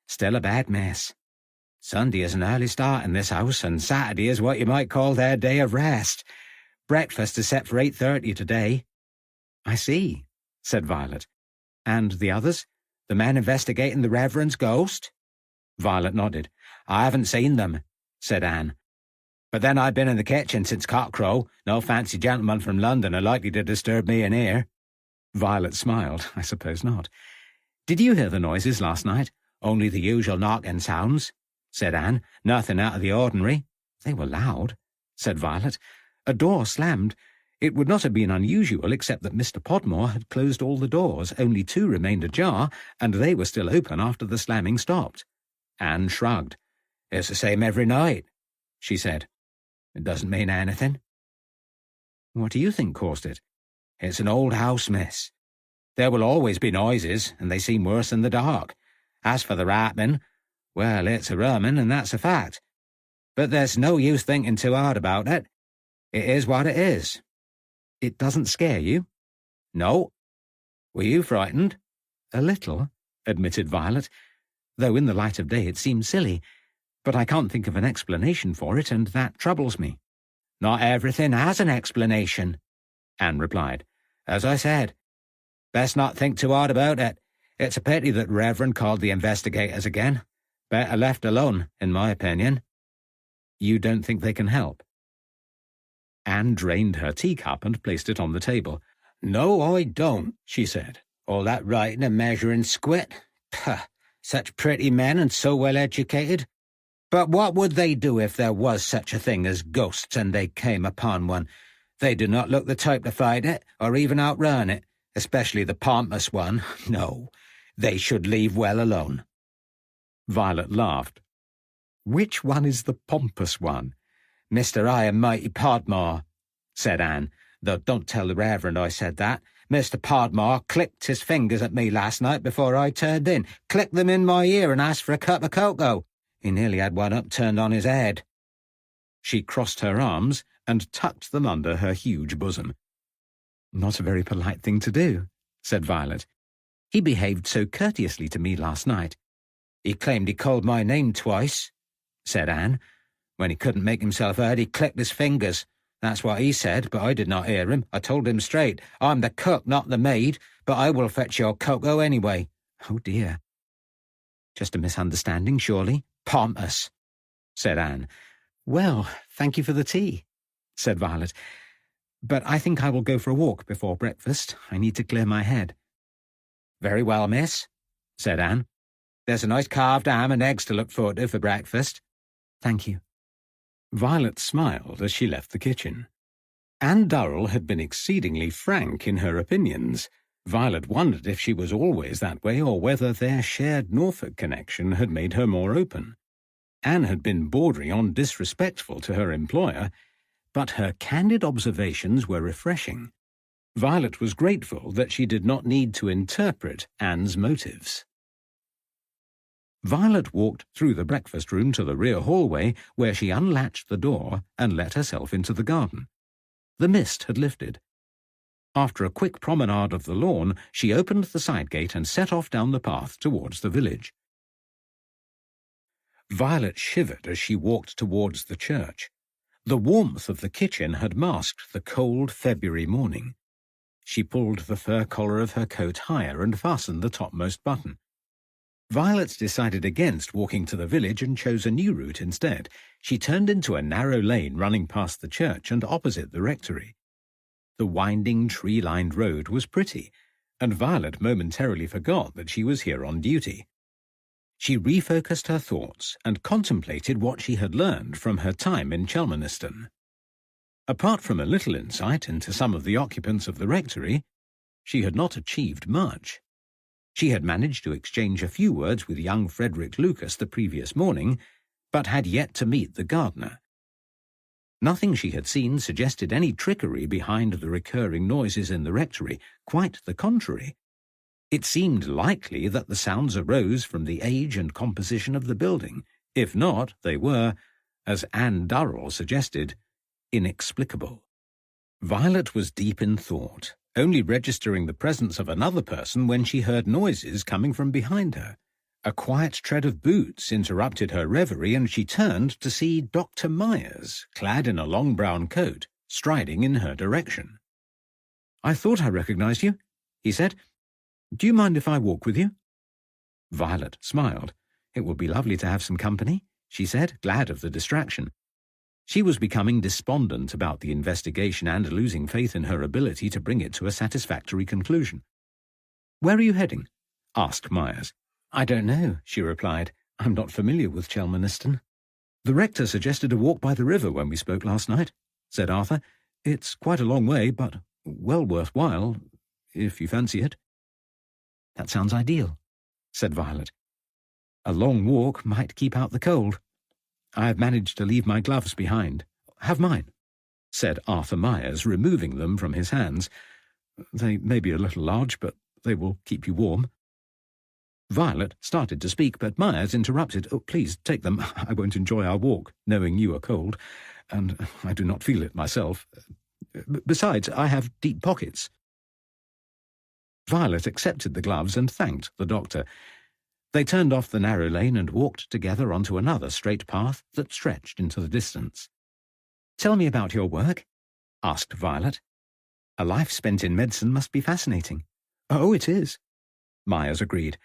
"Still a bad mess. Sunday is an early start in this house, and Saturday is what you might call their day of rest. Breakfast is set for 8:30 today."
"I see," said Violet. "And the others?
The men investigating the Reverend's ghost?"
Violet nodded.
"I haven't seen them," said Anne. "But then I've been in the kitchen since cockcrow. No fancy gentleman from London are likely to disturb me in here."
Violet smiled. "I suppose not. Did you hear the noises last night?"
"Only the usual knocking sounds," said Anne. "Nothing out of the ordinary."
"They were loud," said Violet. "A door slammed. It would not have been unusual except that Mr. Podmore had closed all the doors. Only 2 remained ajar, and they were still open after the slamming stopped."
Anne shrugged. "It's the same every night," she said. "It doesn't mean anything."
"What do you think caused it?"
"It's an old house, miss. There will always be noises, and they seem worse in the dark. As for the rapping, well, it's a rummin, and that's a fact. But there's no use thinking too hard about it. It is what it is."
"It doesn't scare you?"
"No. Were you frightened?"
"A little," admitted Violet, though in the light of day it seemed silly. "But I can't think of an explanation for it, and that troubles me."
"Not everything has an explanation," Anne replied. "As I said, best not think too hard about it. It's a pity that Reverend called the investigators again. Better left alone, in my opinion."
"You don't think they can help?" Anne drained her teacup and placed it on the table.
"No, I don't," she said. "All that writing and measuring squit. Pah, such pretty men and so well educated. But what would they do if there was such a thing as ghosts and they came upon one? They do not look the type to fight it, or even outrun it, especially the pompous one. No, they should leave well alone."
Violet laughed. "Which one is the pompous one?"
"Mr. High and Mighty Podmore," said Anne, "though don't tell the Reverend I said that. Mr. Podmore clicked his fingers at me last night before I turned in, clicked them in my ear and asked for a cup of cocoa. He nearly had one upturned on his head."
She crossed her arms and tucked them under her huge bosom. "Not a very polite thing to do," said Violet. "He behaved so courteously to me last night."
"He claimed he called my name twice," said Anne. "When he couldn't make himself heard, he clicked his fingers. That's what he said, but I did not hear him. I told him straight, I'm the cook, not the maid, but I will fetch your cocoa anyway."
"Oh, dear. Just a misunderstanding, surely?"
"Pompous," said Anne.
"Well, thank you for the tea," said Violet.
But I think I will go for a walk before breakfast. I need to clear my head."
"Very well, miss," said Anne. "There's a nice carved ham and eggs to look forward to for breakfast."
"Thank you."
Violet smiled as she left the kitchen. Anne Durrell had been exceedingly frank in her opinions. Violet wondered if she was always that way or whether their shared Norfolk connection had made her more open. Anne had been bordering on disrespectful to her employer, but her candid observations were refreshing. Violet was grateful that she did not need to interpret Anne's motives. Violet walked through the breakfast room to the rear hallway, where she unlatched the door and let herself into the garden. The mist had lifted. After a quick promenade of the lawn, she opened the side gate and set off down the path towards the village. Violet shivered as she walked towards the church. The warmth of the kitchen had masked the cold February morning. She pulled the fur collar of her coat higher and fastened the topmost button. Violet decided against walking to the village and chose a new route instead. She turned into a narrow lane running past the church and opposite the rectory. The winding, tree-lined road was pretty, and Violet momentarily forgot that she was here on duty. She refocused her thoughts and contemplated what she had learned from her time in Chelmaniston. Apart from a little insight into some of the occupants of the rectory, she had not achieved much. She had managed to exchange a few words with young Frederick Lucas the previous morning, but had yet to meet the gardener. Nothing she had seen suggested any trickery behind the recurring noises in the rectory, quite the contrary. It seemed likely that the sounds arose from the age and composition of the building. If not, they were, as Anne Durrell suggested, inexplicable. Violet was deep in thought, only registering the presence of another person when she heard noises coming from behind her. A quiet tread of boots interrupted her reverie, and she turned to see Dr. Myers, clad in a long brown coat, striding in her direction. "I thought I recognized you," he said. "Do you mind if I walk with you?" Violet smiled. "It will be lovely to have some company," she said, glad of the distraction. She was becoming despondent about the investigation and losing faith in her ability to bring it to a satisfactory conclusion. "Where are you heading?" asked Myers. "I don't know," she replied. "I'm not familiar with Chelmaniston." "The rector suggested a walk by the river when we spoke last night," said Arthur. "It's quite a long way, but well worthwhile, if you fancy it." "That sounds ideal," said Violet. "A long walk might keep out the cold. I've managed to leave my gloves behind. Have mine," said Arthur Myers, removing them from his hands. "They may be a little large, but they will keep you warm." Violet started to speak, but Myers interrupted. "Oh, please take them. I won't enjoy our walk, knowing you are cold, and I do not feel it myself. Besides, I have deep pockets." Violet accepted the gloves and thanked the doctor. They turned off the narrow lane and walked together onto another straight path that stretched into the distance. "Tell me about your work," asked Violet. "A life spent in medicine must be fascinating." "Oh, it is," Myers agreed.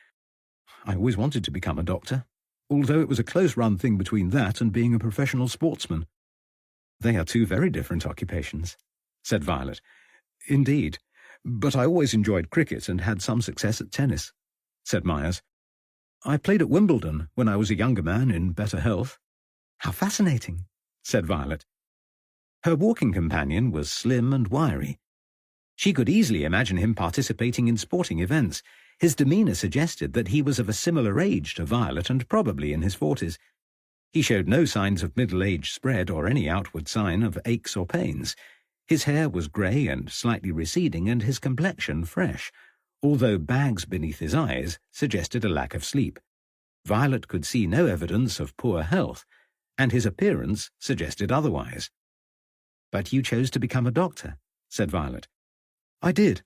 "I always wanted to become a doctor, although it was a close-run thing between that and being a professional sportsman." "They are two very different occupations," said Violet. "Indeed, but I always enjoyed cricket and had some success at tennis," said Myers. "I played at Wimbledon when I was a younger man in better health." "How fascinating," said Violet. Her walking companion was slim and wiry. She could easily imagine him participating in sporting events. His demeanour suggested that he was of a similar age to Violet and probably in his 40s. He showed no signs of middle-age spread or any outward sign of aches or pains. His hair was grey and slightly receding, and his complexion fresh, although bags beneath his eyes suggested a lack of sleep. Violet could see no evidence of poor health, and his appearance suggested otherwise. "But you chose to become a doctor," said Violet. "I did,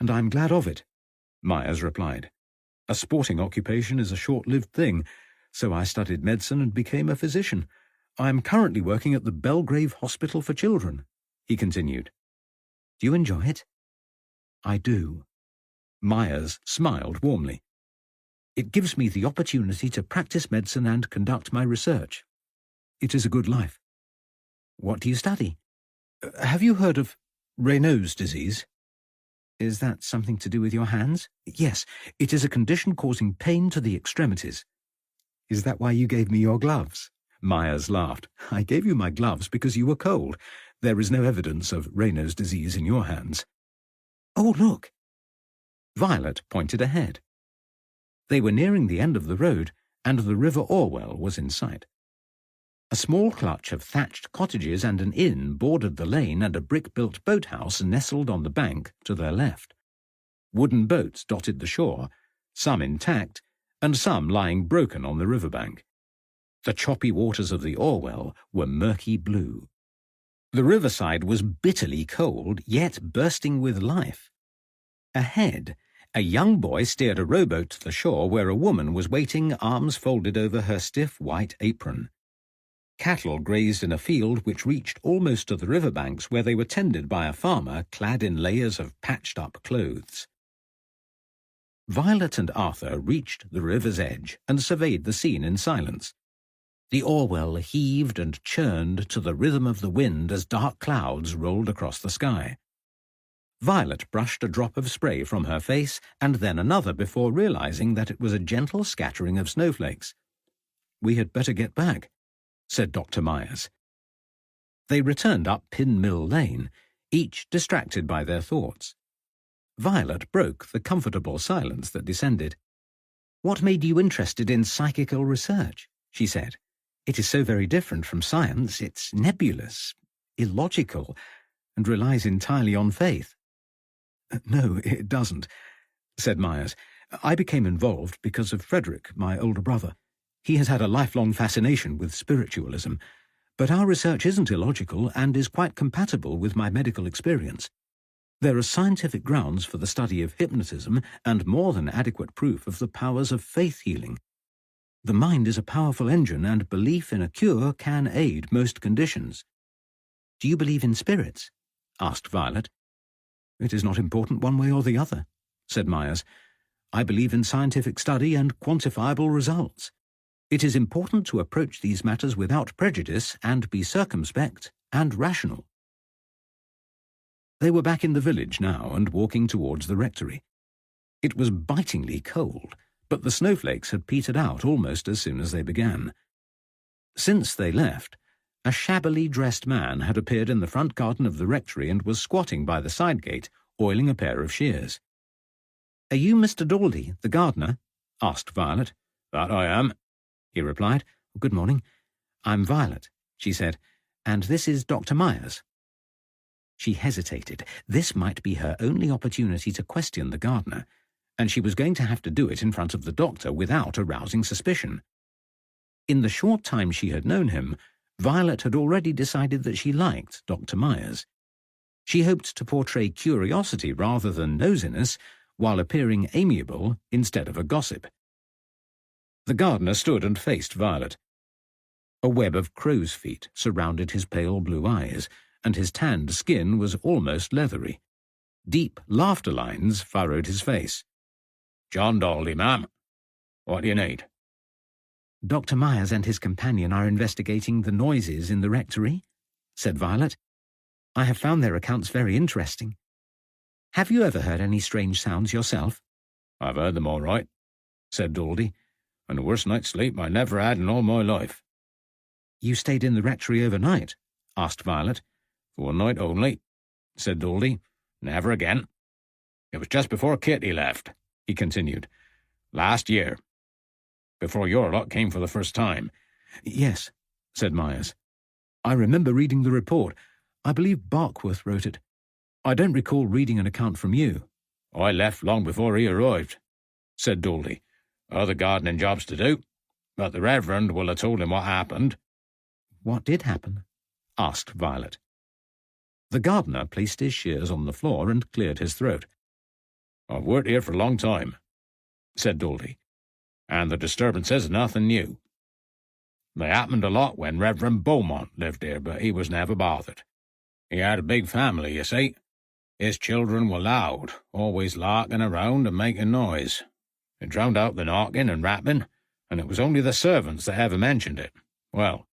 and I'm glad of it," Myers replied. "A sporting occupation is a short-lived thing, so I studied medicine and became a physician. I am currently working at the Belgrave Hospital for Children," he continued. "Do you enjoy it?" "I do." Myers smiled warmly. "It gives me the opportunity to practice medicine and conduct my research. It is a good life." "What do you study?" "Have you heard of Raynaud's disease? Is that something to do with your hands? Yes, it is a condition causing pain to the extremities. Is that why you gave me your gloves? Myers laughed. I gave you my gloves because you were cold. There is no evidence of Raynaud's disease in your hands. Oh, look! Violet pointed ahead. They were nearing the end of the road, and the River Orwell was in sight. A small clutch of thatched cottages and an inn bordered the lane, and a brick-built boathouse nestled on the bank to their left. Wooden boats dotted the shore, some intact, and some lying broken on the riverbank. The choppy waters of the Orwell were murky blue. The riverside was bitterly cold, yet bursting with life. Ahead, a young boy steered a rowboat to the shore where a woman was waiting, arms folded over her stiff white apron. Cattle grazed in a field which reached almost to the riverbanks, where they were tended by a farmer clad in layers of patched-up clothes. Violet and Arthur reached the river's edge and surveyed the scene in silence. The Orwell heaved and churned to the rhythm of the wind as dark clouds rolled across the sky. Violet brushed a drop of spray from her face and then another before realizing that it was a gentle scattering of snowflakes. "We had better get back," said Dr. Myers. They returned up Pin Mill Lane, each distracted by their thoughts. Violet broke the comfortable silence that descended. "What made you interested in psychical research?" she said. "It is so very different from science. It's nebulous, illogical, and relies entirely on faith." "No, it doesn't," said Myers. "I became involved because of Frederick, my older brother. He has had a lifelong fascination with spiritualism, but our research isn't illogical and is quite compatible with my medical experience. There are scientific grounds for the study of hypnotism and more than adequate proof of the powers of faith healing. The mind is a powerful engine, and belief in a cure can aid most conditions." "Do you believe in spirits?" asked Violet. "It is not important one way or the other," said Myers. "I believe in scientific study and quantifiable results. It is important to approach these matters without prejudice and be circumspect and rational." They were back in the village now and walking towards the rectory. It was bitingly cold, but the snowflakes had petered out almost as soon as they began. Since they left, a shabbily dressed man had appeared in the front garden of the rectory and was squatting by the side gate, oiling a pair of shears. "Are you Mr. Daldy, the gardener?" asked Violet.
"That I am,"
he replied. "Good morning. I'm Violet," she said, "and this is Dr. Myers." She hesitated. This might be her only opportunity to question the gardener, and she was going to have to do it in front of the doctor without arousing suspicion. In the short time she had known him, Violet had already decided that she liked Dr. Myers. She hoped to portray curiosity rather than nosiness, while appearing amiable instead of a gossip. The gardener stood and faced Violet. A web of crow's feet surrounded his pale blue eyes, and his tanned skin was almost leathery. Deep laughter lines furrowed his face.
"John Daldy, ma'am. What do you need?"
"Dr. Myers and his companion are investigating the noises in the rectory," said Violet. "I have found their accounts very interesting. Have you ever heard any strange sounds yourself?"
"I've heard them all right," said Daldy, "and the worst night's sleep I never had in all my life."
"You stayed in the rectory overnight?" asked Violet.
"For one night only," said Daldy. "Never again. It was just before Kitty left," he continued. "Last year. Before your lot came for the first time."
"Yes," said Myers. "I remember reading the report. I believe Barkworth wrote it. I don't recall reading an account from you."
"I left long before he arrived," said Daldy. "Other gardening jobs to do, but the Reverend will have told him what happened."
"What did happen?" asked Violet. The gardener placed his shears on the floor and cleared his throat.
"I've worked here for a long time," said Daldy, "and the disturbances are nothing new. They happened a lot when Reverend Beaumont lived here, but he was never bothered. He had a big family, you see. His children were loud, always larking around and making noise. It drowned out the knocking and rapping, and it was only the servants that ever mentioned it. Well,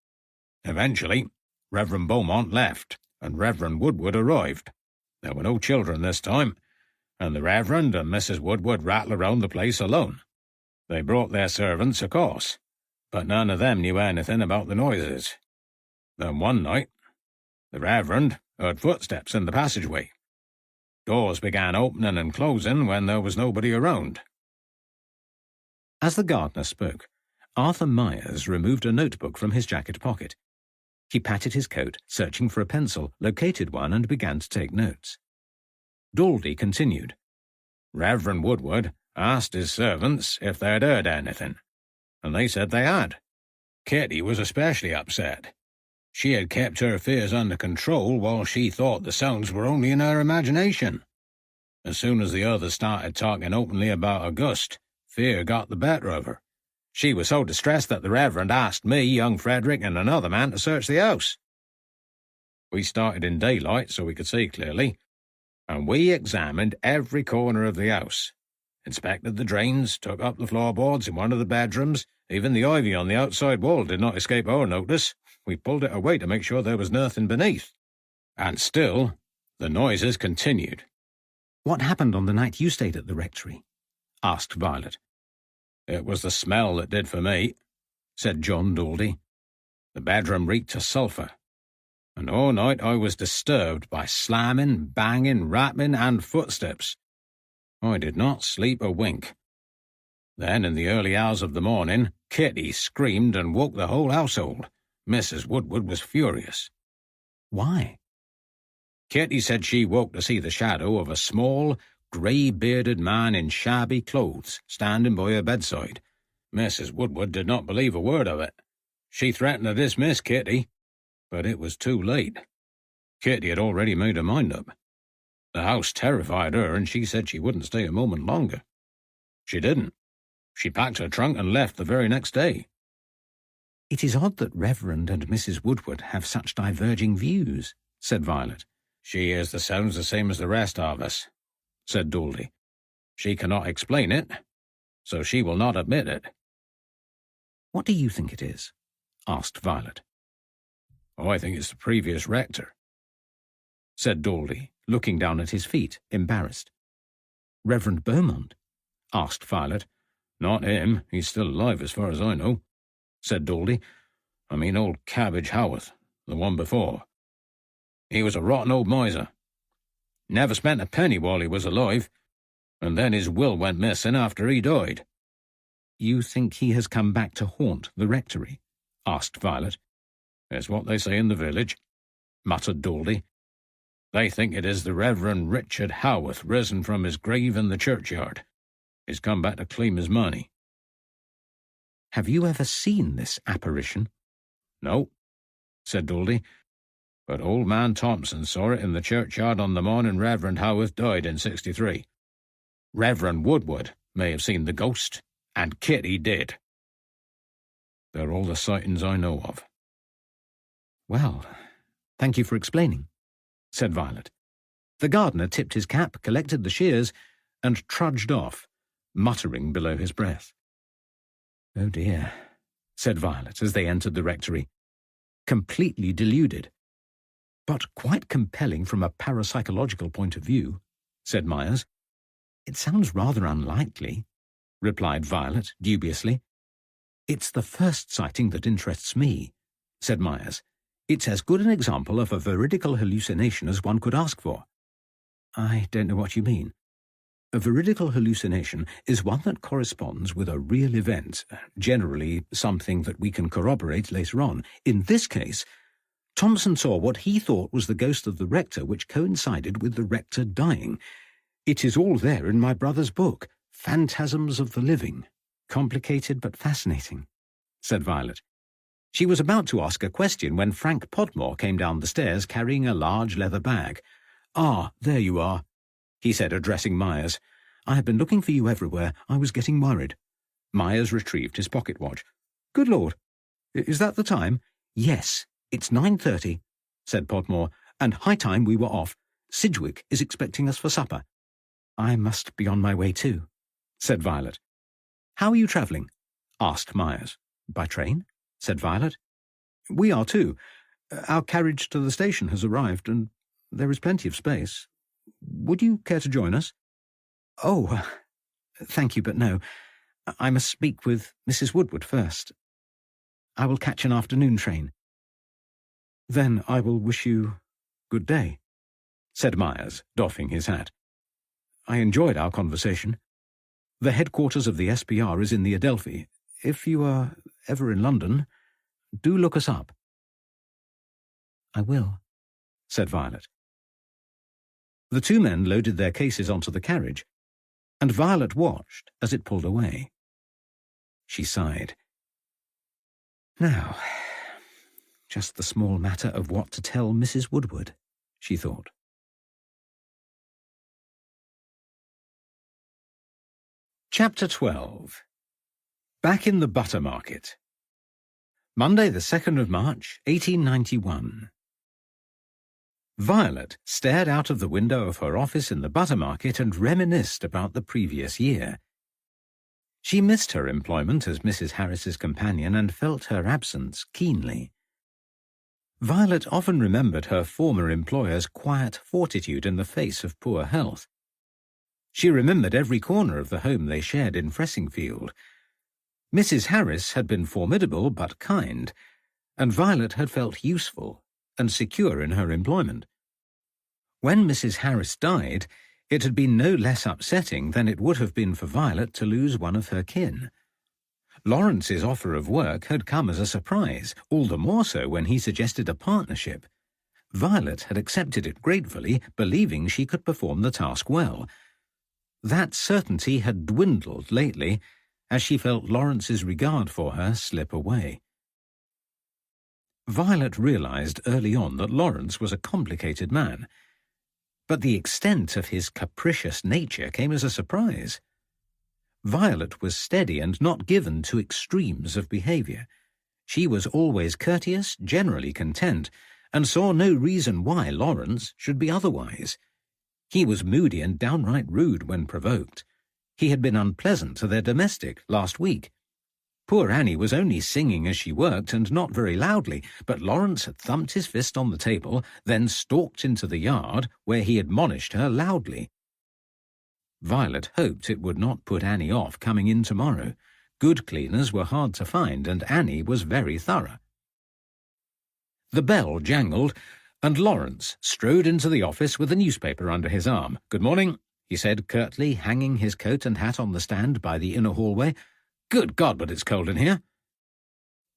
eventually, Reverend Beaumont left, and Reverend Woodward arrived. There were no children this time, and the Reverend and Mrs. Woodward rattled around the place alone. They brought their servants, of course, but none of them knew anything about the noises. Then one night, the Reverend heard footsteps in the passageway. Doors began opening and closing when there was nobody around.
As the gardener spoke, Arthur Myers removed a notebook from his jacket pocket. He patted his coat, searching for a pencil, located one, and began to take notes. Daldy continued.
Reverend Woodward asked his servants if they had heard anything, and they said they had. Kitty was especially upset. She had kept her fears under control while she thought the sounds were only in her imagination. As soon as the others started talking openly about August, fear got the better of her. She was so distressed that the Reverend asked me, young Frederick, and another man to search the house. We started in daylight so we could see clearly, and we examined every corner of the house, inspected the drains, took up the floorboards in one of the bedrooms. Even the ivy on the outside wall did not escape our notice. We pulled it away to make sure there was nothing beneath. And still, the noises continued.
"What happened on the night you stayed at the rectory?" asked Violet.
It was the smell that did for me, said John Daldy. The bedroom reeked of sulphur, and all night I was disturbed by slamming, banging, rapping, and footsteps. I did not sleep a wink. Then, in the early hours of the morning, Kitty screamed and woke the whole household. Mrs. Woodward was furious.
"Why?"
Kitty said she woke to see the shadow of a small, grey-bearded man in shabby clothes standing by her bedside. Mrs. Woodward did not believe a word of it. She threatened to dismiss Kitty, but it was too late. Kitty had already made her mind up. The house terrified her, and she said she wouldn't stay a moment longer. She didn't. She packed her trunk and left the very next day.
"It is odd that Reverend and Mrs. Woodward have such diverging views," said Violet.
She hears the sounds the same as the rest of us, said Daldy. She cannot explain it, so she will not admit it.
"What do you think it is?" asked Violet.
I think it's the previous rector, said Daldy, looking down at his feet, embarrassed.
"Reverend Beaumont?"
asked Violet. Not him. He's still alive as far as I know, said Daldy. I mean old Cabbage Howarth, the one before. He was a rotten old miser. Never spent a penny while he was alive, and then his will went missing after he died.
"You think he has come back to haunt the rectory?" asked Violet.
It's what they say in the village, muttered Daldy. They think it is the Reverend Richard Howarth risen from his grave in the churchyard. He's come back to claim his money.
"Have you ever seen this apparition?"
No, said Daldy, but old man Thompson saw it in the churchyard on the morning Reverend Howarth died in '63. Reverend Woodward may have seen the ghost, and Kitty did. They're all the sightings I know of.
"Well, thank you for explaining," said Violet. The gardener tipped his cap, collected the shears, and trudged off, muttering below his breath. "Oh dear," said Violet as they entered the rectory. "Completely deluded. But quite compelling from a parapsychological point of view," said Myers. "It sounds rather unlikely," replied Violet dubiously. "It's the first sighting that interests me," said Myers. "It's as good an example of a veridical hallucination as one could ask for." "I don't know what you mean." "A veridical hallucination is one that corresponds with a real event, generally something that we can corroborate later on. In this case, Thompson saw what he thought was the ghost of the rector, which coincided with the rector dying. It is all there in my brother's book, Phantasms of the Living. Complicated but fascinating," said Violet. She was about to ask a question when Frank Podmore came down the stairs carrying a large leather bag. "Ah, there you are," he said, addressing Myers. "I have been looking for you everywhere. I was getting worried." Myers retrieved his pocket watch. "Good Lord, is that the time?" "Yes, it's 9:30, said Podmore, "and high time we were off. Sidgwick is expecting us for supper." "I must be on my way too," said Violet. "How are you travelling?" asked Myers. "By train?" said Violet. "We are too. Our carriage to the station has arrived, and there is plenty of space. Would you care to join us?
Oh, thank you, but no. I must speak with Mrs. Woodward first. I will catch an afternoon train.
Then I will wish you good day, said Myers, doffing his hat. I enjoyed our conversation. The headquarters of the SPR is in the Adelphi. If you are ever in London, do look us up.
I will,
said Violet. The two men loaded their cases onto the carriage, and Violet watched as it pulled away. She sighed. Now, just the small matter of what to tell Mrs. Woodward, she thought. Chapter 12. Back in the Butter Market. Monday the 2nd of March, 1891. Violet stared out of the window of her office in the Butter Market and reminisced about the previous year. She missed her employment as Mrs. Harris's companion and felt her absence keenly. Violet often remembered her former employer's quiet fortitude in the face of poor health. She remembered every corner of the home they shared in Fressingfield. Mrs. Harris had been formidable but kind, and Violet had felt useful and secure in her employment. When Mrs. Harris died, it had been no less upsetting than it would have been for Violet to lose one of her kin. Lawrence's offer of work had come as a surprise, all the more so when he suggested a partnership. Violet had accepted it gratefully, believing she could perform the task well. That certainty had dwindled lately, as she felt Lawrence's regard for her slip away. Violet realized early on that Lawrence was a complicated man, but the extent of his capricious nature came as a surprise. Violet was steady and not given to extremes of behavior. She was always courteous, generally content, and saw no reason why Lawrence should be otherwise. He was moody and downright rude when provoked. He had been unpleasant to their domestic last week. Poor Annie was only singing as she worked and not very loudly, but Lawrence had thumped his fist on the table, then stalked into the yard, where he admonished her loudly. Violet hoped it would not put Annie off coming in tomorrow. Good cleaners were hard to find, and Annie was very thorough. The bell jangled, and Lawrence strode into the office with a newspaper under his arm. "Good morning," he said curtly, hanging his coat and hat on the stand by the inner hallway. "Good God, but it's cold in here."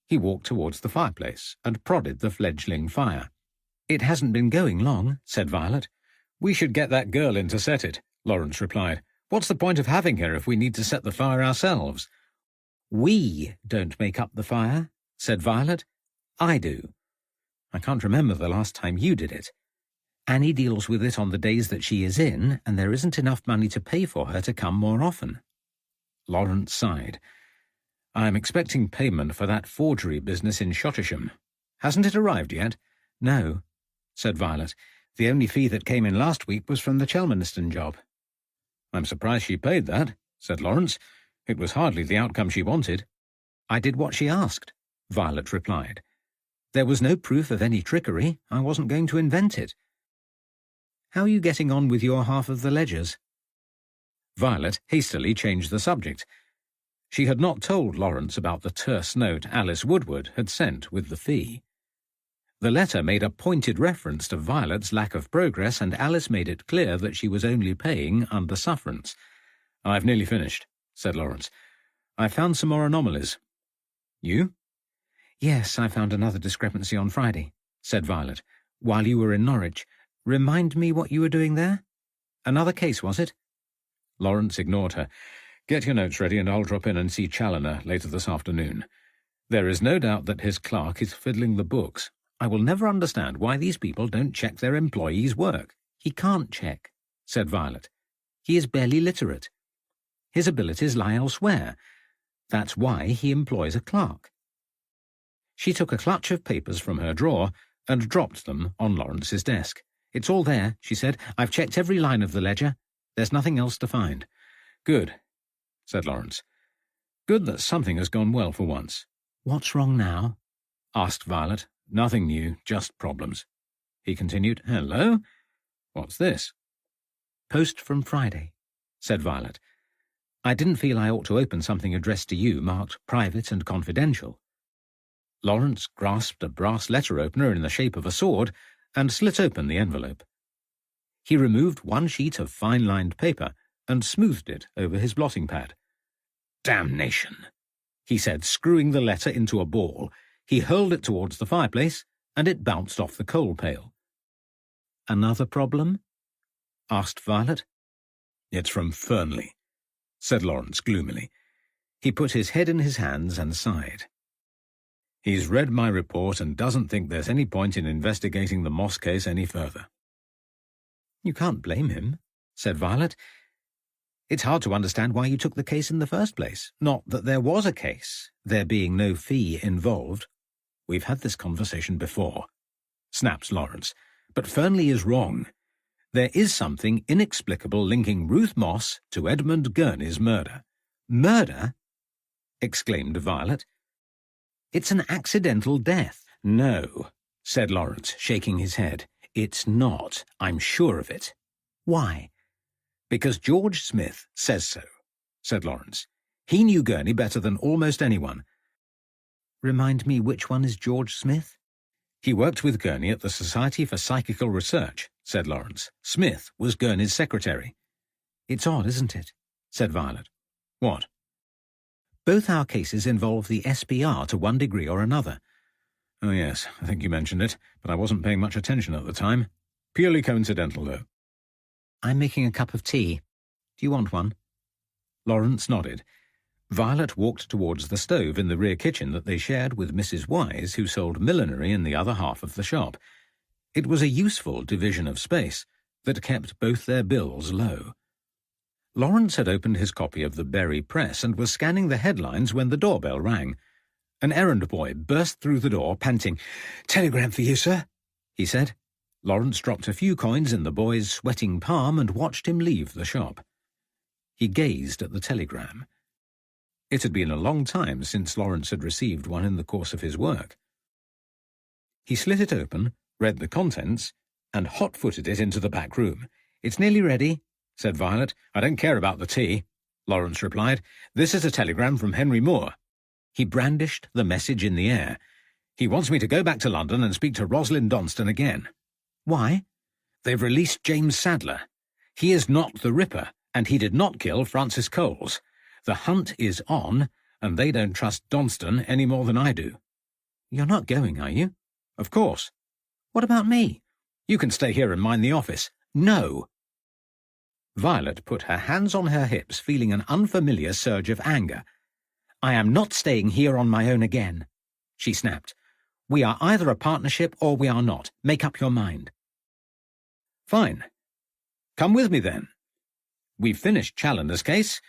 He walked towards the fireplace and prodded the fledgling fire. "It hasn't been going long," said Violet. "We should get that girl in to set it," Lawrence replied. "What's the point of having her if we need to set the fire ourselves?" "We don't make up the fire," said Violet. "I do. I can't remember the last time you did it. Annie deals with it on the days that she is in, and there isn't enough money to pay for her to come more often." Lawrence sighed. "I'm expecting payment for that forgery business in Shottisham. Hasn't it arrived yet?" "No," said Violet. "The only fee that came in last week was from the Chelmaniston job." "I'm surprised she paid that," said Lawrence. "It was hardly the outcome she wanted." "I did what she asked," Violet replied. "There was no proof of any trickery. I wasn't going to invent it. How are you getting on with your half of the ledgers?" Violet hastily changed the subject. She had not told Lawrence about the terse note Alice Woodward had sent with the fee. The letter made a pointed reference to Violet's lack of progress, and Alice made it clear that she was only paying under sufferance. "I've nearly finished," said Lawrence. "I found some more anomalies." "You?" "Yes, I found another discrepancy on Friday," said Violet, "while you were in Norwich. Remind me what you were doing there? Another case, was it?" Lawrence ignored her. "Get your notes ready and I'll drop in and see Challoner later this afternoon. There is no doubt that his clerk is fiddling the books. I will never understand why these people don't check their employees' work." "He can't check," said Violet. "He is barely literate. His abilities lie elsewhere. That's why he employs a clerk." She took a clutch of papers from her drawer and dropped them on Lawrence's desk. "It's all there," she said. "I've checked every line of the ledger. There's nothing else to find." "Good," said Lawrence. "Good that something has gone well for once." "What's wrong now?" asked Violet. "Nothing new, just problems." He continued, "Hello? What's this?" "Post from Friday," said Violet. "I didn't feel I ought to open something addressed to you, marked private and confidential." Lawrence grasped a brass letter opener in the shape of a sword and slit open the envelope. He removed one sheet of fine-lined paper and smoothed it over his blotting pad. "Damnation!" he said, screwing the letter into a ball. He hurled it towards the fireplace, and it bounced off the coal pail. "Another problem?" asked Violet. "It's from Fernley," said Lawrence gloomily. He put his head in his hands and sighed. "He's read my report and doesn't think there's any point in investigating the Moss case any further." "You can't blame him," said Violet. "It's hard to understand why you took the case in the first place. Not that there was a case, there being no fee involved." "We've had this conversation before," snapped Lawrence. "But Fernley is wrong. There is something inexplicable linking Ruth Moss to Edmund Gurney's murder." "Murder?" exclaimed Violet. "It's an accidental death." "No," said Lawrence, shaking his head. "It's not. I'm sure of it." "Why?" "Because George Smith says so," said Lawrence. "He knew Gurney better than almost anyone." "Remind me, which one is George Smith?" "He worked with Gurney at the Society for Psychical Research," said Lawrence. "Smith was Gurney's secretary." "It's odd, isn't it?" said Violet. "What?" "Both our cases involve the SPR to one degree or another." "Oh, yes, I think you mentioned it, but I wasn't paying much attention at the time. Purely coincidental, though." "I'm making a cup of tea. Do you want one?" Lawrence nodded. Violet walked towards the stove in the rear kitchen that they shared with Mrs. Wise, who sold millinery in the other half of the shop. It was a useful division of space that kept both their bills low. Lawrence had opened his copy of the Berry Press and was scanning the headlines when the doorbell rang. An errand boy burst through the door, panting. "Telegram for you, sir," he said. Lawrence dropped a few coins in the boy's sweating palm and watched him leave the shop. He gazed at the telegram. It had been a long time since Lawrence had received one in the course of his work. He slit it open, read the contents, and hot-footed it into the back room. "It's nearly ready," said Violet. "I don't care about the tea," Lawrence replied. "This is a telegram from Henry Moore." He brandished the message in the air. "He wants me to go back to London and speak to Rosalind Donston again." "Why?" "They've released James Sadler. He is not the Ripper, and he did not kill Francis Coles. The hunt is on, and they don't trust Donston any more than I do." "You're not going, are you?" "Of course." "What about me?" "You can stay here and mind the office." "No." Violet put her hands on her hips, feeling an unfamiliar surge of anger. "I am not staying here on my own again," she snapped. "We are either a partnership or we are not. Make up your mind." "Fine. Come with me, then. We've finished Challender's case.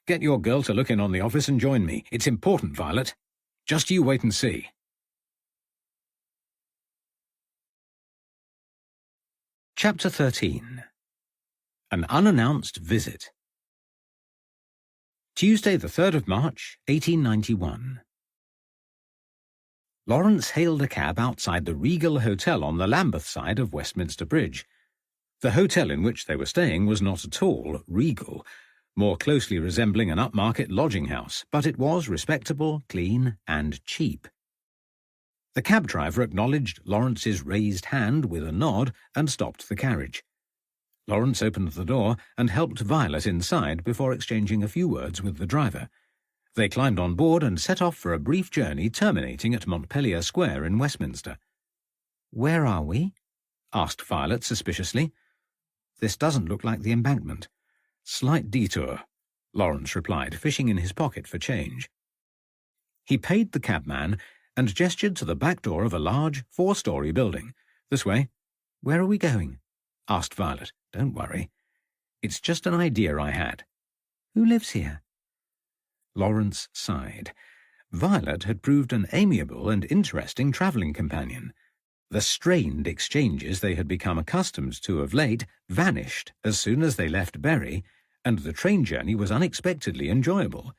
Get your girl to look in on the office and join me. It's important, Violet. Just you wait and see." Chapter 13. An Unannounced Visit. Tuesday, the 3rd of March, 1891. Lawrence hailed a cab outside the Regal Hotel on the Lambeth side of Westminster Bridge. The hotel in which they were staying was not at all regal, more closely resembling an upmarket lodging-house, but it was respectable, clean, and cheap. The cab driver acknowledged Lawrence's raised hand with a nod and stopped the carriage. Lawrence opened the door and helped Violet inside before exchanging a few words with the driver. They climbed on board and set off for a brief journey terminating at Montpellier Square in Westminster. "Where are we?" asked Violet suspiciously. "This doesn't look like the Embankment." "Slight detour," Lawrence replied, fishing in his pocket for change. He paid the cabman and gestured to the back door of a large, 4-story building. "This way." "Where are we going?" asked Violet. "Don't worry. It's just an idea I had." "Who lives here?" Lawrence sighed. Violet had proved an amiable and interesting travelling companion. The strained exchanges they had become accustomed to of late vanished as soon as they left Bury, and the train journey was unexpectedly enjoyable.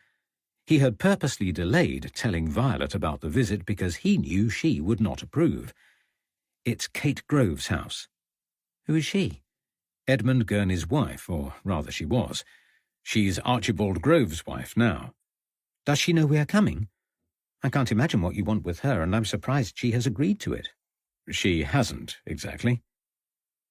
He had purposely delayed telling Violet about the visit because he knew she would not approve. "It's Kate Grove's house." "Who is she?" Edmund Gurney's wife, or rather she was. She's Archibald Grove's wife now.
Does she know we are coming? I can't imagine what you want with her, and I'm surprised she has agreed to it.
She hasn't, exactly.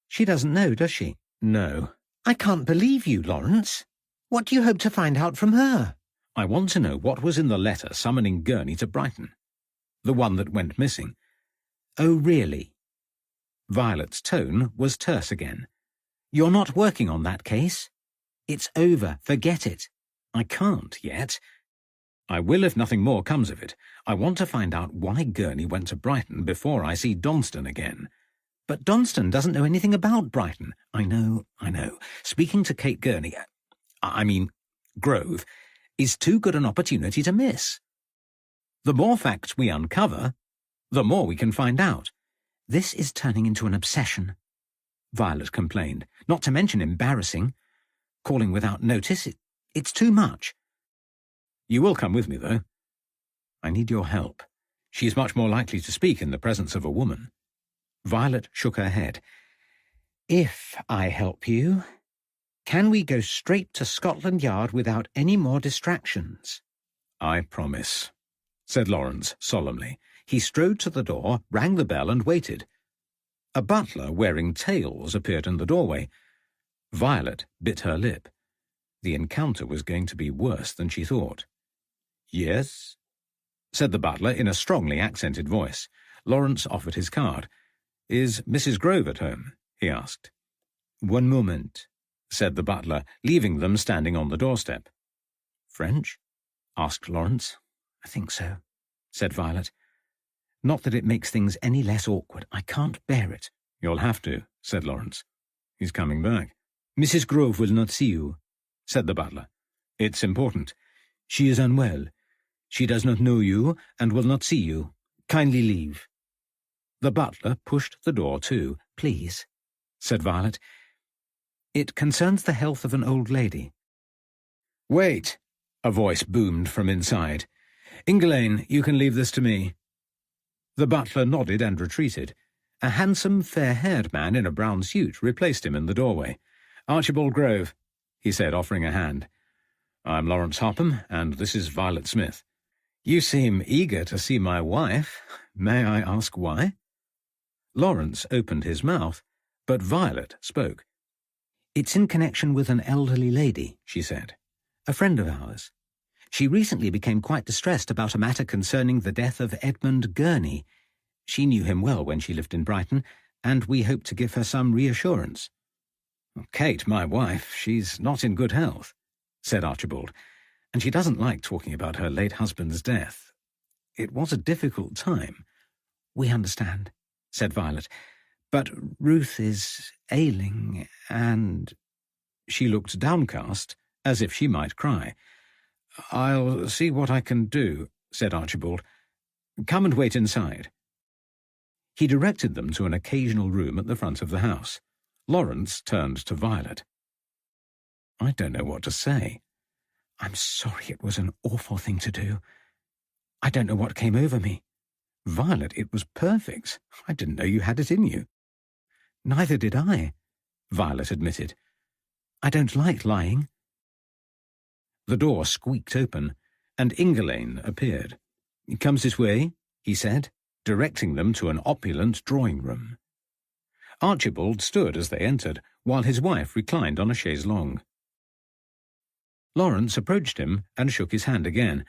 She doesn't know, does she?
No.
I can't believe you, Lawrence. What do you hope to find out from her?
I want to know what was in the letter summoning Gurney to Brighton. The one that went missing.
Oh, really?
Violet's tone was terse again.
You're not working on that case? It's over. Forget it.
I can't yet. I will if nothing more comes of it. I want to find out why Gurney went to Brighton before I see Donston again.
But Donston doesn't know anything about Brighton.
I know. Speaking to Kate Gurney, Grove, is too good an opportunity to miss. The more facts we uncover, the more we can find out.
This is turning into an obsession, Violet complained. Not to mention embarrassing. Calling without notice, it's too much.
You will come with me, though. I need your help. She's much more likely to speak in the presence of a woman.
Violet shook her head. If I help you, can we go straight to Scotland Yard without any more distractions?
I promise, said Lawrence solemnly. He strode to the door, rang the bell, and waited. A butler wearing tails appeared in the doorway. Violet bit her lip. The encounter was going to be worse than she thought. Yes, said the butler in a strongly accented voice. Lawrence offered his card. Is Mrs. Grove at home? He asked.
One moment,
said the butler, leaving them standing on the doorstep.
French?
Asked Lawrence.
I think so, said Violet. Not that it makes things any less awkward. I can't bear it.
You'll have to, said Lawrence. He's coming back.
Mrs. Grove will not see you, said the butler.
It's important.
She is unwell. She does not know you and will not see you. Kindly leave.
The butler pushed the door to.
Please, said Violet. It concerns the health of an old lady.
Wait, a voice boomed from inside. Ingelaine, you can leave this to me. The butler nodded and retreated. A handsome, fair-haired man in a brown suit replaced him in the doorway. Archibald Grove, he said, offering a hand. I'm Lawrence Hopham, and this is Violet Smith. You seem eager to see my wife. May I ask why? Lawrence opened his mouth, but Violet spoke.
It's in connection with an elderly lady, she said. A friend of ours. She recently became quite distressed about a matter concerning the death of Edmund Gurney. She knew him well when she lived in Brighton, and we hope to give her some reassurance.
Kate, my wife, she's not in good health, said Archibald, and she doesn't like talking about her late husband's death. It was a difficult time.
We understand, said Violet, but Ruth is ailing, and...
She looked downcast, as if she might cry. I'll see what I can do, said Archibald. Come and wait inside. He directed them to an occasional room at the front of the house. Lawrence turned to Violet. I don't know what to say.
I'm sorry it was an awful thing to do. I don't know what came over me.
Violet, it was perfect. I didn't know you had it in you.
Neither did I,
Violet admitted.
I don't like lying.
The door squeaked open, and Ingelaine appeared. Comes this way, he said, directing them to an opulent drawing-room. Archibald stood as they entered, while his wife reclined on a chaise-longue. Lawrence approached him and shook his hand again.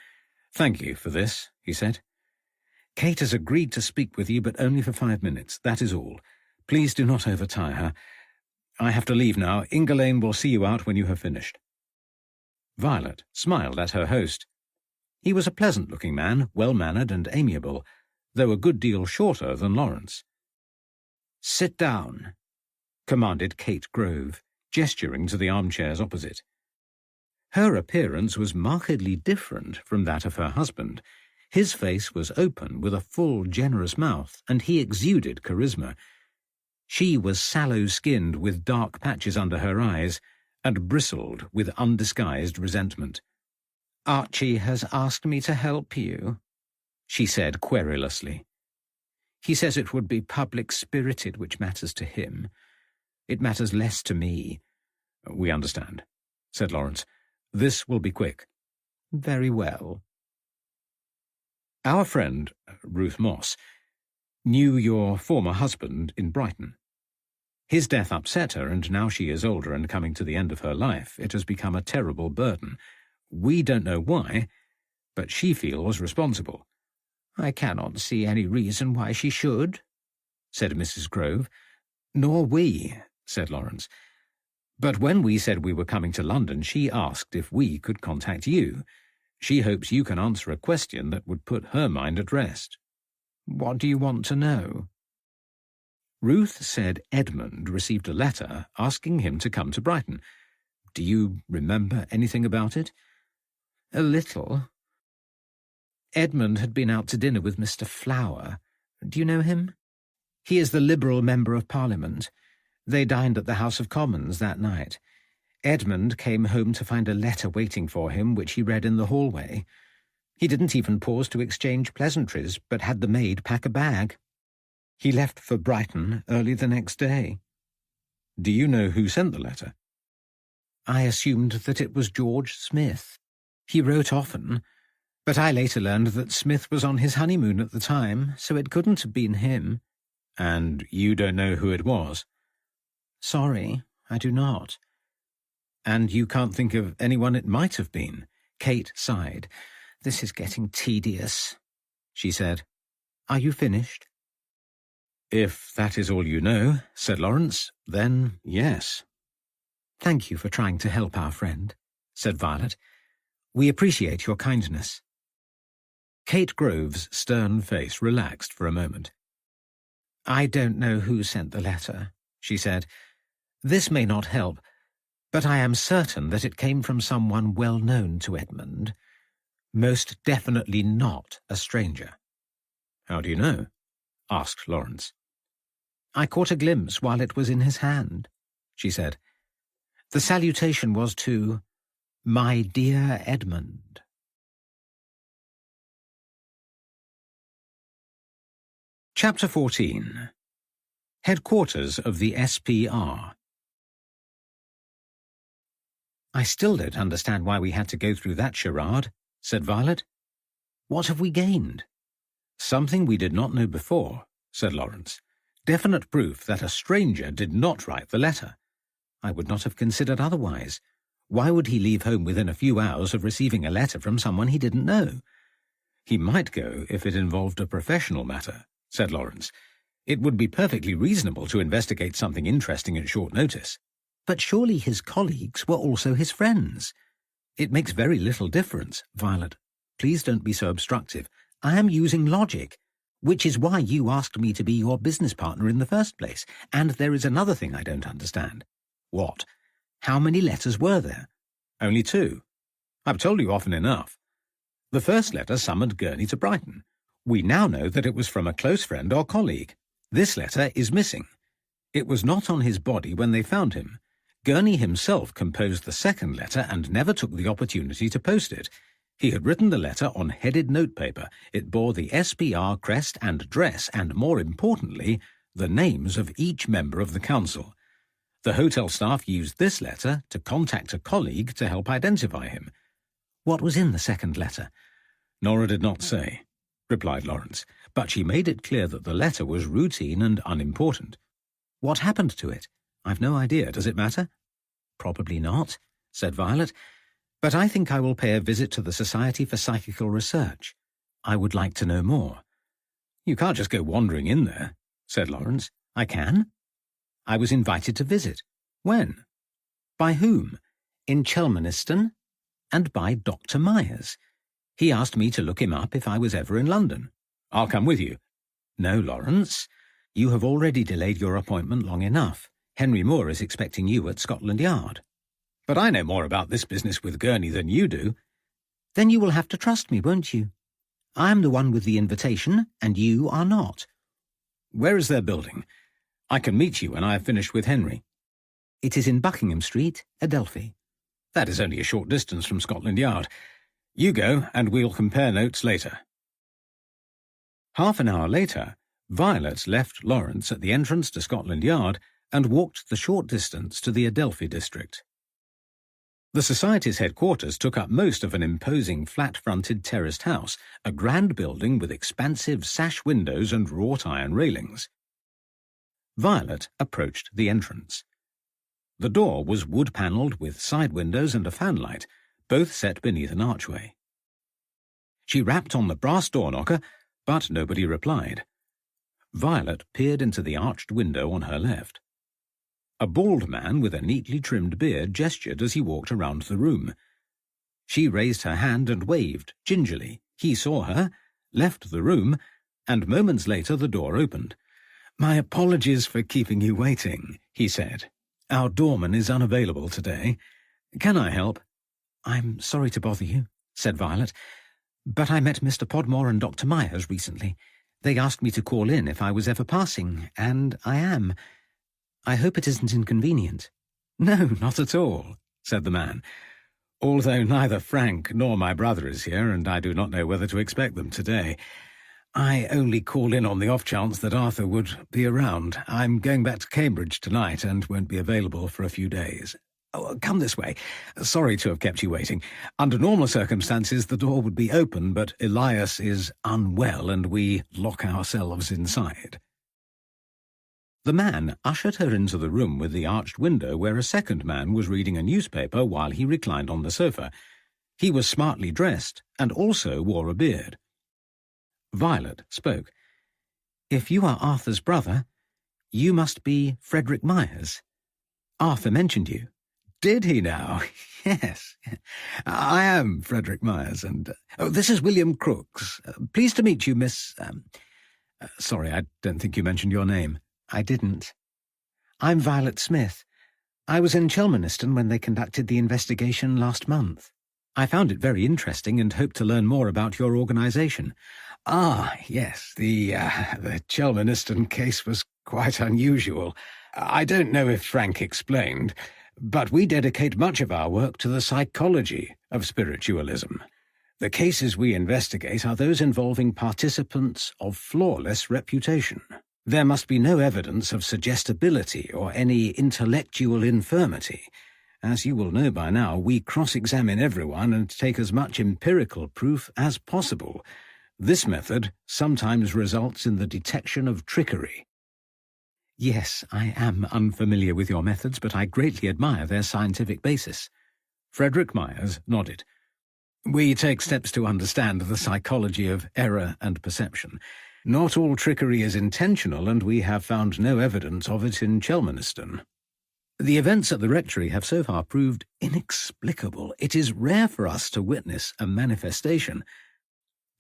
Thank you for this, he said. Kate has agreed to speak with you, but only for 5 minutes. That is all. Please do not overtire her. I have to leave now. Ingelaine will see you out when you have finished. Violet smiled at her host. He was a pleasant-looking man, well-mannered and amiable, though a good deal shorter than Lawrence. Sit down, commanded Kate Grove, gesturing to the armchairs opposite. Her appearance was markedly different from that of her husband. His face was open, with a full, generous mouth, and he exuded charisma. She was sallow-skinned, with dark patches under her eyes, and bristled with undisguised resentment.
Archie has asked me to help you, she said querulously. He says it would be public-spirited which matters to him.
It matters less to me." "We understand," said Lawrence. "This will be quick." "Very well." "Our friend, Ruth Moss, knew your former husband in Brighton. His death upset her, and now she is older and coming to the end of her life, it has become a terrible burden. We don't know why, but she feels responsible." "I cannot see any reason why she should," said Mrs. Grove. "Nor we," said Lawrence. "But when we said we were coming to London, she asked if we could contact you. She hopes you can answer a question that would put her mind at rest." "What do you want to know?" "Ruth said Edmund received a letter asking him to come to Brighton. Do you remember anything about it?" "A little. Edmund had been out to dinner with Mr. Flower. Do you know him? He is the Liberal Member of Parliament. They dined at the House of Commons that night. Edmund came home to find a letter waiting for him, which he read in the hallway. He didn't even pause to exchange pleasantries, but had the maid pack a bag. He left for Brighton early the next day." "Do you know who sent the letter?" "I assumed that it was George Smith. He wrote often, but I later learned that Smith was on his honeymoon at the time, so it couldn't have been him." "And you don't know who it was?" "Sorry, I do not." "And you can't think of anyone it might have been?" Kate sighed. "This is getting tedious," she said. "Are you finished?" "If that is all you know," said Lawrence, "then yes." "Thank you for trying to help our friend," said Violet. "We appreciate your kindness." Kate Grove's stern face relaxed for a moment. "I don't know who sent the letter," she said. "This may not help, but I am certain that it came from someone well known to Edmund. Most definitely not a stranger." "How do you know?" asked Lawrence. "I caught a glimpse while it was in his hand," she said. "The salutation was to 'My dear Edmund.'" Chapter 14. Headquarters of the SPR. "I still don't understand why we had to go through that charade," said Violet. "What have we gained?" "Something we did not know before," said Lawrence. "Definite proof that a stranger did not write the letter. I would not have considered otherwise. Why would he leave home within a few hours of receiving a letter from someone he didn't know?" "He might go if it involved a professional matter," said Lawrence. "It would be perfectly reasonable to investigate something interesting at short notice." "But surely his colleagues were also his friends." "It makes very little difference, Violet. Please don't be so obstructive. I am using logic, which is why you asked me to be your business partner in the first place. And there is another thing I don't understand." "What?" "How many letters were there?" "Only 2. I've told you often enough. The first letter summoned Gurney to Brighton. We now know that it was from a close friend or colleague. This letter is missing. It was not on his body when they found him. Gurney himself composed the second letter and never took the opportunity to post it. He had written the letter on headed notepaper. It bore the SPR crest and address and, more importantly, the names of each member of the council. The hotel staff used this letter to contact a colleague to help identify him." "What was in the second letter?" "Nora did not say," replied Lawrence, "but she made it clear that the letter was routine and unimportant." "What happened to it?" "I've no idea. Does it matter?" "Probably not," said Violet, "but I think I will pay a visit to the Society for Psychical Research. I would like to know more." "You can't just go wandering in there," said Lawrence. "I can. I was invited to visit." "When?" "By whom?" "In Chelmaniston, and by Dr. Myers. He asked me to look him up if I was ever in London." "I'll come with you." "No, Lawrence. You have already delayed your appointment long enough. Henry Moore is expecting you at Scotland Yard." "But I know more about this business with Gurney than you do." "Then you will have to trust me, won't you? I am the one with the invitation, and you are not." "Where is their building? I can meet you when I have finished with Henry." "It is in Buckingham Street, Adelphi." "That is only a short distance from Scotland Yard. You go, and we'll compare notes later." Half an hour later, Violet left Lawrence at the entrance to Scotland Yard and walked the short distance to the Adelphi district. The Society's headquarters took up most of an imposing flat-fronted terraced house, a grand building with expansive sash windows and wrought-iron railings. Violet approached the entrance. The door was wood-panelled with side windows and a fanlight, both set beneath an archway. She rapped on the brass door knocker, but nobody replied. Violet peered into the arched window on her left. A bald man with a neatly trimmed beard gestured as he walked around the room. She raised her hand and waved, gingerly. He saw her, left the room, and moments later the door opened. "My apologies for keeping you waiting," he said. "Our doorman is unavailable today. Can I help?" "I'm sorry to bother you," said Violet, "but I met Mr. Podmore and Dr. Myers recently. They asked me to call in if I was ever passing, and I am. I hope it isn't inconvenient." "No, not at all," said the man, "although neither Frank nor my brother is here, and I do not know whether to expect them today. I only called in on the off chance that Arthur would be around. I'm going back to Cambridge tonight and won't be available for a few days. Oh, come this way. Sorry to have kept you waiting. Under normal circumstances, the door would be open, but Elias is unwell and we lock ourselves inside." The man ushered her into the room with the arched window where a second man was reading a newspaper while he reclined on the sofa. He was smartly dressed and also wore a beard. Violet spoke. "If you are Arthur's brother, you must be Frederick Myers. Arthur mentioned you." "Did he now?" "Yes. I am Frederick Myers, and this is William Crooks. Pleased to meet you, Miss... sorry, I don't think you mentioned your name." "I didn't. I'm Violet Smith. I was in Chelmaniston when they conducted the investigation last month. I found it very interesting and hope to learn more about your organisation." "Ah, yes, the Chelmaniston case was quite unusual. I don't know if Frank explained, but we dedicate much of our work to the psychology of spiritualism. The cases we investigate are those involving participants of flawless reputation. There must be no evidence of suggestibility or any intellectual infirmity. As you will know by now, we cross-examine everyone and take as much empirical proof as possible. This method sometimes results in the detection of trickery." "Yes, I am unfamiliar with your methods, but I greatly admire their scientific basis." Frederick Myers nodded. "We take steps to understand the psychology of error and perception. Not all trickery is intentional, and we have found no evidence of it in Chelmaniston. The events at the rectory have so far proved inexplicable. It is rare for us to witness a manifestation.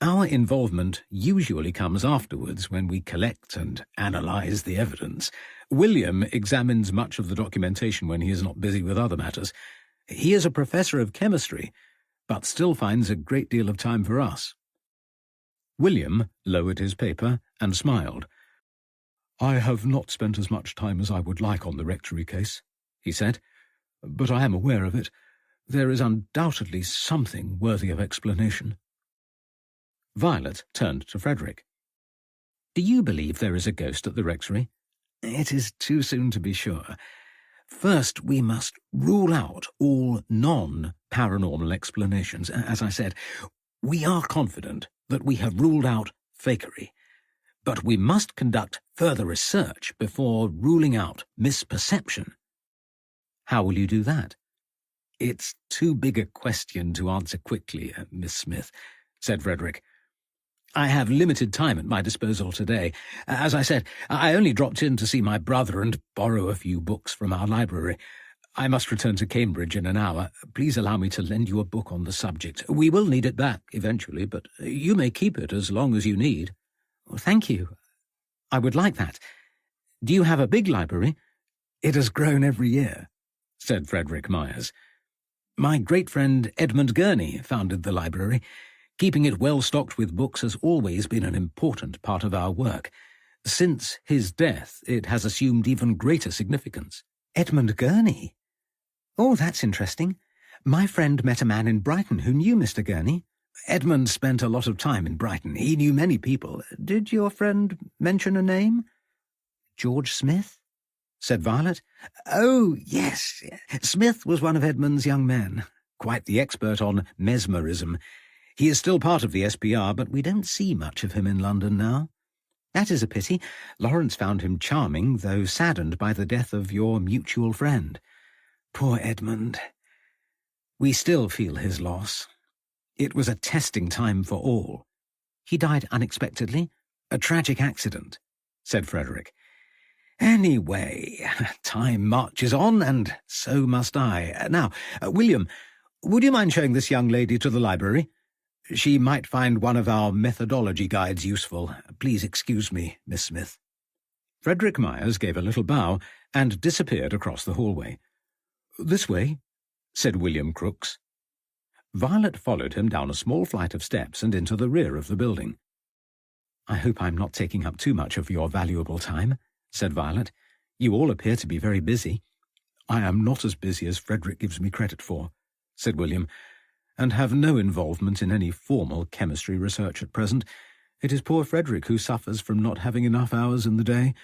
Our involvement usually comes afterwards when we collect and analyse the evidence. William examines much of the documentation when he is not busy with other matters. He is a professor of chemistry, but still finds a great deal of time for us." William lowered his paper and smiled. "I have not spent as much time as I would like on the rectory case," he said, "but I am aware of it. There is undoubtedly something worthy of explanation." Violet turned to Frederick. "Do you believe there is a ghost at the rectory?" "It is too soon to be sure. First, we must rule out all non-paranormal explanations. As I said, we are confident that we have ruled out fakery, but we must conduct further research before ruling out misperception." "How will you do that?" "It's too big a question to answer quickly, Miss Smith," said Frederick. "I have limited time at my disposal today. As I said, I only dropped in to see my brother and borrow a few books from our library. I must return to Cambridge in an hour. Please allow me to lend you a book on the subject. We will need it back eventually, but you may keep it as long as you need." "Thank you. I would like that. Do you have a big library?" "It has grown every year," said Frederick Myers. "My great friend Edmund Gurney founded the library. Keeping it well stocked with books has always been an important part of our work. Since his death, it has assumed even greater significance." "Edmund Gurney? Oh, that's interesting. My friend met a man in Brighton who knew Mr. Gurney." "Edmund spent a lot of time in Brighton. He knew many people. Did your friend mention a name?" "George Smith?" said Violet. "Oh, yes. Smith was one of Edmund's young men, quite the expert on mesmerism. He is still part of the SPR, but we don't see much of him in London now. That is a pity. Lawrence found him charming, though saddened by the death of your mutual friend. Poor Edmund. We still feel his loss. It was a testing time for all. He died unexpectedly, a tragic accident," said Frederick. "Anyway, time marches on, and so must I. Now, William, would you mind showing this young lady to the library? She might find one of our methodology guides useful. Please excuse me, Miss Smith." Frederick Myers gave a little bow and disappeared across the hallway. "This way," said William Crooks. Violet followed him down a small flight of steps and into the rear of the building. "I hope I'm not taking up too much of your valuable time," said Violet. "You all appear to be very busy." "I am not as busy as Frederick gives me credit for," said William, "and have no involvement in any formal chemistry research at present. It is poor Frederick who suffers from not having enough hours in the day.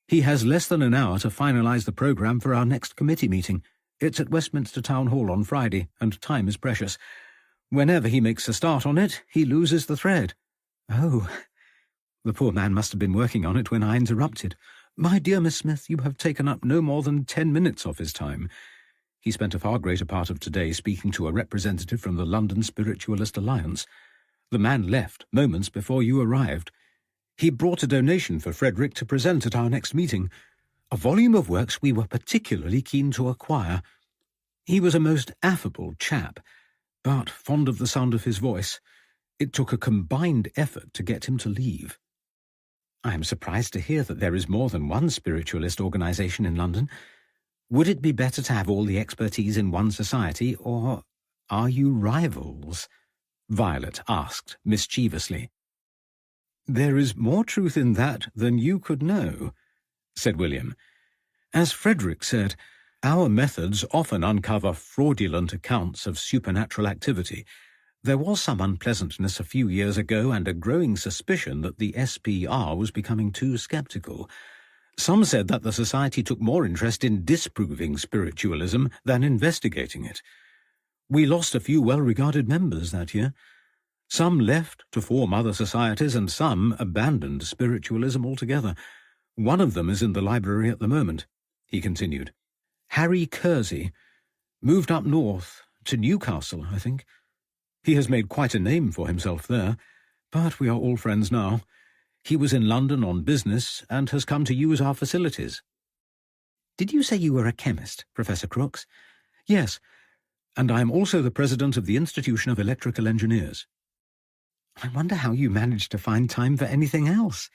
He has less than an hour to finalise the programme for our next committee meeting. It's at Westminster Town Hall on Friday, and time is precious. Whenever he makes a start on it, he loses the thread." "Oh, the poor man must have been working on it when I interrupted. My dear Miss Smith, you have taken up no more than 10 minutes of his time. He spent a far greater part of today speaking to a representative from the London Spiritualist Alliance. The man left moments before you arrived. He brought a donation for Frederick to present at our next meeting, a volume of works we were particularly keen to acquire. He was a most affable chap, but fond of the sound of his voice. It took a combined effort to get him to leave." "I am surprised to hear that there is more than one spiritualist organisation in London. Would it be better to have all the expertise in one society, or are you rivals?" Violet asked mischievously. "There is more truth in that than you could know," said William. "As Frederick said, our methods often uncover fraudulent accounts of supernatural activity. There was some unpleasantness a few years ago and a growing suspicion that the SPR was becoming too sceptical. Some said that the Society took more interest in disproving spiritualism than investigating it. We lost a few well-regarded members that year. Some left to form other societies, and some abandoned spiritualism altogether. One of them is in the library at the moment," he continued. "Harry Kersey. Moved up north, to Newcastle, I think. He has made quite a name for himself there, but we are all friends now. He was in London on business and has come to use our facilities." "Did you say you were a chemist, Professor Crooks?" "Yes, and I am also the president of the Institution of Electrical Engineers." "I wonder how you manage to find time for anything else.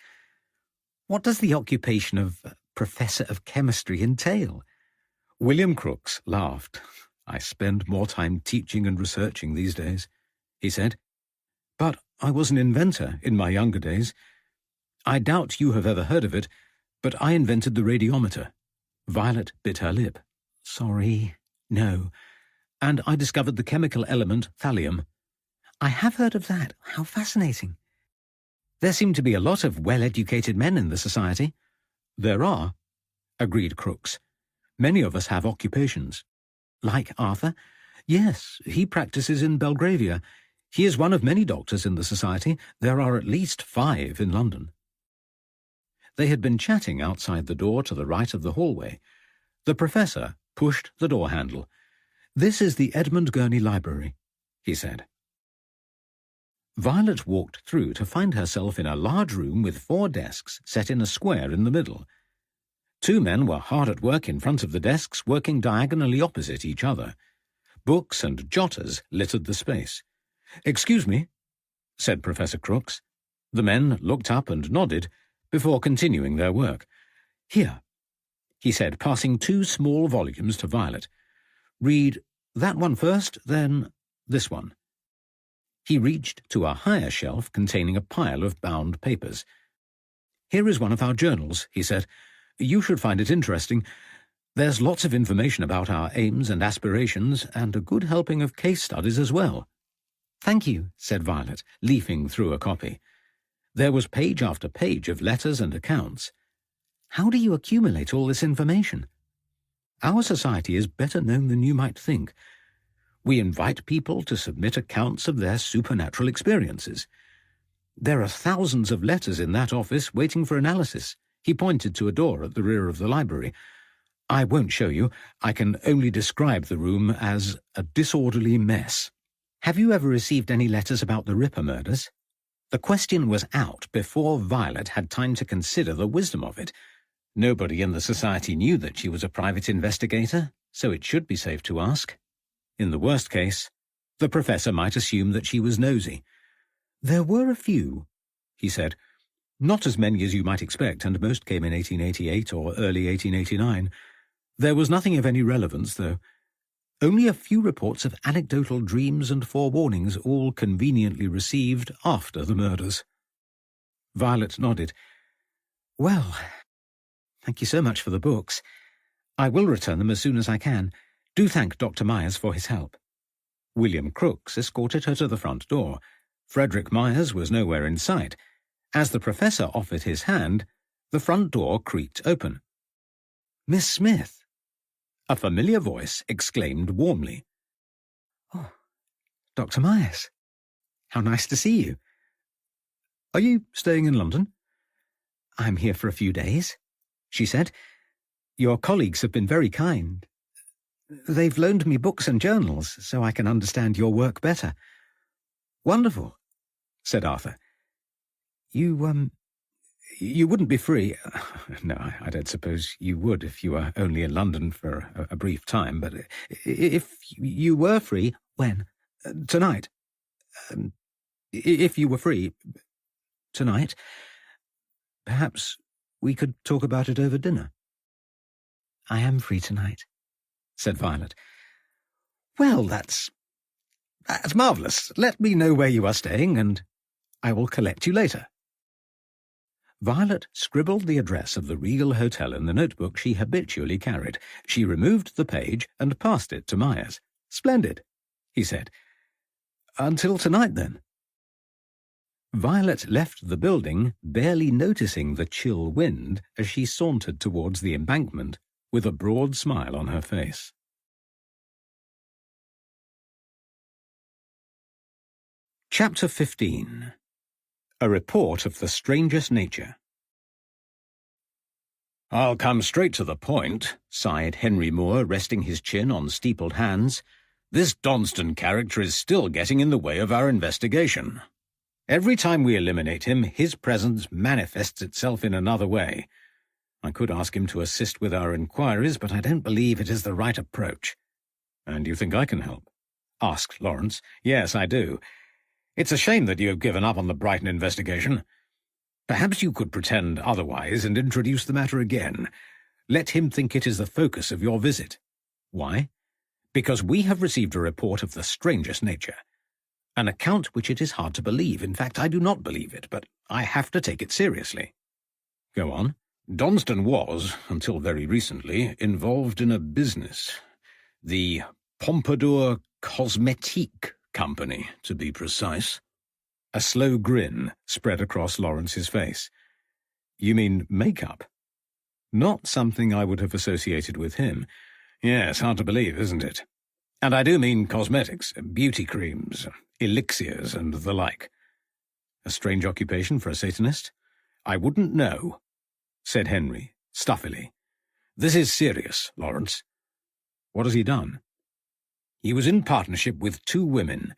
What does the occupation of Professor of Chemistry entail?" William Crooks laughed. "I spend more time teaching and researching these days," he said. "But I was an inventor in my younger days. I doubt you have ever heard of it, but I invented the radiometer." Violet bit her lip. "Sorry, no. And I discovered the chemical element thallium." "I have heard of that. How fascinating." "There seem to be a lot of well-educated men in the Society." "There are," agreed Crooks. "Many of us have occupations." "Like Arthur?" "Yes, he practices in Belgravia. He is one of many doctors in the Society. There are at least 5 in London." They had been chatting outside the door to the right of the hallway. The Professor pushed the door handle. "This is the Edmund Gurney Library," he said. Violet walked through to find herself in a large room with 4 desks set in a square in the middle. 2 men were hard at work in front of the desks, working diagonally opposite each other. Books and jotters littered the space. "Excuse me," said Professor Crooks. The men looked up and nodded before continuing their work. "Here," he said, passing 2 small volumes to Violet. "Read that one first, then this one." He reached to a higher shelf containing a pile of bound papers. "Here is one of our journals," he said. "You should find it interesting. There's lots of information about our aims and aspirations, and a good helping of case studies as well." "Thank you," said Violet, leafing through a copy. There was page after page of letters and accounts. How do you accumulate all this information? Our society is better known than you might think. We invite people to submit accounts of their supernatural experiences. There are thousands of letters in that office waiting for analysis. He pointed to a door at the rear of the library. I won't show you. I can only describe the room as a disorderly mess. Have you ever received any letters about the Ripper murders? The question was out before Violet had time to consider the wisdom of it. Nobody in the society knew that she was a private investigator, so it should be safe to ask. In the worst case, the professor might assume that she was nosy. There were a few, he said. Not as many as you might expect, and most came in 1888 or early 1889. There was nothing of any relevance, though. Only a few reports of anecdotal dreams and forewarnings, all conveniently received after the murders. Violet nodded. Well, thank you so much for the books. I will return them as soon as I can. Do thank Dr. Myers for his help. William Crooks escorted her to the front door. Frederick Myers was nowhere in sight. As the professor offered his hand, the front door creaked open. Miss Smith! A familiar voice exclaimed warmly. Oh, Dr. Myers. How nice to see you. Are you staying in London? I'm here for a few days, she said. Your colleagues have been very kind. They've loaned me books and journals so I can understand your work better. Wonderful, said Arthur. You wouldn't be free. No, I don't suppose you would if you were only in London for a brief time, but if you were free, when? Tonight. If you were free, tonight, perhaps we could talk about it over dinner. I am free tonight, said Violet. Well, that's marvellous. Let me know where you are staying, and I will collect you later. Violet scribbled the address of the Regal Hotel in the notebook she habitually carried. She removed the page and passed it to Myers. Splendid, he said. Until tonight, then. Violet left the building, barely noticing the chill wind as she sauntered towards the embankment with a broad smile on her face. Chapter 15. A Report of the Strangest Nature. I'll come straight to the point, sighed Henry Moore, resting his chin on steepled hands. This Donston character is still getting in the way of our investigation. Every time we eliminate him, his presence manifests itself in another way. I could ask him to assist with our inquiries, but I don't believe it is the right approach. And you think I can help? Asked Lawrence. Yes, I do. It's a shame that you have given up on the Brighton investigation. Perhaps you could pretend otherwise and introduce the matter again. Let him think it is the focus of your visit. Why? Because we have received a report of the strangest nature. An account which it is hard to believe. In fact, I do not believe it, but I have to take it seriously. Go on. Donston was, until very recently, involved in a business. The Pompadour Cosmetique Company, to be precise. A slow grin spread across Lawrence's face. You mean makeup? Not something I would have associated with him. Yes, hard to believe, isn't it? And I do mean cosmetics, beauty creams, elixirs, and the like. A strange occupation for a Satanist? I wouldn't know, said Henry, stuffily. This is serious, Lawrence. What has he done? He was in partnership with two women,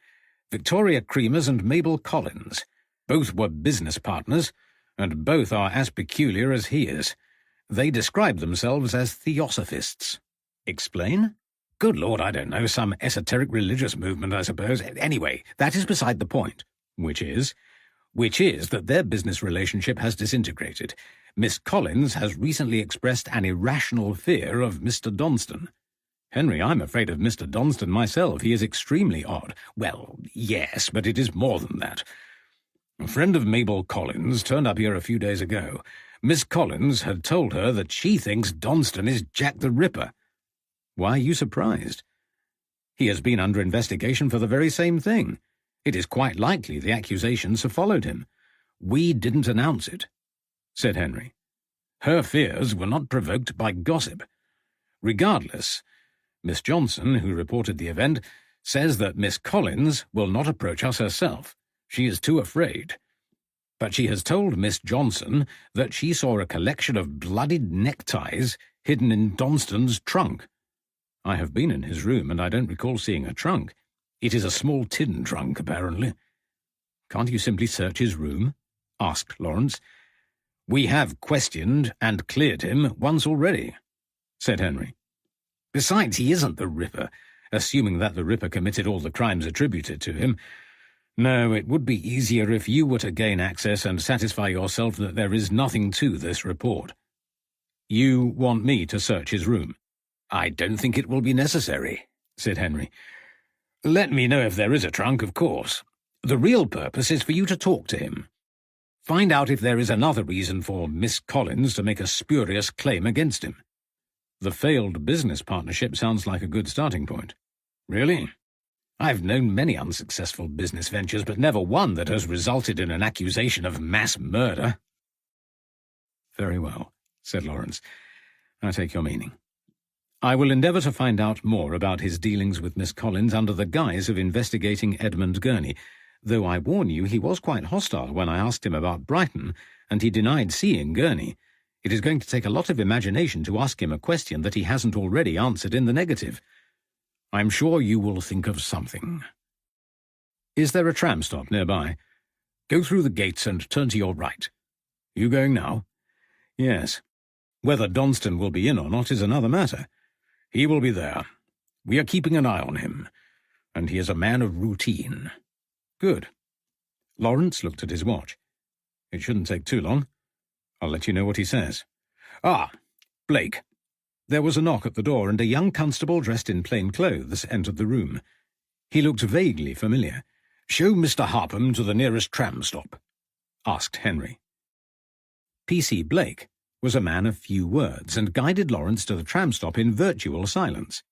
Victoria Creamers and Mabel Collins. Both were business partners, and both are as peculiar as he is. They describe themselves as theosophists. Explain? Good Lord, I don't know, some esoteric religious movement, I suppose. Anyway, that is beside the point. Which is that their business relationship has disintegrated. Miss Collins has recently expressed an irrational fear of Mr. Donston. Henry, I'm afraid of Mr. Donston myself. He is extremely odd. Well, yes, but it is more than that. A friend of Mabel Collins turned up here a few days ago. Miss Collins had told her that she thinks Donston is Jack the Ripper. Why are you surprised? He has been under investigation for the very same thing. It is quite likely the accusations have followed him. We didn't announce it, said Henry.
Her fears were not provoked by gossip. Regardless, Miss Johnson, who reported the event, says that Miss Collins will not approach us herself. She is too afraid. But she has told Miss Johnson that she saw a collection of bloodied neckties hidden in Donston's trunk. I have been in his room, and I don't recall seeing a trunk. It is a small tin trunk, apparently. Can't you simply search his room? Asked Lawrence. We have questioned and cleared him once already, said Henry. Besides, he isn't the Ripper, assuming that the Ripper committed all the crimes attributed to him. No, it would be easier if you were to gain access and satisfy yourself that there is nothing to this report. You want me to search his room? I don't think it will be necessary, said Henry. Let me know if there is a trunk, of course. The real purpose is for you to talk to him. Find out if there is another reason for Miss Collins to make a spurious claim against him. The failed business partnership sounds like a good starting point. Really? I've known many unsuccessful business ventures, but never one that has resulted in an accusation of mass murder. Very well, said Lawrence. I take your meaning. I will endeavour to find out more about his dealings with Miss Collins under the guise of investigating Edmund Gurney, though I warn you he was quite hostile when I asked him about Brighton, and he denied seeing Gurney. It is going to take a lot of imagination to ask him a question that he hasn't already answered in the negative. I'm sure you will think of something. Is there a tram stop nearby? Go through the gates and turn to your right. You going now? Yes. Whether Donston will be in or not is another matter. He will be there. We are keeping an eye on him, and he is a man of routine. Good. Lawrence looked at his watch. It shouldn't take too long. I'll let you know what he says. Ah, Blake. There was a knock at the door, and a young constable dressed in plain clothes entered the room. He looked vaguely familiar. Show Mr. Harpham to the nearest tram stop, asked Henry. P.C. Blake was a man of few words, and guided Lawrence to the tram stop in virtual silence.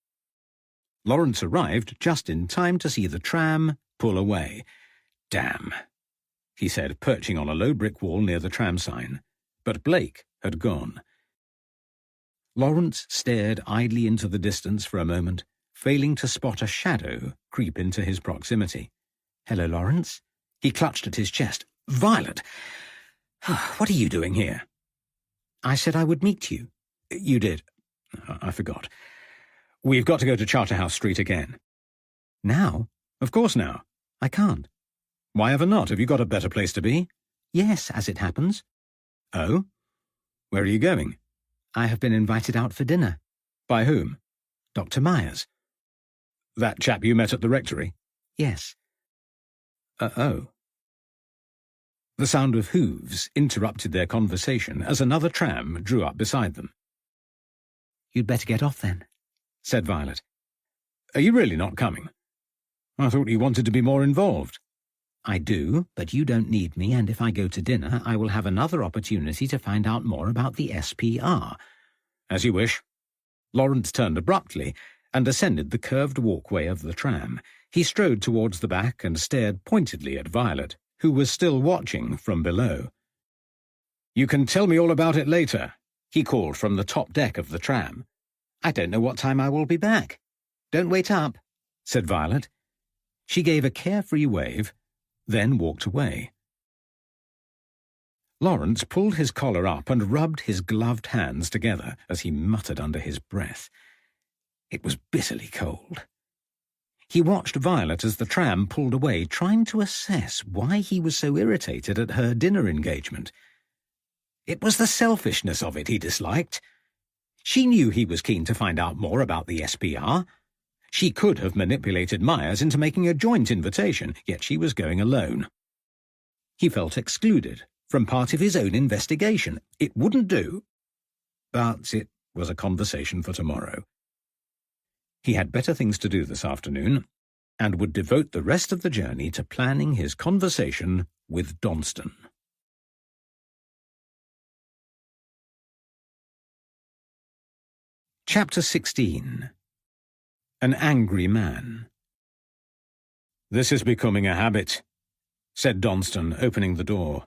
Lawrence arrived just in time to see the tram pull away. Damn, he said, perching on a low brick wall near the tram sign. But Blake had gone. Lawrence stared idly into the distance for a moment, failing to spot a shadow creep into his proximity. Hello, Lawrence. He clutched at his chest. Violet! What are you doing here? I said I would meet you. You did. I forgot. We've got to go to Charterhouse Street again. Now? Of course now. I can't. Why ever not? Have you got a better place to be? Yes, as it happens. Oh? Where are you going? I have been invited out for dinner. By whom? Dr. Myers. That chap you met at the rectory? Yes. Oh. The sound of hooves interrupted their conversation as another tram drew up beside them. You'd better get off then, said Violet. Are you really not coming? I thought you wanted to be more involved. I do, but you don't need me, and if I go to dinner, I will have another opportunity to find out more about the SPR. As you wish. Lawrence turned abruptly and ascended the curved walkway of the tram. He strode towards the back and stared pointedly at Violet, who was still watching from below. You can tell me all about it later, he called from the top deck of the tram. I don't know what time I will be back. Don't wait up, said Violet. She gave a carefree wave, then walked away. Lawrence pulled his collar up and rubbed his gloved hands together as he muttered under his breath. It was bitterly cold. He watched Violet as the tram pulled away, trying to assess why he was so irritated at her dinner engagement. It was the selfishness of it he disliked. She knew he was keen to find out more about the SPR. She could have manipulated Myers into making a joint invitation, yet she was going alone. He felt excluded from part of his own investigation. It wouldn't do. But it was a conversation for tomorrow. He had better things to do this afternoon, and would devote the rest of the journey to planning his conversation with Donston. Chapter 16. An Angry Man. This is becoming a habit, said Donston, opening the door.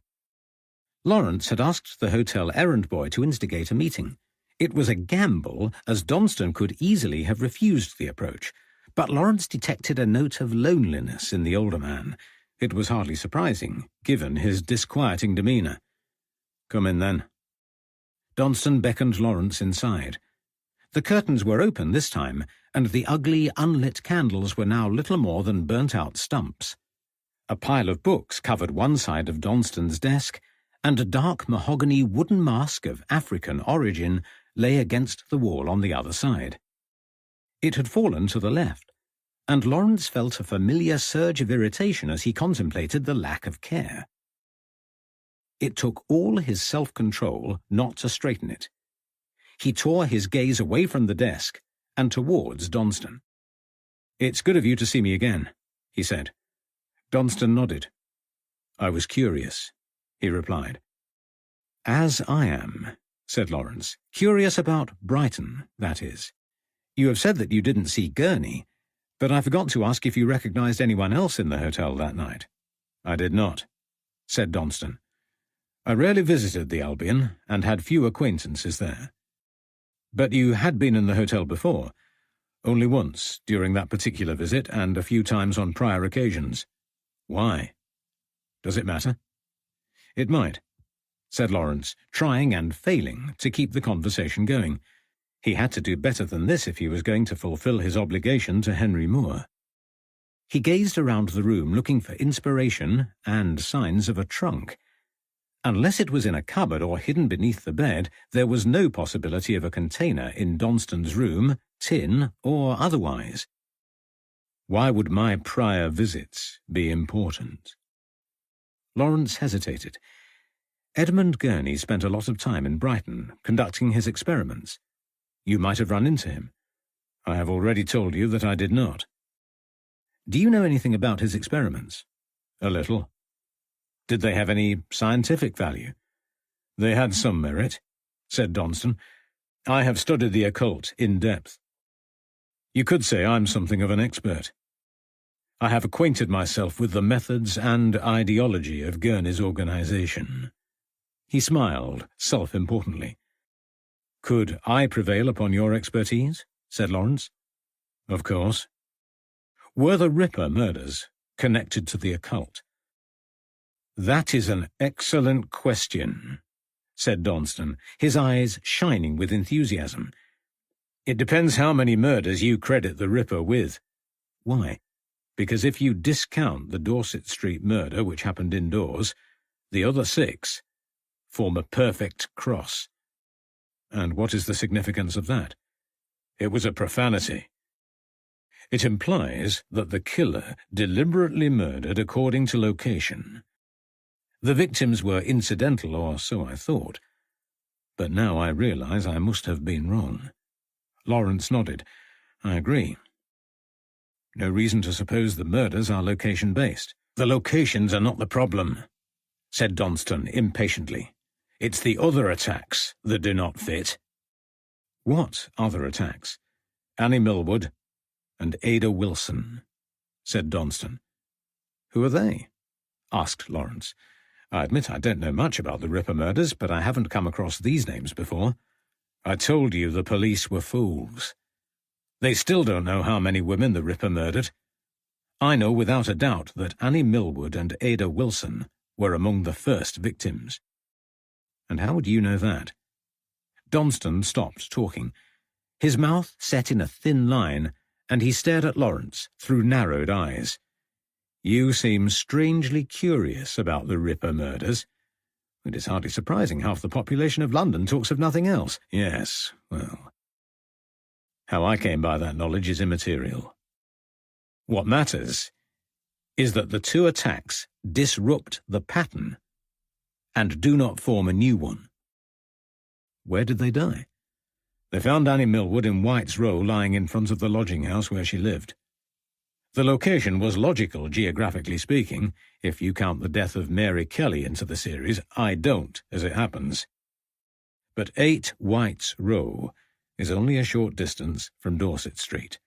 Lawrence had asked the hotel errand boy to instigate a meeting. It was a gamble, as Donston could easily have refused the approach, but Lawrence detected a note of loneliness in the older man. It was hardly surprising, given his disquieting demeanour. "Come in, then." Donston beckoned Lawrence inside. The curtains were open this time, and the ugly, unlit candles were now little more than burnt-out stumps. A pile of books covered one side of Donston's desk, and a dark mahogany wooden mask of African origin lay against the wall on the other side. It had fallen to the left, and Lawrence felt a familiar surge of irritation as he contemplated the lack of care. It took all his self-control not to straighten it. He tore his gaze away from the desk and towards Donston. "It's good of you to see me again," he said. Donston nodded. "I was curious," he replied. "As I am," said Lawrence. "Curious about Brighton, that is. You have said that you didn't see Gurney, but I forgot to ask if you recognized anyone else in the hotel that night." "I did not," said Donston. "I rarely visited the Albion and had few acquaintances there." "But you had been in the hotel before?" "Only once, during that particular visit, and a few times on prior occasions." "Why? Does it matter?" "It might," said Lawrence, trying and failing to keep the conversation going. He had to do better than this if he was going to fulfill his obligation to Henry Moore. He gazed around the room looking for inspiration and signs of a trunk. Unless it was in a cupboard or hidden beneath the bed, there was no possibility of a container in Donston's room, tin or otherwise. Why would my prior visits be important? Lawrence hesitated. Edmund Gurney spent a lot of time in Brighton, conducting his experiments. You might have run into him. I have already told you that I did not. Do you know anything about his experiments? A little. Did they have any scientific value? They had some merit, said Donston. I have studied the occult in depth. You could say I'm something of an expert. I have acquainted myself with the methods and ideology of Gurney's organization. He smiled self-importantly. Could I prevail upon your expertise? Said Lawrence. Of course. Were the Ripper murders connected to the occult? That is an excellent question, said Donston, his eyes shining with enthusiasm. It depends how many murders you credit the Ripper with. Why? Because if you discount the Dorset Street murder, which happened indoors, the other 6 form a perfect cross. And what is the significance of that? It was a profanity. It implies that the killer deliberately murdered according to location. The victims were incidental, or so I thought. But now I realize I must have been wrong. Lawrence nodded. I agree. No reason to suppose the murders are location-based. The locations are not the problem, said Donston impatiently. It's the other attacks that do not fit. What other attacks? Annie Millwood and Ada Wilson, said Donston. Who are they? Asked Lawrence. I admit I don't know much about the Ripper murders, but I haven't come across these names before. I told you the police were fools. They still don't know how many women the Ripper murdered. I know without a doubt that Annie Millwood and Ada Wilson were among the first victims. And how would you know that? Donston stopped talking. His mouth set in a thin line, and he stared at Lawrence through narrowed eyes. You seem strangely curious about the Ripper murders. It is hardly surprising half the population of London talks of nothing else. Yes, well. How I came by that knowledge is immaterial. What matters is that the 2 attacks disrupt the pattern and do not form a new one. Where did they die? They found Annie Millwood in White's Row lying in front of the lodging house where she lived. The location was logical, geographically speaking, if you count the death of Mary Kelly into the series. I don't, as it happens. But 8 White's Row is only a short distance from Dorset Street.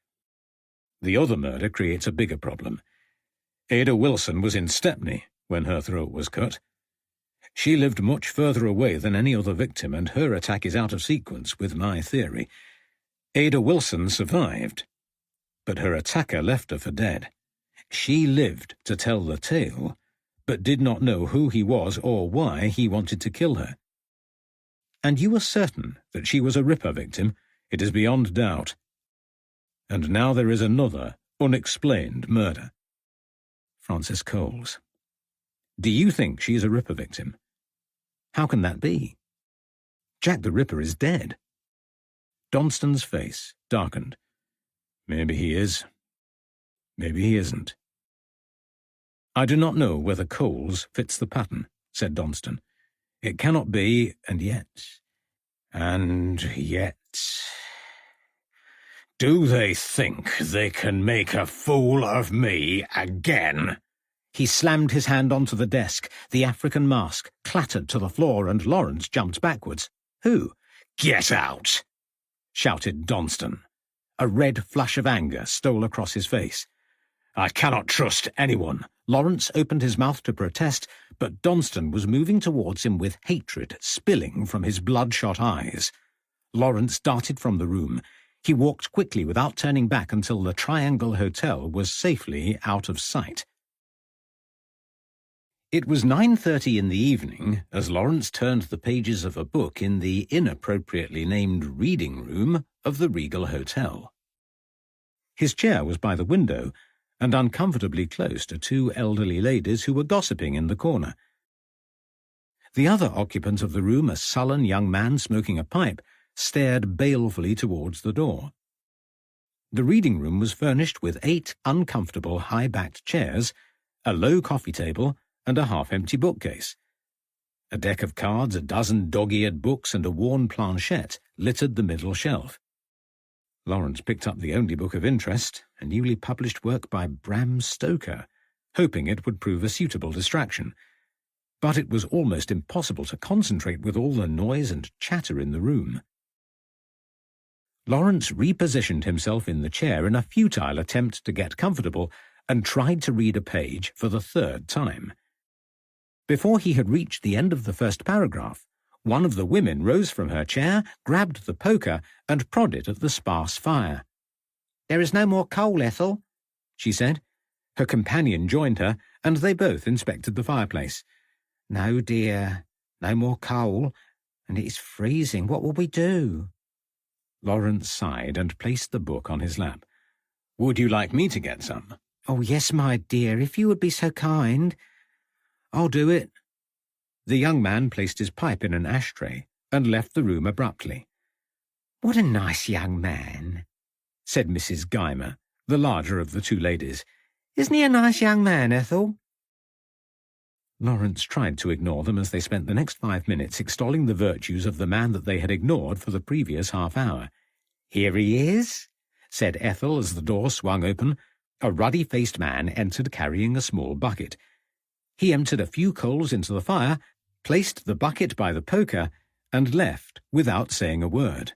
The other murder creates a bigger problem. Ada Wilson was in Stepney when her throat was cut.
She lived much further away than any other victim, and her attack is out of sequence with my theory. Ada Wilson survived, but her attacker left her for dead. She lived to tell the tale, but did not know who he was or why he wanted to kill her. And you are certain that she was a Ripper victim? It is beyond doubt. And now there is another unexplained murder. Francis Coles. Do you think she is a Ripper victim? How can that be? Jack the Ripper is dead. Donston's face darkened. Maybe he is. Maybe he isn't. I do not know whether Coles fits the pattern, said Donston. It cannot be, and yet... Do they think they can make a fool of me again? He slammed his hand onto the desk. The African mask clattered to the floor, and Lawrence jumped backwards. Who? Get out! Shouted Donston. A red flush of anger stole across his face. I cannot trust anyone. Lawrence opened his mouth to protest, but Donston was moving towards him with hatred spilling from his bloodshot eyes. Lawrence darted from the room. He walked quickly without turning back until the Triangle Hotel was safely out of sight. It was 9:30 in the evening as Lawrence turned the pages of a book in the inappropriately named reading room of the Regal Hotel. His chair was by the window and uncomfortably close to two elderly ladies who were gossiping in the corner. The other occupant of the room, a sullen young man smoking a pipe, stared balefully towards the door. The reading room was furnished with 8 uncomfortable high-backed chairs, a low coffee table, and a half-empty bookcase. A deck of cards, a dozen dog-eared books, and a worn planchette littered the middle shelf. Lawrence picked up the only book of interest, a newly published work by Bram Stoker, hoping it would prove a suitable distraction. But it was almost impossible to concentrate with all the noise and chatter in the room. Lawrence repositioned himself in the chair in a futile attempt to get comfortable and tried to read a page for the 3rd time. Before he had reached the end of the first paragraph, one of the women rose from her chair, grabbed the poker, and prodded at the sparse fire. "There is no more coal, Ethel," she said. Her companion joined her, and they both inspected the fireplace. "No, dear, no more coal, and it is freezing. What will we do?" Lawrence sighed and placed the book on his lap. "Would you like me to get some?" "Oh, yes, my dear, if you would be so kind." "I'll do it." The young man placed his pipe in an ashtray and left the room abruptly. "What a nice young man," said Mrs. Guymer, the larger of the two ladies. "Isn't he a nice young man, Ethel?" Lawrence tried to ignore them as they spent the next 5 minutes extolling the virtues of the man that they had ignored for the previous half-hour. "Here he is," said Ethel as the door swung open. A ruddy-faced man entered carrying a small bucket. He emptied a few coals into the fire, placed the bucket by the poker, and left without saying a word.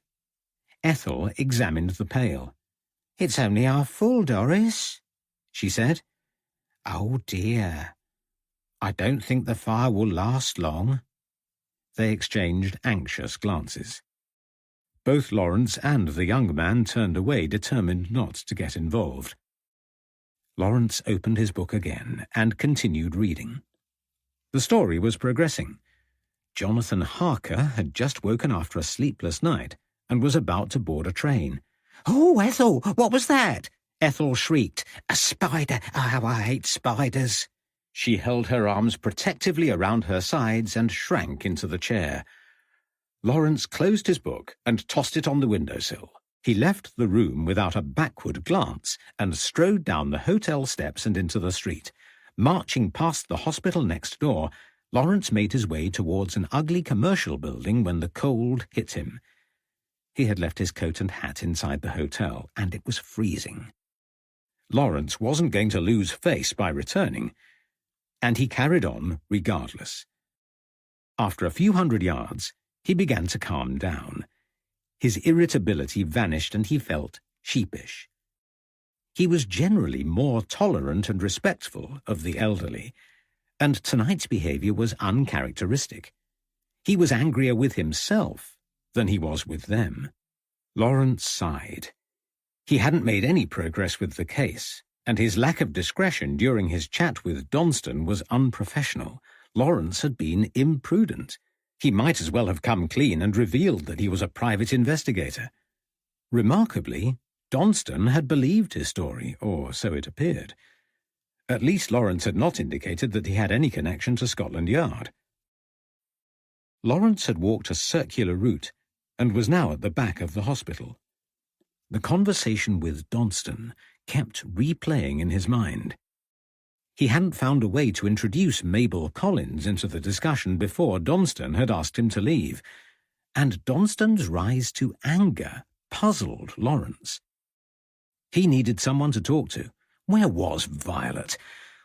Ethel examined the pail. "It's only half full, Doris," she said. "Oh, dear. I don't think the fire will last long." They exchanged anxious glances. Both Lawrence and the young man turned away, determined not to get involved. Lawrence opened his book again and continued reading. The story was progressing. Jonathan Harker had just woken after a sleepless night and was about to board a train. "Oh, Ethel, what was that?" Ethel shrieked. "A spider! Oh, how I hate spiders!" She held her arms protectively around her sides and shrank into the chair. Lawrence closed his book and tossed it on the windowsill. He left the room without a backward glance and strode down the hotel steps and into the street. Marching past the hospital next door, Lawrence made his way towards an ugly commercial building when the cold hit him. He had left his coat and hat inside the hotel, and it was freezing. Lawrence wasn't going to lose face by returning, and he carried on regardless. After a few hundred yards, he began to calm down. His irritability vanished and he felt sheepish. He was generally more tolerant and respectful of the elderly,
and tonight's behaviour was uncharacteristic. He was angrier with himself than he was with them. Lawrence sighed. He hadn't made any progress with the case, and his lack of discretion during his chat with Donston was unprofessional. Lawrence had been imprudent. He might as well have come clean and revealed that he was a private investigator. Remarkably, Donston had believed his story, or so it appeared. At least Lawrence had not indicated that he had any connection to Scotland Yard. Lawrence had walked a circular route and was now at the back of the hospital. The conversation with Donston kept replaying in his mind. He hadn't found a way to introduce Mabel Collins into the discussion before Donston had asked him to leave, and Donston's rise to anger puzzled Lawrence. He needed someone to talk to. Where was Violet?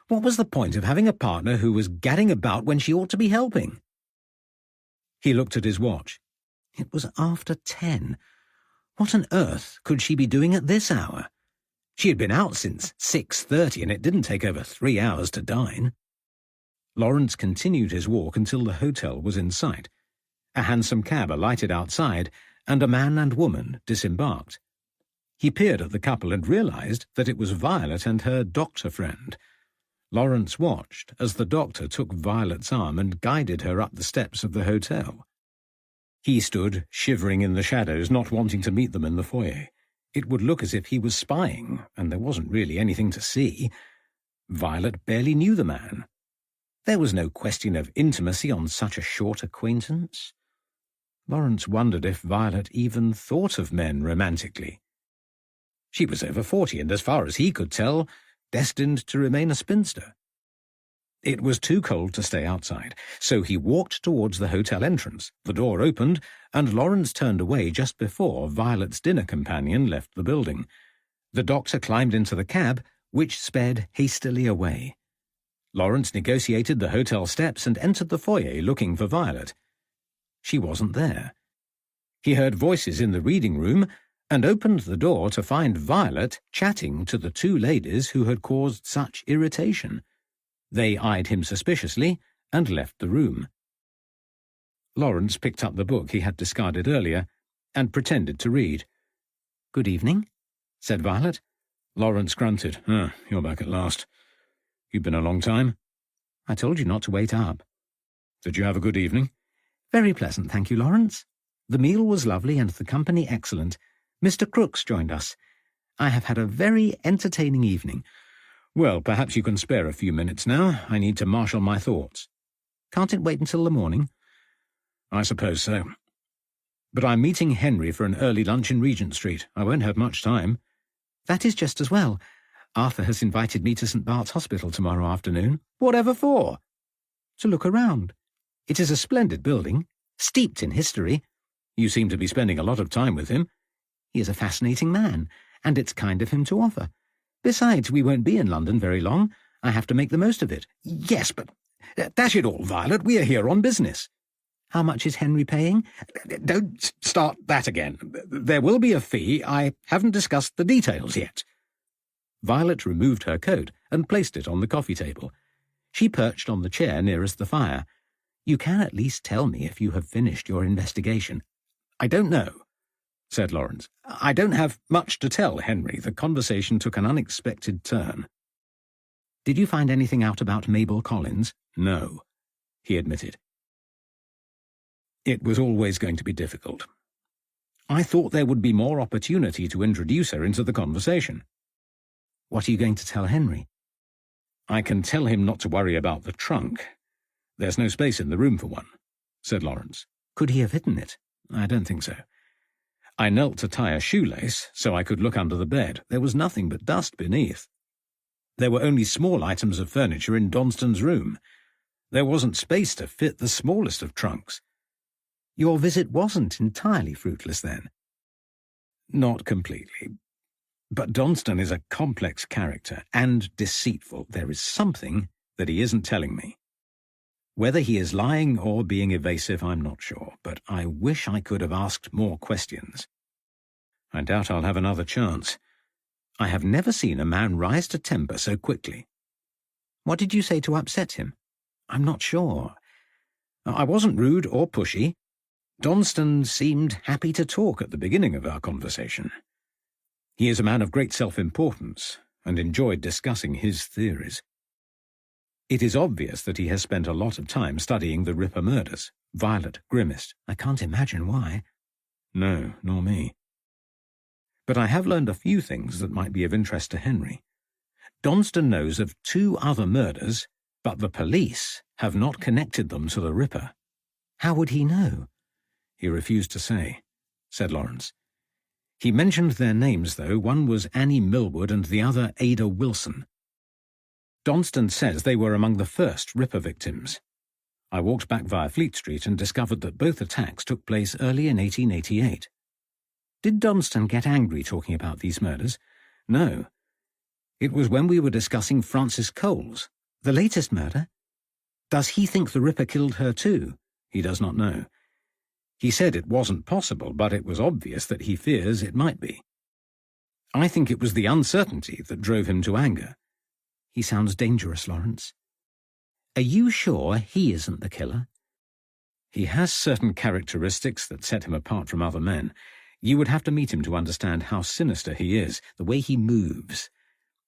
What was the point of having a partner who was gadding about when she ought to be helping? He looked at his watch. It was after 10. What on earth could she be doing at this hour? She had been out since 6:30, and it didn't take over 3 hours to dine. Lawrence continued his walk until the hotel was in sight. A hansom cab alighted outside, and a man and woman disembarked. He peered at the couple and realized that it was Violet and her doctor friend. Lawrence watched as the doctor took Violet's arm and guided her up the steps of the hotel. He stood shivering in the shadows, not wanting to meet them in the foyer. It would look as if he was spying, and there wasn't really anything to see. Violet barely knew the man. There was no question of intimacy on such a short acquaintance. Lawrence wondered if Violet even thought of men romantically. She was over 40 and, as far as he could tell, destined to remain a spinster. It was too cold to stay outside, so he walked towards the hotel entrance. The door opened, and Lawrence turned away just before Violet's dinner companion left the building. The doctor climbed into the cab, which sped hastily away. Lawrence negotiated the hotel steps and entered the foyer looking for Violet. She wasn't there. He heard voices in the reading room and opened the door to find Violet chatting to the two ladies who had caused such irritation. They eyed him suspiciously and left the room. Lawrence picked up the book he had discarded earlier and pretended to read. "Good evening," said Violet. Lawrence grunted. You're back at last. You've been a long time." "I told you not to wait up." "Did you have a good evening?" "Very pleasant, thank you, Lawrence. The meal was lovely and the company excellent. Mr. Crooks joined us. I have had a very entertaining evening." "Well, perhaps you can spare a few minutes now. I need to marshal my thoughts." "Can't it wait until the morning?" "I suppose so. But I'm meeting Henry for an early lunch in Regent Street. I won't have much time." "That is just as well. Arthur has invited me to St. Bart's Hospital tomorrow afternoon." "Whatever for?" "To look around. It is a splendid building, steeped in history." "You seem to be spending a lot of time with him." "He is a fascinating man, and it's kind of him to offer. Besides, we won't be in London very long. I have to make the most of it." "Yes, but dash it all, Violet, we are here on business." "How much is Henry paying?" "Don't start that again. There will be a fee. I haven't discussed the details yet." Violet removed her coat and placed it on the coffee table. She perched on the chair nearest the fire. "You can at least tell me if you have finished your investigation." "I don't know," said Lawrence. "I don't have much to tell Henry." The conversation took an unexpected turn. "Did you find anything out about Mabel Collins?" "No," he admitted. It was always going to be difficult. I thought there would be more opportunity to introduce her into the conversation. "What are you going to tell Henry?" "I can tell him not to worry about the trunk. There's no space in the room for one," said Lawrence. "Could he have hidden it?" "I don't think so. I knelt to tie a shoelace so I could look under the bed. There was nothing but dust beneath. There were only small items of furniture in Donston's room. There wasn't space to fit the smallest of trunks." "Your visit wasn't entirely fruitless, then?" "Not completely. But Donston is a complex character and deceitful. There is something that he isn't telling me. Whether he is lying or being evasive, I'm not sure, but I wish I could have asked more questions. I doubt I'll have another chance. I have never seen a man rise to temper so quickly." "What did you say to upset him?" I'm not sure. I wasn't rude or pushy. Donston seemed happy to talk at the beginning of our conversation. He is a man of great self-importance and enjoyed discussing his theories. It is obvious that he has spent a lot of time studying the Ripper murders. Violet grimaced. I can't imagine why. No, nor me. But I have learned a few things that might be of interest to Henry. Donston knows of 2 other murders, but the police have not connected them to the Ripper. How would he know? He refused to say, said Lawrence. He mentioned their names, though. One was Annie Millwood and the other Ada Wilson. Donston says they were among the first Ripper victims. I walked back via Fleet Street and discovered that both attacks took place early in 1888. Did Donston get angry talking about these murders? No. It was when we were discussing Frances Coles, the latest murder. Does he think the Ripper killed her too? He does not know. He said it wasn't possible, but it was obvious that he fears it might be. I think it was the uncertainty that drove him to anger. He sounds dangerous, Lawrence. Are you sure he isn't the killer? He has certain characteristics that set him apart from other men. You would have to meet him to understand how sinister he is, the way he moves.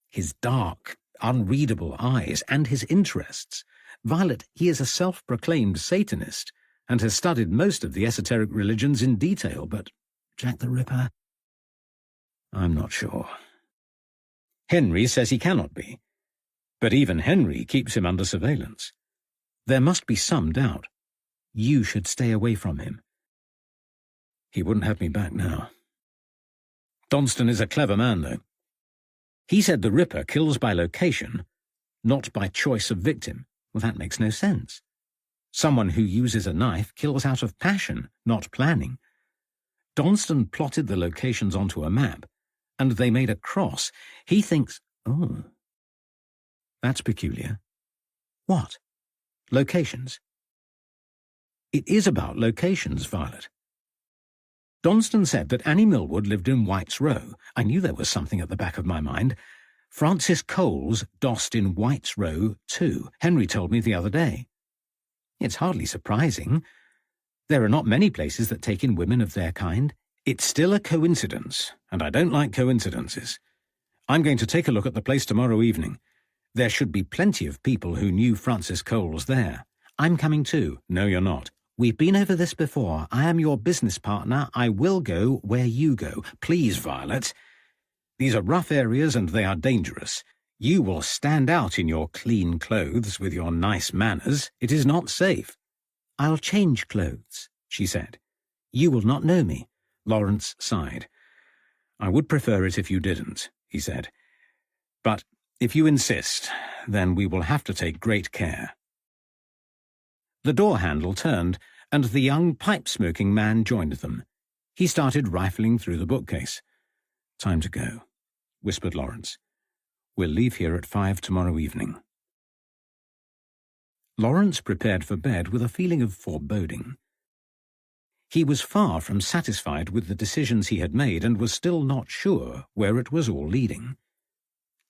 His dark, unreadable eyes and his interests. Violet, he is a self-proclaimed Satanist and has studied most of the esoteric religions in detail, but Jack the Ripper? I'm not sure. Henry says he cannot be, but even Henry keeps him under surveillance. There must be some doubt. You should stay away from him. He wouldn't have me back now. Donston is a clever man, though. He said the Ripper kills by location, not by choice of victim. Well, that makes no sense. Someone who uses a knife kills out of passion, not planning. Donston plotted the locations onto a map, and they made a cross. He thinks, oh, that's peculiar. What? Locations? It is about locations, Violet. Donston said that Annie Millwood lived in White's Row. I knew there was something at the back of my mind. Frances Coles dossed in White's Row too. Henry told me the other day. It's hardly surprising. There are not many places that take in women of their kind. It's still a coincidence, and I don't like coincidences. I'm going to take a look at the place tomorrow evening. There should be plenty of people who knew Frances Coles there. I'm coming too. No, you're not. We've been over this before. I am your business partner. I will go where you go. Please, Violet. These are rough areas and they are dangerous. You will stand out in your clean clothes with your nice manners. It is not safe. I'll change clothes, she said. You will not know me. Lawrence sighed. I would prefer it if you didn't, he said. But if you insist, then we will have to take great care. The door handle turned, and the young pipe-smoking man joined them. He started rifling through the bookcase. Time to go, whispered Lawrence. We'll leave here at 5 tomorrow evening. Lawrence prepared for bed with a feeling of foreboding. He was far from satisfied with the decisions he had made and was still not sure where it was all leading.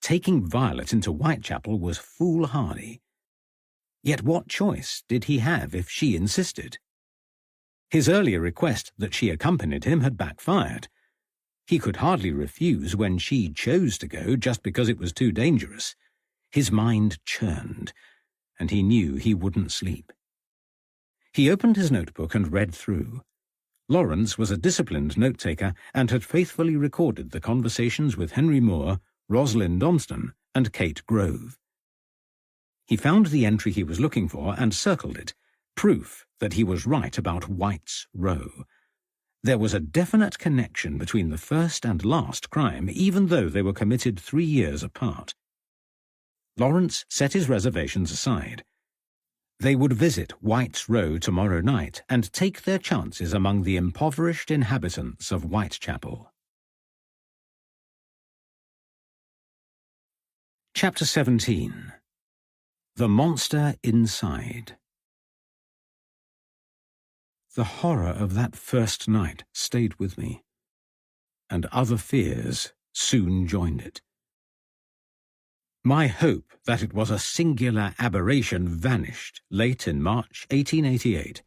Taking Violet into Whitechapel was foolhardy. Yet what choice did he have if she insisted? His earlier request that she accompanied him had backfired. He could hardly refuse when she chose to go just because it was too dangerous. His mind churned, and he knew he wouldn't sleep. He opened his notebook and read through. Lawrence was a disciplined note-taker and had faithfully recorded the conversations with Henry Moore, Rosalind Donston, and Kate Grove. He found the entry he was looking for and circled it, proof that he was right about White's Row. There was a definite connection between the first and last crime, even though they were committed 3 years apart. Lawrence set his reservations aside. They would visit White's Row tomorrow night and take their chances among the impoverished inhabitants of Whitechapel. Chapter 17. The Monster Inside. The horror of that first night stayed with me, and other fears soon joined it. My hope that it was a singular aberration vanished late in March 1888,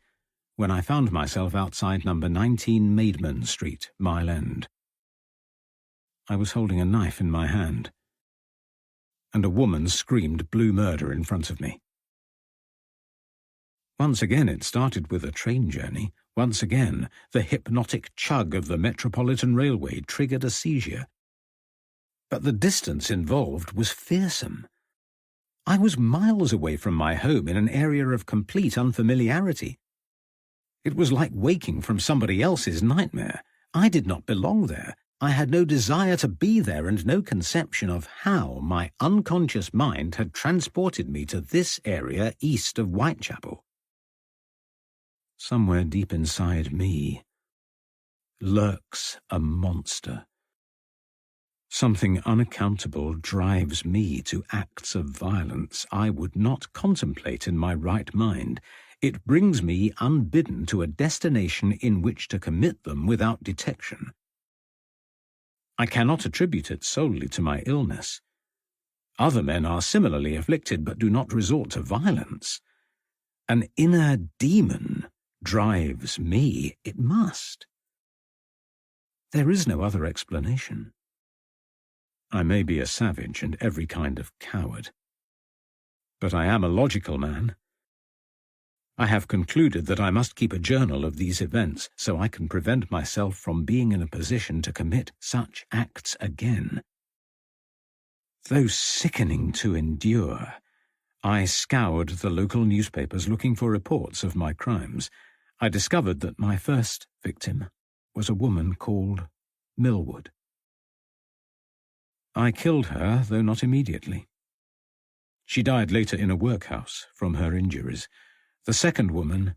when I found myself outside number 19 Maidman Street, Mile End. I was holding a knife in my hand, and a woman screamed blue murder in front of me. Once again it started with a train journey. Once again the hypnotic chug of the Metropolitan Railway triggered a seizure. But the distance involved was fearsome. I was miles away from my home in an area of complete unfamiliarity. It was like waking from somebody else's nightmare. I did not belong there. I had no desire to be there and no conception of how my unconscious mind had transported me to this area east of Whitechapel. Somewhere deep inside me lurks a monster. Something unaccountable drives me to acts of violence I would not contemplate in my right mind. It brings me unbidden to a destination in which to commit them without detection. I cannot attribute it solely to my illness. Other men are similarly afflicted but do not resort to violence. An inner demon drives me, it must. There is no other explanation. I may be a savage and every kind of coward, but I am a logical man. I have concluded that I must keep a journal of these events so I can prevent myself from being in a position to commit such acts again. Though sickening to endure, I scoured the local newspapers looking for reports of my crimes. I discovered that my first victim was a woman called Millwood. I killed her, though not immediately. She died later in a workhouse from her injuries. The second woman,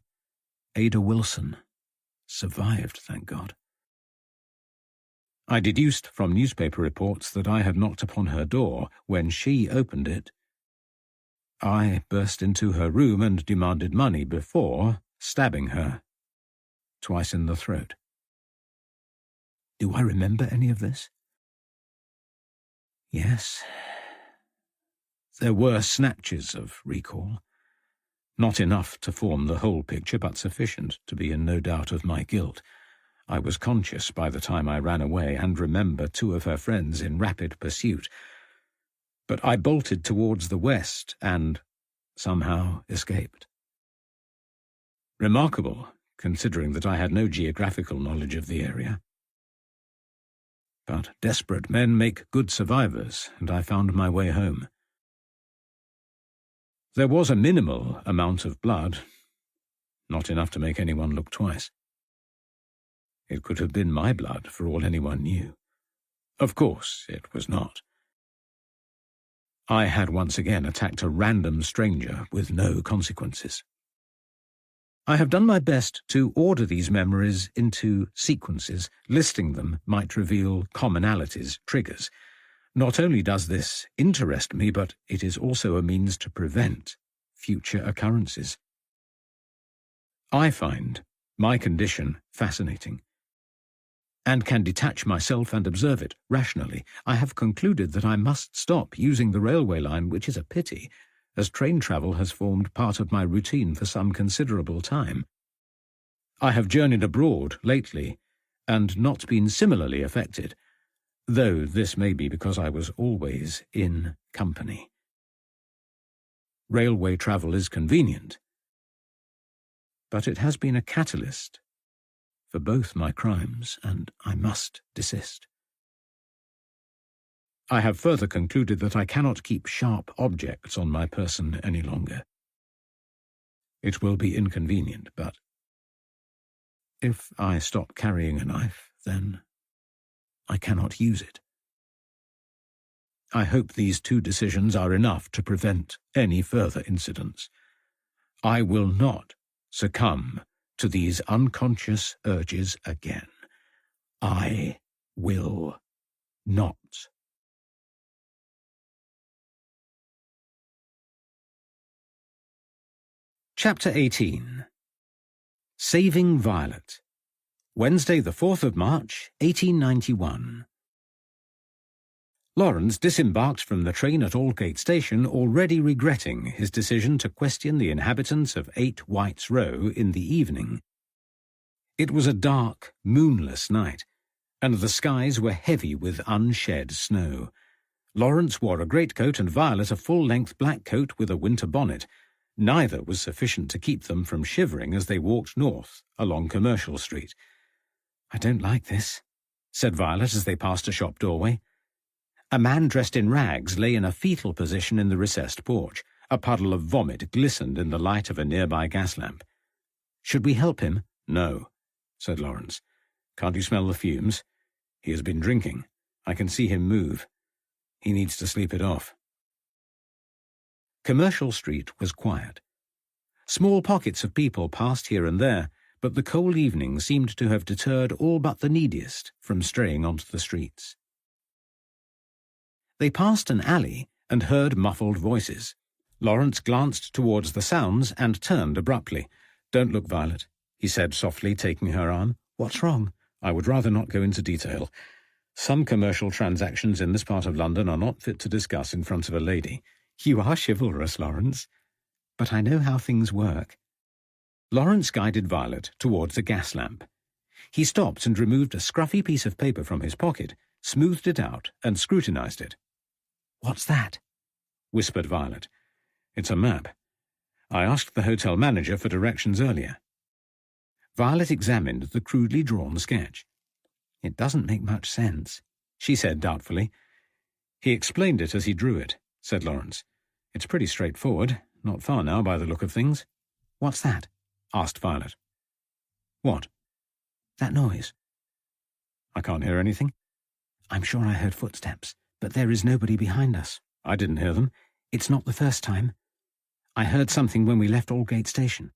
Ada Wilson, survived, thank God. I deduced from newspaper reports that I had knocked upon her door. When she opened it, I burst into her room and demanded money before stabbing her twice in the throat. Do I remember any of this? Yes. There were snatches of recall. Not enough to form the whole picture, but sufficient to be in no doubt of my guilt. I was conscious by the time I ran away and remember two of her friends in rapid pursuit. But I bolted towards the west and somehow escaped. Remarkable, considering that I had no geographical knowledge of the area. But desperate men make good survivors, and I found my way home. There was a minimal amount of blood, not enough to make anyone look twice. It could have been my blood for all anyone knew. Of course, it was not. I had once again attacked a random stranger with no consequences. I have done my best to order these memories into sequences. Listing them might reveal commonalities, triggers. Not only does this interest me, but it is also a means to prevent future occurrences. I find my condition fascinating, and can detach myself and observe it rationally. I have concluded that I must stop using the railway line, which is a pity, as train travel has formed part of my routine for some considerable time. I have journeyed abroad lately, and not been similarly affected, though this may be because I was always in company. Railway travel is convenient, but it has been a catalyst for both my crimes, and I must desist. I have further concluded that I cannot keep sharp objects on my person any longer. It will be inconvenient, but if I stop carrying a knife, then I cannot use it. I hope these two decisions are enough to prevent any further incidents. I will not succumb to these unconscious urges again. I will not. Chapter 18. Saving Violet. Wednesday, the 4th of March, 1891. Lawrence disembarked from the train at Aldgate Station already regretting his decision to question the inhabitants of 8 White's Row in the evening. It was a dark, moonless night, and the skies were heavy with unshed snow. Lawrence wore a greatcoat and Violet a full-length black coat with a winter bonnet. Neither was sufficient to keep them from shivering as they walked north along Commercial Street. "I don't like this," said Violet as they passed a shop doorway. A man dressed in rags lay in a fetal position in the recessed porch. A puddle of vomit glistened in the light of a nearby gas lamp. "Should we help him?" "No," said Lawrence. "Can't you smell the fumes? He has been drinking. I can see him move. He needs to sleep it off." Commercial Street was quiet. Small pockets of people passed here and there, but the cold evening seemed to have deterred all but the neediest from straying onto the streets. They passed an alley and heard muffled voices. Lawrence glanced towards the sounds and turned abruptly. "Don't look, Violet," he said softly, taking her arm. "What's wrong?" "I would rather not go into detail. Some commercial transactions in this part of London are not fit to discuss in front of a lady." "You are chivalrous, Lawrence. But I know how things work." Lawrence guided Violet towards a gas lamp. He stopped and removed a scruffy piece of paper from his pocket, smoothed it out, and scrutinized it. "What's that?" whispered Violet. "It's a map. I asked the hotel manager for directions earlier." Violet examined the crudely drawn sketch. "It doesn't make much sense," she said doubtfully. "He explained it as he drew it," said Lawrence. "It's pretty straightforward. Not far now by the look of things." "What's that?" asked Violet. "What?" "That noise." "I can't hear anything." "I'm sure I heard footsteps, but there is nobody behind us." "I didn't hear them." "It's not the first time. I heard something when we left Aldgate Station."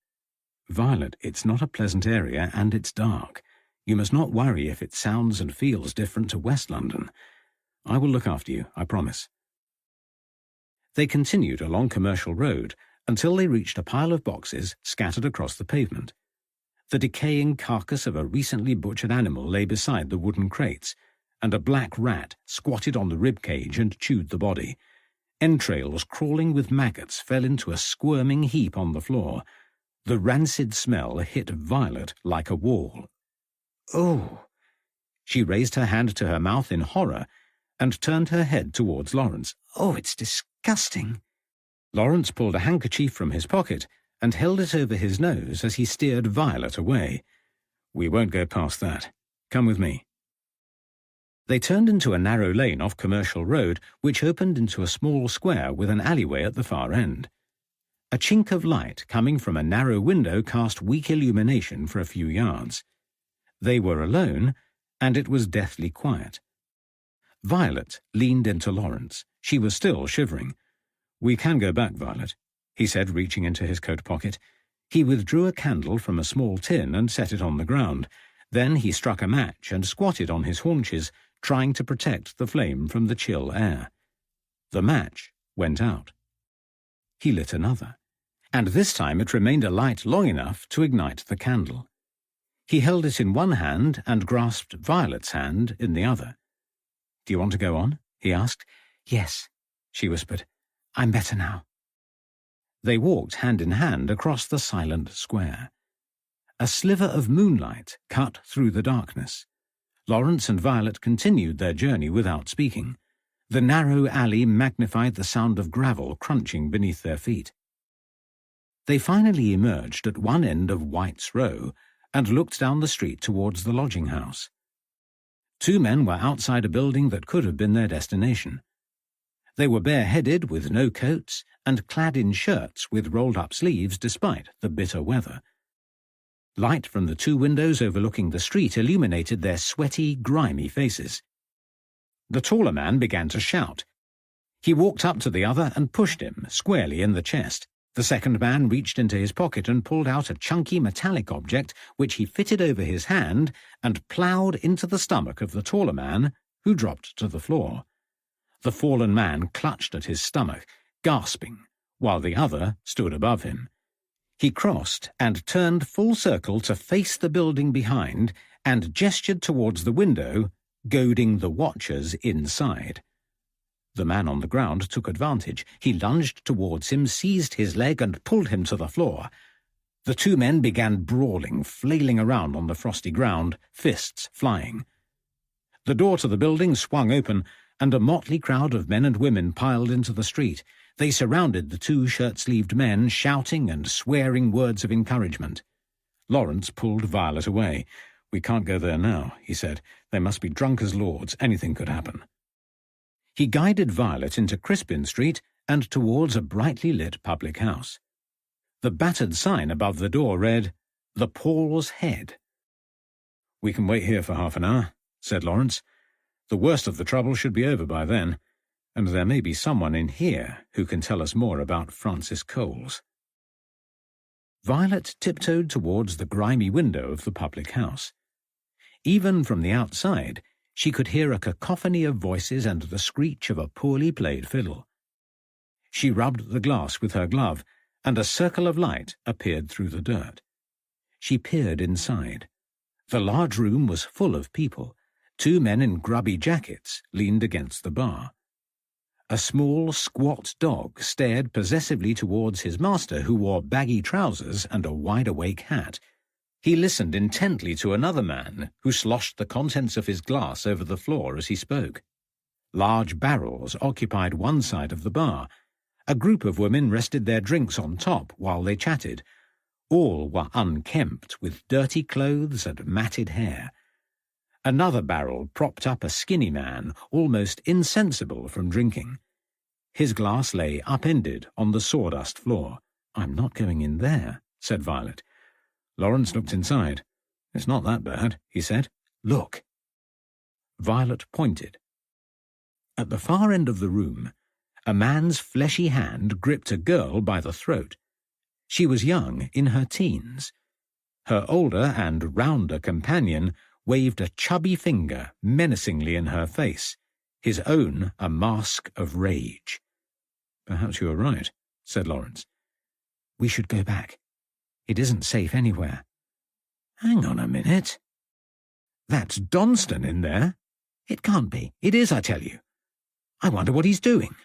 "Violet, it's not a pleasant area and it's dark. You must not worry if it sounds and feels different to West London. I will look after you, I promise." They continued along Commercial Road until they reached a pile of boxes scattered across the pavement. The decaying carcass of a recently butchered animal lay beside the wooden crates, and a black rat squatted on the rib cage and chewed the body. Entrails crawling with maggots fell into a squirming heap on the floor. The rancid smell hit Violet like a wall. "Oh!" She raised her hand to her mouth in horror and turned her head towards Lawrence. "Oh, it's disgusting." Lawrence pulled a handkerchief from his pocket and held it over his nose as he steered Violet away. "We won't go past that. Come with me." They turned into a narrow lane off Commercial Road, which opened into a small square with an alleyway at the far end. A chink of light coming from a narrow window cast weak illumination for a few yards. They were alone, and it was deathly quiet. Violet leaned into Lawrence. She was still shivering. "We can go back, Violet," he said, reaching into his coat pocket. He withdrew a candle from a small tin and set it on the ground. Then he struck a match and squatted on his haunches, trying to protect the flame from the chill air. The match went out. He lit another, and this time it remained alight long enough to ignite the candle. He held it in one hand and grasped Violet's hand in the other. "Do you want to go on?" he asked. "Yes," she whispered. "I'm better now." They walked hand in hand across the silent square. A sliver of moonlight cut through the darkness. Lawrence and Violet continued their journey without speaking. The narrow alley magnified the sound of gravel crunching beneath their feet. They finally emerged at one end of White's Row and looked down the street towards the lodging house. Two men were outside a building that could have been their destination. They were bareheaded with no coats and clad in shirts with rolled-up sleeves despite the bitter weather. Light from the two windows overlooking the street illuminated their sweaty, grimy faces. The taller man began to shout. He walked up to the other and pushed him squarely in the chest. The second man reached into his pocket and pulled out a chunky metallic object which he fitted over his hand and ploughed into the stomach of the taller man, who dropped to the floor. The fallen man clutched at his stomach, gasping, while the other stood above him. He crossed and turned full circle to face the building behind and gestured towards the window, goading the watchers inside. The man on the ground took advantage. He lunged towards him, seized his leg, and pulled him to the floor. The two men began brawling, flailing around on the frosty ground, fists flying. The door to the building swung open, and a motley crowd of men and women piled into the street. They surrounded the two shirt-sleeved men, shouting and swearing words of encouragement. Lawrence pulled Violet away. "We can't go there now," he said. "They must be drunk as lords. Anything could happen." He guided Violet into Crispin Street and towards a brightly lit public house. The battered sign above the door read, "The Paul's Head." "We can wait here for half an hour," said Lawrence. "The worst of the trouble should be over by then, and there may be someone in here who can tell us more about Francis Coles." Violet tiptoed towards the grimy window of the public house. Even from the outside, she could hear a cacophony of voices and the screech of a poorly played fiddle. She rubbed the glass with her glove, and a circle of light appeared through the dirt. She peered inside. The large room was full of people. Two men in grubby jackets leaned against the bar. A small, squat dog stared possessively towards his master, who wore baggy trousers and a wide-awake hat. He listened intently to another man, who sloshed the contents of his glass over the floor as he spoke. Large barrels occupied one side of the bar. A group of women rested their drinks on top while they chatted. All were unkempt, with dirty clothes and matted hair. Another barrel propped up a skinny man, almost insensible from drinking. His glass lay upended on the sawdust floor. "I'm not going in there," said Violet. Lawrence looked inside. "It's not that bad," he said. "Look." Violet pointed. At the far end of the room, a man's fleshy hand gripped a girl by the throat. She was young, in her teens. Her older and rounder companion waved a chubby finger menacingly in her face, his own a mask of rage. "Perhaps you are right," said Lawrence. "We should go back. It isn't safe anywhere." "Hang on a minute. That's Donston in there." "It can't be. It is, I tell you. I wonder what he's doing.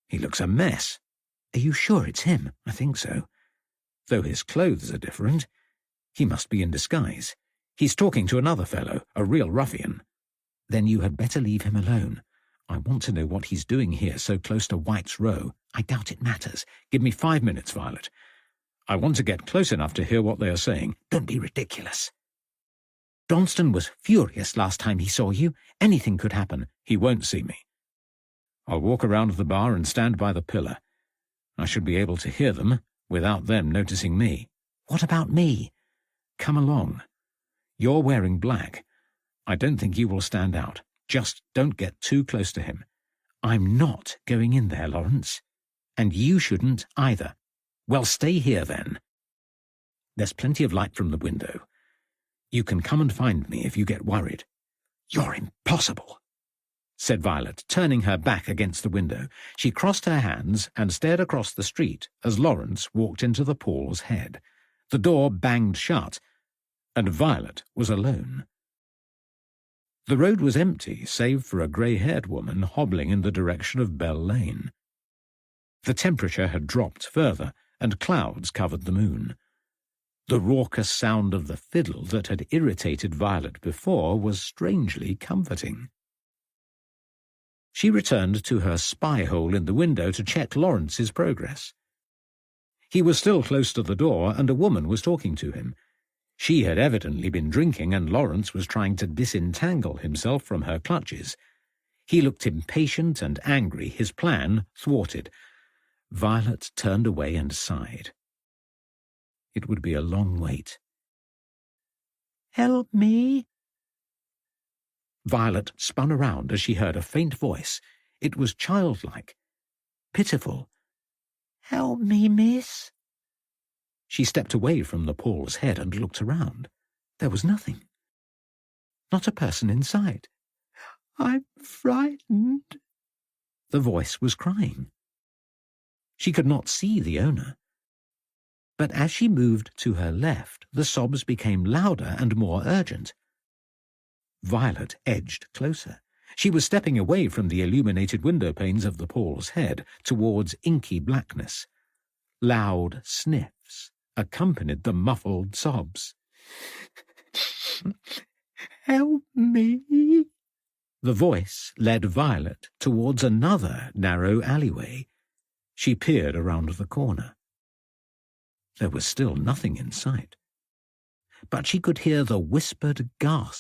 He looks a mess." "Are you sure it's him?" "I think so. Though his clothes are different. He must be in disguise. He's talking to another fellow, a real ruffian." "Then you had better leave him alone. I want to know what he's doing here so close to White's Row. I doubt it matters. "Give me 5 minutes, Violet. I want to get close enough to hear what they are saying."
"Don't be ridiculous. Donston was furious last time he saw you. Anything could happen."
"He won't see me. I'll walk around the bar and stand by the pillar. I should be able to hear them without them noticing me."
"What about me?"
"Come along. You're wearing black. I don't think you will stand out. Just don't get too close to him."
"I'm not going in there, Lawrence. And you shouldn't either."
"Well, stay here then. There's plenty of light from the window. You can come and find me if you get worried."
"You're impossible,"
said Violet, turning her back against the window. She crossed her hands and stared across the street as Lawrence walked into the Paul's Head. The door banged shut, and Violet was alone. The road was empty, save for a grey-haired woman hobbling in the direction of Bell Lane. The temperature had dropped further, and clouds covered the moon. The raucous sound of the fiddle that had irritated Violet before was strangely comforting. She returned to her spy hole in the window to check Lawrence's progress. He was still close to the door, and a woman was talking to him. She had evidently been drinking, and Lawrence was trying to disentangle himself from her clutches. He looked impatient and angry, his plan thwarted. Violet turned away and sighed. It would be a long wait.
"Help me!"
Violet spun around as she heard a faint voice. It was childlike, pitiful.
"Help me, miss."
She stepped away from the Paul's Head and looked around. There was nothing. Not a person in sight.
"I'm frightened."
The voice was crying. She could not see the owner. But as she moved to her left, the sobs became louder and more urgent. Violet edged closer. She was stepping away from the illuminated window panes of the Paul's Head towards inky blackness. Loud sniffs accompanied the muffled sobs.
Help me.
The voice led Violet towards another narrow alleyway. She peered around the corner. There was still nothing in sight, but she could hear the whispered gasp